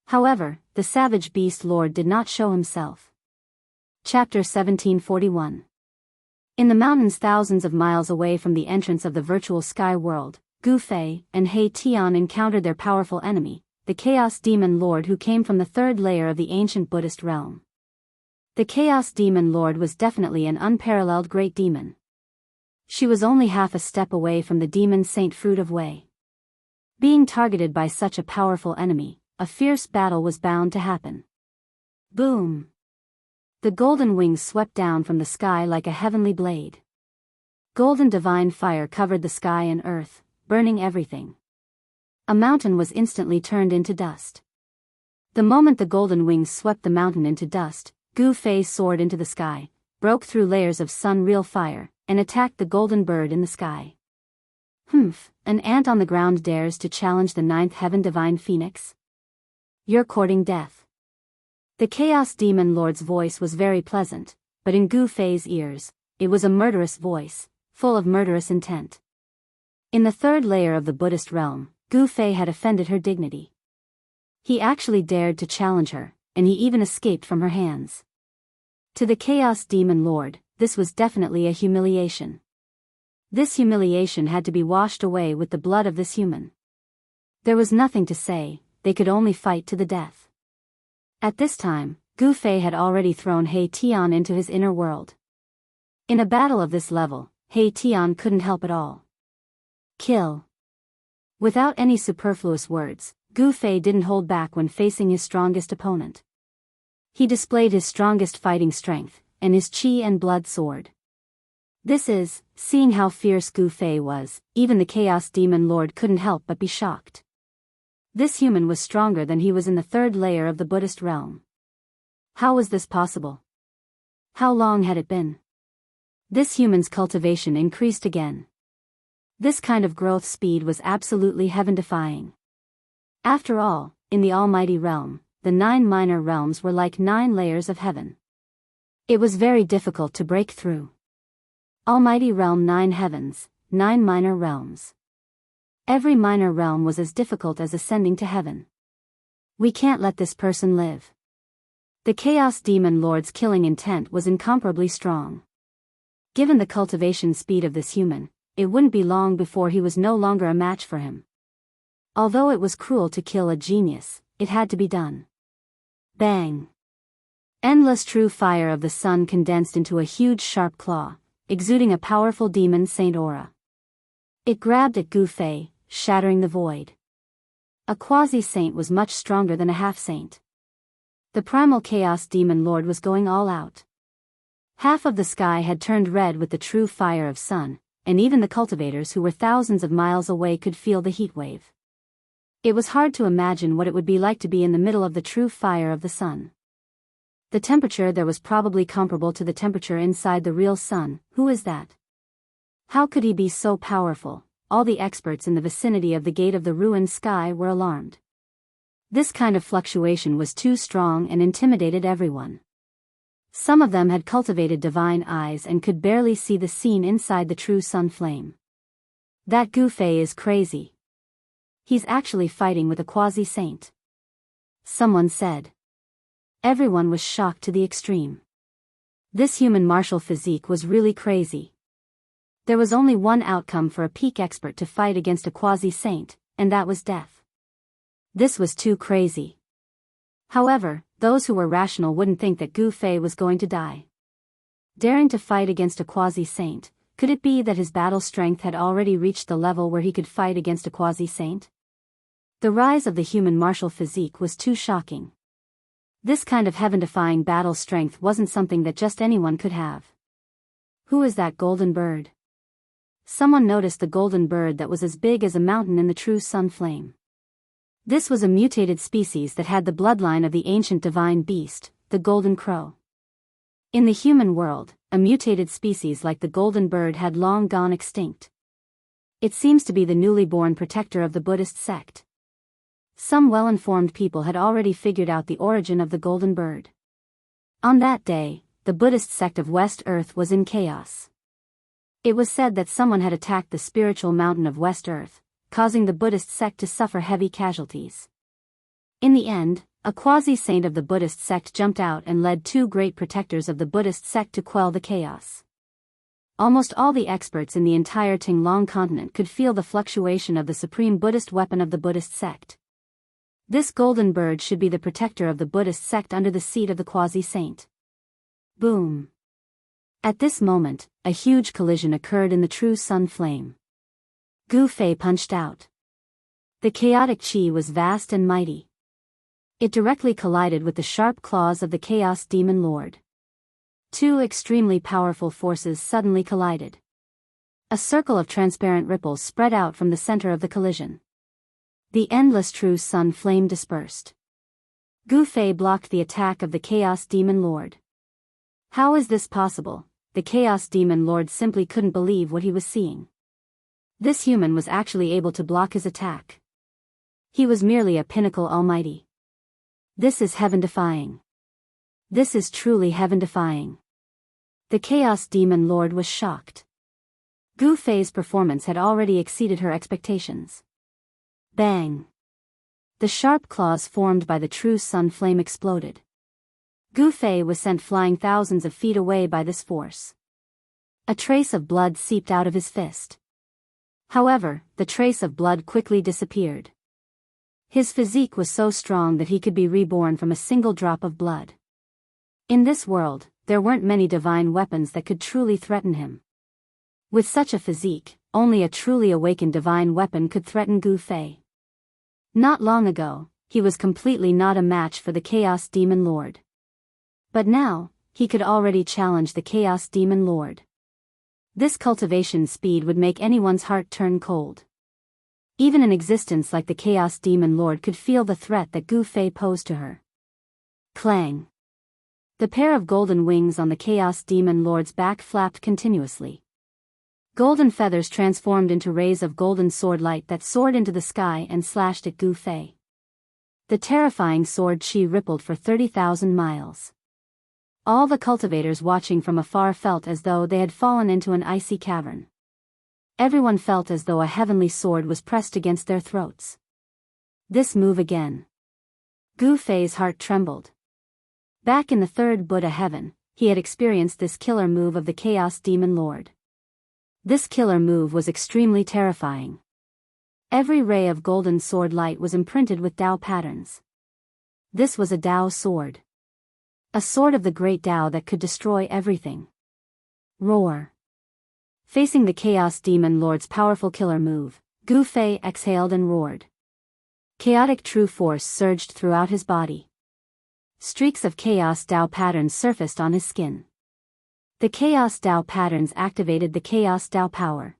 However, the savage beast lord did not show himself. Chapter 1741. In the mountains thousands of miles away from the entrance of the virtual sky world, Gu Fei and He Tian encountered their powerful enemy, the chaos demon lord who came from the third layer of the ancient Buddhist realm. The chaos demon lord was definitely an unparalleled great demon. She was only half a step away from the demon Saint Fruit of Wei. Being targeted by such a powerful enemy, a fierce battle was bound to happen. Boom! The golden wings swept down from the sky like a heavenly blade. Golden divine fire covered the sky and earth, burning everything. A mountain was instantly turned into dust. The moment the golden wings swept the mountain into dust, Gu Fei soared into the sky, broke through layers of sun-real fire, and attacked the golden bird in the sky. "Humph, an ant on the ground dares to challenge the 9th heaven divine phoenix? You're courting death." The chaos demon lord's voice was very pleasant, but in Gu Fei's ears, it was a murderous voice, full of murderous intent. In the third layer of the Buddhist realm, Gu Fei had offended her dignity. He actually dared to challenge her, and he even escaped from her hands. To the chaos demon lord, this was definitely a humiliation. This humiliation had to be washed away with the blood of this human. There was nothing to say, they could only fight to the death. At this time, Gu Fei had already thrown He Tian into his inner world. In a battle of this level, He Tian couldn't help at all. Kill. Without any superfluous words, Gu Fei didn't hold back when facing his strongest opponent. He displayed his strongest fighting strength, and his qi and blood soared. Seeing how fierce Gu Fei was, even the chaos demon lord couldn't help but be shocked. This human was stronger than he was in the third layer of the Buddhist realm. How was this possible? How long had it been? This human's cultivation increased again. This kind of growth speed was absolutely heaven-defying. After all, in the Almighty Realm, the 9 minor realms were like 9 layers of heaven. It was very difficult to break through. Almighty Realm, 9 heavens, 9 minor realms. Every minor realm was as difficult as ascending to heaven. We can't let this person live. The Chaos Demon Lord's killing intent was incomparably strong. Given the cultivation speed of this human, it wouldn't be long before he was no longer a match for him. Although it was cruel to kill a genius, it had to be done. Bang! Endless true fire of the sun condensed into a huge sharp claw, exuding a powerful demon saint aura. It grabbed at Gu Fei, shattering the void. A quasi-saint was much stronger than a half-saint. The primal Chaos Demon Lord was going all out. Half of the sky had turned red with the true fire of sun, and even the cultivators who were thousands of miles away could feel the heat wave. It was hard to imagine what it would be like to be in the middle of the true fire of the sun. The temperature there was probably comparable to the temperature inside the real sun. Who is that? How could he be so powerful? All the experts in the vicinity of the gate of the ruined sky were alarmed. This kind of fluctuation was too strong and intimidated everyone. Some of them had cultivated divine eyes and could barely see the scene inside the true sun flame. That Gu Fei is crazy. He's actually fighting with a quasi-saint. Someone said. Everyone was shocked to the extreme. This human martial physique was really crazy. There was only one outcome for a peak expert to fight against a quasi-saint, and that was death. This was too crazy. However, those who were rational wouldn't think that Gu Fei was going to die. Daring to fight against a quasi-saint, could it be that his battle strength had already reached the level where he could fight against a quasi-saint? The rise of the human martial physique was too shocking. This kind of heaven-defying battle strength wasn't something that just anyone could have. Who is that golden bird? Someone noticed the golden bird that was as big as a mountain in the true sun flame. This was a mutated species that had the bloodline of the ancient divine beast, the golden crow. In the human world, a mutated species like the golden bird had long gone extinct. It seems to be the newly born protector of the Buddhist sect. Some well-informed people had already figured out the origin of the golden bird. On that day, the Buddhist sect of West Earth was in chaos. It was said that someone had attacked the spiritual mountain of West Earth, causing the Buddhist sect to suffer heavy casualties. In the end, a quasi-saint of the Buddhist sect jumped out and led 2 great protectors of the Buddhist sect to quell the chaos. Almost all the experts in the entire Tinglong continent could feel the fluctuation of the supreme Buddhist weapon of the Buddhist sect. This golden bird should be the protector of the Buddhist sect under the seat of the quasi-saint. Boom. At this moment, a huge collision occurred in the true sun flame. Gu Fei punched out. The chaotic chi was vast and mighty. It directly collided with the sharp claws of the Chaos Demon Lord. 2 extremely powerful forces suddenly collided. A circle of transparent ripples spread out from the center of the collision. The endless true sun flame dispersed. Gu Fei blocked the attack of the Chaos Demon Lord. How is this possible? The Chaos Demon Lord simply couldn't believe what he was seeing. This human was actually able to block his attack. He was merely a pinnacle almighty. This is heaven-defying. This is truly heaven-defying. The Chaos Demon Lord was shocked. Gu Fei's performance had already exceeded her expectations. Bang! The sharp claws formed by the true sun flame exploded. Gu Fei was sent flying thousands of feet away by this force. A trace of blood seeped out of his fist. However, the trace of blood quickly disappeared. His physique was so strong that he could be reborn from a single drop of blood. In this world, there weren't many divine weapons that could truly threaten him. With such a physique, only a truly awakened divine weapon could threaten Gu Fei. Not long ago, he was completely not a match for the Chaos Demon Lord. But now, he could already challenge the Chaos Demon Lord. This cultivation speed would make anyone's heart turn cold. Even an existence like the Chaos Demon Lord could feel the threat that Gu Fei posed to her. Clang! The pair of golden wings on the Chaos Demon Lord's back flapped continuously. Golden feathers transformed into rays of golden sword light that soared into the sky and slashed at Gu Fei. The terrifying sword chi rippled for 30,000 miles. All the cultivators watching from afar felt as though they had fallen into an icy cavern. Everyone felt as though a heavenly sword was pressed against their throats. This move again. Gu Fei's heart trembled. Back in the third Buddha heaven, he had experienced this killer move of the Chaos Demon Lord. This killer move was extremely terrifying. Every ray of golden sword light was imprinted with Tao patterns. This was a Tao sword. A sword of the great Tao that could destroy everything. Roar. Facing the Chaos Demon Lord's powerful killer move, Gu Fei exhaled and roared. Chaotic true force surged throughout his body. Streaks of Chaos Tao patterns surfaced on his skin. The Chaos Tao patterns activated the Chaos Tao power.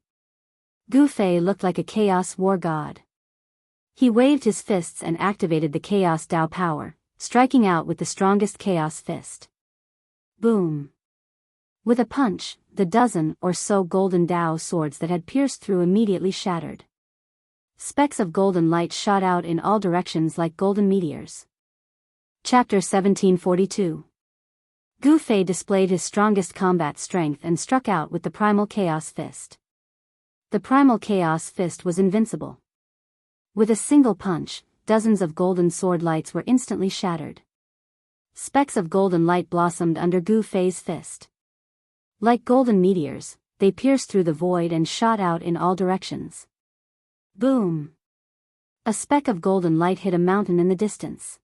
Gu Fei looked like a Chaos War God. He waved his fists and activated the Chaos Tao power, striking out with the strongest Chaos fist. Boom! With a punch, the dozen or so golden Tao swords that had pierced through immediately shattered. Specks of golden light shot out in all directions like golden meteors. Chapter 1742. Gu Fei displayed his strongest combat strength and struck out with the Primal Chaos Fist. The Primal Chaos Fist was invincible. With a single punch, dozens of golden sword lights were instantly shattered. Specks of golden light blossomed under Gu Fei's fist. Like golden meteors, they pierced through the void and shot out in all directions. Boom! A speck of golden light hit a mountain in the distance.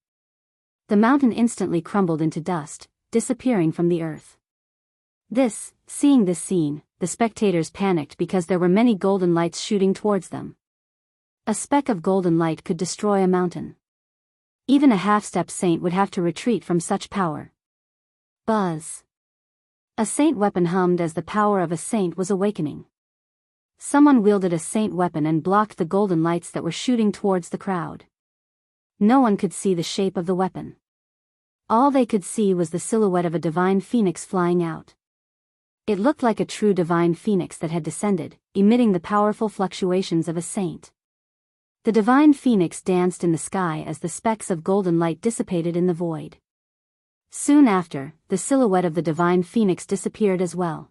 The mountain instantly crumbled into dust, disappearing from the earth. Seeing this scene, the spectators panicked because there were many golden lights shooting towards them. A speck of golden light could destroy a mountain. Even a half-step saint would have to retreat from such power. Buzz! A saint weapon hummed as the power of a saint was awakening. Someone wielded a saint weapon and blocked the golden lights that were shooting towards the crowd. No one could see the shape of the weapon. All they could see was the silhouette of a divine phoenix flying out. It looked like a true divine phoenix that had descended, emitting the powerful fluctuations of a saint. The divine phoenix danced in the sky as the specks of golden light dissipated in the void. Soon after, the silhouette of the divine phoenix disappeared as well.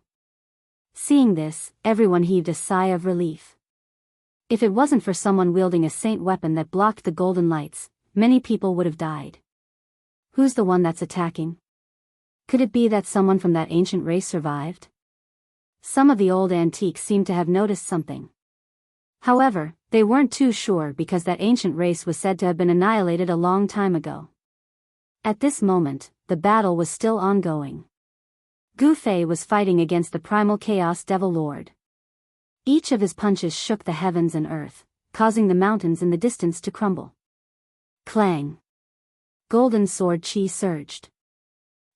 Seeing this, everyone heaved a sigh of relief. If it wasn't for someone wielding a saint weapon that blocked the golden lights, many people would have died. Who's the one that's attacking? Could it be that someone from that ancient race survived? Some of the old antiques seemed to have noticed something. However, they weren't too sure because that ancient race was said to have been annihilated a long time ago. At this moment, the battle was still ongoing. Gu Fei was fighting against the Primal Chaos Devil Lord. Each of his punches shook the heavens and earth, causing the mountains in the distance to crumble. Clang! Golden sword chi surged.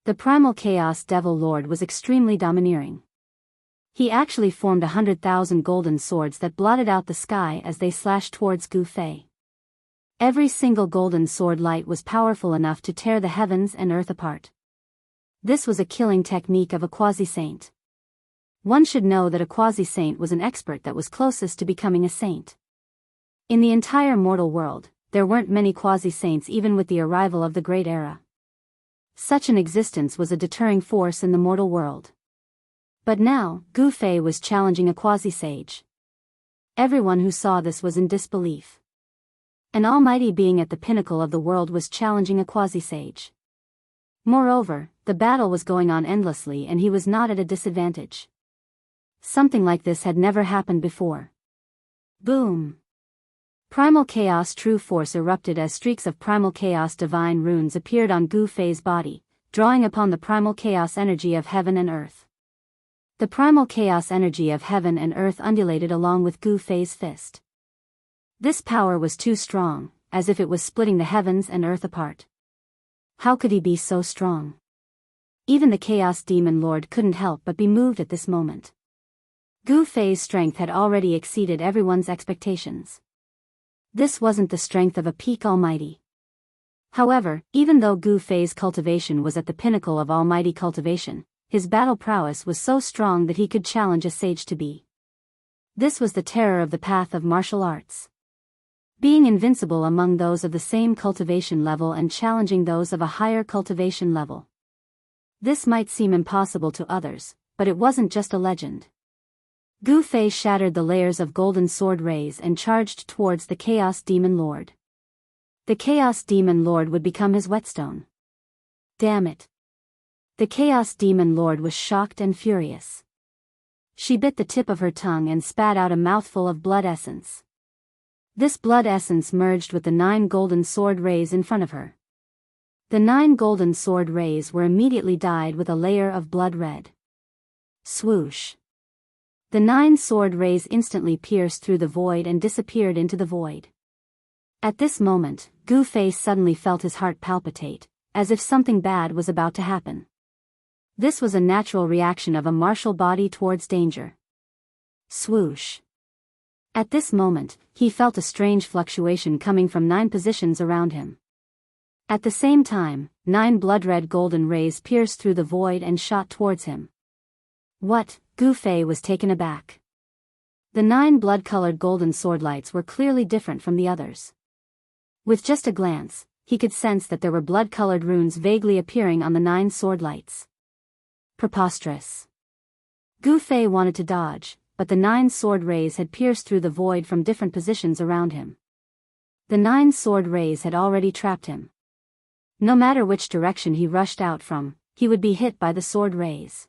The Primal Chaos Devil Lord was extremely domineering. He actually formed 100,000 golden swords that blotted out the sky as they slashed towards Gu Fei. Every single golden sword light was powerful enough to tear the heavens and earth apart. This was a killing technique of a quasi-saint. One should know that a quasi-saint was an expert that was closest to becoming a saint. In the entire mortal world, there weren't many quasi-saints even with the arrival of the Great Era. Such an existence was a deterring force in the mortal world. But now, Gu Fei was challenging a quasi-sage. Everyone who saw this was in disbelief. An almighty being at the pinnacle of the world was challenging a quasi-sage. Moreover, the battle was going on endlessly and he was not at a disadvantage. Something like this had never happened before. Boom! Primal Chaos True Force erupted as streaks of Primal Chaos Divine Runes appeared on Gu Fei's body, drawing upon the Primal Chaos energy of heaven and earth. The Primal Chaos energy of heaven and earth undulated along with Gu Fei's fist. This power was too strong, as if it was splitting the heavens and earth apart. How could he be so strong? Even the Chaos Demon Lord couldn't help but be moved at this moment. Gu Fei's strength had already exceeded everyone's expectations. This wasn't the strength of a peak almighty. However, even though Gu Fei's cultivation was at the pinnacle of almighty cultivation, his battle prowess was so strong that he could challenge a sage to be. This was the terror of the path of martial arts. Being invincible among those of the same cultivation level and challenging those of a higher cultivation level. This might seem impossible to others, but it wasn't just a legend. Gu Fei shattered the layers of golden sword rays and charged towards the Chaos Demon Lord. The Chaos Demon Lord would become his whetstone. Damn it. The Chaos Demon Lord was shocked and furious. She bit the tip of her tongue and spat out a mouthful of blood essence. This blood essence merged with the 9 golden sword rays in front of her. The 9 golden sword rays were immediately dyed with a layer of blood red. Swoosh. The 9 sword rays instantly pierced through the void and disappeared into the void. At this moment, Gu Fei suddenly felt his heart palpitate, as if something bad was about to happen. This was a natural reaction of a martial body towards danger. Swoosh. At this moment, he felt a strange fluctuation coming from 9 positions around him. At the same time, 9 blood-red golden rays pierced through the void and shot towards him. What? Gu Fei was taken aback. The 9 blood-colored golden sword lights were clearly different from the others. With just a glance, he could sense that there were blood-colored runes vaguely appearing on the 9 sword lights. Preposterous. Gu Fei wanted to dodge, but the 9 sword rays had pierced through the void from different positions around him. The 9 sword rays had already trapped him. No matter which direction he rushed out from, he would be hit by the sword rays.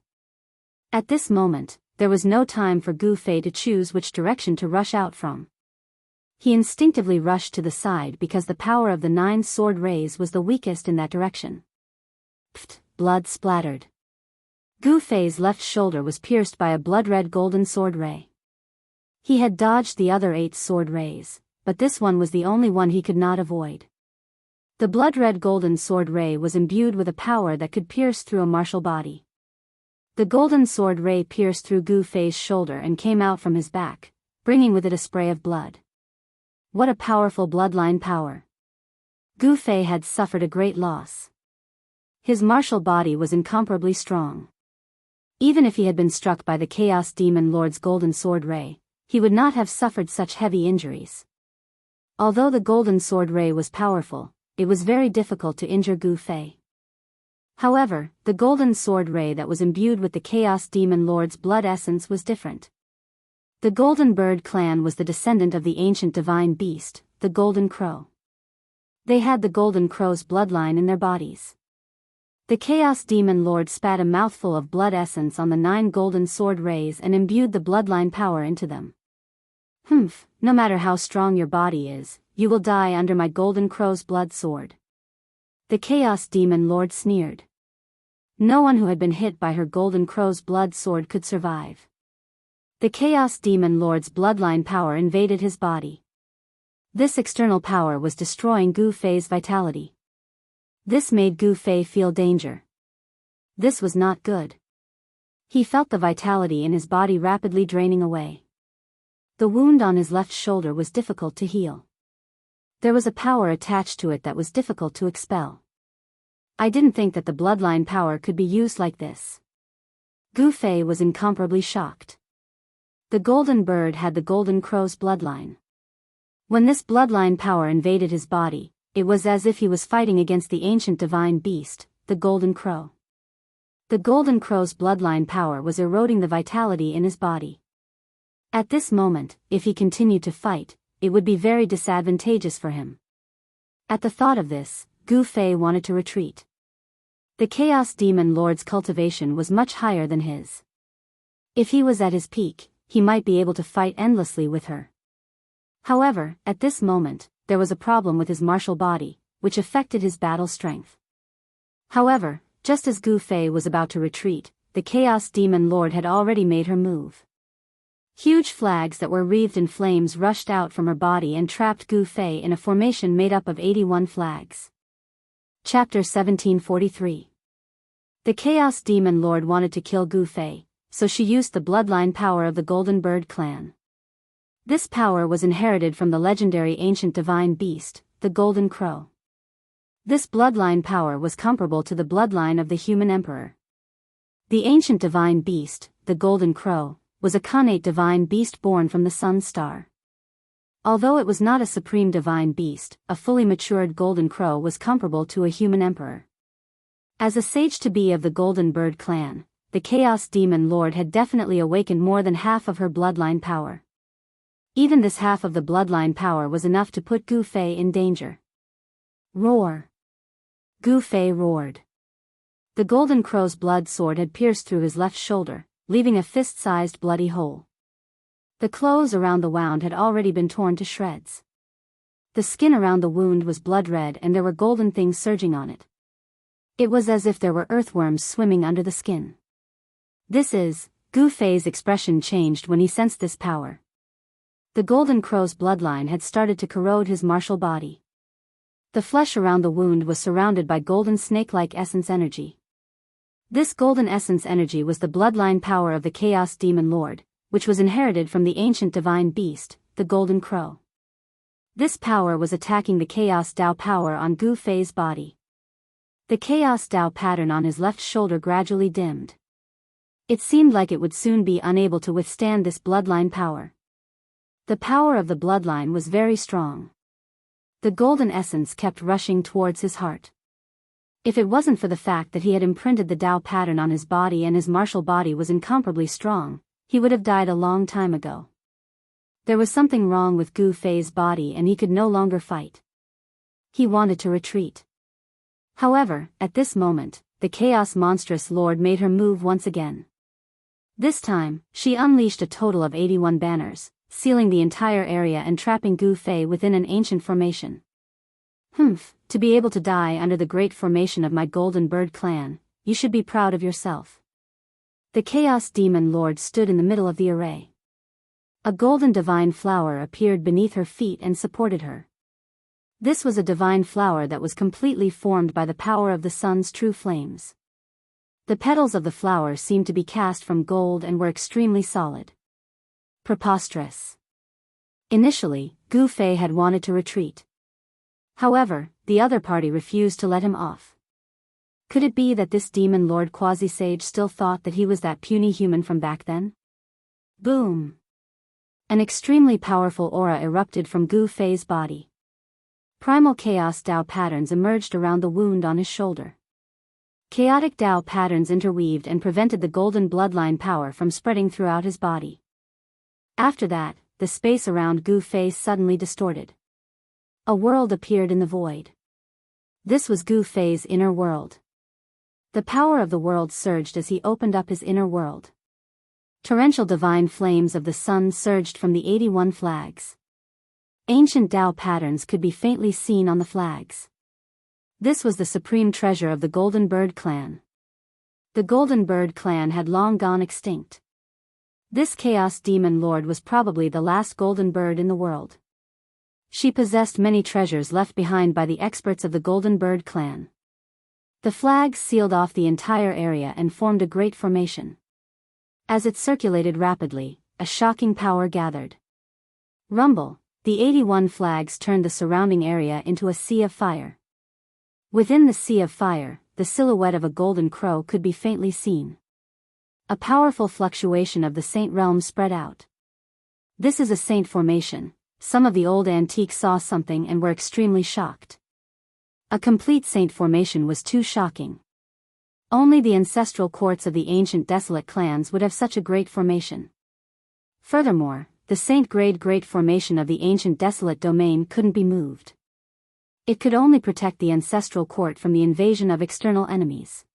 At this moment, there was no time for Gu Fei to choose which direction to rush out from. He instinctively rushed to the side because the power of the 9 sword rays was the weakest in that direction. Pfft, blood splattered. Gu Fei's left shoulder was pierced by a blood-red golden sword ray. He had dodged the other 8 sword rays, but this one was the only one he could not avoid. The blood-red golden sword ray was imbued with a power that could pierce through a martial body. The golden sword ray pierced through Gu Fei's shoulder and came out from his back, bringing with it a spray of blood. What a powerful bloodline power. Gu Fei had suffered a great loss. His martial body was incomparably strong. Even if he had been struck by the Chaos Demon Lord's golden sword ray, he would not have suffered such heavy injuries. Although the golden sword ray was powerful, it was very difficult to injure Gu Fei. However, the golden sword ray that was imbued with the Chaos Demon Lord's blood essence was different. The Golden Bird clan was the descendant of the ancient divine beast, the Golden Crow. They had the Golden Crow's bloodline in their bodies. The Chaos Demon Lord spat a mouthful of blood essence on the 9 golden sword rays and imbued the bloodline power into them. Humph, no matter how strong your body is, you will die under my Golden Crow's blood sword. The Chaos Demon Lord sneered. No one who had been hit by her Golden Crow's blood sword could survive. The Chaos Demon Lord's bloodline power invaded his body. This external power was destroying Gu Fei's vitality. This made Gu Fei feel danger. This was not good. He felt the vitality in his body rapidly draining away. The wound on his left shoulder was difficult to heal. There was a power attached to it that was difficult to expel. I didn't think that the bloodline power could be used like this. Gu Fei was incomparably shocked. The Golden Bird had the Golden Crow's bloodline. When this bloodline power invaded his body, it was as if he was fighting against the ancient divine beast, the Golden Crow. The Golden Crow's bloodline power was eroding the vitality in his body. At this moment, if he continued to fight, it would be very disadvantageous for him. At the thought of this, Gu Fei wanted to retreat. The Chaos Demon Lord's cultivation was much higher than his. If he was at his peak, he might be able to fight endlessly with her. However, at this moment, there was a problem with his martial body, which affected his battle strength. However, just as Gu Fei was about to retreat, the Chaos Demon Lord had already made her move. Huge flags that were wreathed in flames rushed out from her body and trapped Gu Fei in a formation made up of 81 flags. Chapter 1743. The Chaos Demon Lord wanted to kill Gu Fei, so she used the bloodline power of the Golden Bird clan. This power was inherited from the legendary ancient divine beast, the Golden Crow. This bloodline power was comparable to the bloodline of the human emperor. The ancient divine beast, the golden crow, was a connate divine beast born from the sun's star. Although it was not a supreme divine beast, a fully matured golden crow was comparable to a human emperor. As a sage-to-be of the Golden Bird clan, the Chaos Demon Lord had definitely awakened more than half of her bloodline power. Even this half of the bloodline power was enough to put Gu Fei in danger. Roar! Gu Fei roared. The golden crow's blood sword had pierced through his left shoulder, leaving a fist-sized bloody hole. The clothes around the wound had already been torn to shreds. The skin around the wound was blood red and there were golden things surging on it. It was as if there were earthworms swimming under the skin. Gu Fei's expression changed when he sensed this power. The golden crow's bloodline had started to corrode his martial body. The flesh around the wound was surrounded by golden snake-like essence energy. This golden essence energy was the bloodline power of the Chaos Demon Lord, which was inherited from the ancient divine beast, the golden crow. This power was attacking the Chaos Dao power on Gu Fei's body. The Chaos Dao pattern on his left shoulder gradually dimmed. It seemed like it would soon be unable to withstand this bloodline power. The power of the bloodline was very strong. The golden essence kept rushing towards his heart. If it wasn't for the fact that he had imprinted the Dao pattern on his body and his martial body was incomparably strong, he would have died a long time ago. There was something wrong with Gu Fei's body and he could no longer fight. He wanted to retreat. However, at this moment, the Chaos Monstrous Lord made her move once again. This time, she unleashed a total of 81 banners, sealing the entire area and trapping Gu Fei within an ancient formation. To be able to die under the great formation of my Golden Bird clan, you should be proud of yourself. The Chaos Demon Lord stood in the middle of the array. A golden divine flower appeared beneath her feet and supported her. This was a divine flower that was completely formed by the power of the sun's true flames. The petals of the flower seemed to be cast from gold and were extremely solid. Preposterous. Initially, Gu Fei had wanted to retreat. However, the other party refused to let him off. Could it be that this demon lord quasi-sage still thought that he was that puny human from back then? Boom! An extremely powerful aura erupted from Gu Fei's body. Primal Chaos Dao patterns emerged around the wound on his shoulder. Chaotic Dao patterns interweaved and prevented the golden bloodline power from spreading throughout his body. After that, the space around Gu Fei suddenly distorted. A world appeared in the void. This was Gu Fei's inner world. The power of the world surged as he opened up his inner world. Torrential divine flames of the sun surged from the 81 flags. Ancient Dao patterns could be faintly seen on the flags. This was the supreme treasure of the Golden Bird clan. The Golden Bird clan had long gone extinct. This Chaos Demon Lord was probably the last golden bird in the world. She possessed many treasures left behind by the experts of the Golden Bird clan. The flags sealed off the entire area and formed a great formation. As it circulated rapidly, a shocking power gathered. Rumble, the 81 flags turned the surrounding area into a sea of fire. Within the sea of fire, the silhouette of a golden crow could be faintly seen. A powerful fluctuation of the saint realm spread out. This is a saint formation. Some of the old antiques saw something and were extremely shocked. A complete saint formation was too shocking. Only the ancestral courts of the ancient desolate clans would have such a great formation. Furthermore, the saint-grade great formation of the ancient desolate domain couldn't be moved. It could only protect the ancestral court from the invasion of external enemies.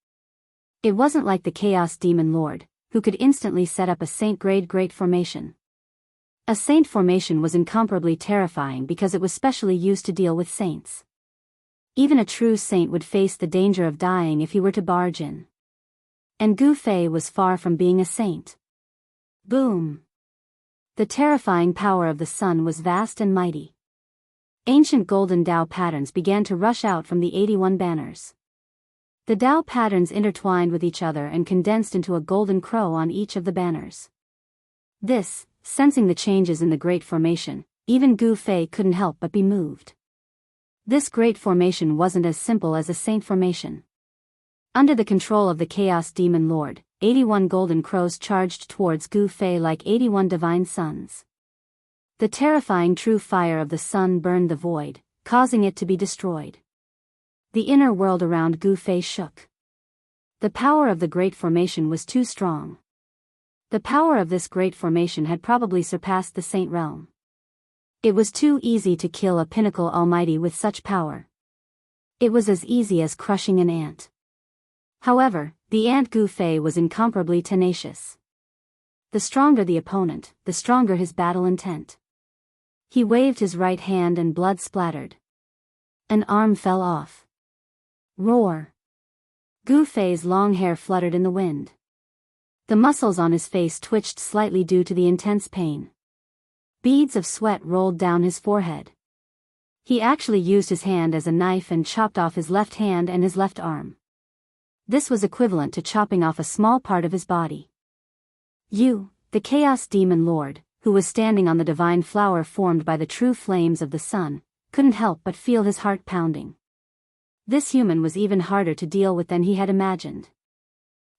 It wasn't like the Chaos Demon Lord, who could instantly set up a saint-grade great formation. A saint formation was incomparably terrifying because it was specially used to deal with saints. Even a true saint would face the danger of dying if he were to barge in. And Gu Fei was far from being a saint. Boom! The terrifying power of the sun was vast and mighty. Ancient golden Dao patterns began to rush out from the 81 banners. The Dao patterns intertwined with each other and condensed into a golden crow on each of the banners. Sensing the changes in the Great Formation, even Gu Fei couldn't help but be moved. This great formation wasn't as simple as a saint formation. Under the control of the Chaos Demon Lord, 81 golden crows charged towards Gu Fei like 81 divine suns. The terrifying true fire of the sun burned the void, causing it to be destroyed. The inner world around Gu Fei shook. The power of the great formation was too strong. The power of this great formation had probably surpassed the saint realm. It was too easy to kill a pinnacle almighty with such power. It was as easy as crushing an ant. However, the ant Gu Fei was incomparably tenacious. The stronger the opponent, the stronger his battle intent. He waved his right hand and blood splattered. An arm fell off. Roar! Gu Fei's long hair fluttered in the wind. The muscles on his face twitched slightly due to the intense pain. Beads of sweat rolled down his forehead. He actually used his hand as a knife and chopped off his left hand and his left arm. This was equivalent to chopping off a small part of his body. You, the Chaos Demon Lord, who was standing on the divine flower formed by the true flames of the sun, couldn't help but feel his heart pounding. This human was even harder to deal with than he had imagined.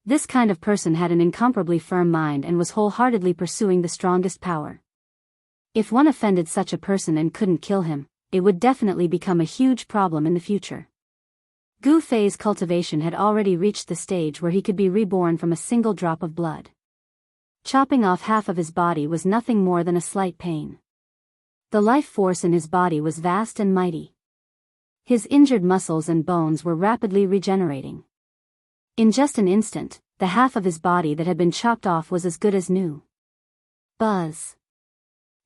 This kind of person had an incomparably firm mind and was wholeheartedly pursuing the strongest power. If one offended such a person and couldn't kill him, it would definitely become a huge problem in the future. Gu Fei's cultivation had already reached the stage where he could be reborn from a single drop of blood. Chopping off half of his body was nothing more than a slight pain. The life force in his body was vast and mighty. His injured muscles and bones were rapidly regenerating. In just an instant, the half of his body that had been chopped off was as good as new. Buzz.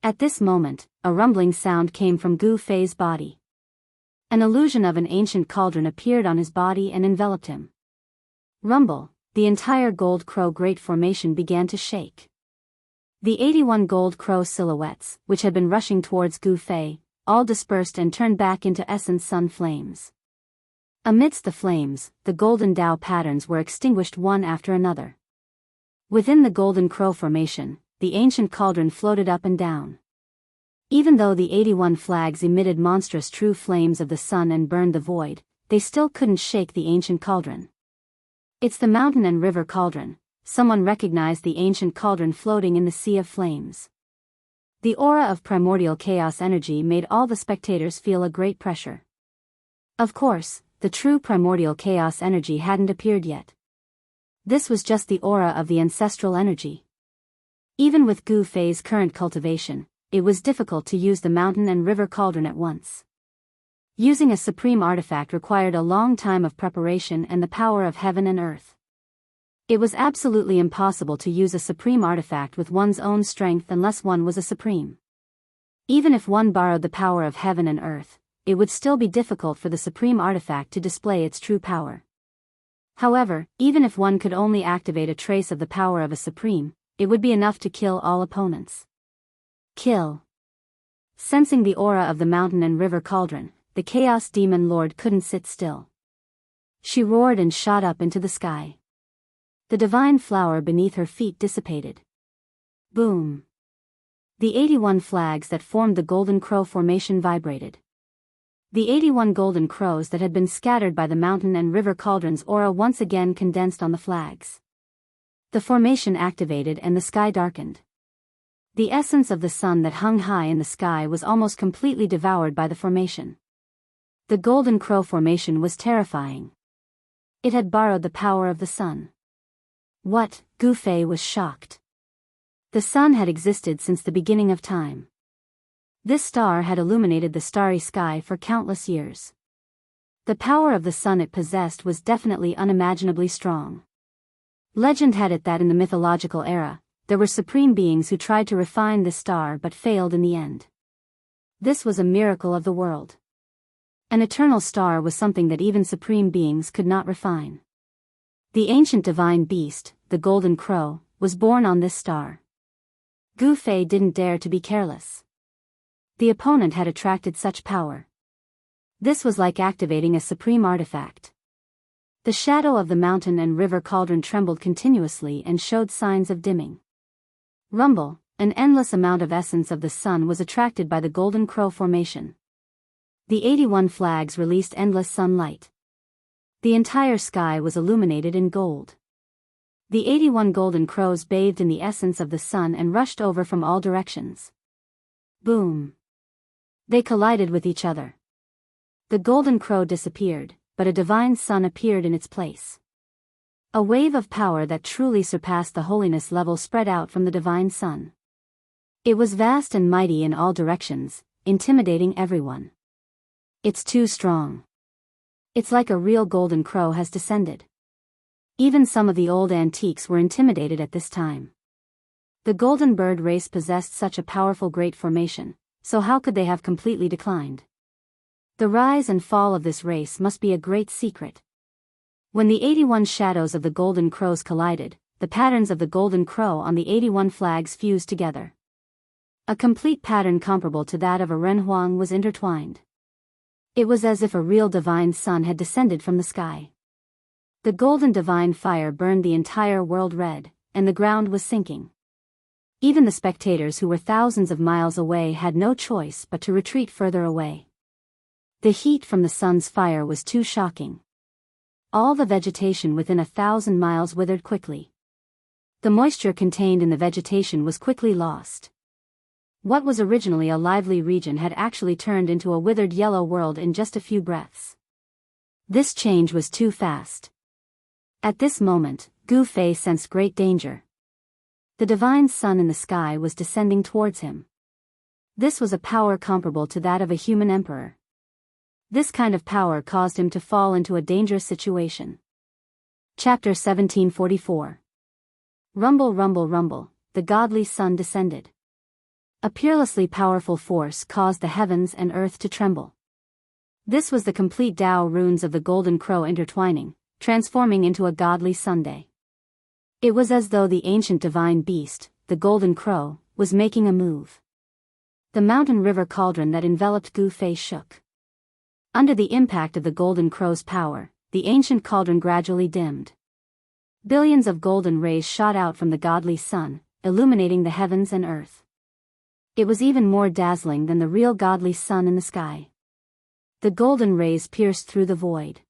At this moment, a rumbling sound came from Gu Fei's body. An illusion of an ancient cauldron appeared on his body and enveloped him. Rumble, the entire gold crow great formation began to shake. The 81 gold crow silhouettes, which had been rushing towards Gu Fei, all dispersed and turned back into essence sun flames. Amidst the flames, the golden Tao patterns were extinguished one after another. Within the golden crow formation, the ancient cauldron floated up and down. Even though the 81 flags emitted monstrous true flames of the sun and burned the void, they still couldn't shake the ancient cauldron. It's the mountain and river cauldron. Someone recognized the ancient cauldron floating in the sea of flames. The aura of primordial chaos energy made all the spectators feel a great pressure. Of course, the true primordial chaos energy hadn't appeared yet. This was just the aura of the ancestral energy. Even with Gu Fei's current cultivation, it was difficult to use the mountain and river cauldron at once. Using a supreme artifact required a long time of preparation and the power of heaven and earth. It was absolutely impossible to use a supreme artifact with one's own strength unless one was a supreme. Even if one borrowed the power of heaven and earth, it would still be difficult for the supreme artifact to display its true power. However, even if one could only activate a trace of the power of a supreme, it would be enough to kill all opponents. Kill. Sensing the aura of the mountain and river cauldron, the Chaos Demon Lord couldn't sit still. She roared and shot up into the sky. The divine flower beneath her feet dissipated. Boom. The 81 flags that formed the golden crow formation vibrated. The 81 golden crows that had been scattered by the mountain and river cauldron's aura once again condensed on the flags. The formation activated and the sky darkened. The essence of the sun that hung high in the sky was almost completely devoured by the formation. The golden crow formation was terrifying. It had borrowed the power of the sun. What? Gu Fei was shocked. The sun had existed since the beginning of time. This star had illuminated the starry sky for countless years. The power of the sun it possessed was definitely unimaginably strong. Legend had it that in the mythological era, there were supreme beings who tried to refine this star but failed in the end. This was a miracle of the world. An eternal star was something that even supreme beings could not refine. The ancient divine beast, the golden crow, was born on this star. Gu Fei didn't dare to be careless. The opponent had attracted such power. This was like activating a supreme artifact. The shadow of the mountain and river cauldron trembled continuously and showed signs of dimming. Rumble, an endless amount of essence of the sun was attracted by the golden crow formation. The 81 flags released endless sunlight. The entire sky was illuminated in gold. The 81 golden crows bathed in the essence of the sun and rushed over from all directions. Boom! They collided with each other. The golden crow disappeared, but a divine sun appeared in its place. A wave of power that truly surpassed the holiness level spread out from the divine sun. It was vast and mighty in all directions, intimidating everyone. It's too strong. It's like a real golden crow has descended. Even some of the old antiques were intimidated at this time. The golden bird race possessed such a powerful great formation, so how could they have completely declined? The rise and fall of this race must be a great secret. When the 81 shadows of the golden crows collided, the patterns of the golden crow on the 81 flags fused together. A complete pattern comparable to that of a renhuang was intertwined. It was as if a real divine sun had descended from the sky. The golden divine fire burned the entire world red, and the ground was sinking. Even the spectators who were thousands of miles away had no choice but to retreat further away. The heat from the sun's fire was too shocking. All the vegetation within 1,000 miles withered quickly. The moisture contained in the vegetation was quickly lost. What was originally a lively region had actually turned into a withered yellow world in just a few breaths. This change was too fast. At this moment, Gu Fei sensed great danger. The divine sun in the sky was descending towards him. This was a power comparable to that of a human emperor. This kind of power caused him to fall into a dangerous situation. Chapter 1744. Rumble, rumble, rumble, the godly sun descended. A peerlessly powerful force caused the heavens and earth to tremble. This was the complete Tao runes of the golden crow intertwining, transforming into a godly Sunday. It was as though the ancient divine beast, the golden crow, was making a move. The mountain river cauldron that enveloped Gu Fei shook. Under the impact of the golden crow's power, the ancient cauldron gradually dimmed. Billions of golden rays shot out from the godly sun, illuminating the heavens and earth. It was even more dazzling than the real godly sun in the sky. The golden rays pierced through the void.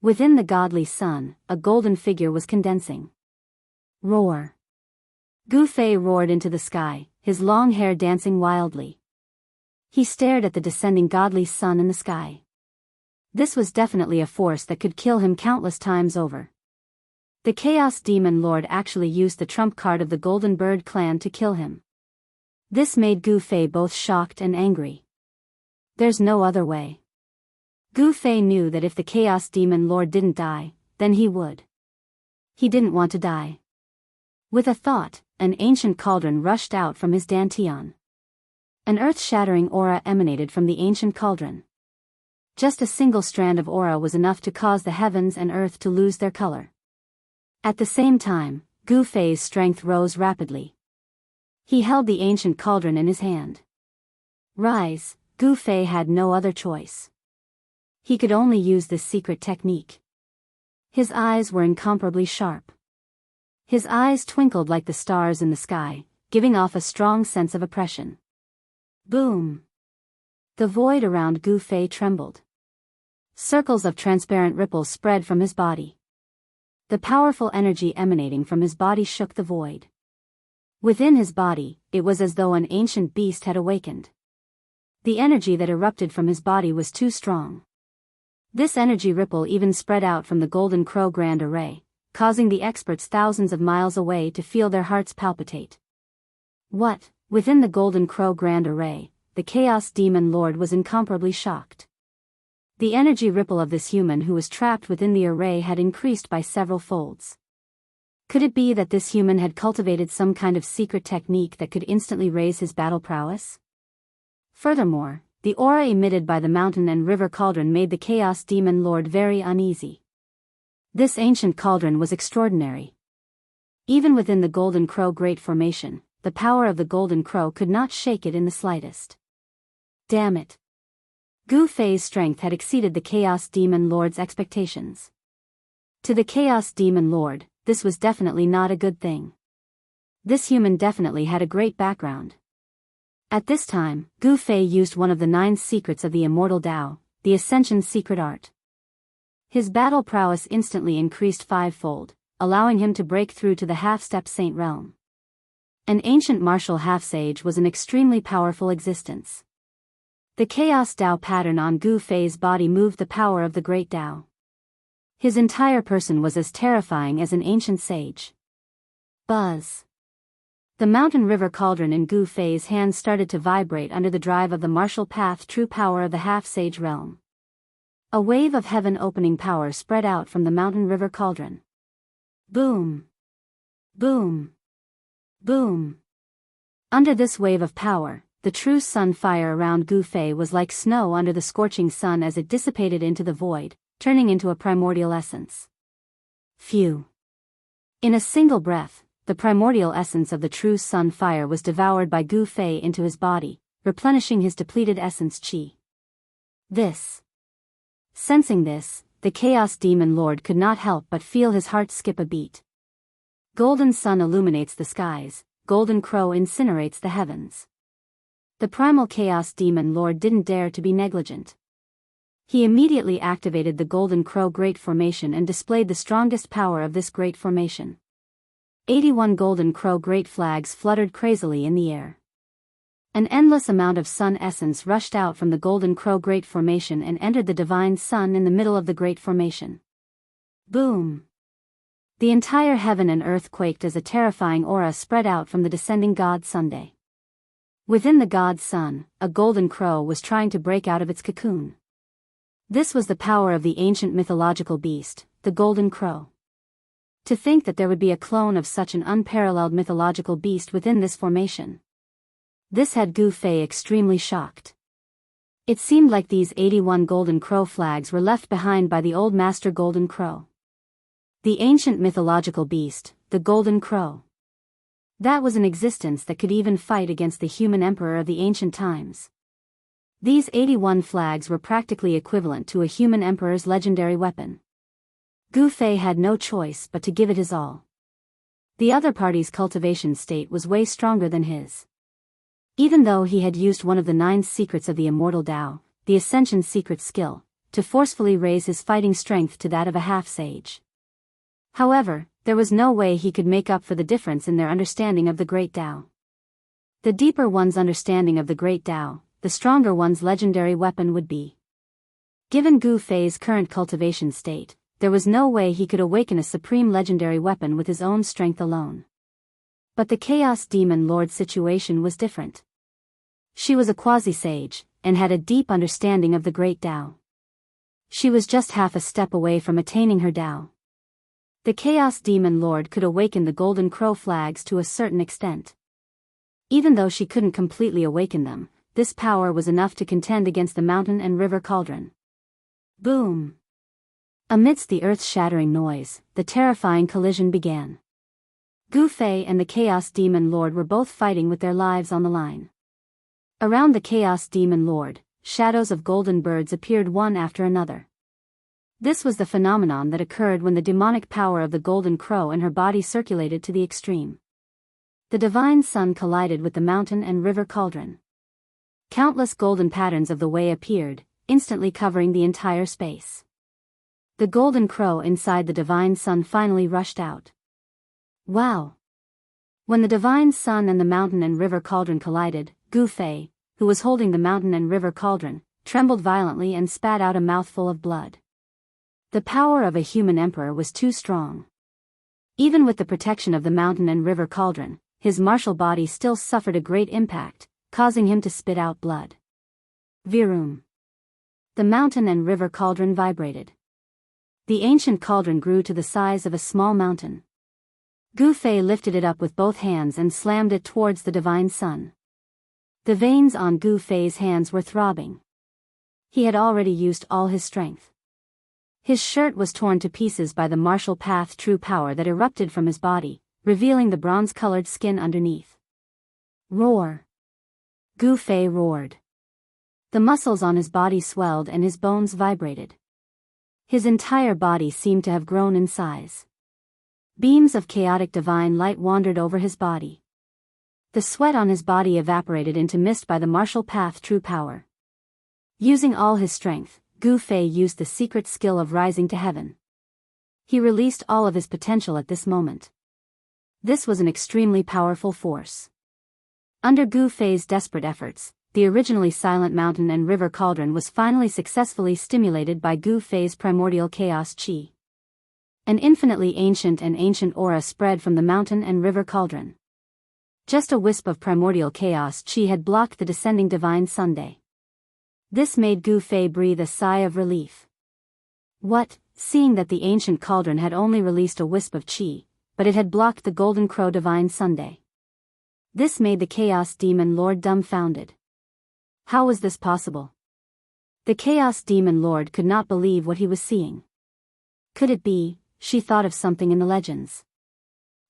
Within the godly sun, a golden figure was condensing. Roar! Gu Fei roared into the sky, his long hair dancing wildly. He stared at the descending godly sun in the sky. This was definitely a force that could kill him countless times over. The Chaos Demon Lord actually used the trump card of the Golden Bird clan to kill him. This made Gu Fei both shocked and angry. There's no other way. Gu Fei knew that if the Chaos Demon Lord didn't die, then he would. He didn't want to die. With a thought, an ancient cauldron rushed out from his dantian. An earth-shattering aura emanated from the ancient cauldron. Just a single strand of aura was enough to cause the heavens and earth to lose their color. At the same time, Gu Fei's strength rose rapidly. He held the ancient cauldron in his hand. Rise, Gu Fei had no other choice. He could only use this secret technique. His eyes were incomparably sharp. His eyes twinkled like the stars in the sky, giving off a strong sense of oppression. Boom! The void around Gu Fei trembled. Circles of transparent ripples spread from his body. The powerful energy emanating from his body shook the void. Within his body, it was as though an ancient beast had awakened. The energy that erupted from his body was too strong. This energy ripple even spread out from the Golden Crow Grand Array, causing the experts thousands of miles away to feel their hearts palpitate. What? Within the Golden Crow Grand Array, the Chaos Demon Lord was incomparably shocked. The energy ripple of this human who was trapped within the array had increased by several folds. Could it be that this human had cultivated some kind of secret technique that could instantly raise his battle prowess? Furthermore, the aura emitted by the mountain and river cauldron made the Chaos Demon Lord very uneasy. This ancient cauldron was extraordinary. Even within the Golden Crow Great Formation, the power of the Golden Crow could not shake it in the slightest. Damn it! Gu Fei's strength had exceeded the Chaos Demon Lord's expectations. To the Chaos Demon Lord, this was definitely not a good thing. This human definitely had a great background. At this time, Gu Fei used one of the 9 secrets of the immortal Tao, the Ascension secret art. His battle prowess instantly increased 5-fold, allowing him to break through to the half-step saint realm. An ancient martial half-sage was an extremely powerful existence. The chaos Tao pattern on Gu Fei's body moved the power of the great Tao. His entire person was as terrifying as an ancient sage. Buzz. The mountain river cauldron in Gu Fei's hands started to vibrate under the drive of the martial path true power of the half-sage realm. A wave of heaven-opening power spread out from the mountain river cauldron. Boom. Boom. Boom. Under this wave of power, the true sun fire around Gu Fei was like snow under the scorching sun as it dissipated into the void, turning into a primordial essence. Phew. In a single breath, the primordial essence of the true sun fire was devoured by Gu Fei into his body, replenishing his depleted essence qi. Sensing this, the Chaos Demon Lord could not help but feel his heart skip a beat. Golden sun illuminates the skies, golden crow incinerates the heavens. The primal Chaos Demon Lord didn't dare to be negligent. He immediately activated the Golden Crow Great Formation and displayed the strongest power of this great formation. 81 Golden Crow Great Flags fluttered crazily in the air. An endless amount of sun essence rushed out from the Golden Crow Great Formation and entered the Divine Sun in the middle of the Great Formation. Boom! The entire heaven and earth quaked as a terrifying aura spread out from the descending God Sunday. Within the God Sun, a golden crow was trying to break out of its cocoon. This was the power of the ancient mythological beast, the Golden Crow. To think that there would be a clone of such an unparalleled mythological beast within this formation. This had Gu Fei extremely shocked. It seemed like these 81 Golden Crow flags were left behind by the old Master Golden Crow. The ancient mythological beast, the Golden Crow. That was an existence that could even fight against the human emperor of the ancient times. These 81 flags were practically equivalent to a human emperor's legendary weapon. Gu Fei had no choice but to give it his all. The other party's cultivation state was way stronger than his. Even though he had used one of the 9 secrets of the immortal Tao, the Ascension secret skill, to forcefully raise his fighting strength to that of a half-sage. However, there was no way he could make up for the difference in their understanding of the Great Tao. The deeper one's understanding of the Great Tao, the stronger one's legendary weapon would be. Given Gu Fei's current cultivation state, there was no way he could awaken a supreme legendary weapon with his own strength alone. But the Chaos Demon Lord's situation was different. She was a quasi-sage, and had a deep understanding of the Great Tao. She was just half a step away from attaining her Tao. The Chaos Demon Lord could awaken the Golden Crow flags to a certain extent. Even though she couldn't completely awaken them, this power was enough to contend against the mountain and river cauldron. Boom! Amidst the earth-shattering noise, the terrifying collision began. Gu Fei and the Chaos Demon Lord were both fighting with their lives on the line. Around the Chaos Demon Lord, shadows of golden birds appeared one after another. This was the phenomenon that occurred when the demonic power of the Golden Crow in her body circulated to the extreme. The Divine Sun collided with the mountain and river cauldron. Countless golden patterns of the way appeared, instantly covering the entire space. The Golden Crow inside the Divine Sun finally rushed out. Wow! When the Divine Sun and the mountain and river cauldron collided, Gu Fei, who was holding the mountain and river cauldron, trembled violently and spat out a mouthful of blood. The power of a human emperor was too strong. Even with the protection of the mountain and river cauldron, his martial body still suffered a great impact, causing him to spit out blood. Virum. The mountain and river cauldron vibrated. The ancient cauldron grew to the size of a small mountain. Gu Fei lifted it up with both hands and slammed it towards the Divine Sun. The veins on Gu Fei's hands were throbbing. He had already used all his strength. His shirt was torn to pieces by the martial path true power that erupted from his body, revealing the bronze-colored skin underneath. Roar! Gu Fei roared. The muscles on his body swelled and his bones vibrated. His entire body seemed to have grown in size. Beams of chaotic divine light wandered over his body. The sweat on his body evaporated into mist by the martial path true power. Using all his strength, Gu Fei used the secret skill of rising to heaven. He released all of his potential at this moment. This was an extremely powerful force. Under Gu Fei's desperate efforts, the originally silent mountain and river cauldron was finally successfully stimulated by Gu Fei's primordial chaos qi. An infinitely ancient aura spread from the mountain and river cauldron. Just a wisp of primordial chaos qi had blocked the descending divine Sunday. This made Gu Fei breathe a sigh of relief. What, seeing that the ancient cauldron had only released a wisp of qi, but it had blocked the golden crow divine Sunday. This made the chaos demon lord dumbfounded. How was this possible? The chaos demon lord could not believe what he was seeing. Could it be, she thought of something in the legends.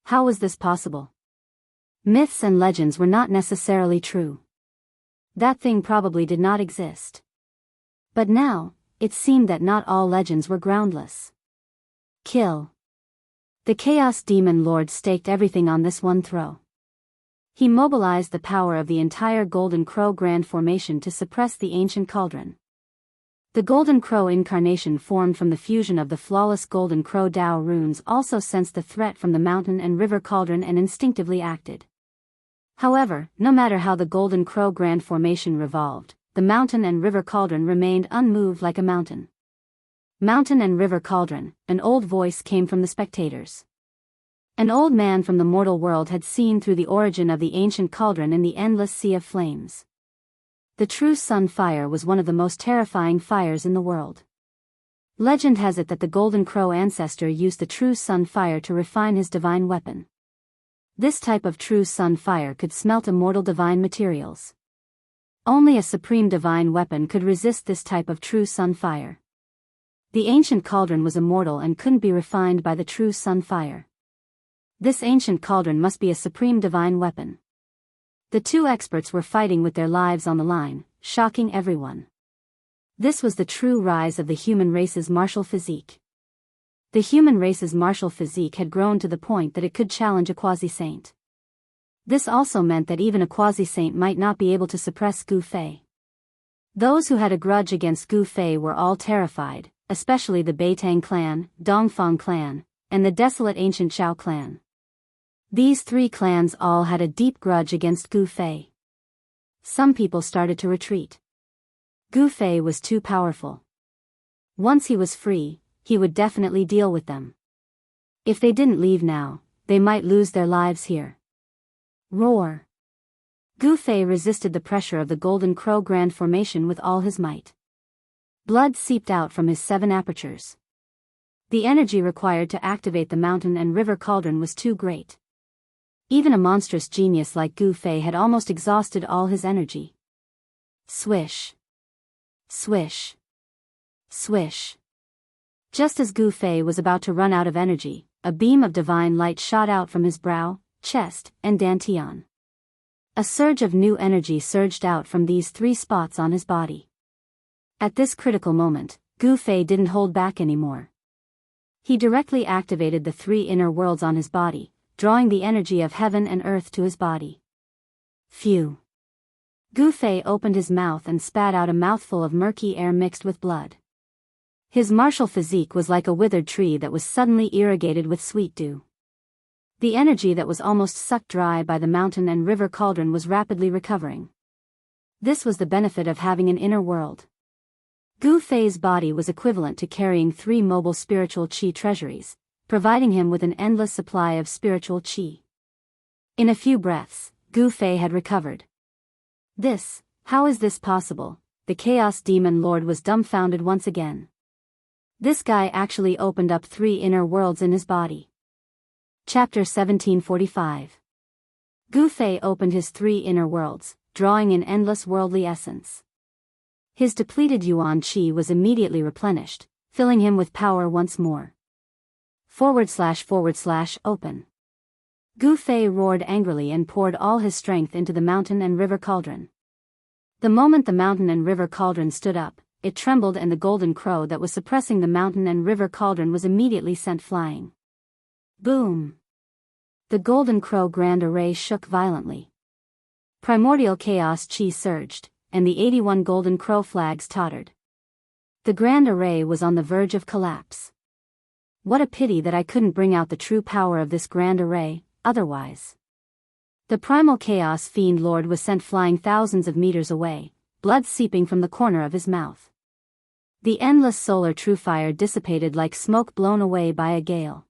How was this possible? Myths and legends were not necessarily true. That thing probably did not exist. But now, it seemed that not all legends were groundless. Kill. The Chaos Demon Lord staked everything on this one throw. He mobilized the power of the entire Golden Crow Grand Formation to suppress the ancient cauldron. The Golden Crow incarnation formed from the fusion of the flawless Golden Crow Dao runes also sensed the threat from the mountain and river cauldron and instinctively acted. However, no matter how the Golden Crow Grand Formation revolved, the mountain and river cauldron remained unmoved like a mountain. Mountain and river cauldron, an old voice came from the spectators. An old man from the mortal world had seen through the origin of the ancient cauldron in the endless sea of flames. The true sun fire was one of the most terrifying fires in the world. Legend has it that the Golden Crow ancestor used the true sun fire to refine his divine weapon. This type of true sun fire could smelt immortal divine materials. Only a supreme divine weapon could resist this type of true sun fire. The ancient cauldron was immortal and couldn't be refined by the true sun fire. This ancient cauldron must be a supreme divine weapon. The two experts were fighting with their lives on the line, shocking everyone. This was the true rise of the human race's martial physique. The human race's martial physique had grown to the point that it could challenge a quasi-saint. This also meant that even a quasi-saint might not be able to suppress Gu Fei. Those who had a grudge against Gu Fei were all terrified, especially the Beitang clan, Dongfang clan, and the desolate ancient Zhao clan. These three clans all had a deep grudge against Gu Fei. Some people started to retreat. Gu Fei was too powerful. Once he was free, he would definitely deal with them. If they didn't leave now, they might lose their lives here. Roar. Gu Fei resisted the pressure of the Golden Crow Grand Formation with all his might. Blood seeped out from his 7 apertures. The energy required to activate the mountain and river cauldron was too great. Even a monstrous genius like Gu Fei had almost exhausted all his energy. Swish. Swish. Swish. Just as Gu Fei was about to run out of energy, a beam of divine light shot out from his brow, chest, and dantian. A surge of new energy surged out from these 3 spots on his body. At this critical moment, Gu Fei didn't hold back anymore. He directly activated the 3 inner worlds on his body, drawing the energy of heaven and earth to his body. Phew. Gu Fei opened his mouth and spat out a mouthful of murky air mixed with blood. His martial physique was like a withered tree that was suddenly irrigated with sweet dew. The energy that was almost sucked dry by the mountain and river cauldron was rapidly recovering. This was the benefit of having an inner world. Gu Fei's body was equivalent to carrying 3 mobile spiritual qi treasuries, providing him with an endless supply of spiritual qi. In a few breaths, Gu Fei had recovered. How is this possible? The Chaos Demon Lord was dumbfounded once again. This guy actually opened up 3 inner worlds in his body. Chapter 1745. Gu Fei opened his 3 inner worlds, drawing in endless worldly essence. His depleted yuan qi was immediately replenished, filling him with power once more. / open. Gu Fei roared angrily and poured all his strength into the mountain and river cauldron. The moment the mountain and river cauldron stood up, it trembled and the golden crow that was suppressing the mountain and river cauldron was immediately sent flying. Boom! The golden crow grand array shook violently. Primordial chaos chi surged, and the 81 golden crow flags tottered. The grand array was on the verge of collapse. What a pity that I couldn't bring out the true power of this grand array, otherwise. The primal chaos fiend lord was sent flying thousands of meters away, blood seeping from the corner of his mouth. The endless solar true fire dissipated like smoke blown away by a gale.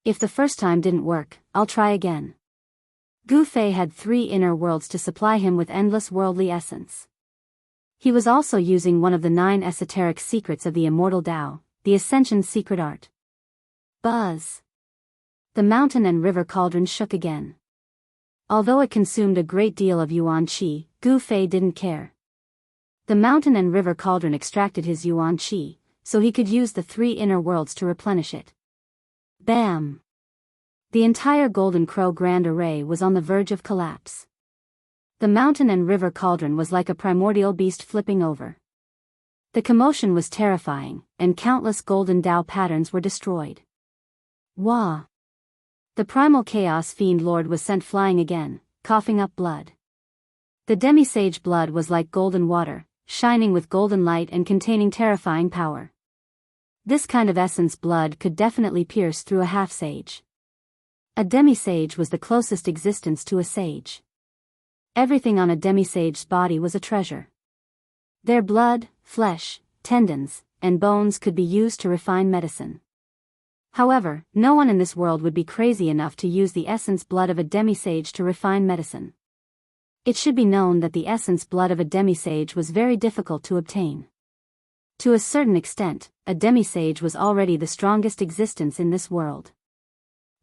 If the first time didn't work, I'll try again. Gu Fei had 3 inner worlds to supply him with endless worldly essence. He was also using one of the 9 esoteric secrets of the immortal Tao, the Ascension secret art. Buzz! The mountain and river cauldron shook again. Although it consumed a great deal of yuan qi, Gu Fei didn't care. The mountain and river cauldron extracted his yuan qi, so he could use the 3 inner worlds to replenish it. Bam! The entire Golden Crow Grand Array was on the verge of collapse. The mountain and river cauldron was like a primordial beast flipping over. The commotion was terrifying, and countless golden Tao patterns were destroyed. Wah! The primal chaos fiend lord was sent flying again, coughing up blood. The demisage blood was like golden water, shining with golden light and containing terrifying power. This kind of essence blood could definitely pierce through a half-sage. A demisage was the closest existence to a sage. Everything on a demisage's body was a treasure. Their blood, flesh, tendons, and bones could be used to refine medicine. However, no one in this world would be crazy enough to use the essence blood of a demisage to refine medicine. It should be known that the essence blood of a demisage was very difficult to obtain. To a certain extent, a demisage was already the strongest existence in this world.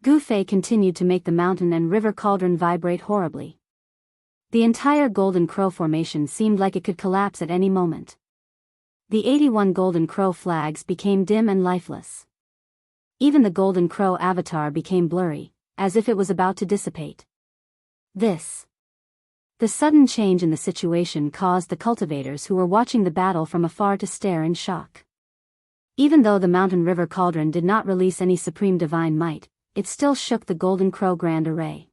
Gu Fei continued to make the mountain and river cauldron vibrate horribly. The entire Golden Crow formation seemed like it could collapse at any moment. The 81 Golden Crow flags became dim and lifeless. Even the Golden Crow avatar became blurry, as if it was about to dissipate. The sudden change in the situation caused the cultivators who were watching the battle from afar to stare in shock. Even though the mountain river cauldron did not release any supreme divine might, it still shook the Golden Crow Grand Array.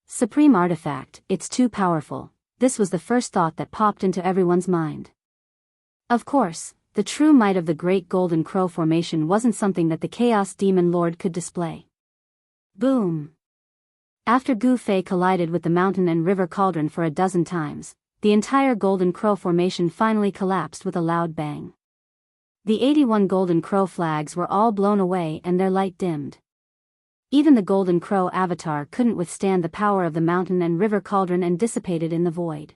Supreme artifact, it's too powerful, this was the first thought that popped into everyone's mind. Of course, the true might of the Great Golden Crow formation wasn't something that the Chaos Demon Lord could display. Boom! After Gu Fei collided with the mountain and river cauldron for a dozen times, the entire Golden Crow formation finally collapsed with a loud bang. The 81 Golden Crow flags were all blown away and their light dimmed. Even the Golden Crow avatar couldn't withstand the power of the mountain and river cauldron and dissipated in the void.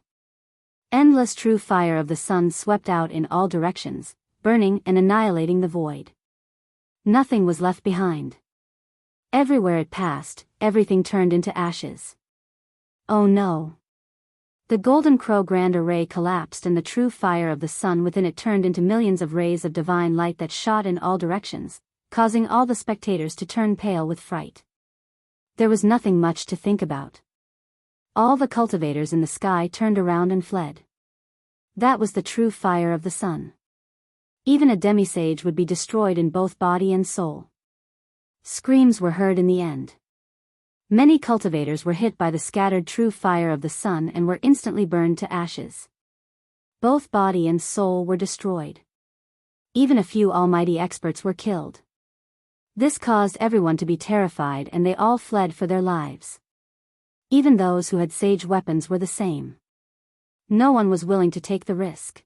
Endless true fire of the sun swept out in all directions, burning and annihilating the void. Nothing was left behind. Everywhere it passed, everything turned into ashes. Oh no! The Golden Crow Grand Array collapsed and the true fire of the sun within it turned into millions of rays of divine light that shot in all directions, causing all the spectators to turn pale with fright. There was nothing much to think about. All the cultivators in the sky turned around and fled. That was the true fire of the sun. Even a demisage would be destroyed in both body and soul. Screams were heard in the end. Many cultivators were hit by the scattered true fire of the sun and were instantly burned to ashes. Both body and soul were destroyed. Even a few almighty experts were killed. This caused everyone to be terrified and they all fled for their lives. Even those who had sage weapons were the same. No one was willing to take the risk.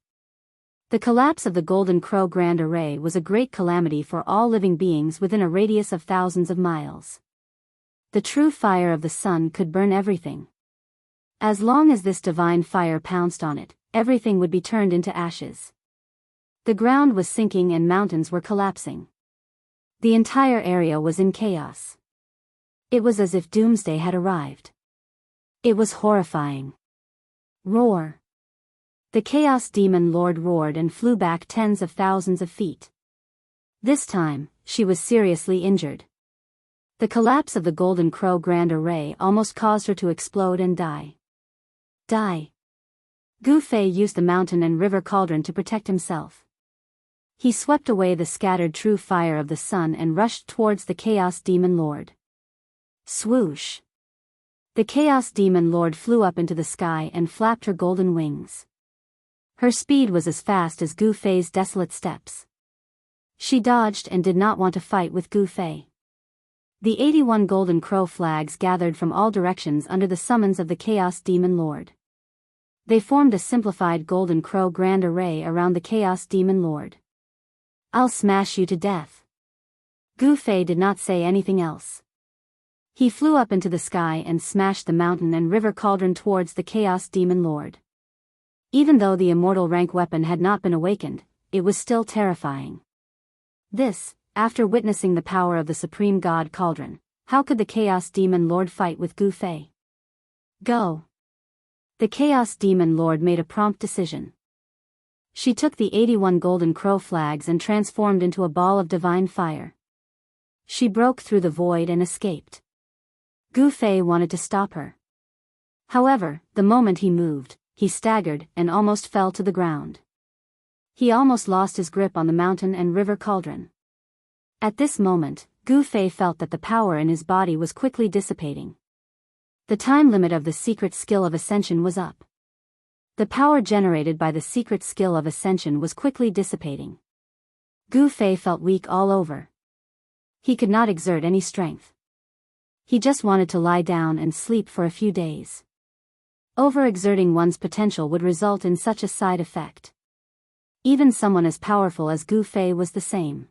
The collapse of the Golden Crow Grand Array was a great calamity for all living beings within a radius of thousands of miles. The true fire of the sun could burn everything. As long as this divine fire pounced on it, everything would be turned into ashes. The ground was sinking and mountains were collapsing. The entire area was in chaos. It was as if doomsday had arrived. It was horrifying. Roar! The Chaos Demon Lord roared and flew back tens of thousands of feet. This time, she was seriously injured. The collapse of the Golden Crow Grand Array almost caused her to explode and die. Gu Fei used the mountain and river cauldron to protect himself. He swept away the scattered true fire of the sun and rushed towards the Chaos Demon Lord. Swoosh! The Chaos Demon Lord flew up into the sky and flapped her golden wings. Her speed was as fast as Gu Fei's desolate steps. She dodged and did not want to fight with Gu Fei. The 81 golden crow flags gathered from all directions under the summons of the Chaos Demon Lord. They formed a simplified golden crow grand array around the Chaos Demon Lord. "I'll smash you to death." Gu Fei did not say anything else. He flew up into the sky and smashed the mountain and river cauldron towards the Chaos Demon Lord. Even though the immortal rank weapon had not been awakened, it was still terrifying. This, after witnessing the power of the Supreme God Cauldron, how could the Chaos Demon Lord fight with Gu Fei? Go. The Chaos Demon Lord made a prompt decision. She took the 81 golden crow flags and transformed into a ball of divine fire. She broke through the void and escaped. Gu Fei wanted to stop her. However, the moment he moved, he staggered and almost fell to the ground. He almost lost his grip on the mountain and river cauldron. At this moment, Gu Fei felt that the power in his body was quickly dissipating. The time limit of the secret skill of Ascension was up. The power generated by the secret skill of Ascension was quickly dissipating. Gu Fei felt weak all over. He could not exert any strength. He just wanted to lie down and sleep for a few days. Overexerting one's potential would result in such a side effect. Even someone as powerful as Gu Fei was the same.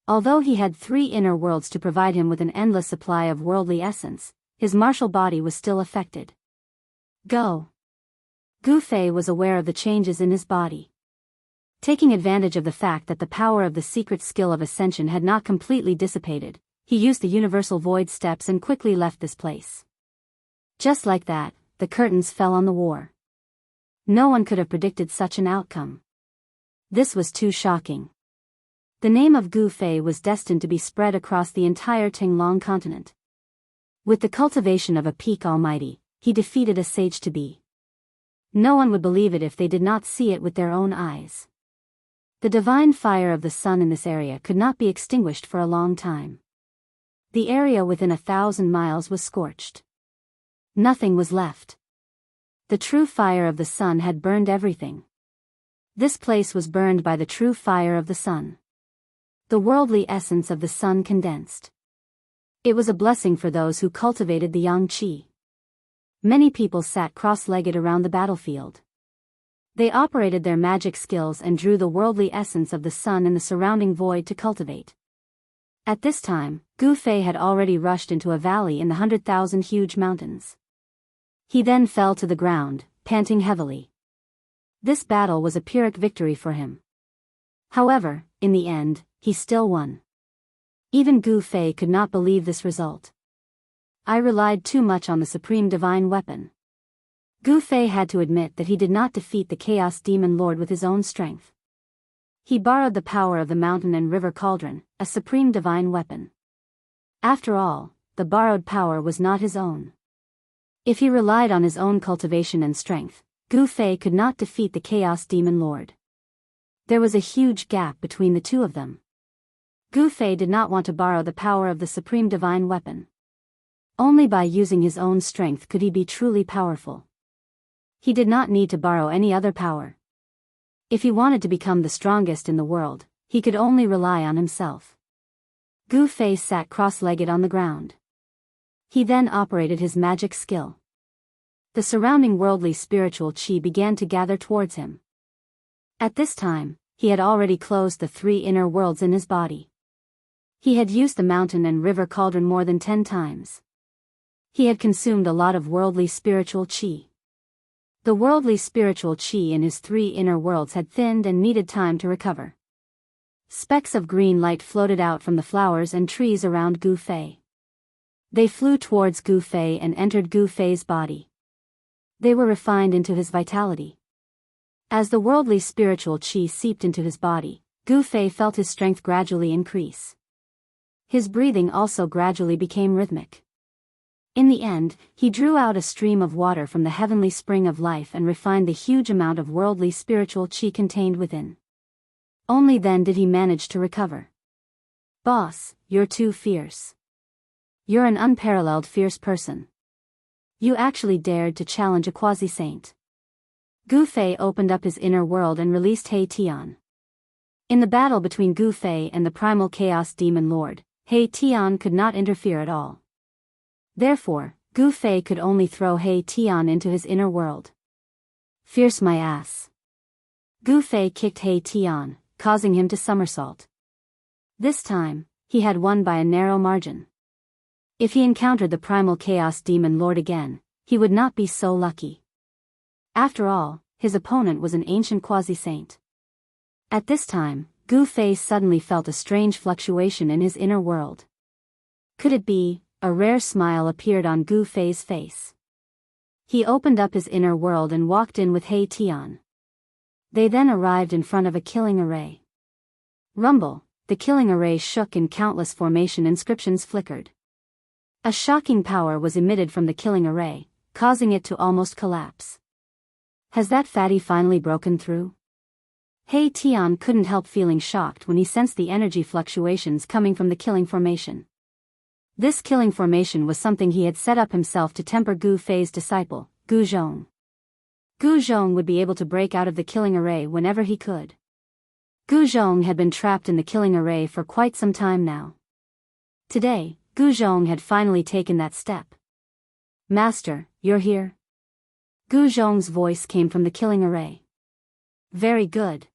Although he had 3 inner worlds to provide him with an endless supply of worldly essence, his martial body was still affected. Go. Gu Fei was aware of the changes in his body. Taking advantage of the fact that the power of the secret skill of Ascension had not completely dissipated, he used the universal void steps and quickly left this place. Just like that, the curtains fell on the war. No one could have predicted such an outcome. This was too shocking. The name of Gu Fei was destined to be spread across the entire Tinglong continent. With the cultivation of a peak almighty, he defeated a sage to be. No one would believe it if they did not see it with their own eyes. The divine fire of the sun in this area could not be extinguished for a long time. The area within 1,000 miles was scorched. Nothing was left. The true fire of the sun had burned everything. This place was burned by the true fire of the sun. The worldly essence of the sun condensed. It was a blessing for those who cultivated the yang qi. Many people sat cross-legged around the battlefield. They operated their magic skills and drew the worldly essence of the sun in the surrounding void to cultivate. At this time, Gu Fei had already rushed into a valley in the 100,000 huge mountains. He then fell to the ground, panting heavily. This battle was a Pyrrhic victory for him. However, in the end, he still won. Even Gu Fei could not believe this result. I relied too much on the supreme divine weapon. Gu Fei had to admit that he did not defeat the Chaos Demon Lord with his own strength. He borrowed the power of the mountain and river cauldron, a supreme divine weapon. After all, the borrowed power was not his own. If he relied on his own cultivation and strength, Gu Fei could not defeat the Chaos Demon Lord. There was a huge gap between the two of them. Gu Fei did not want to borrow the power of the supreme divine weapon. Only by using his own strength could he be truly powerful. He did not need to borrow any other power. If he wanted to become the strongest in the world, he could only rely on himself. Gu Fei sat cross-legged on the ground. He then operated his magic skill. The surrounding worldly spiritual qi began to gather towards him. At this time, he had already closed the 3 inner worlds in his body. He had used the mountain and river cauldron more than 10 times. He had consumed a lot of worldly spiritual qi. The worldly spiritual qi in his 3 inner worlds had thinned and needed time to recover. Specks of green light floated out from the flowers and trees around Gu Fei. They flew towards Gu Fei and entered Gu Fei's body. They were refined into his vitality. As the worldly spiritual qi seeped into his body, Gu Fei felt his strength gradually increase. His breathing also gradually became rhythmic. In the end, he drew out a stream of water from the heavenly spring of life and refined the huge amount of worldly spiritual qi contained within. Only then did he manage to recover. "Boss, you're too fierce. You're an unparalleled fierce person. You actually dared to challenge a quasi-saint. Gu Fei opened up his inner world and released He Tian. In the battle between Gu Fei and the primal chaos demon lord, He Tian could not interfere at all. Therefore, Gu Fei could only throw He Tian into his inner world. Fierce my ass. Gu Fei kicked He Tian, causing him to somersault. This time, he had won by a narrow margin. If he encountered the primal chaos demon lord again, he would not be so lucky. After all, his opponent was an ancient quasi-saint. At this time, Gu Fei suddenly felt a strange fluctuation in his inner world. Could it be? A rare smile appeared on Gu Fei's face. He opened up his inner world and walked in with He Tian. They then arrived in front of a killing array. Rumble, the killing array shook and countless formation inscriptions flickered. A shocking power was emitted from the killing array, causing it to almost collapse. Has that fatty finally broken through? He Tian couldn't help feeling shocked when he sensed the energy fluctuations coming from the killing formation. This killing formation was something he had set up himself to temper Gu Fei's disciple, Gu Zhong. Gu Zhong would be able to break out of the killing array whenever he could. Gu Zhong had been trapped in the killing array for quite some time now. Today, Gu Zhong had finally taken that step. Master, you're here? Gu Zhong's voice came from the killing array. Very good.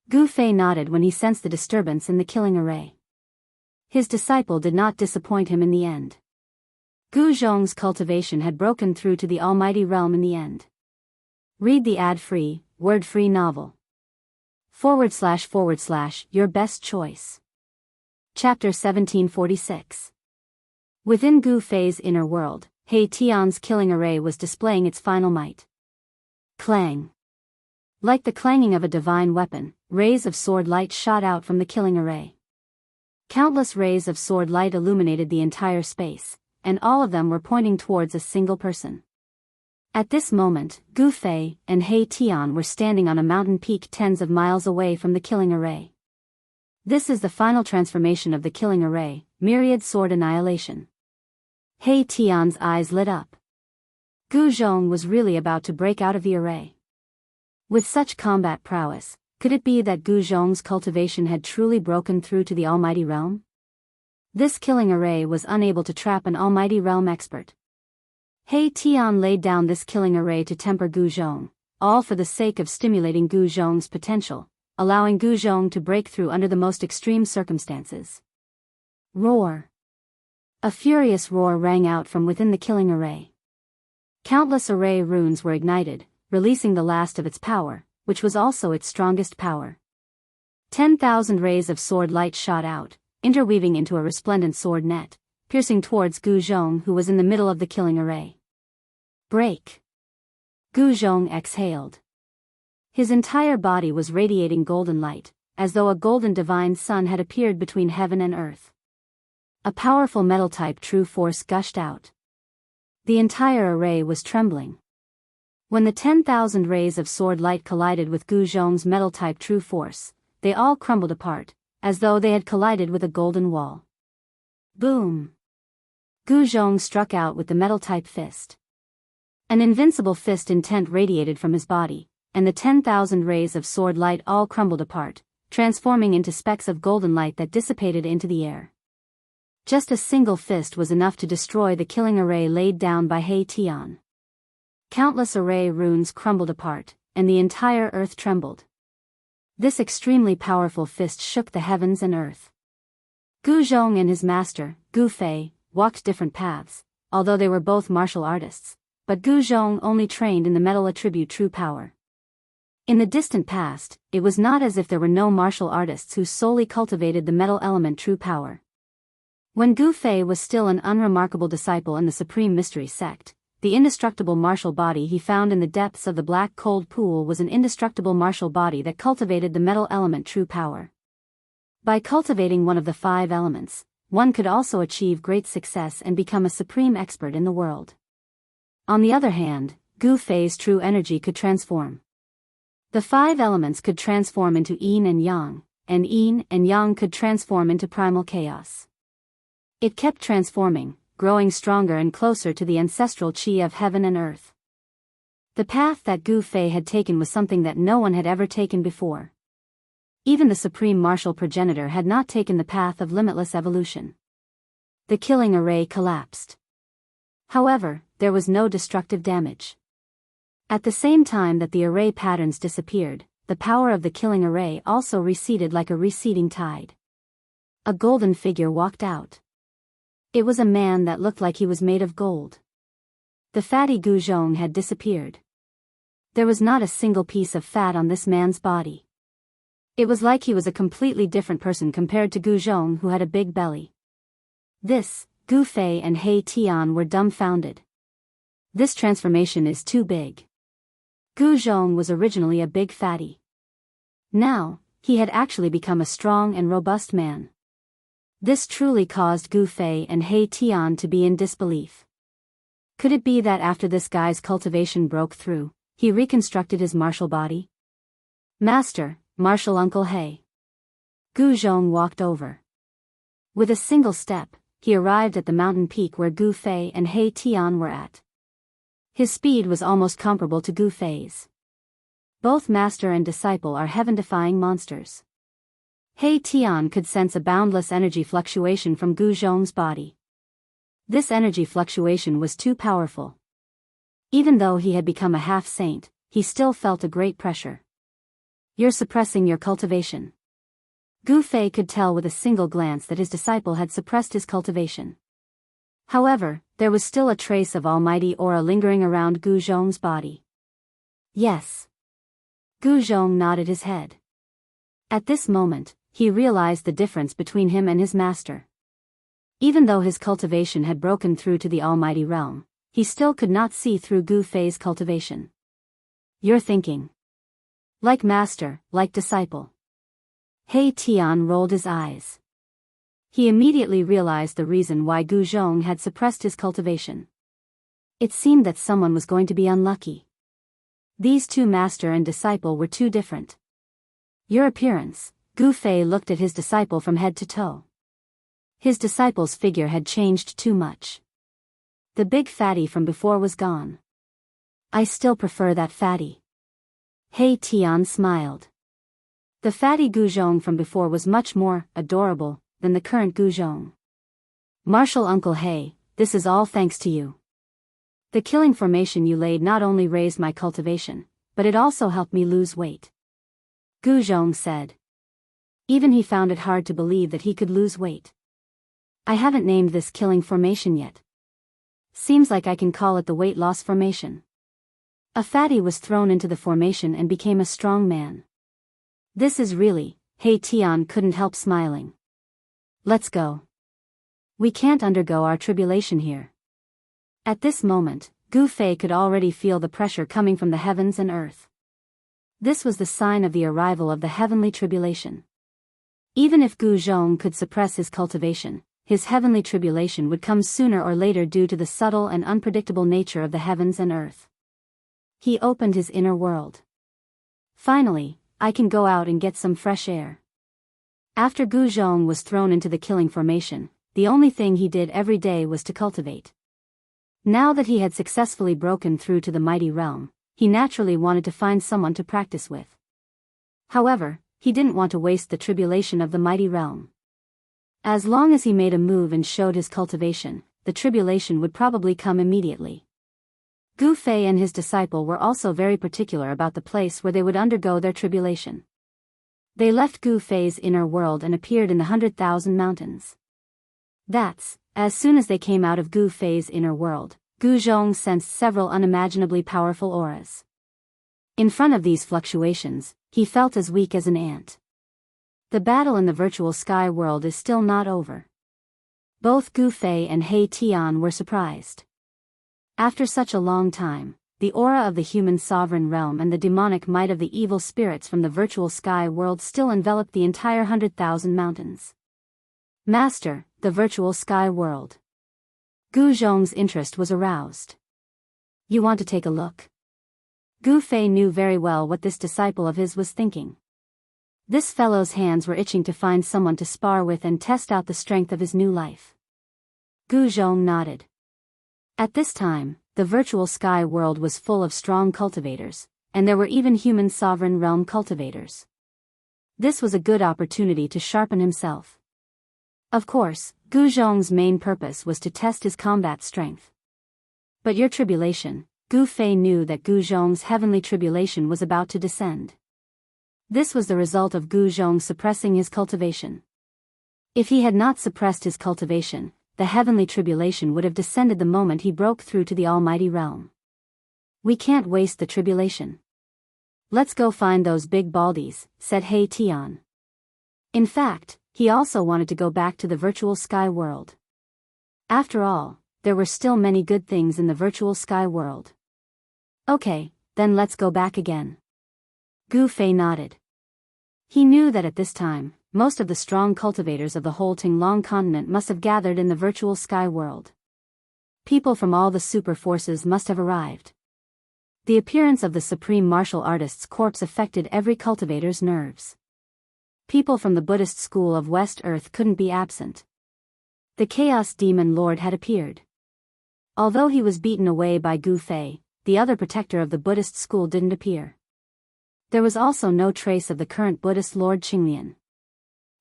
Gu Fei nodded when he sensed the disturbance in the killing array. His disciple did not disappoint him in the end. Gu Zhong's cultivation had broken through to the almighty realm in the end. Read the ad-free, word-free novel. // your best choice. Chapter 1746. Within Gu Fei's inner world, He Tian's killing array was displaying its final might. Clang. Like the clanging of a divine weapon, rays of sword light shot out from the killing array. Countless rays of sword light illuminated the entire space, and all of them were pointing towards a single person. At this moment, Gu Fei and He Tian were standing on a mountain peak tens of miles away from the killing array. This is the final transformation of the killing array, myriad sword annihilation. He Tian's eyes lit up. Gu Zhong was really about to break out of the array. With such combat prowess, could it be that Gu Zhong's cultivation had truly broken through to the almighty realm? This killing array was unable to trap an almighty realm expert. He Tian laid down this killing array to temper Gu Zhong, all for the sake of stimulating Gu Zhong's potential, allowing Gu Zhong to break through under the most extreme circumstances. Roar. A furious roar rang out from within the killing array. Countless array runes were ignited, releasing the last of its power, which was also its strongest power. 10,000 rays of sword light shot out, interweaving into a resplendent sword net, piercing towards Gu Zhong, who was in the middle of the killing array. Break. Gu Zhong exhaled. His entire body was radiating golden light, as though a golden divine sun had appeared between heaven and earth. A powerful metal-type true force gushed out. The entire array was trembling. When the 10,000 rays of sword light collided with Gu Zhong's metal-type true force, they all crumbled apart, as though they had collided with a golden wall. Boom! Gu Zhong struck out with the metal-type fist. An invincible fist intent radiated from his body, and the 10,000 rays of sword light all crumbled apart, transforming into specks of golden light that dissipated into the air. Just a single fist was enough to destroy the killing array laid down by He Tian. Countless array runes crumbled apart, and the entire earth trembled. This extremely powerful fist shook the heavens and earth. Gu Zhong and his master, Gu Fei, walked different paths, although they were both martial artists, but Gu Zhong only trained in the metal attribute true power. In the distant past, it was not as if there were no martial artists who solely cultivated the metal element true power. When Gu Fei was still an unremarkable disciple in the Supreme Mystery Sect, the indestructible martial body he found in the depths of the black cold pool was an indestructible martial body that cultivated the metal element true power. By cultivating one of the 5 elements, one could also achieve great success and become a supreme expert in the world. On the other hand, Gu Fei's true energy could transform. The 5 elements could transform into yin and yang could transform into primal chaos. It kept transforming, growing stronger and closer to the ancestral chi of heaven and earth. The path that Gu Fei had taken was something that no one had ever taken before. Even the supreme martial progenitor had not taken the path of limitless evolution. The killing array collapsed. However, there was no destructive damage. At the same time that the array patterns disappeared, the power of the killing array also receded like a receding tide. A golden figure walked out. It was a man that looked like he was made of gold. The fatty Gu Zhong had disappeared. There was not a single piece of fat on this man's body. It was like he was a completely different person compared to Gu Zhong, who had a big belly. This, Gu Fei and He Tian were dumbfounded. This transformation is too big. Gu Zhong was originally a big fatty. Now, he had actually become a strong and robust man. This truly caused Gu Fei and He Tian to be in disbelief. Could it be that after this guy's cultivation broke through, he reconstructed his martial body? Master, martial Uncle He. Gu Zhong walked over. With a single step, he arrived at the mountain peak where Gu Fei and He Tian were at. His speed was almost comparable to Gu Fei's. Both master and disciple are heaven-defying monsters. He Tian could sense a boundless energy fluctuation from Gu Zhong's body. This energy fluctuation was too powerful. Even though he had become a half-saint, he still felt a great pressure. You're suppressing your cultivation. Gu Fei could tell with a single glance that his disciple had suppressed his cultivation. However, there was still a trace of almighty aura lingering around Gu Zhong's body. Yes. Gu Zhong nodded his head. At this moment, he realized the difference between him and his master. Even though his cultivation had broken through to the almighty realm, he still could not see through Gu Fei's cultivation. You're thinking. Like master, like disciple. He Tian rolled his eyes. He immediately realized the reason why Gu Zhong had suppressed his cultivation. It seemed that someone was going to be unlucky. These two master and disciple were too different. Your appearance, Gu Fei looked at his disciple from head to toe. His disciple's figure had changed too much. The big fatty from before was gone. I still prefer that fatty. He Tian smiled. The fatty Gu Zhong from before was much more adorable than the current Gu Zhong. Martial Uncle He, this is all thanks to you. The killing formation you laid not only raised my cultivation, but it also helped me lose weight. Gu Zhong said. Even he found it hard to believe that he could lose weight. I haven't named this killing formation yet. Seems like I can call it the weight loss formation. A fatty was thrown into the formation and became a strong man. This is really, He Tian couldn't help smiling. Let's go. We can't undergo our tribulation here. At this moment, Gu Fei could already feel the pressure coming from the heavens and earth. This was the sign of the arrival of the heavenly tribulation. Even if Gu Zhong could suppress his cultivation, his heavenly tribulation would come sooner or later due to the subtle and unpredictable nature of the heavens and earth. He opened his inner world. Finally, I can go out and get some fresh air. After Gu Zhong was thrown into the killing formation, the only thing he did every day was to cultivate. Now that he had successfully broken through to the mighty realm, he naturally wanted to find someone to practice with. However, he didn't want to waste the tribulation of the mighty realm. As long as he made a move and showed his cultivation, the tribulation would probably come immediately. Gu Fei and his disciple were also very particular about the place where they would undergo their tribulation. They left Gu Fei's inner world and appeared in the 100,000 mountains. As soon as they came out of Gu Fei's inner world, Gu Zhong sensed several unimaginably powerful auras. In front of these fluctuations, he felt as weak as an ant. The battle in the virtual sky world is still not over. Both Gu Fei and He Tian were surprised. After such a long time, the aura of the human sovereign realm and the demonic might of the evil spirits from the virtual sky world still enveloped the entire 100,000 mountains. Master, the virtual sky world. Gu Zhong's interest was aroused. You want to take a look? Gu Fei knew very well what this disciple of his was thinking. This fellow's hands were itching to find someone to spar with and test out the strength of his new life. Gu Zhong nodded. At this time, the virtual sky world was full of strong cultivators, and there were even human sovereign realm cultivators. This was a good opportunity to sharpen himself. Of course, Gu Zhong's main purpose was to test his combat strength. But your tribulation, Gu Fei knew that Gu Zhong's heavenly tribulation was about to descend. This was the result of Gu Zhong suppressing his cultivation. If he had not suppressed his cultivation, the heavenly tribulation would have descended the moment he broke through to the almighty realm. We can't waste the tribulation. Let's go find those big baldies, said He Tian. In fact, he also wanted to go back to the virtual sky world. After all, there were still many good things in the virtual sky world. Okay, then let's go back again. Gu Fei nodded. He knew that at this time, most of the strong cultivators of the whole Tinglong continent must have gathered in the virtual sky world. People from all the super forces must have arrived. The appearance of the supreme martial artist's corpse affected every cultivator's nerves. People from the Buddhist school of West Earth couldn't be absent. The Chaos Demon Lord had appeared. Although he was beaten away by Gu Fei, the other protector of the Buddhist school didn't appear. There was also no trace of the current Buddhist Lord Qinglian.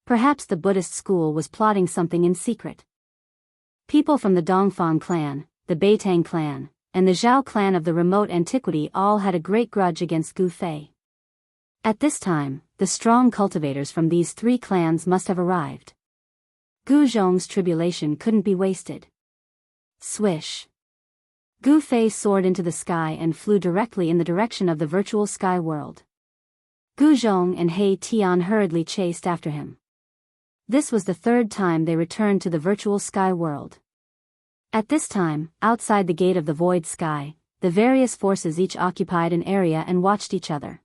Perhaps the Buddhist school was plotting something in secret. People from the Dongfang clan, the Beitang clan, and the Zhao clan of the remote antiquity all had a great grudge against Gu Fei. At this time, the strong cultivators from these three clans must have arrived. Gu Zhong's tribulation couldn't be wasted. Swish! Gu Fei soared into the sky and flew directly in the direction of the virtual sky world. Gu Zhong and He Tian hurriedly chased after him. This was the third time they returned to the virtual sky world. At this time, outside the gate of the void sky, the various forces each occupied an area and watched each other.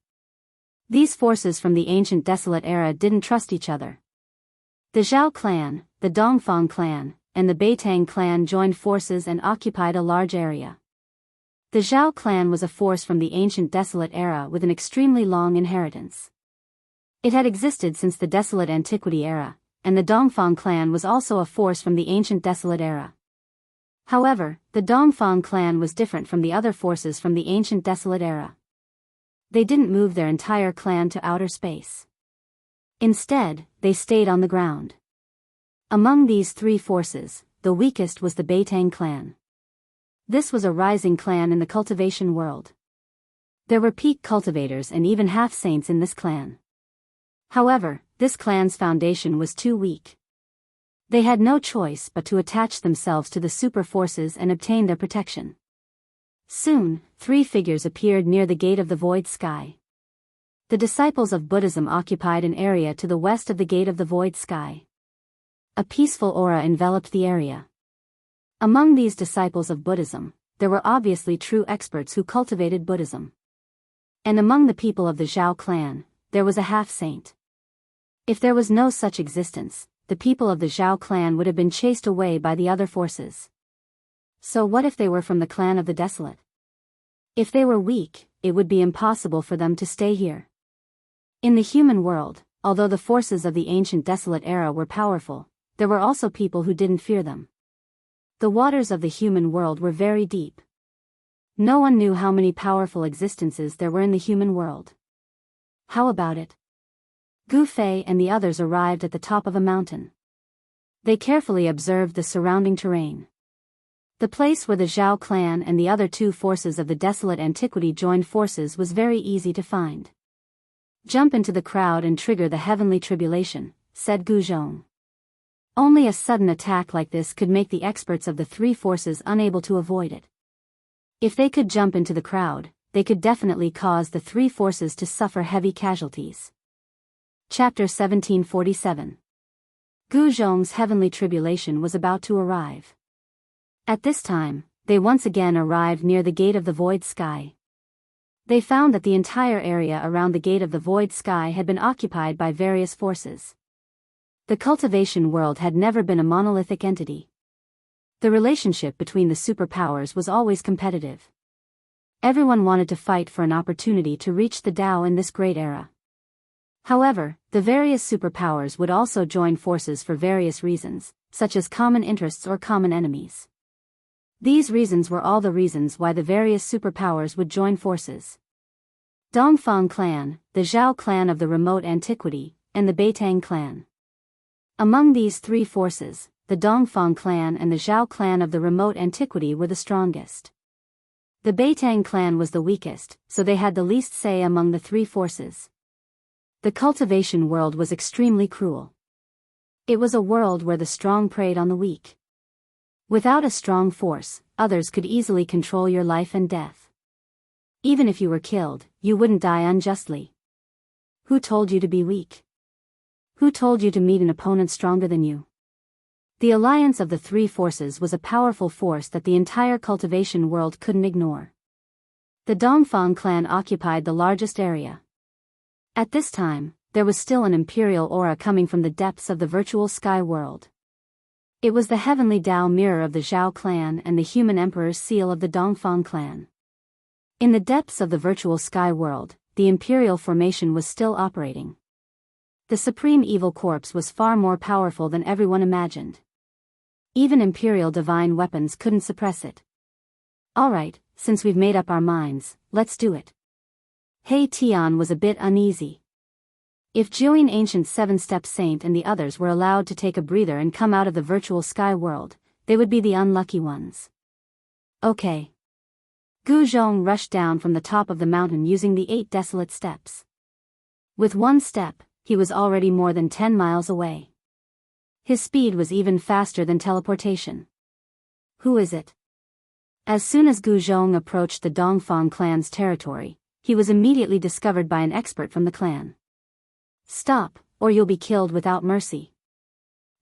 These forces from the ancient desolate era didn't trust each other. The Zhao clan, the Dongfang clan, and the Beitang clan joined forces and occupied a large area. The Zhao clan was a force from the ancient desolate era with an extremely long inheritance. It had existed since the desolate antiquity era, and the Dongfang clan was also a force from the ancient desolate era. However, the Dongfang clan was different from the other forces from the ancient desolate era. They didn't move their entire clan to outer space. Instead, they stayed on the ground. Among these three forces, the weakest was the Beitang clan. This was a rising clan in the cultivation world. There were peak cultivators and even half-saints in this clan. However, this clan's foundation was too weak. They had no choice but to attach themselves to the super forces and obtain their protection. Soon, three figures appeared near the gate of the void sky. The disciples of Buddhism occupied an area to the west of the gate of the void sky. A peaceful aura enveloped the area. Among these disciples of Buddhism, there were obviously true experts who cultivated Buddhism. And among the people of the Zhao clan, there was a half-saint. If there was no such existence, the people of the Zhao clan would have been chased away by the other forces. So what if they were from the clan of the Desolate? If they were weak, it would be impossible for them to stay here. In the human world, although the forces of the ancient Desolate era were powerful, there were also people who didn't fear them. The waters of the human world were very deep. No one knew how many powerful existences there were in the human world. How about it? Gu Fei and the others arrived at the top of a mountain. They carefully observed the surrounding terrain. The place where the Zhao clan and the other two forces of the desolate antiquity joined forces was very easy to find. Jump into the crowd and trigger the heavenly tribulation, said Gu Zhong. Only a sudden attack like this could make the experts of the three forces unable to avoid it. If they could jump into the crowd, they could definitely cause the three forces to suffer heavy casualties. Chapter 1747. Gu Zhong's heavenly tribulation was about to arrive. At this time, they once again arrived near the gate of the void sky. They found that the entire area around the gate of the void sky had been occupied by various forces. The cultivation world had never been a monolithic entity. The relationship between the superpowers was always competitive. Everyone wanted to fight for an opportunity to reach the Tao in this great era. However, the various superpowers would also join forces for various reasons, such as common interests or common enemies. These reasons were all the reasons why the various superpowers would join forces. Dongfang clan, the Zhao clan of the remote antiquity, and the Beitang clan. Among these three forces, the Dongfang clan and the Zhao clan of the remote antiquity were the strongest. The Beitang clan was the weakest, so they had the least say among the three forces. The cultivation world was extremely cruel. It was a world where the strong preyed on the weak. Without a strong force, others could easily control your life and death. Even if you were killed, you wouldn't die unjustly. Who told you to be weak? Who told you to meet an opponent stronger than you? The alliance of the three forces was a powerful force that the entire cultivation world couldn't ignore. The Dongfang clan occupied the largest area. At this time, there was still an imperial aura coming from the depths of the virtual sky world. It was the heavenly Tao mirror of the Zhao clan and the human emperor's seal of the Dongfang clan. In the depths of the virtual sky world, the imperial formation was still operating. The supreme evil corpse was far more powerful than everyone imagined. Even imperial divine weapons couldn't suppress it. Alright, since we've made up our minds, let's do it. He Tian was a bit uneasy. If Jiuyin Ancient Seven-Step Saint and the others were allowed to take a breather and come out of the virtual sky world, they would be the unlucky ones. Okay. Gu Zhong rushed down from the top of the mountain using the 8 desolate steps. With one step, he was already more than 10 miles away. His speed was even faster than teleportation. Who is it? As soon as Gu Zhong approached the Dongfang clan's territory, he was immediately discovered by an expert from the clan. Stop, or you'll be killed without mercy.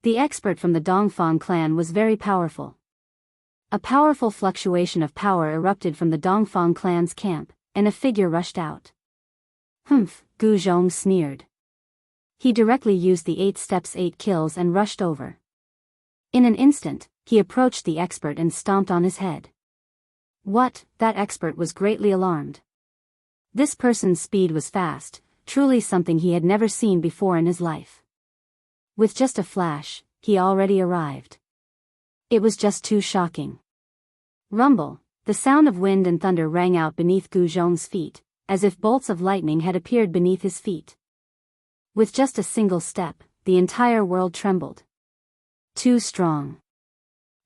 The expert from the Dongfang clan was very powerful. A powerful fluctuation of power erupted from the Dongfang clan's camp, and a figure rushed out. Humph, Gu Zhong sneered. He directly used the 8 steps 8 kills and rushed over. In an instant, he approached the expert and stomped on his head. What? That expert was greatly alarmed. This person's speed was fast, truly something he had never seen before in his life. With just a flash, he already arrived. It was just too shocking. Rumble, the sound of wind and thunder rang out beneath Gu Zhong's feet, as if bolts of lightning had appeared beneath his feet. With just a single step, the entire world trembled. Too strong.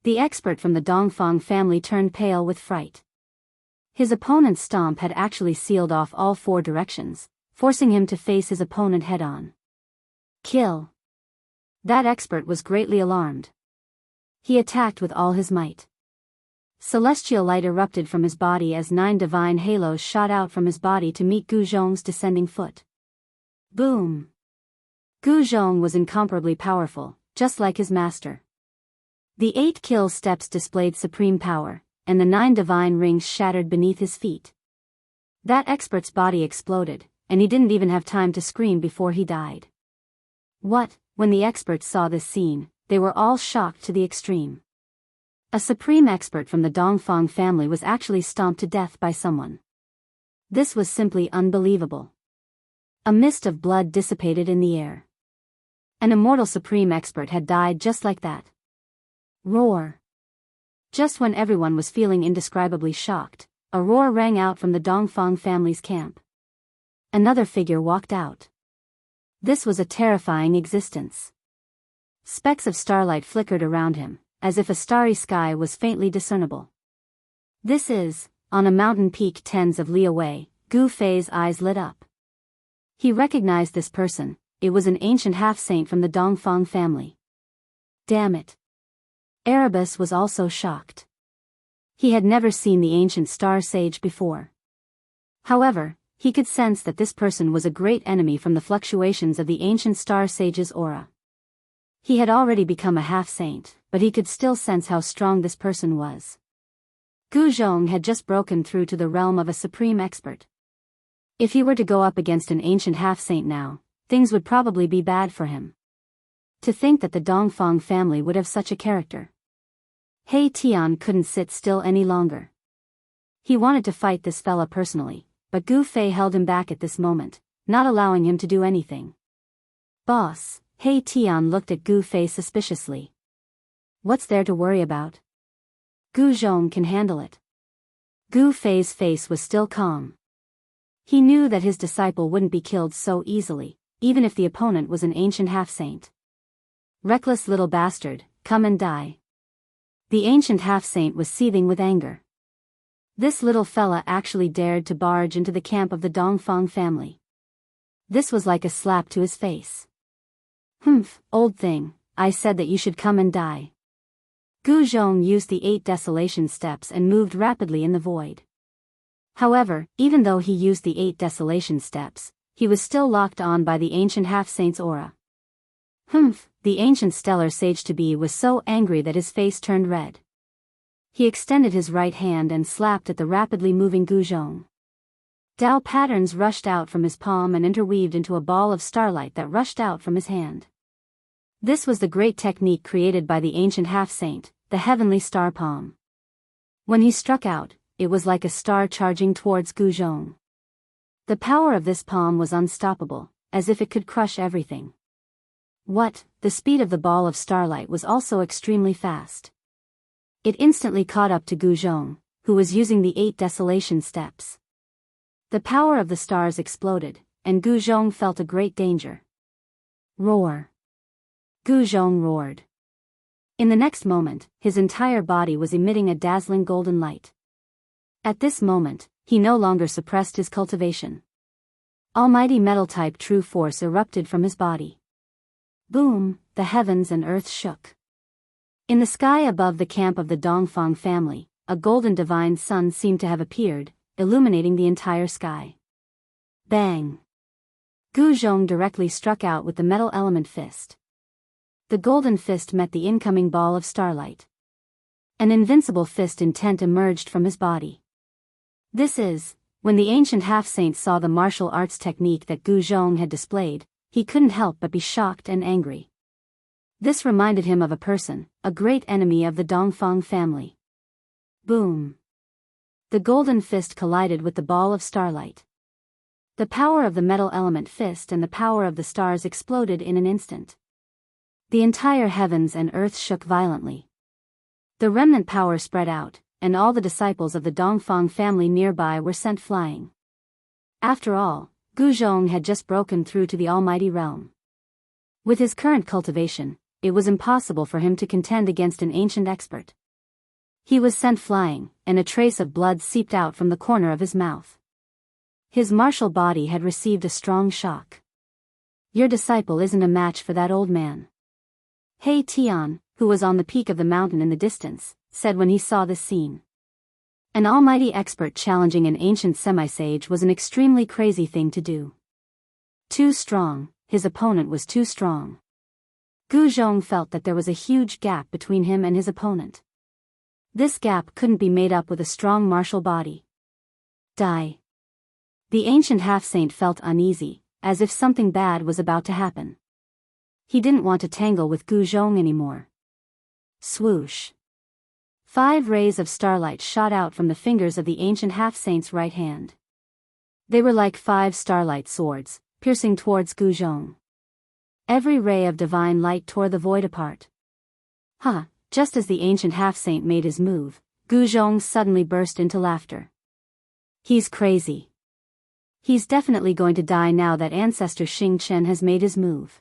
The expert from the Dongfang family turned pale with fright. His opponent's stomp had actually sealed off all 4 directions, forcing him to face his opponent head-on. Kill. That expert was greatly alarmed. He attacked with all his might. Celestial light erupted from his body as 9 divine halos shot out from his body to meet Gu Zhong's descending foot. Boom! Gu Zhong was incomparably powerful, just like his master. The 8 kill steps displayed supreme power, and the 9 divine rings shattered beneath his feet. That expert's body exploded, and he didn't even have time to scream before he died. What? When the experts saw this scene, they were all shocked to the extreme. A supreme expert from the Dongfang family was actually stomped to death by someone. This was simply unbelievable. A mist of blood dissipated in the air. An immortal supreme expert had died just like that. Roar. Just when everyone was feeling indescribably shocked, a roar rang out from the Dongfang family's camp. Another figure walked out. This was a terrifying existence. Specks of starlight flickered around him, as if a starry sky was faintly discernible. This is, on a mountain peak tens of li away, Gu Fei's eyes lit up. He recognized this person. It was an ancient half-saint from the Dongfang family. Damn it. Erebus was also shocked. He had never seen the ancient star sage before. However, he could sense that this person was a great enemy from the fluctuations of the ancient star sage's aura. He had already become a half-saint, but he could still sense how strong this person was. Gu Zhong had just broken through to the realm of a supreme expert. If he were to go up against an ancient half-saint now, things would probably be bad for him. To think that the Dongfang family would have such a character. He Tian couldn't sit still any longer. He wanted to fight this fella personally, but Gu Fei held him back at this moment, not allowing him to do anything. Boss, He Tian looked at Gu Fei suspiciously. What's there to worry about? Gu Zhong can handle it. Gu Fei's face was still calm. He knew that his disciple wouldn't be killed so easily, even if the opponent was an ancient half-saint. Reckless little bastard, come and die. The ancient half-saint was seething with anger. This little fella actually dared to barge into the camp of the Dongfang family. This was like a slap to his face. Humph, old thing, I said that you should come and die. Gu Zhong used the 8 desolation steps and moved rapidly in the void. However, even though he used the 8 desolation steps, he was still locked on by the ancient half-saint's aura. Humph, the ancient stellar sage-to-be was so angry that his face turned red. He extended his right hand and slapped at the rapidly moving Gu Zhong. Dao patterns rushed out from his palm and interweaved into a ball of starlight that rushed out from his hand. This was the great technique created by the ancient half-saint, the heavenly star palm. When he struck out, it was like a star charging towards Gu Zhong. The power of this palm was unstoppable, as if it could crush everything. The speed of the ball of starlight was also extremely fast. It instantly caught up to Gu Zhong, who was using the 8 desolation steps. The power of the stars exploded, and Gu Zhong felt a great danger. Roar! Gu Zhong roared. In the next moment, his entire body was emitting a dazzling golden light. At this moment, he no longer suppressed his cultivation. Almighty metal-type true force erupted from his body. Boom, the heavens and earth shook. In the sky above the camp of the Dongfang family, a golden divine sun seemed to have appeared, illuminating the entire sky. Bang! Gu Zhong directly struck out with the metal element fist. The golden fist met the incoming ball of starlight. An invincible fist intent emerged from his body. When the ancient half-saint saw the martial arts technique that Gu Zhong had displayed, he couldn't help but be shocked and angry. This reminded him of a person, a great enemy of the Dongfang family. Boom! The golden fist collided with the ball of starlight. The power of the metal element fist and the power of the stars exploded in an instant. The entire heavens and earth shook violently. The remnant power spread out, and all the disciples of the Dongfang family nearby were sent flying. After all, Gu Zhong had just broken through to the almighty realm. With his current cultivation, it was impossible for him to contend against an ancient expert. He was sent flying, and a trace of blood seeped out from the corner of his mouth. His martial body had received a strong shock. Your disciple isn't a match for that old man. He Tian, who was on the peak of the mountain in the distance, said when he saw this scene. An almighty expert challenging an ancient semi-sage was an extremely crazy thing to do. Too strong, his opponent was too strong. Gu Zhong felt that there was a huge gap between him and his opponent. This gap couldn't be made up with a strong martial body. Die. The ancient half-saint felt uneasy, as if something bad was about to happen. He didn't want to tangle with Gu Zhong anymore. Swoosh! 5 rays of starlight shot out from the fingers of the ancient half-saint's right hand. They were like 5 starlight swords, piercing towards Gu Zhong. Every ray of divine light tore the void apart. Just as the ancient half-saint made his move, Gu Zhong suddenly burst into laughter. He's crazy. He's definitely going to die now that ancestor Xing Chen has made his move.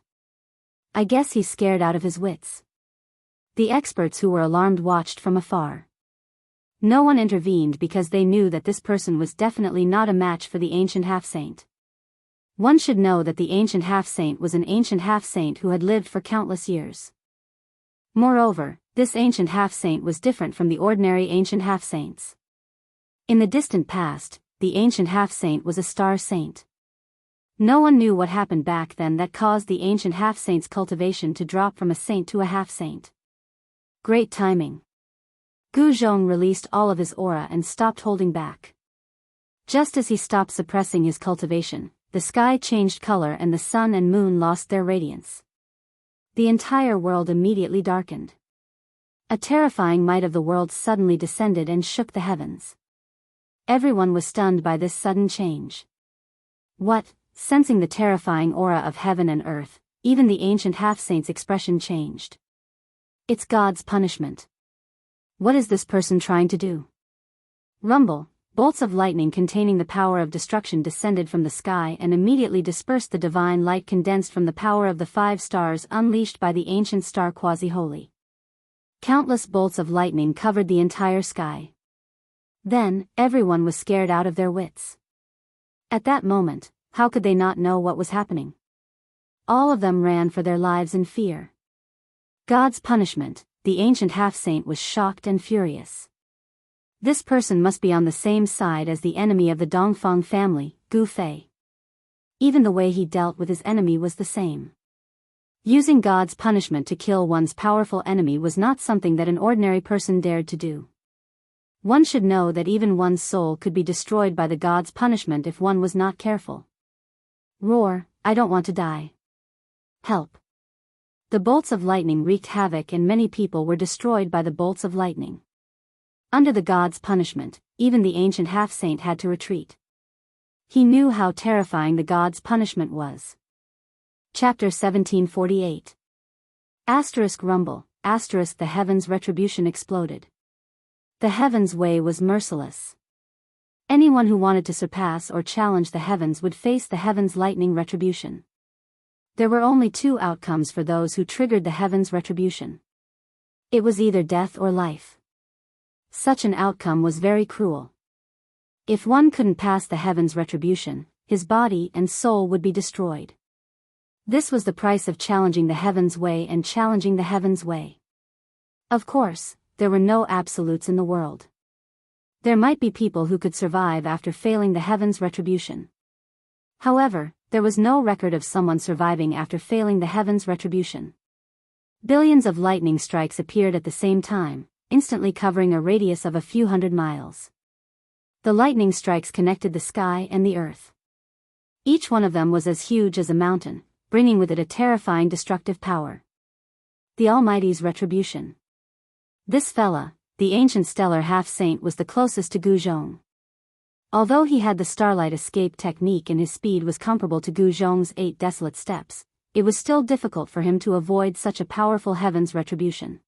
I guess he's scared out of his wits. The experts who were alarmed watched from afar. No one intervened because they knew that this person was definitely not a match for the ancient half-saint. One should know that the ancient half-saint was an ancient half-saint who had lived for countless years. Moreover, this ancient half-saint was different from the ordinary ancient half-saints. In the distant past, the ancient half-saint was a star saint. No one knew what happened back then that caused the ancient half-saint's cultivation to drop from a saint to a half-saint. Great timing. Gu Zhong released all of his aura and stopped holding back. Just as he stopped suppressing his cultivation, the sky changed color and the sun and moon lost their radiance. The entire world immediately darkened. A terrifying might of the world suddenly descended and shook the heavens. Everyone was stunned by this sudden change. Sensing the terrifying aura of heaven and earth, even the ancient half-saint's expression changed. It's God's punishment. What is this person trying to do? Rumble, bolts of lightning containing the power of destruction descended from the sky and immediately dispersed the divine light condensed from the power of the 5 stars unleashed by the ancient star quasi-holy. Countless bolts of lightning covered the entire sky. Then, everyone was scared out of their wits. At that moment, how could they not know what was happening? All of them ran for their lives in fear. God's punishment, the ancient half-saint was shocked and furious. This person must be on the same side as the enemy of the Dongfang family, Gu Fei. Even the way he dealt with his enemy was the same. Using God's punishment to kill one's powerful enemy was not something that an ordinary person dared to do. One should know that even one's soul could be destroyed by the God's punishment if one was not careful. Roar, I don't want to die. Help. The bolts of lightning wreaked havoc and many people were destroyed by the bolts of lightning. Under the God's punishment, even the ancient half-saint had to retreat. He knew how terrifying the God's punishment was. Chapter 1748. Rumble, the heavens' retribution exploded. The heavens' way was merciless. Anyone who wanted to surpass or challenge the heavens would face the heavens' lightning retribution. There were only 2 outcomes for those who triggered the heavens' retribution. It was either death or life. Such an outcome was very cruel. If one couldn't pass the heavens' retribution, his body and soul would be destroyed. This was the price of challenging the heavens' way and challenging the heavens' way. Of course, there were no absolutes in the world. There might be people who could survive after failing the heavens' retribution. However, there was no record of someone surviving after failing the heavens' retribution. Billions of lightning strikes appeared at the same time, instantly covering a radius of a few hundred miles. The lightning strikes connected the sky and the earth. Each one of them was as huge as a mountain, bringing with it a terrifying destructive power. The Almighty's retribution. This fella, the ancient stellar half-saint, was the closest to Gu Zhong. Although he had the starlight escape technique and his speed was comparable to Gu Zhong's 8 desolate steps, it was still difficult for him to avoid such a powerful heaven's retribution.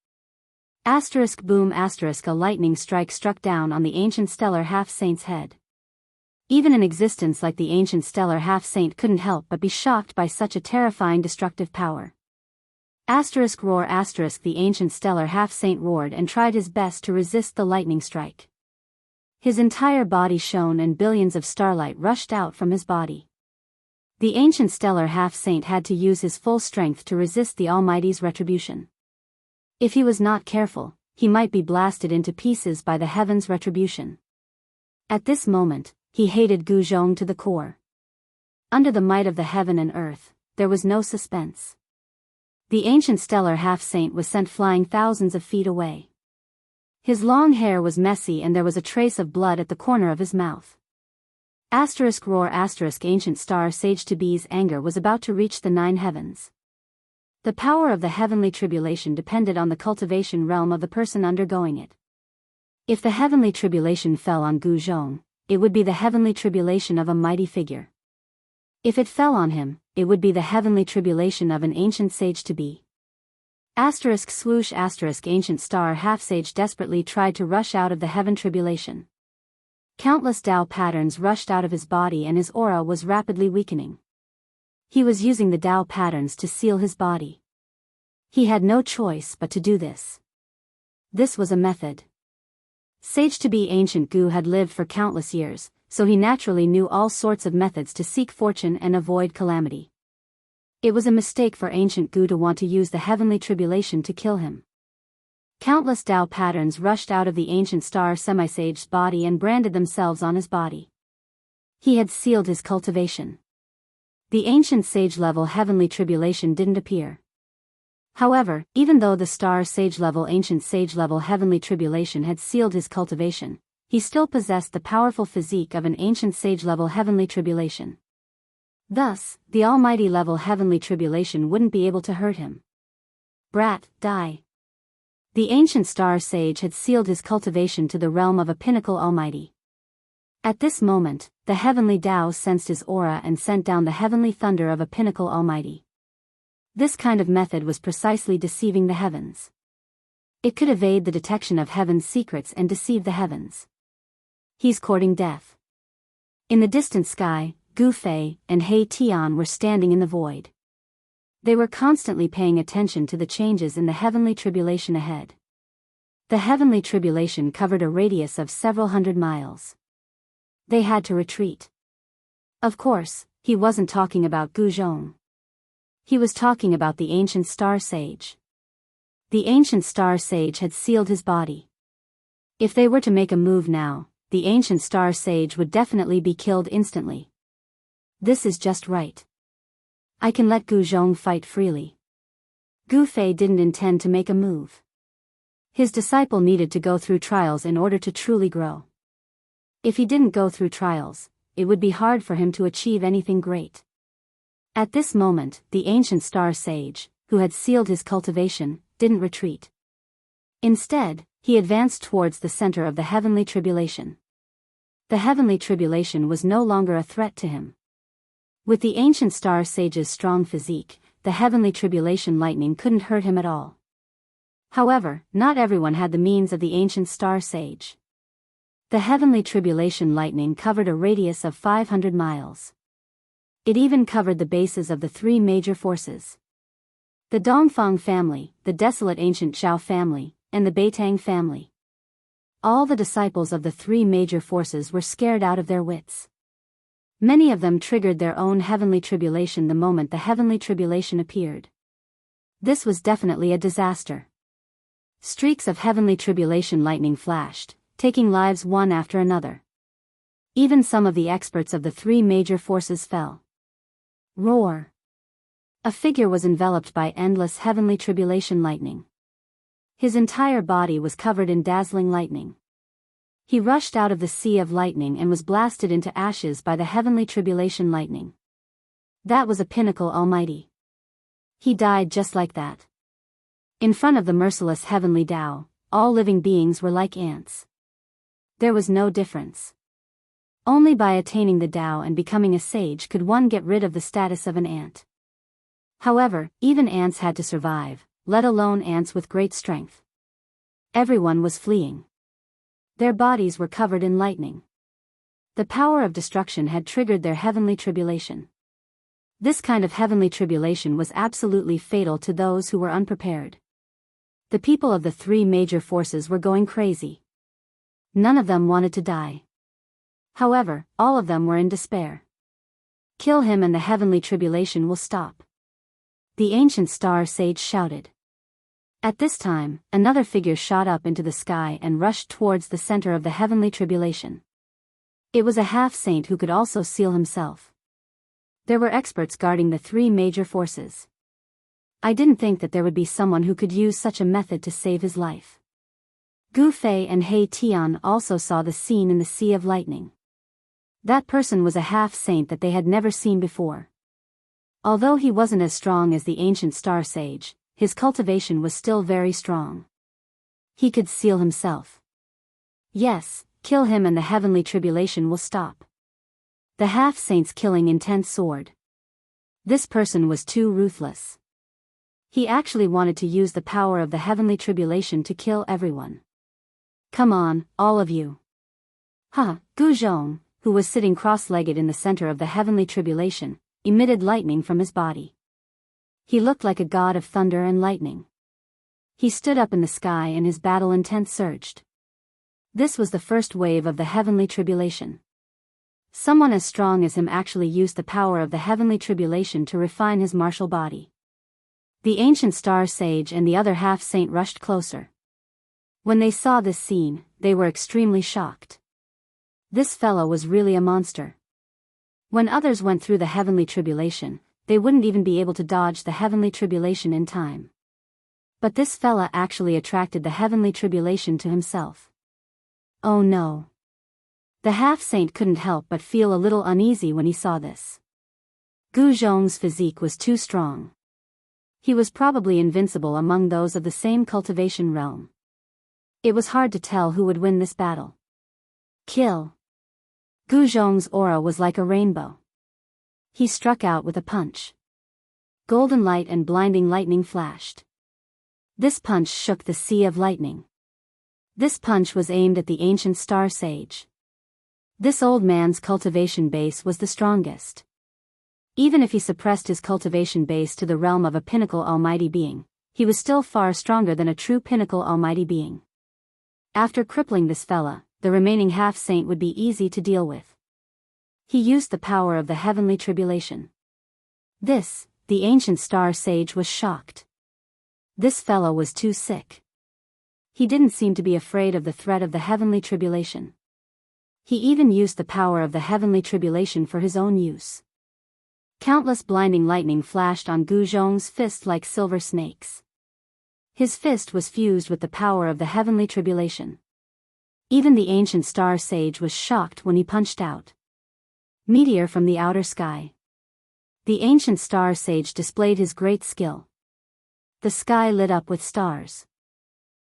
Boom! A lightning strike struck down on the ancient stellar half-saint's head. Even an existence like the ancient stellar half-saint couldn't help but be shocked by such a terrifying destructive power. Roar! The ancient stellar half-saint roared and tried his best to resist the lightning strike. His entire body shone and billions of starlight rushed out from his body. The ancient stellar half-saint had to use his full strength to resist the Almighty's retribution. If he was not careful, he might be blasted into pieces by the heavens' retribution. At this moment, he hated Gu Zhong to the core. Under the might of the heaven and earth, there was no suspense. The ancient stellar half-saint was sent flying thousands of feet away. His long hair was messy and there was a trace of blood at the corner of his mouth. Roar! Ancient star sage Tabi's anger was about to reach the 9 heavens. The power of the heavenly tribulation depended on the cultivation realm of the person undergoing it. If the heavenly tribulation fell on Gu Zhong, it would be the heavenly tribulation of a mighty figure. If it fell on him, it would be the heavenly tribulation of an ancient sage Tabi. Swoosh! Ancient star half-sage desperately tried to rush out of the heaven tribulation. Countless Tao patterns rushed out of his body and his aura was rapidly weakening. He was using the Tao patterns to seal his body. He had no choice but to do this. This was a method. Sage Tabi ancient Gu had lived for countless years, so he naturally knew all sorts of methods to seek fortune and avoid calamity. It was a mistake for ancient Gu to want to use the heavenly tribulation to kill him. Countless Tao patterns rushed out of the ancient star semi-sage's body and branded themselves on his body. He had sealed his cultivation. The ancient sage-level heavenly tribulation didn't appear. However, even though the star sage-level ancient sage-level heavenly tribulation had sealed his cultivation, he still possessed the powerful physique of an ancient sage-level heavenly tribulation. Thus, the almighty-level heavenly tribulation wouldn't be able to hurt him. Brat, die. The ancient star sage had sealed his cultivation to the realm of a pinnacle almighty. At this moment, the heavenly Tao sensed his aura and sent down the heavenly thunder of a pinnacle almighty. This kind of method was precisely deceiving the heavens. It could evade the detection of heaven's secrets and deceive the heavens. He's courting death. In the distant sky, Gu Fei and He Tian were standing in the void. They were constantly paying attention to the changes in the heavenly tribulation ahead. The heavenly tribulation covered a radius of several hundred miles. They had to retreat. Of course, he wasn't talking about Gu Zhong. He was talking about the ancient star sage. The ancient star sage had sealed his body. If they were to make a move now, the ancient star sage would definitely be killed instantly. This is just right. I can let Gu Zhong fight freely. Gu Fei didn't intend to make a move. His disciple needed to go through trials in order to truly grow. If he didn't go through trials, it would be hard for him to achieve anything great. At this moment, the ancient star sage, who had sealed his cultivation, didn't retreat. Instead, he advanced towards the center of the heavenly tribulation. The heavenly tribulation was no longer a threat to him. With the ancient star sage's strong physique, the heavenly tribulation lightning couldn't hurt him at all. However, not everyone had the means of the ancient star sage. The heavenly tribulation lightning covered a radius of 500 miles. It even covered the bases of the three major forces. The Dongfang family, the desolate ancient Zhao family, and the Beitang family. All the disciples of the three major forces were scared out of their wits. Many of them triggered their own heavenly tribulation the moment the heavenly tribulation appeared. This was definitely a disaster. Streaks of heavenly tribulation lightning flashed, taking lives one after another. Even some of the experts of the three major forces fell. Roar! A figure was enveloped by endless heavenly tribulation lightning. His entire body was covered in dazzling lightning. He rushed out of the sea of lightning and was blasted into ashes by the heavenly tribulation lightning. That was a pinnacle almighty. He died just like that. In front of the merciless heavenly Tao, all living beings were like ants. There was no difference. Only by attaining the Tao and becoming a sage could one get rid of the status of an ant. However, even ants had to survive, let alone ants with great strength. Everyone was fleeing. Their bodies were covered in lightning. The power of destruction had triggered their heavenly tribulation. This kind of heavenly tribulation was absolutely fatal to those who were unprepared. The people of the three major forces were going crazy. None of them wanted to die. However, all of them were in despair. Kill him and the heavenly tribulation will stop. The ancient star sage shouted. At this time, another figure shot up into the sky and rushed towards the center of the heavenly tribulation. It was a half-saint who could also seal himself. There were experts guarding the three major forces. I didn't think that there would be someone who could use such a method to save his life. Gu Fei and He Tian also saw the scene in the sea of lightning. That person was a half-saint that they had never seen before. Although he wasn't as strong as the ancient star sage, his cultivation was still very strong. He could seal himself. Yes, kill him and the heavenly tribulation will stop. The half-saint's killing intent soared. This person was too ruthless. He actually wanted to use the power of the heavenly tribulation to kill everyone. Come on, all of you. Gu Zhong, who was sitting cross-legged in the center of the heavenly tribulation, emitted lightning from his body. He looked like a god of thunder and lightning. He stood up in the sky and his battle intent surged. This was the first wave of the heavenly tribulation. Someone as strong as him actually used the power of the heavenly tribulation to refine his martial body. The ancient star sage and the other half-saint rushed closer. When they saw this scene, they were extremely shocked. This fellow was really a monster. When others went through the heavenly tribulation, they wouldn't even be able to dodge the heavenly tribulation in time. But this fella actually attracted the heavenly tribulation to himself. Oh no. The half-saint couldn't help but feel a little uneasy when he saw this. Gu Zhong's physique was too strong. He was probably invincible among those of the same cultivation realm. It was hard to tell who would win this battle. Kill. Gu Zhong's aura was like a rainbow. He struck out with a punch. Golden light and blinding lightning flashed. This punch shook the sea of lightning. This punch was aimed at the ancient star sage. This old man's cultivation base was the strongest. Even if he suppressed his cultivation base to the realm of a pinnacle almighty being, he was still far stronger than a true pinnacle almighty being. After crippling this fella, the remaining half-saint would be easy to deal with. He used the power of the heavenly tribulation. The ancient star sage was shocked. This fellow was too sick. He didn't seem to be afraid of the threat of the heavenly tribulation. He even used the power of the heavenly tribulation for his own use. Countless blinding lightning flashed on Gu Zhong's fist like silver snakes. His fist was fused with the power of the heavenly tribulation. Even the ancient star sage was shocked when he punched out. Meteor from the outer sky. The ancient star sage displayed his great skill. The sky lit up with stars.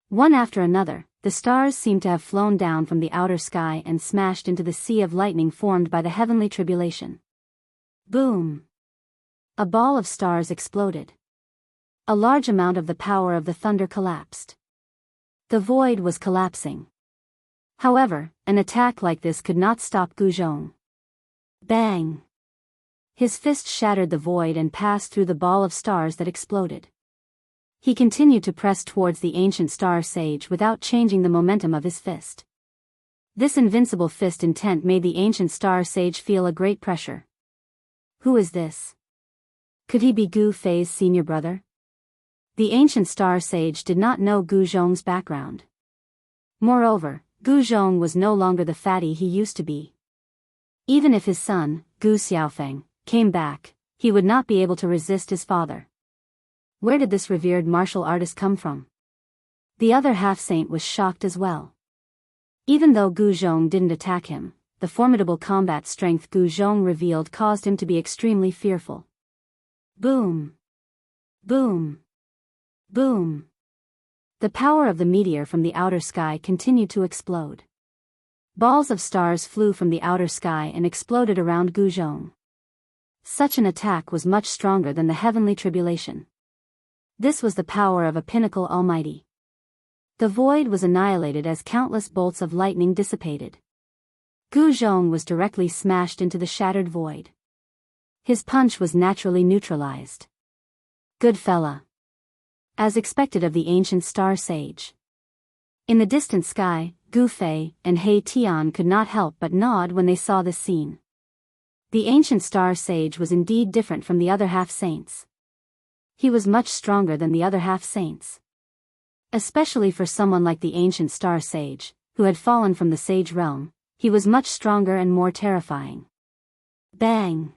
One after another, the stars seemed to have flown down from the outer sky and smashed into the sea of lightning formed by the heavenly tribulation. Boom! A ball of stars exploded. A large amount of the power of the thunder collapsed. The void was collapsing. However, an attack like this could not stop Gu Zhong. Bang! His fist shattered the void and passed through the ball of stars that exploded. He continued to press towards the ancient star sage without changing the momentum of his fist. This invincible fist intent made the ancient star sage feel a great pressure. Who is this? Could he be Gu Fei's senior brother? The ancient star sage did not know Gu Zhong's background. Moreover, Gu Zhong was no longer the fatty he used to be. Even if his son, Gu Xiaofeng, came back, he would not be able to resist his father. Where did this revered martial artist come from? The other half-saint was shocked as well. Even though Gu Zhong didn't attack him, the formidable combat strength Gu Zhong revealed caused him to be extremely fearful. Boom! Boom! Boom! The power of the meteor from the outer sky continued to explode. Balls of stars flew from the outer sky and exploded around Gu Zhong. Such an attack was much stronger than the heavenly tribulation. This was the power of a pinnacle almighty. The void was annihilated as countless bolts of lightning dissipated. Gu Zhong was directly smashed into the shattered void. His punch was naturally neutralized. Good fella. As expected of the ancient star sage. In the distant sky, Gu Fei and He Tian could not help but nod when they saw this scene. The ancient star sage was indeed different from the other half-saints. He was much stronger than the other half-saints. Especially for someone like the ancient star sage, who had fallen from the sage realm, he was much stronger and more terrifying. Bang!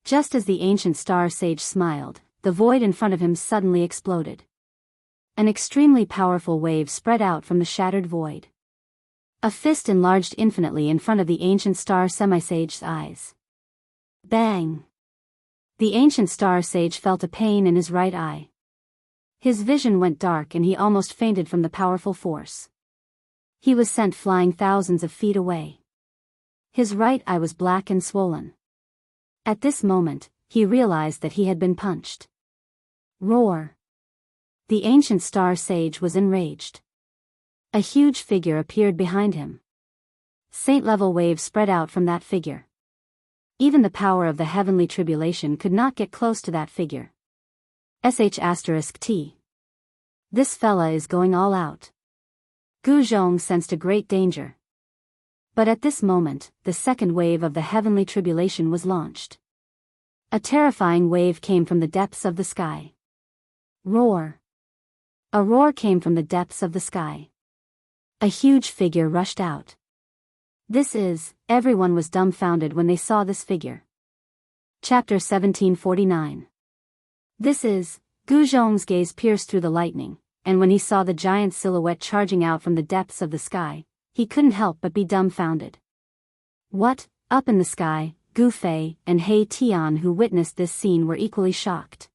Just as the ancient star sage smiled, the void in front of him suddenly exploded. An extremely powerful wave spread out from the shattered void. A fist enlarged infinitely in front of the ancient star semi-sage's eyes. Bang! The ancient star sage felt a pain in his right eye. His vision went dark and he almost fainted from the powerful force. He was sent flying thousands of feet away. His right eye was black and swollen. At this moment, he realized that he had been punched. Roar! The ancient star sage was enraged. A huge figure appeared behind him. Saint-level waves spread out from that figure. Even the power of the heavenly tribulation could not get close to that figure. *T. This fella is going all out. Gu Zhong sensed a great danger. But at this moment, the second wave of the heavenly tribulation was launched. A terrifying wave came from the depths of the sky. Roar! A roar came from the depths of the sky. A huge figure rushed out. Everyone was dumbfounded when they saw this figure. Chapter 1749. Gu Zhong's gaze pierced through the lightning, and when he saw the giant silhouette charging out from the depths of the sky, he couldn't help but be dumbfounded. What? Up in the sky, Gu Fei and He Tian who witnessed this scene were equally shocked.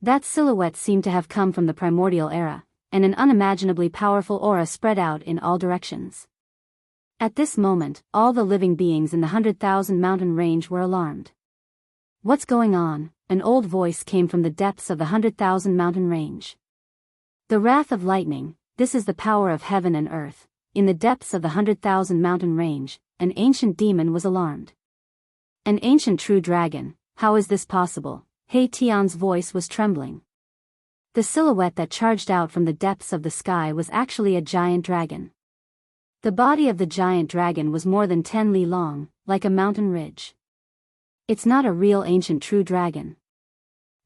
That silhouette seemed to have come from the primordial era, and an unimaginably powerful aura spread out in all directions. At this moment, all the living beings in the 100,000 mountain range were alarmed. What's going on? An old voice came from the depths of the 100,000 mountain range. The wrath of lightning, this is the power of heaven and earth. In the depths of the 100,000 mountain range, an ancient demon was alarmed. An ancient true dragon, how is this possible? He Tian's voice was trembling. The silhouette that charged out from the depths of the sky was actually a giant dragon. The body of the giant dragon was more than 10 li long, like a mountain ridge. It's not a real ancient true dragon.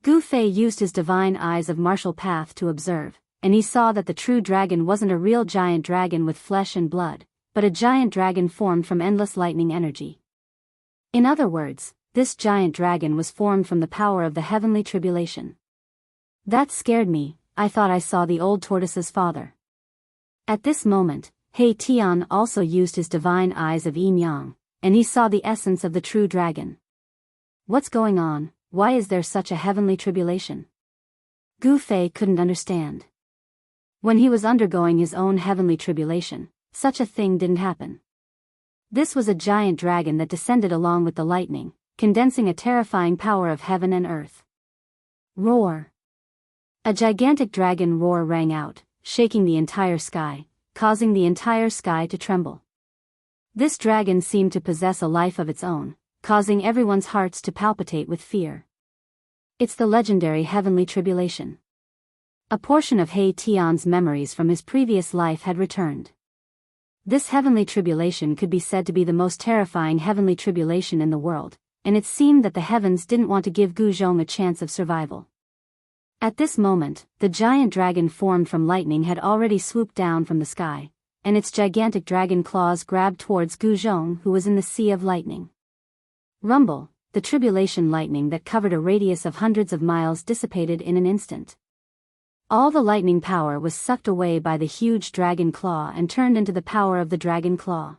Gu Fei used his divine eyes of martial path to observe, and he saw that the true dragon wasn't a real giant dragon with flesh and blood, but a giant dragon formed from endless lightning energy. In other words, this giant dragon was formed from the power of the heavenly tribulation. That scared me. I thought I saw the old tortoise's father. At this moment, He Tian also used his divine eyes of yin yang, and he saw the essence of the true dragon. What's going on? Why is there such a heavenly tribulation? Gu Fei couldn't understand. When he was undergoing his own heavenly tribulation, such a thing didn't happen. This was a giant dragon that descended along with the lightning, condensing a terrifying power of heaven and earth. Roar! A gigantic dragon roar rang out, shaking the entire sky, causing the entire sky to tremble. This dragon seemed to possess a life of its own, causing everyone's hearts to palpitate with fear. It's the legendary heavenly tribulation. A portion of He Tian's memories from his previous life had returned. This heavenly tribulation could be said to be the most terrifying heavenly tribulation in the world, and it seemed that the heavens didn't want to give Gu Zhong a chance of survival. At this moment, the giant dragon formed from lightning had already swooped down from the sky, and its gigantic dragon claws grabbed towards Gu Zhong, who was in the sea of lightning. Rumble, the tribulation lightning that covered a radius of hundreds of miles dissipated in an instant. All the lightning power was sucked away by the huge dragon claw and turned into the power of the dragon claw.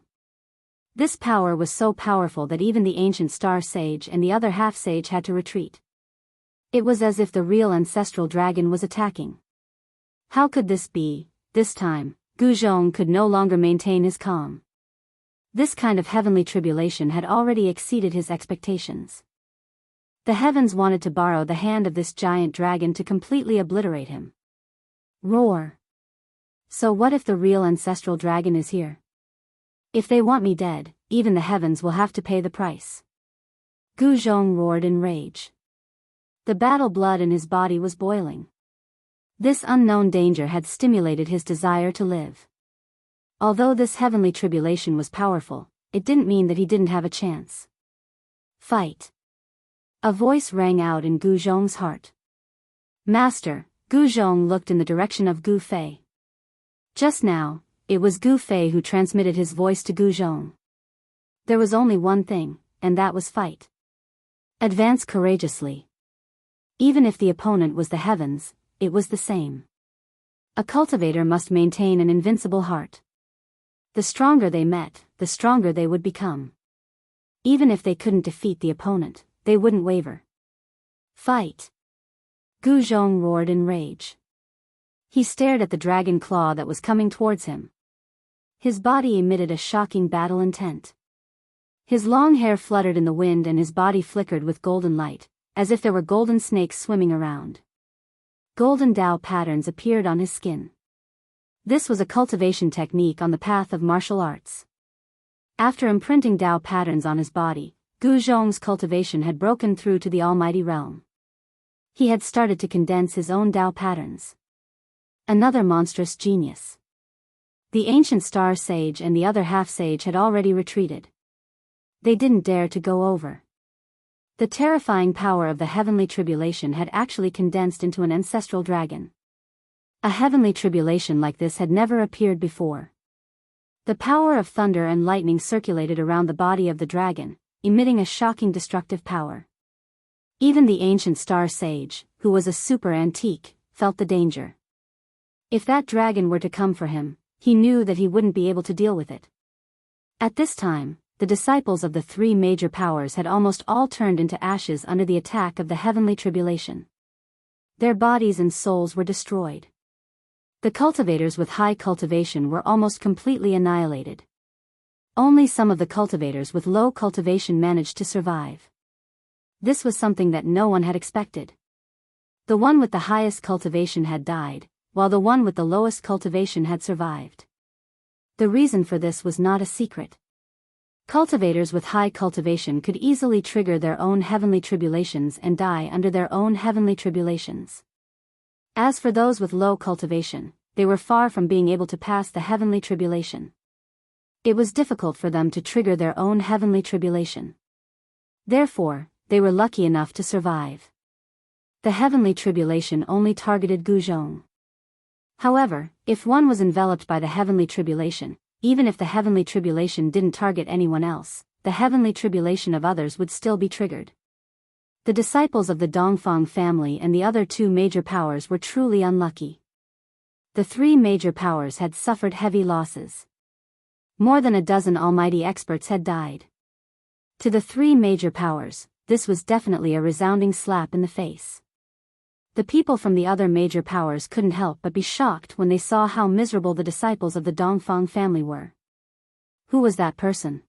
This power was so powerful that even the ancient star sage and the other half-sage had to retreat. It was as if the real ancestral dragon was attacking. How could this be? This time, Gu Zhong could no longer maintain his calm. This kind of heavenly tribulation had already exceeded his expectations. The heavens wanted to borrow the hand of this giant dragon to completely obliterate him. Roar! So what if the real ancestral dragon is here? If they want me dead, even the heavens will have to pay the price. Gu Zhong roared in rage. The battle blood in his body was boiling. This unknown danger had stimulated his desire to live. Although this heavenly tribulation was powerful, it didn't mean that he didn't have a chance. Fight! A voice rang out in Gu Zhong's heart. Master! Gu Zhong looked in the direction of Gu Fei. Just now, it was Gu Fei who transmitted his voice to Gu Zhong. There was only one thing, and that was fight. Advance courageously. Even if the opponent was the heavens, it was the same. A cultivator must maintain an invincible heart. The stronger they met, the stronger they would become. Even if they couldn't defeat the opponent, they wouldn't waver. Fight! Gu Zhong roared in rage. He stared at the dragon claw that was coming towards him. His body emitted a shocking battle intent. His long hair fluttered in the wind and his body flickered with golden light, as if there were golden snakes swimming around. Golden Tao patterns appeared on his skin. This was a cultivation technique on the path of martial arts. After imprinting Tao patterns on his body, Gu Zhong's cultivation had broken through to the almighty realm. He had started to condense his own Tao patterns. Another monstrous genius. The ancient star sage and the other half-sage had already retreated. They didn't dare to go over. The terrifying power of the heavenly tribulation had actually condensed into an ancestral dragon. A heavenly tribulation like this had never appeared before. The power of thunder and lightning circulated around the body of the dragon, emitting a shocking destructive power. Even the ancient star sage, who was a super antique, felt the danger. If that dragon were to come for him, he knew that he wouldn't be able to deal with it. At this time, the disciples of the three major powers had almost all turned into ashes under the attack of the heavenly tribulation. Their bodies and souls were destroyed. The cultivators with high cultivation were almost completely annihilated. Only some of the cultivators with low cultivation managed to survive. This was something that no one had expected. The one with the highest cultivation had died, while the one with the lowest cultivation had survived. The reason for this was not a secret. Cultivators with high cultivation could easily trigger their own heavenly tribulations and die under their own heavenly tribulations. As for those with low cultivation, they were far from being able to pass the heavenly tribulation. It was difficult for them to trigger their own heavenly tribulation. Therefore, they were lucky enough to survive. The heavenly tribulation only targeted Guzhong. However, if one was enveloped by the heavenly tribulation, even if the heavenly tribulation didn't target anyone else, the heavenly tribulation of others would still be triggered. The disciples of the Dongfang family and the other two major powers were truly unlucky. The three major powers had suffered heavy losses. More than a dozen almighty experts had died. To the three major powers, this was definitely a resounding slap in the face. The people from the other major powers couldn't help but be shocked when they saw how miserable the disciples of the Dongfang family were. Who was that person?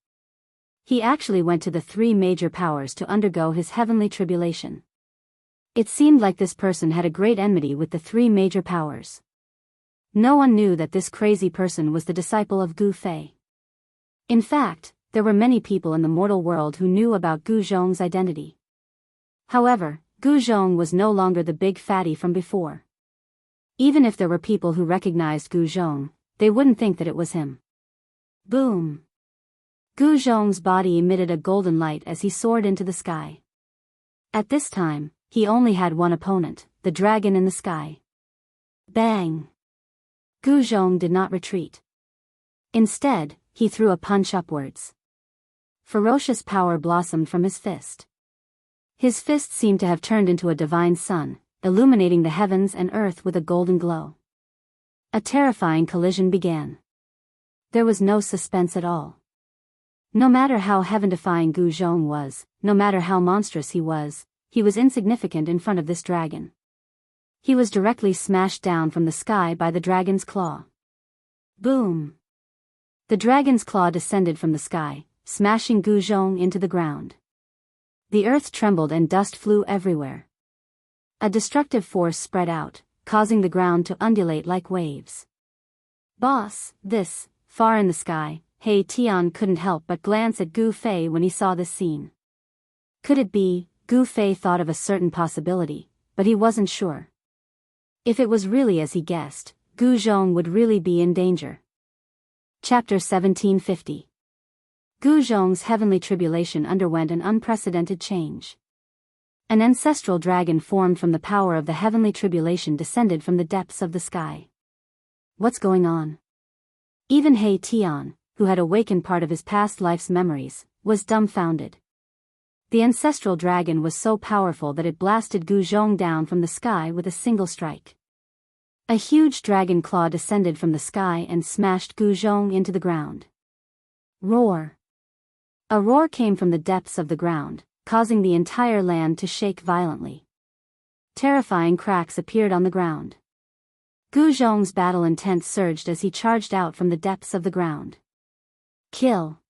He actually went to the three major powers to undergo his heavenly tribulation. It seemed like this person had a great enmity with the three major powers. No one knew that this crazy person was the disciple of Gu Fei. In fact, there were many people in the mortal world who knew about Gu Zhong's identity. However, Gu Zhong was no longer the big fatty from before. Even if there were people who recognized Gu Zhong, they wouldn't think that it was him. Boom! Gu Zhong's body emitted a golden light as he soared into the sky. At this time, he only had one opponent, the dragon in the sky. Bang! Gu Zhong did not retreat. Instead, he threw a punch upwards. Ferocious power blossomed from his fist. His fist seemed to have turned into a divine sun, illuminating the heavens and earth with a golden glow. A terrifying collision began. There was no suspense at all. No matter how heaven-defying Gu Zhong was, no matter how monstrous he was insignificant in front of this dragon. He was directly smashed down from the sky by the dragon's claw. Boom! The dragon's claw descended from the sky, smashing Gu Zhong into the ground. The earth trembled and dust flew everywhere. A destructive force spread out, causing the ground to undulate like waves. Boss, this, far in the sky, He Tian couldn't help but glance at Gu Fei when he saw this scene. Could it be? Gu Fei thought of a certain possibility, but he wasn't sure. If it was really as he guessed, Gu Zhong would really be in danger. Chapter 1750. Gu Zhong's heavenly tribulation underwent an unprecedented change. An ancestral dragon formed from the power of the heavenly tribulation descended from the depths of the sky. What's going on? Even He Tian, who had awakened part of his past life's memories, was dumbfounded. The ancestral dragon was so powerful that it blasted Gu Zhong down from the sky with a single strike. A huge dragon claw descended from the sky and smashed Gu Zhong into the ground. Roar! A roar came from the depths of the ground, causing the entire land to shake violently. Terrifying cracks appeared on the ground. Gu Zhong's battle intent surged as he charged out from the depths of the ground. Kill!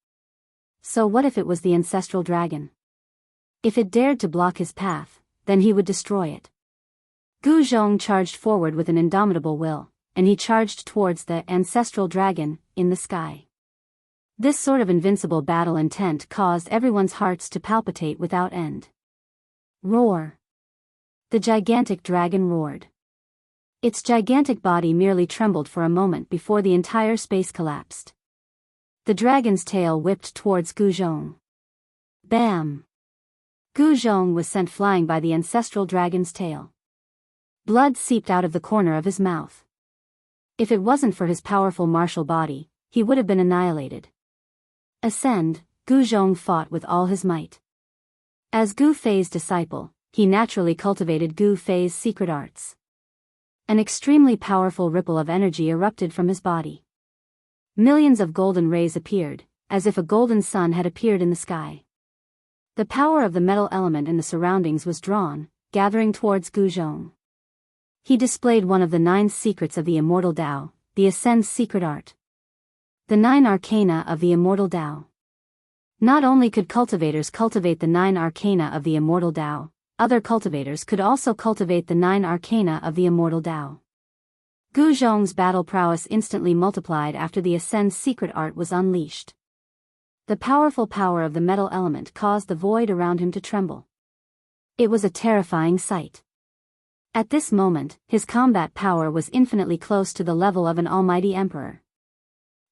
So what if it was the ancestral dragon? If it dared to block his path, then he would destroy it. Gu Zhong charged forward with an indomitable will, and he charged towards the ancestral dragon in the sky. This sort of invincible battle intent caused everyone's hearts to palpitate without end. Roar! The gigantic dragon roared. Its gigantic body merely trembled for a moment before the entire space collapsed. The dragon's tail whipped towards Gu Zhong. Bam! Gu Zhong was sent flying by the ancestral dragon's tail. Blood seeped out of the corner of his mouth. If it wasn't for his powerful martial body, he would have been annihilated. Ascend, Gu Zhong fought with all his might. As Gu Fei's disciple, he naturally cultivated Gu Fei's secret arts. An extremely powerful ripple of energy erupted from his body. Millions of golden rays appeared, as if a golden sun had appeared in the sky. The power of the metal element in the surroundings was drawn, gathering towards Gu Zhong. He displayed one of the 9 secrets of the immortal Tao, the Ascend's secret art. The 9 arcana of the immortal Tao. Not only could cultivators cultivate the 9 arcana of the immortal Tao, other cultivators could also cultivate the 9 arcana of the immortal Tao. Gu Zhong's battle prowess instantly multiplied after the Ascend's secret art was unleashed. The powerful power of the metal element caused the void around him to tremble. It was a terrifying sight. At this moment, his combat power was infinitely close to the level of an almighty emperor.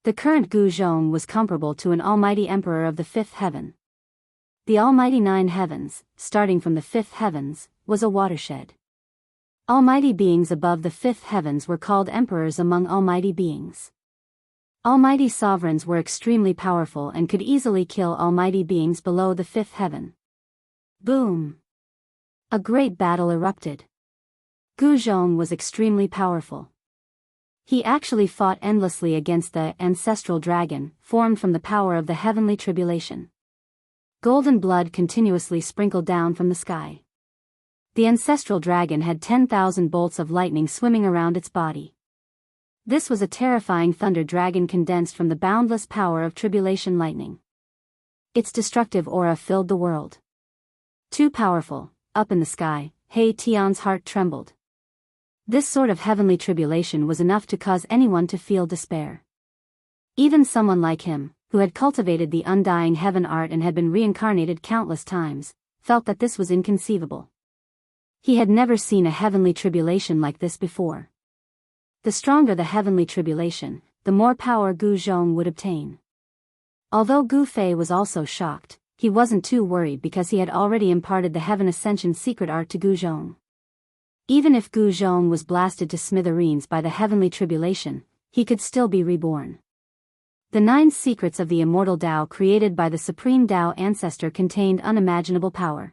The current Gu Zhong was comparable to an almighty emperor of the fifth heaven. The almighty nine heavens, starting from the fifth heavens, was a watershed. Almighty beings above the fifth heavens were called emperors among almighty beings. Almighty sovereigns were extremely powerful and could easily kill almighty beings below the fifth heaven. Boom! A great battle erupted. Gu Zhong was extremely powerful. He actually fought endlessly against the ancestral dragon, formed from the power of the heavenly tribulation. Golden blood continuously sprinkled down from the sky. The ancestral dragon had 10,000 bolts of lightning swimming around its body. This was a terrifying thunder dragon condensed from the boundless power of tribulation lightning. Its destructive aura filled the world. Too powerful, up in the sky, He Tian's heart trembled. This sort of heavenly tribulation was enough to cause anyone to feel despair. Even someone like him, who had cultivated the undying heaven art and had been reincarnated countless times, felt that this was inconceivable. He had never seen a heavenly tribulation like this before. The stronger the heavenly tribulation, the more power Gu Zhong would obtain. Although Gu Fei was also shocked, he wasn't too worried because he had already imparted the Heaven Ascension secret art to Gu Zhong. Even if Gu Zhong was blasted to smithereens by the heavenly tribulation, he could still be reborn. The 9 secrets of the immortal Tao created by the Supreme Tao Ancestor contained unimaginable power.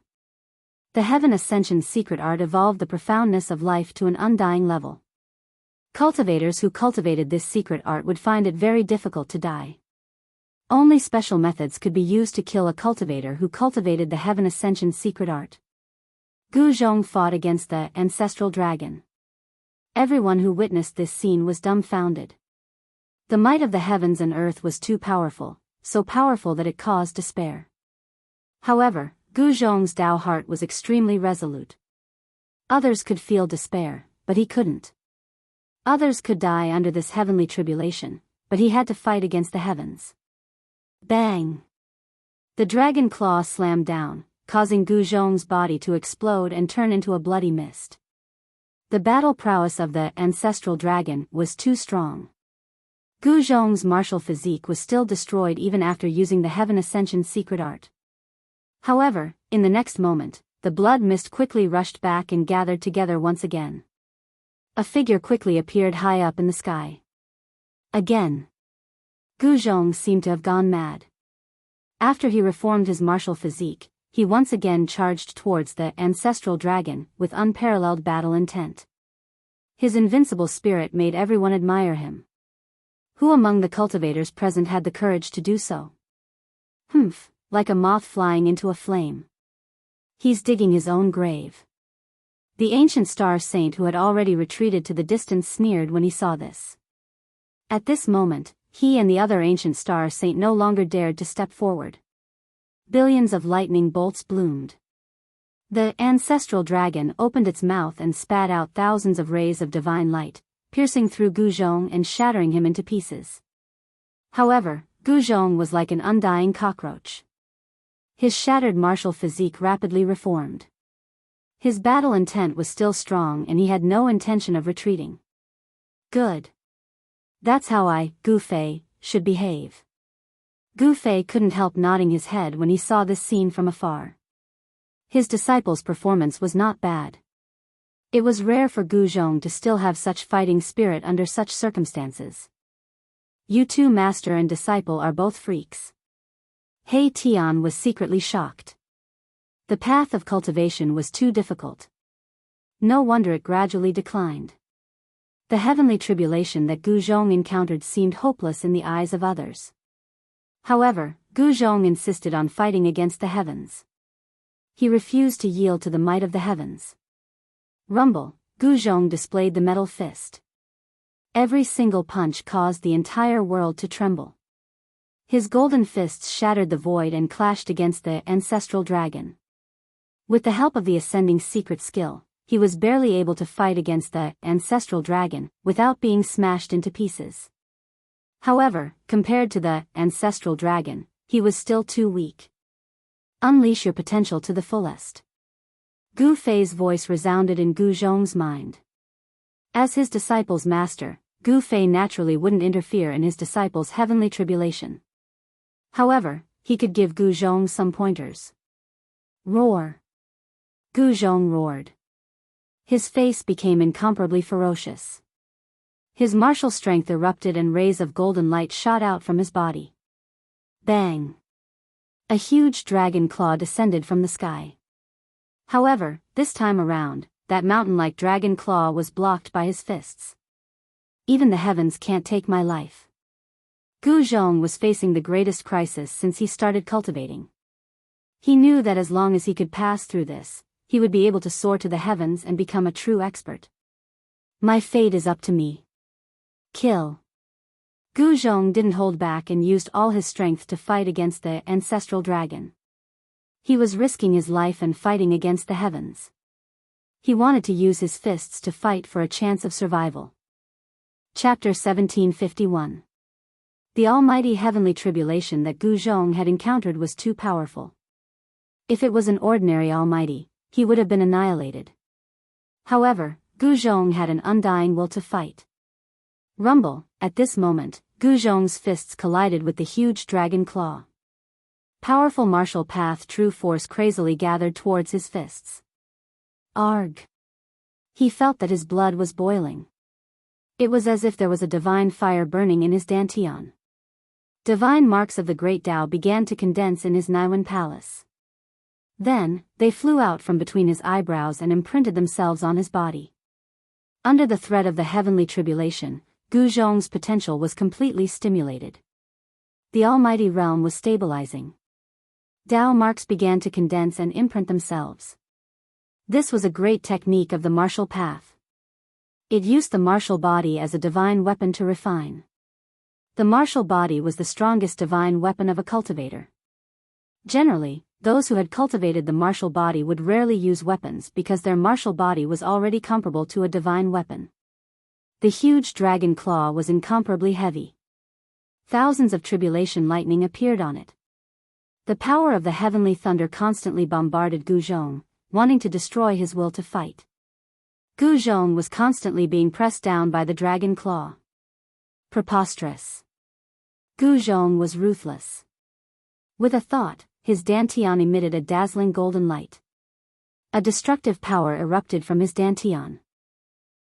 The Heaven Ascension secret art evolved the profoundness of life to an undying level. Cultivators who cultivated this secret art would find it very difficult to die. Only special methods could be used to kill a cultivator who cultivated the Heaven Ascension secret art. Gu Zhong fought against the ancestral dragon. Everyone who witnessed this scene was dumbfounded. The might of the heavens and earth was too powerful, so powerful that it caused despair. However, Gu Zhong's Tao heart was extremely resolute. Others could feel despair, but he couldn't. Others could die under this heavenly tribulation, but he had to fight against the heavens. Bang! The dragon claw slammed down, causing Gu Zhong's body to explode and turn into a bloody mist. The battle prowess of the ancestral dragon was too strong. Gu Zhong's martial physique was still destroyed even after using the Heaven Ascension secret art. However, in the next moment, the blood mist quickly rushed back and gathered together once again. A figure quickly appeared high up in the sky. Again. Gu Zhong seemed to have gone mad. After he reformed his martial physique, he once again charged towards the ancestral dragon with unparalleled battle intent. His invincible spirit made everyone admire him. Who among the cultivators present had the courage to do so? Humph, like a moth flying into a flame. He's digging his own grave. The ancient star saint who had already retreated to the distance sneered when he saw this. At this moment, he and the other ancient star saint no longer dared to step forward. Billions of lightning bolts bloomed. The ancestral dragon opened its mouth and spat out thousands of rays of divine light, piercing through Gu Zhong and shattering him into pieces. However, Gu Zhong was like an undying cockroach. His shattered martial physique rapidly reformed. His battle intent was still strong and he had no intention of retreating. Good. That's how I, Gu Fei, should behave. Gu Fei couldn't help nodding his head when he saw this scene from afar. His disciple's performance was not bad. It was rare for Gu Zhong to still have such fighting spirit under such circumstances. You two master and disciple are both freaks. He Tian was secretly shocked. The path of cultivation was too difficult. No wonder it gradually declined. The heavenly tribulation that Gu Zhong encountered seemed hopeless in the eyes of others. However, Gu Zhong insisted on fighting against the heavens. He refused to yield to the might of the heavens. Rumble, Gu Zhong displayed the metal fist. Every single punch caused the entire world to tremble. His golden fists shattered the void and clashed against the ancestral dragon. With the help of the ascending secret skill, he was barely able to fight against the ancestral dragon without being smashed into pieces. However, compared to the ancestral dragon, he was still too weak. Unleash your potential to the fullest. Gu Fei's voice resounded in Gu Zhong's mind. As his disciple's master, Gu Fei naturally wouldn't interfere in his disciple's heavenly tribulation. However, he could give Gu Zhong some pointers. Roar! Gu Zhong roared. His face became incomparably ferocious. His martial strength erupted and rays of golden light shot out from his body. Bang! A huge dragon claw descended from the sky. However, this time around, that mountain-like dragon claw was blocked by his fists. Even the heavens can't take my life. Gu Zhong was facing the greatest crisis since he started cultivating. He knew that as long as he could pass through this, he would be able to soar to the heavens and become a true expert. My fate is up to me. Kill. Gu Zhong didn't hold back and used all his strength to fight against the ancestral dragon. He was risking his life and fighting against the heavens. He wanted to use his fists to fight for a chance of survival. Chapter 1751. The almighty heavenly tribulation that Gu Zhong had encountered was too powerful. If it was an ordinary almighty, he would have been annihilated. However, Gu Zhong had an undying will to fight. Rumble! At this moment, Gu Zhong's fists collided with the huge dragon claw. Powerful martial path true force crazily gathered towards his fists. Arg! He felt that his blood was boiling. It was as if there was a divine fire burning in his dantian. Divine marks of the great Tao began to condense in his Naiwan palace. Then, they flew out from between his eyebrows and imprinted themselves on his body. Under the threat of the heavenly tribulation, Gu Zhong's potential was completely stimulated. The almighty realm was stabilizing. Tao marks began to condense and imprint themselves. This was a great technique of the martial path. It used the martial body as a divine weapon to refine. The martial body was the strongest divine weapon of a cultivator. Generally, those who had cultivated the martial body would rarely use weapons because their martial body was already comparable to a divine weapon. The huge dragon claw was incomparably heavy. Thousands of tribulation lightning appeared on it. The power of the heavenly thunder constantly bombarded Gu Zhong, wanting to destroy his will to fight. Gu Zhong was constantly being pressed down by the dragon claw. Preposterous. Gu Zhong was ruthless. With a thought, his dantian emitted a dazzling golden light. A destructive power erupted from his dantian.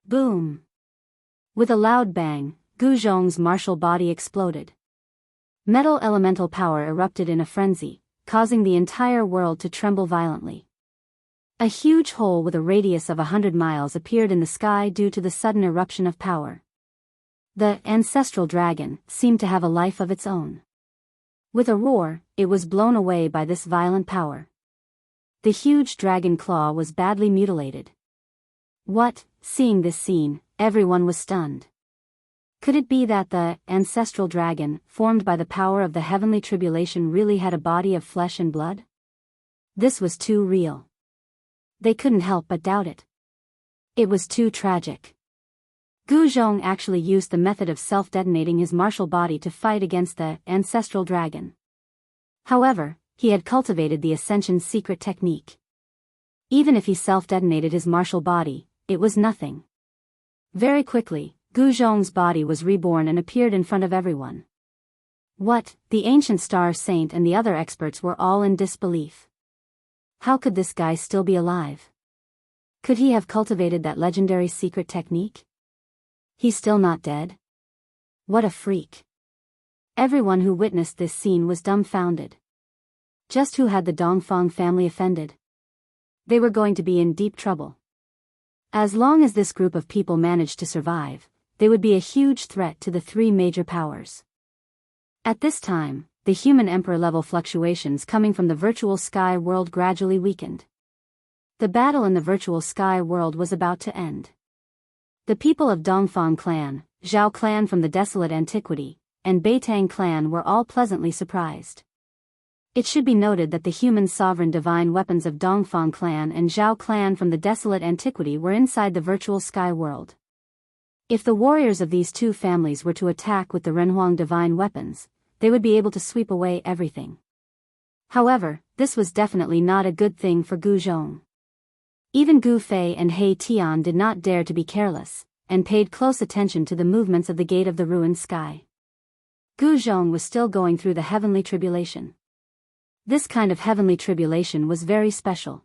Boom! With a loud bang, Gu Zhong's martial body exploded. Metal elemental power erupted in a frenzy, causing the entire world to tremble violently. A huge hole with a radius of 100 miles appeared in the sky due to the sudden eruption of power. The ancestral dragon seemed to have a life of its own. With a roar, it was blown away by this violent power. The huge dragon claw was badly mutilated. What? Seeing this scene, everyone was stunned. Could it be that the ancestral dragon, formed by the power of the heavenly tribulation, really had a body of flesh and blood? This was too real. They couldn't help but doubt it. It was too tragic. Gu Zhong actually used the method of self-detonating his martial body to fight against the ancestral dragon. However, he had cultivated the Ascension's secret technique. Even if he self-detonated his martial body, it was nothing. Very quickly, Gu Zhong's body was reborn and appeared in front of everyone. What? The ancient star saint and the other experts were all in disbelief. How could this guy still be alive? Could he have cultivated that legendary secret technique? He's still not dead? What a freak. Everyone who witnessed this scene was dumbfounded. Just who had the Dongfang family offended? They were going to be in deep trouble. As long as this group of people managed to survive, they would be a huge threat to the three major powers. At this time, the human emperor-level fluctuations coming from the virtual sky world gradually weakened. The battle in the virtual sky world was about to end. The people of Dongfang clan, Zhao clan from the desolate antiquity, and Beitang clan were all pleasantly surprised. It should be noted that the human sovereign divine weapons of Dongfang clan and Zhao clan from the desolate antiquity were inside the virtual sky world. If the warriors of these two families were to attack with the Renhuang divine weapons, they would be able to sweep away everything. However, this was definitely not a good thing for Gu Zhong. Even Gu Fei and He Tian did not dare to be careless, and paid close attention to the movements of the gate of the ruined sky. Gu Zhong was still going through the heavenly tribulation. This kind of heavenly tribulation was very special.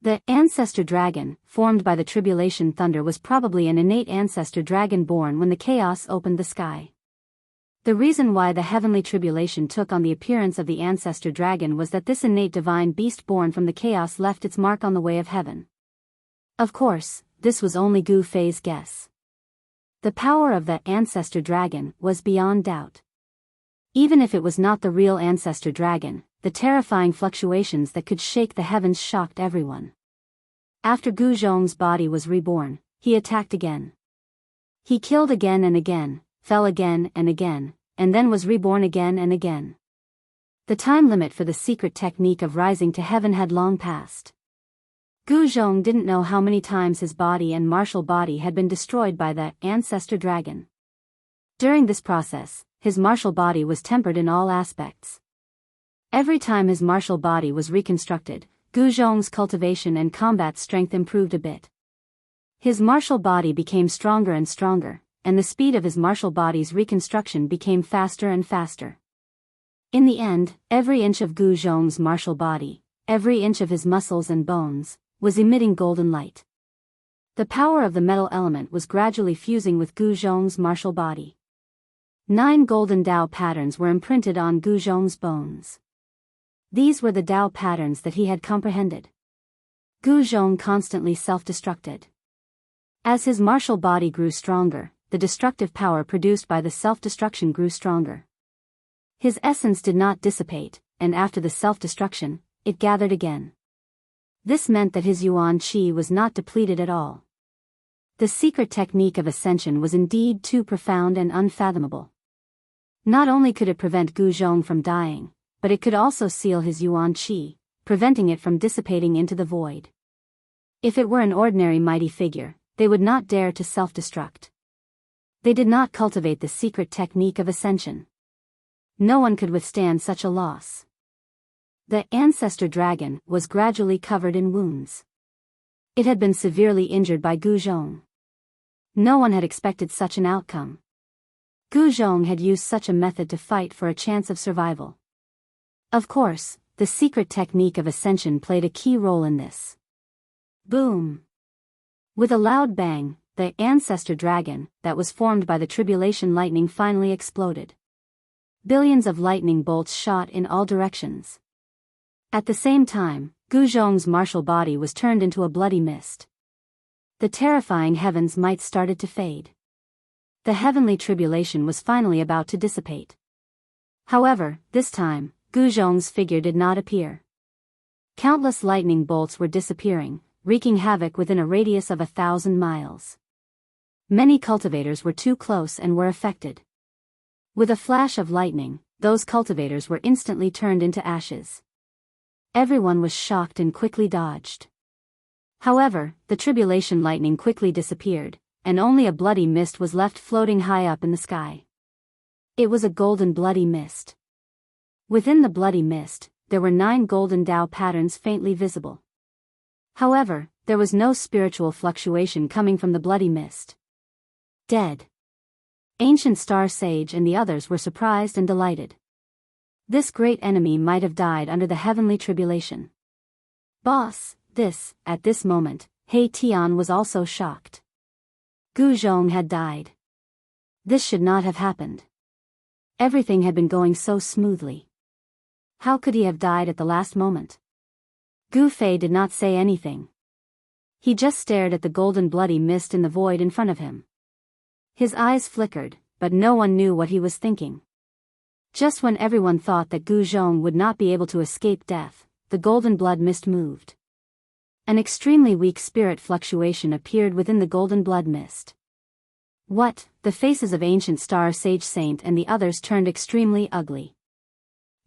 The ancestor dragon, formed by the tribulation thunder, was probably an innate ancestor dragon born when the chaos opened the sky. The reason why the heavenly tribulation took on the appearance of the ancestor dragon was that this innate divine beast born from the chaos left its mark on the way of heaven. Of course, this was only Gu Fei's guess. The power of the ancestor dragon was beyond doubt. Even if it was not the real ancestor dragon, the terrifying fluctuations that could shake the heavens shocked everyone. After Gu Zhong's body was reborn, he attacked again. He killed again and again, fell again, and then was reborn again and again. The time limit for the secret technique of rising to heaven had long passed. Gu Zhong didn't know how many times his body and martial body had been destroyed by the ancestor dragon. During this process, his martial body was tempered in all aspects. Every time his martial body was reconstructed, Gu Zhong's cultivation and combat strength improved a bit. His martial body became stronger and stronger, and the speed of his martial body's reconstruction became faster and faster. In the end, every inch of Gu Zhong's martial body, every inch of his muscles and bones, was emitting golden light. The power of the metal element was gradually fusing with Gu Zhong's martial body. 9 golden Dao patterns were imprinted on Gu Zhong's bones. These were the Dao patterns that he had comprehended. Gu Zhong constantly self-destructed. As his martial body grew stronger, the destructive power produced by the self-destruction grew stronger. His essence did not dissipate, and after the self-destruction, it gathered again. This meant that his yuan qi was not depleted at all. The secret technique of ascension was indeed too profound and unfathomable. Not only could it prevent Gu Zhong from dying, but it could also seal his yuan qi, preventing it from dissipating into the void. If it were an ordinary mighty figure, they would not dare to self-destruct. They did not cultivate the secret technique of ascension. No one could withstand such a loss. The ancestor dragon was gradually covered in wounds. It had been severely injured by Gu Zhong. No one had expected such an outcome. Gu Zhong had used such a method to fight for a chance of survival. Of course, the secret technique of ascension played a key role in this. Boom! With a loud bang, the ancestor dragon, that was formed by the tribulation lightning, finally exploded. Billions of lightning bolts shot in all directions. At the same time, Gu Zhong's martial body was turned into a bloody mist. The terrifying heavens might started to fade. The heavenly tribulation was finally about to dissipate. However, this time, Gu Zhong's figure did not appear. Countless lightning bolts were disappearing, wreaking havoc within a radius of 1,000 miles. Many cultivators were too close and were affected. With a flash of lightning, those cultivators were instantly turned into ashes. Everyone was shocked and quickly dodged. However, the tribulation lightning quickly disappeared, and only a bloody mist was left floating high up in the sky. It was a golden bloody mist. Within the bloody mist, there were 9 golden Dao patterns faintly visible. However, there was no spiritual fluctuation coming from the bloody mist. Dead. Ancient Star Sage and the others were surprised and delighted. This great enemy might have died under the heavenly tribulation. Boss, at this moment, He Tian was also shocked. Gu Zhong had died. This should not have happened. Everything had been going so smoothly. How could he have died at the last moment? Gu Fei did not say anything. He just stared at the golden bloody mist in the void in front of him. His eyes flickered, but no one knew what he was thinking. Just when everyone thought that Gu Zhong would not be able to escape death, the golden blood mist moved. An extremely weak spirit fluctuation appeared within the golden blood mist. What? The faces of Ancient Star Sage Saint and the others turned extremely ugly.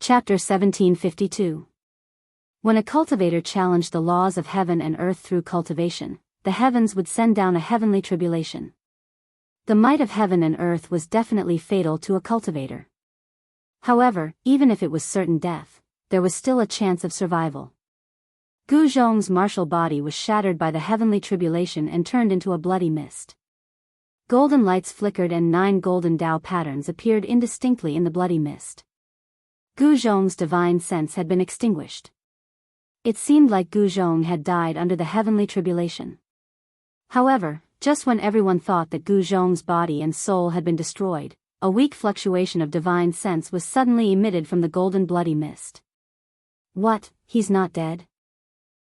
Chapter 1752. When a cultivator challenged the laws of heaven and earth through cultivation, the heavens would send down a heavenly tribulation. The might of heaven and earth was definitely fatal to a cultivator. However, even if it was certain death, there was still a chance of survival. Gu Zhong's martial body was shattered by the heavenly tribulation and turned into a bloody mist. Golden lights flickered and 9 golden Dao patterns appeared indistinctly in the bloody mist. Gu Zhong's divine sense had been extinguished. It seemed like Gu Zhong had died under the heavenly tribulation. However, just when everyone thought that Gu Zhong's body and soul had been destroyed, a weak fluctuation of divine sense was suddenly emitted from the golden bloody mist. What, he's not dead?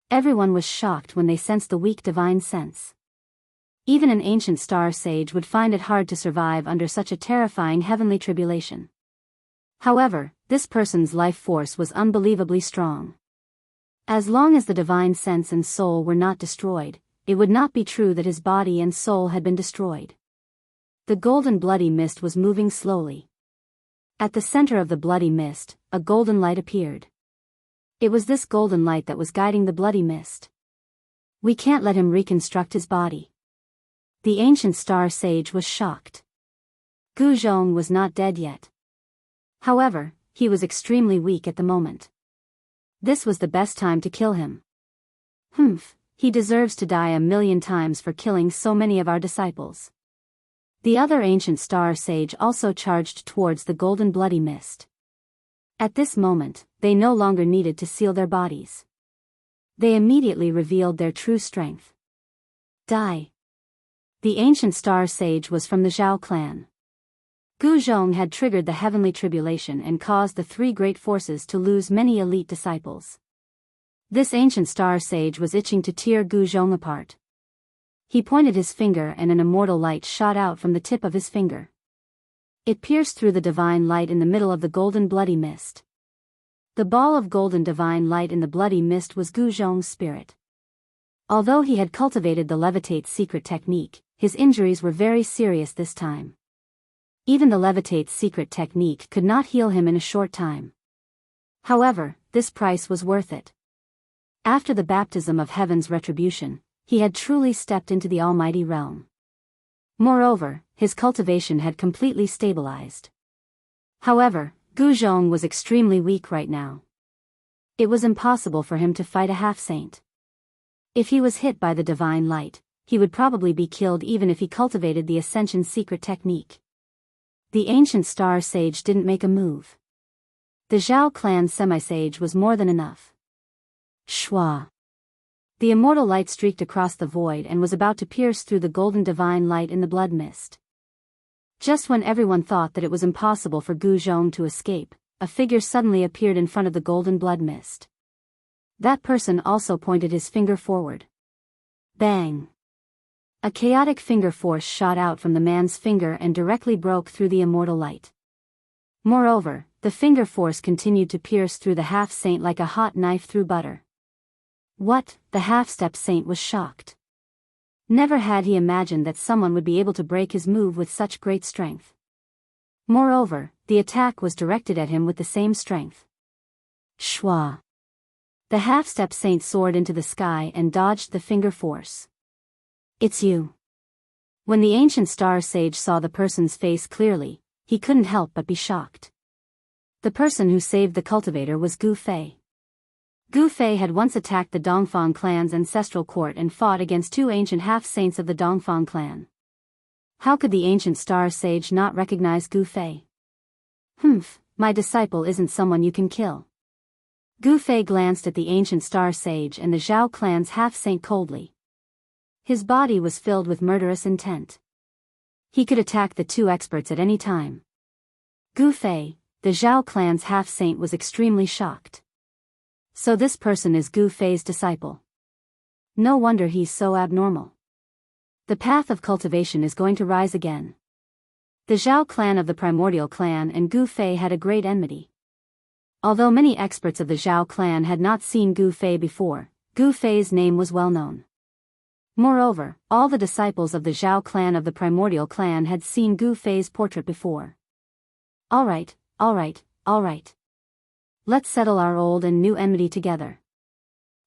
Everyone was shocked when they sensed the weak divine sense. Even an ancient star sage would find it hard to survive under such a terrifying heavenly tribulation. However, this person's life force was unbelievably strong. As long as the divine sense and soul were not destroyed, it would not be true that his body and soul had been destroyed. The golden bloody mist was moving slowly. At the center of the bloody mist, a golden light appeared. It was this golden light that was guiding the bloody mist. We can't let him reconstruct his body. The ancient star sage was shocked. Gu Zhong was not dead yet. However, he was extremely weak at the moment. This was the best time to kill him. He deserves to die 1,000,000 times for killing so many of our disciples. The other ancient star sage also charged towards the golden bloody mist. At this moment, they no longer needed to seal their bodies. They immediately revealed their true strength. Die. The ancient star sage was from the Zhao clan. Gu Zhong had triggered the heavenly tribulation and caused the 3 great forces to lose many elite disciples. This ancient star sage was itching to tear Gu Zhong apart. He pointed his finger and an immortal light shot out from the tip of his finger. It pierced through the divine light in the middle of the golden bloody mist. The ball of golden divine light in the bloody mist was Gu Zhong's spirit. Although he had cultivated the levitate secret technique, his injuries were very serious this time. Even the levitate secret technique could not heal him in a short time. However, this price was worth it. After the baptism of heaven's retribution, he had truly stepped into the almighty realm. Moreover, his cultivation had completely stabilized. However, Gu Zhong was extremely weak right now. It was impossible for him to fight a half-saint. If he was hit by the divine light, he would probably be killed even if he cultivated the Ascension secret technique. The ancient star sage didn't make a move. The Zhao clan semi-sage was more than enough. Shwa. The immortal light streaked across the void and was about to pierce through the golden divine light in the blood mist. Just when everyone thought that it was impossible for Gu Zhong to escape, a figure suddenly appeared in front of the golden blood mist. That person also pointed his finger forward. Bang! A chaotic finger force shot out from the man's finger and directly broke through the immortal light. Moreover, the finger force continued to pierce through the half-saint like a hot knife through butter. What? The half-step saint was shocked. Never had he imagined that someone would be able to break his move with such great strength. Moreover, the attack was directed at him with the same strength. Shwa. The half-step saint soared into the sky and dodged the finger force. It's you. When the ancient star sage saw the person's face clearly, he couldn't help but be shocked. The person who saved the cultivator was Gu Fei. Gu Fei had once attacked the Dongfang clan's ancestral court and fought against 2 ancient half-saints of the Dongfang clan. How could the ancient star sage not recognize Gu Fei? My disciple isn't someone you can kill. Gu Fei glanced at the ancient star sage and the Zhao clan's half-saint coldly. His body was filled with murderous intent. He could attack the 2 experts at any time. Gu Fei, the Zhao clan's half-saint, was extremely shocked. So this person is Gu Fei's disciple. No wonder he's so abnormal. The path of cultivation is going to rise again. The Zhao clan of the primordial clan and Gu Fei had a great enmity. Although many experts of the Zhao clan had not seen Gu Fei before, Gu Fei's name was well known. Moreover, all the disciples of the Zhao clan of the primordial clan had seen Gu Fei's portrait before. All right. Let's settle our old and new enmity together.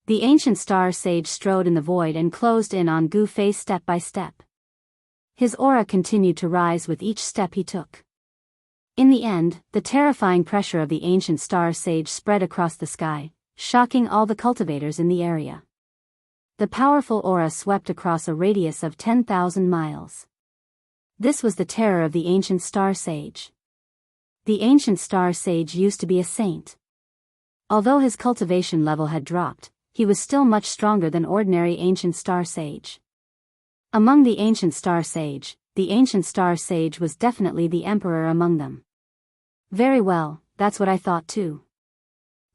The ancient star sage strode in the void and closed in on Gu Fei step by step. His aura continued to rise with each step he took. In the end, the terrifying pressure of the ancient star sage spread across the sky, shocking all the cultivators in the area. The powerful aura swept across a radius of 10,000 miles. This was the terror of the ancient star sage. The ancient star sage used to be a saint. Although his cultivation level had dropped, he was still much stronger than ordinary ancient star sage. Among the ancient star sage was definitely the emperor among them. Very well, that's what I thought too.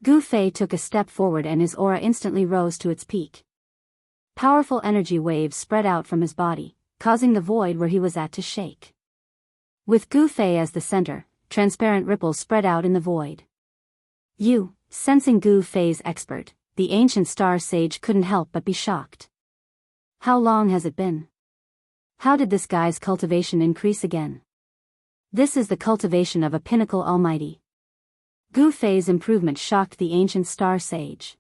Gu Fei took a step forward and his aura instantly rose to its peak. Powerful energy waves spread out from his body, causing the void where he was at to shake. With Gu Fei as the center, transparent ripples spread out in the void. Sensing Gu Fei's expert, the ancient star sage couldn't help but be shocked. How long has it been? How did this guy's cultivation increase again? This is the cultivation of a pinnacle almighty. Gu Fei's improvement shocked the ancient star sage.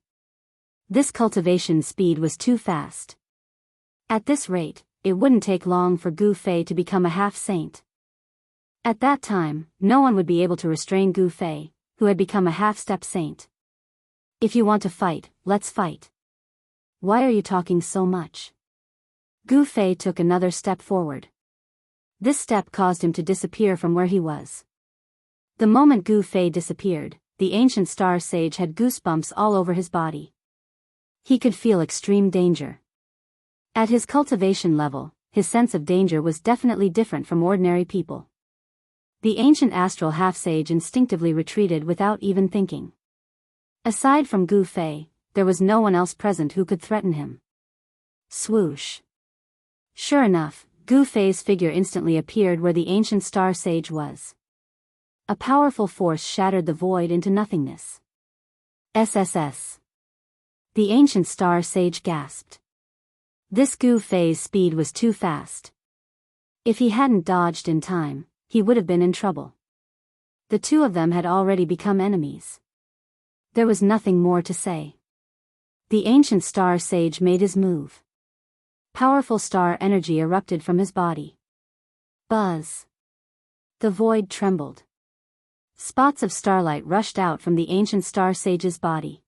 This cultivation speed was too fast. At this rate, it wouldn't take long for Gu Fei to become a half-saint. At that time, no one would be able to restrain Gu Fei, who had become a half-step saint. If you want to fight, let's fight. Why are you talking so much? Gu Fei took another step forward. This step caused him to disappear from where he was. The moment Gu Fei disappeared, the ancient star sage had goosebumps all over his body. He could feel extreme danger. At his cultivation level, his sense of danger was definitely different from ordinary people. The ancient astral half-sage instinctively retreated without even thinking. Aside from Gu Fei, there was no one else present who could threaten him. Swoosh. Sure enough, Gu Fei's figure instantly appeared where the ancient star sage was. A powerful force shattered the void into nothingness. SSS. The ancient star sage gasped. This Gu Fei's speed was too fast. If he hadn't dodged in time, he would have been in trouble. The two of them had already become enemies. There was nothing more to say. The ancient star sage made his move. Powerful star energy erupted from his body. Buzz. The void trembled. Spots of starlight rushed out from the ancient star sage's body.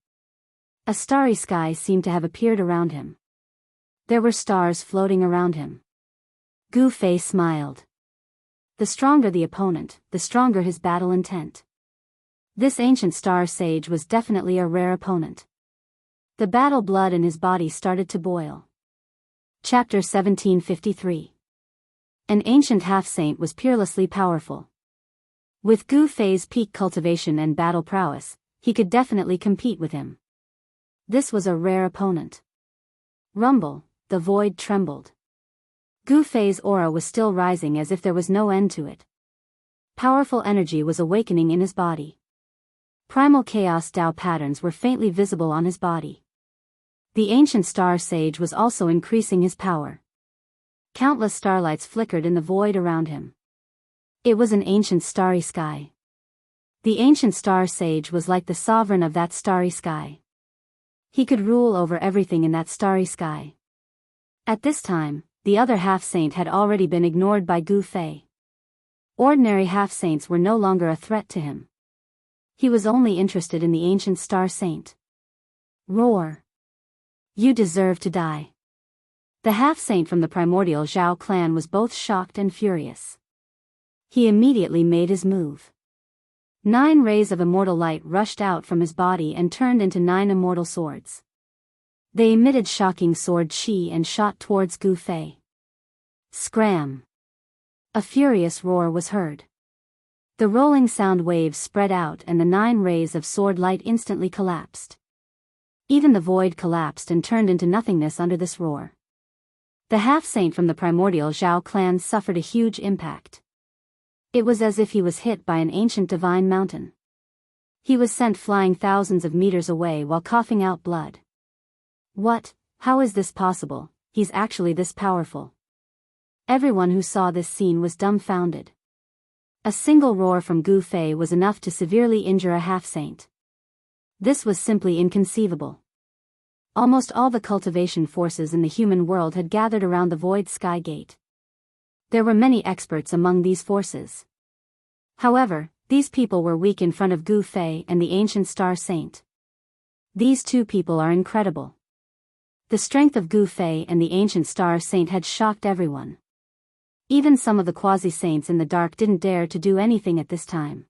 A starry sky seemed to have appeared around him. There were stars floating around him. Gu Fei smiled. The stronger the opponent, the stronger his battle intent. This ancient star sage was definitely a rare opponent. The battle blood in his body started to boil. Chapter 1753. An ancient half-saint was peerlessly powerful. With Gu Fei's peak cultivation and battle prowess, he could definitely compete with him. This was a rare opponent. Rumble, the void trembled. Gu Fei's aura was still rising as if there was no end to it. Powerful energy was awakening in his body. Primal chaos Dao patterns were faintly visible on his body. The ancient star sage was also increasing his power. Countless starlights flickered in the void around him. It was an ancient starry sky. The ancient star sage was like the sovereign of that starry sky. He could rule over everything in that starry sky. At this time, the other half-saint had already been ignored by Gu Fei. Ordinary half-saints were no longer a threat to him. He was only interested in the ancient star saint. Roar. You deserve to die. The half-saint from the primordial Zhao clan was both shocked and furious. He immediately made his move. 9 rays of immortal light rushed out from his body and turned into 9 immortal swords. They emitted shocking sword chi and shot towards Gu Fei. Scram! A furious roar was heard. The rolling sound waves spread out and the 9 rays of sword light instantly collapsed. Even the void collapsed and turned into nothingness under this roar. The half-saint from the primordial Zhao clan suffered a huge impact. It was as if he was hit by an ancient divine mountain. He was sent flying thousands of meters away while coughing out blood. What? How is this possible? He's actually this powerful. Everyone who saw this scene was dumbfounded. A single roar from Gu Fei was enough to severely injure a half-saint. This was simply inconceivable. Almost all the cultivation forces in the human world had gathered around the void sky gate. There were many experts among these forces. However, these people were weak in front of Gu Fei and the ancient star saint. These two people are incredible. The strength of Gu Fei and the ancient star saint had shocked everyone. Even some of the quasi-saints in the dark didn't dare to do anything at this time.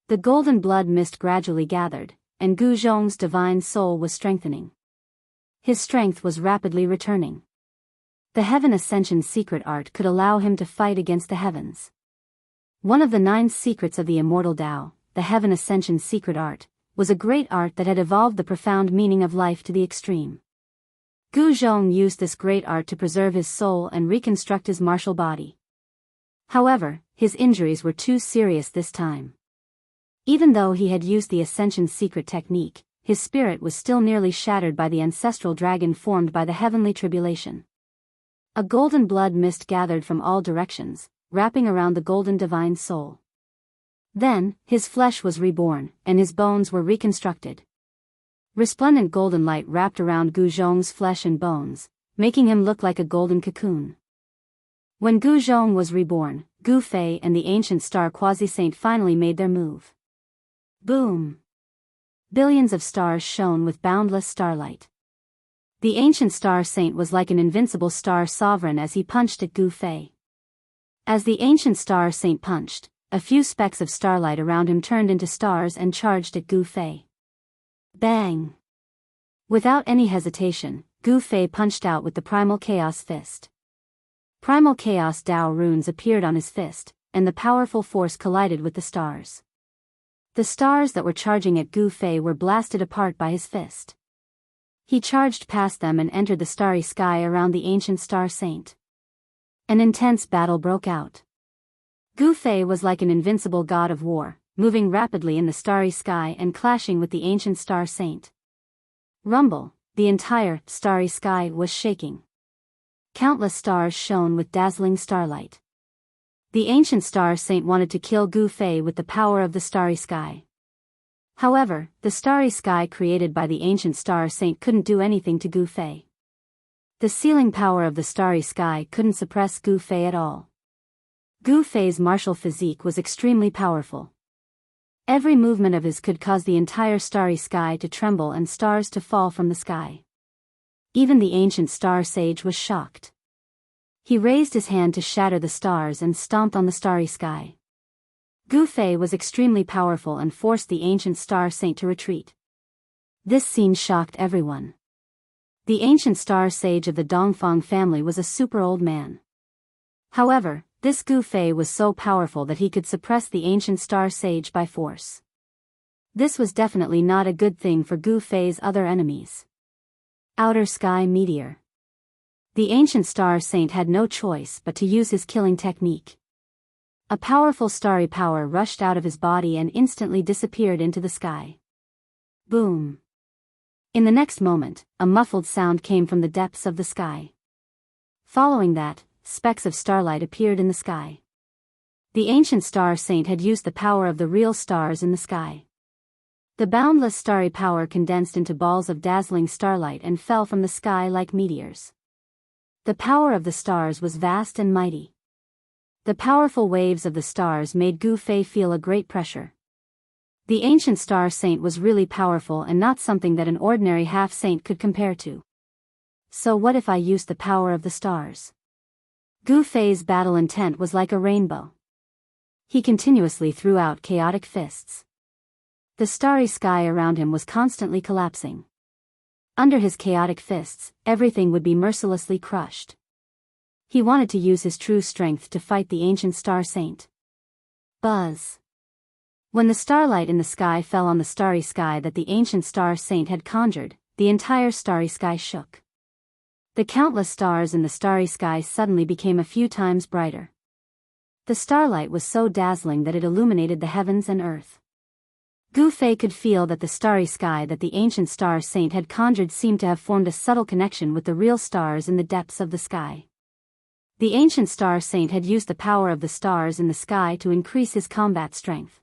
The golden blood mist gradually gathered, and Gu Zhong's divine soul was strengthening. His strength was rapidly returning. The Heaven Ascension secret art could allow him to fight against the heavens. One of the 9 secrets of the immortal Tao, the Heaven Ascension secret art, was a great art that had evolved the profound meaning of life to the extreme. Gu Zhong used this great art to preserve his soul and reconstruct his martial body. However, his injuries were too serious this time. Even though he had used the Ascension secret technique, his spirit was still nearly shattered by the ancestral dragon formed by the heavenly tribulation. A golden blood mist gathered from all directions, wrapping around the golden divine soul. Then, his flesh was reborn, and his bones were reconstructed. Resplendent golden light wrapped around Gu Zhong's flesh and bones, making him look like a golden cocoon. When Gu Zhong was reborn, Gu Fei and the ancient star quasi-saint finally made their move. Boom! Billions of stars shone with boundless starlight. The ancient star saint was like an invincible star sovereign as he punched at Gu Fei. As the ancient star saint punched, a few specks of starlight around him turned into stars and charged at Gu Fei. Bang! Without any hesitation, Gu Fei punched out with the primal chaos fist. Primal chaos Tao runes appeared on his fist, and the powerful force collided with the stars. The stars that were charging at Gu Fei were blasted apart by his fist. He charged past them and entered the starry sky around the ancient star saint. An intense battle broke out. Gu Fei was like an invincible god of war, moving rapidly in the starry sky and clashing with the ancient star saint. Rumble, the entire starry sky was shaking. Countless stars shone with dazzling starlight. The ancient star saint wanted to kill Gu Fei with the power of the starry sky. However, the starry sky created by the ancient star saint couldn't do anything to Gu Fei. The sealing power of the starry sky couldn't suppress Gu Fei at all. Gu Fei's martial physique was extremely powerful. Every movement of his could cause the entire starry sky to tremble and stars to fall from the sky. Even the ancient star sage was shocked. He raised his hand to shatter the stars and stomped on the starry sky. Gu Fei was extremely powerful and forced the ancient star saint to retreat. This scene shocked everyone. The ancient star sage of the Dongfang family was a super old man. However, this Gu Fei was so powerful that he could suppress the ancient star sage by force. This was definitely not a good thing for Gu Fei's other enemies. Outer Sky Meteor. The ancient star saint had no choice but to use his killing technique. A powerful starry power rushed out of his body and instantly disappeared into the sky. Boom! In the next moment, a muffled sound came from the depths of the sky. Following that, specks of starlight appeared in the sky. The ancient star saint had used the power of the real stars in the sky. The boundless starry power condensed into balls of dazzling starlight and fell from the sky like meteors. The power of the stars was vast and mighty. The powerful waves of the stars made Gu Fei feel a great pressure. The ancient star saint was really powerful and not something that an ordinary half-saint could compare to. So what if I used the power of the stars? Gu Fei's battle intent was like a rainbow. He continuously threw out chaotic fists. The starry sky around him was constantly collapsing. Under his chaotic fists, everything would be mercilessly crushed. He wanted to use his true strength to fight the ancient star saint. Buzz. When the starlight in the sky fell on the starry sky that the ancient star saint had conjured, the entire starry sky shook. The countless stars in the starry sky suddenly became a few times brighter. The starlight was so dazzling that it illuminated the heavens and earth. Gu Fei could feel that the starry sky that the ancient star saint had conjured seemed to have formed a subtle connection with the real stars in the depths of the sky. The ancient star saint had used the power of the stars in the sky to increase his combat strength.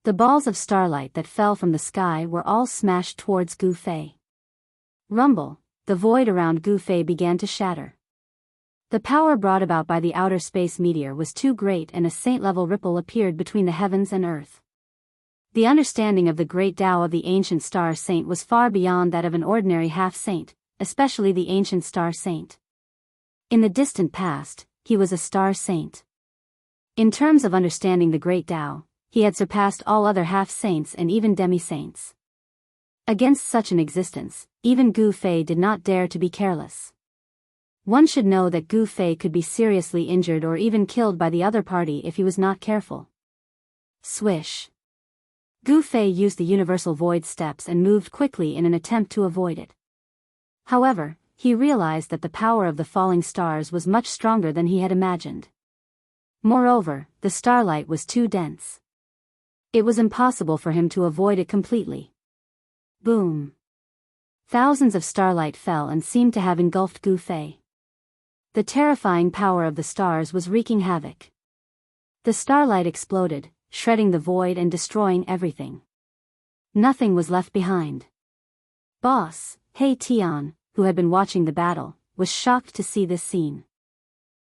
The balls of starlight that fell from the sky were all smashed towards Gu Fei. Rumble, the void around Gu Fei began to shatter. The power brought about by the outer space meteor was too great, and a saint-level ripple appeared between the heavens and earth. The understanding of the great Tao of the ancient star saint was far beyond that of an ordinary half-saint, especially the ancient star saint. In the distant past, he was a star saint. In terms of understanding the great Tao, he had surpassed all other half-saints and even demi-saints. Against such an existence, even Gu Fei did not dare to be careless. One should know that Gu Fei could be seriously injured or even killed by the other party if he was not careful. Swish. Gu Fei used the universal void steps and moved quickly in an attempt to avoid it. However, he realized that the power of the falling stars was much stronger than he had imagined. Moreover, the starlight was too dense. It was impossible for him to avoid it completely. Boom. Thousands of starlight fell and seemed to have engulfed Gu Fei. The terrifying power of the stars was wreaking havoc. The starlight exploded, shredding the void and destroying everything. Nothing was left behind. Boss, He Tian, who had been watching the battle, was shocked to see this scene.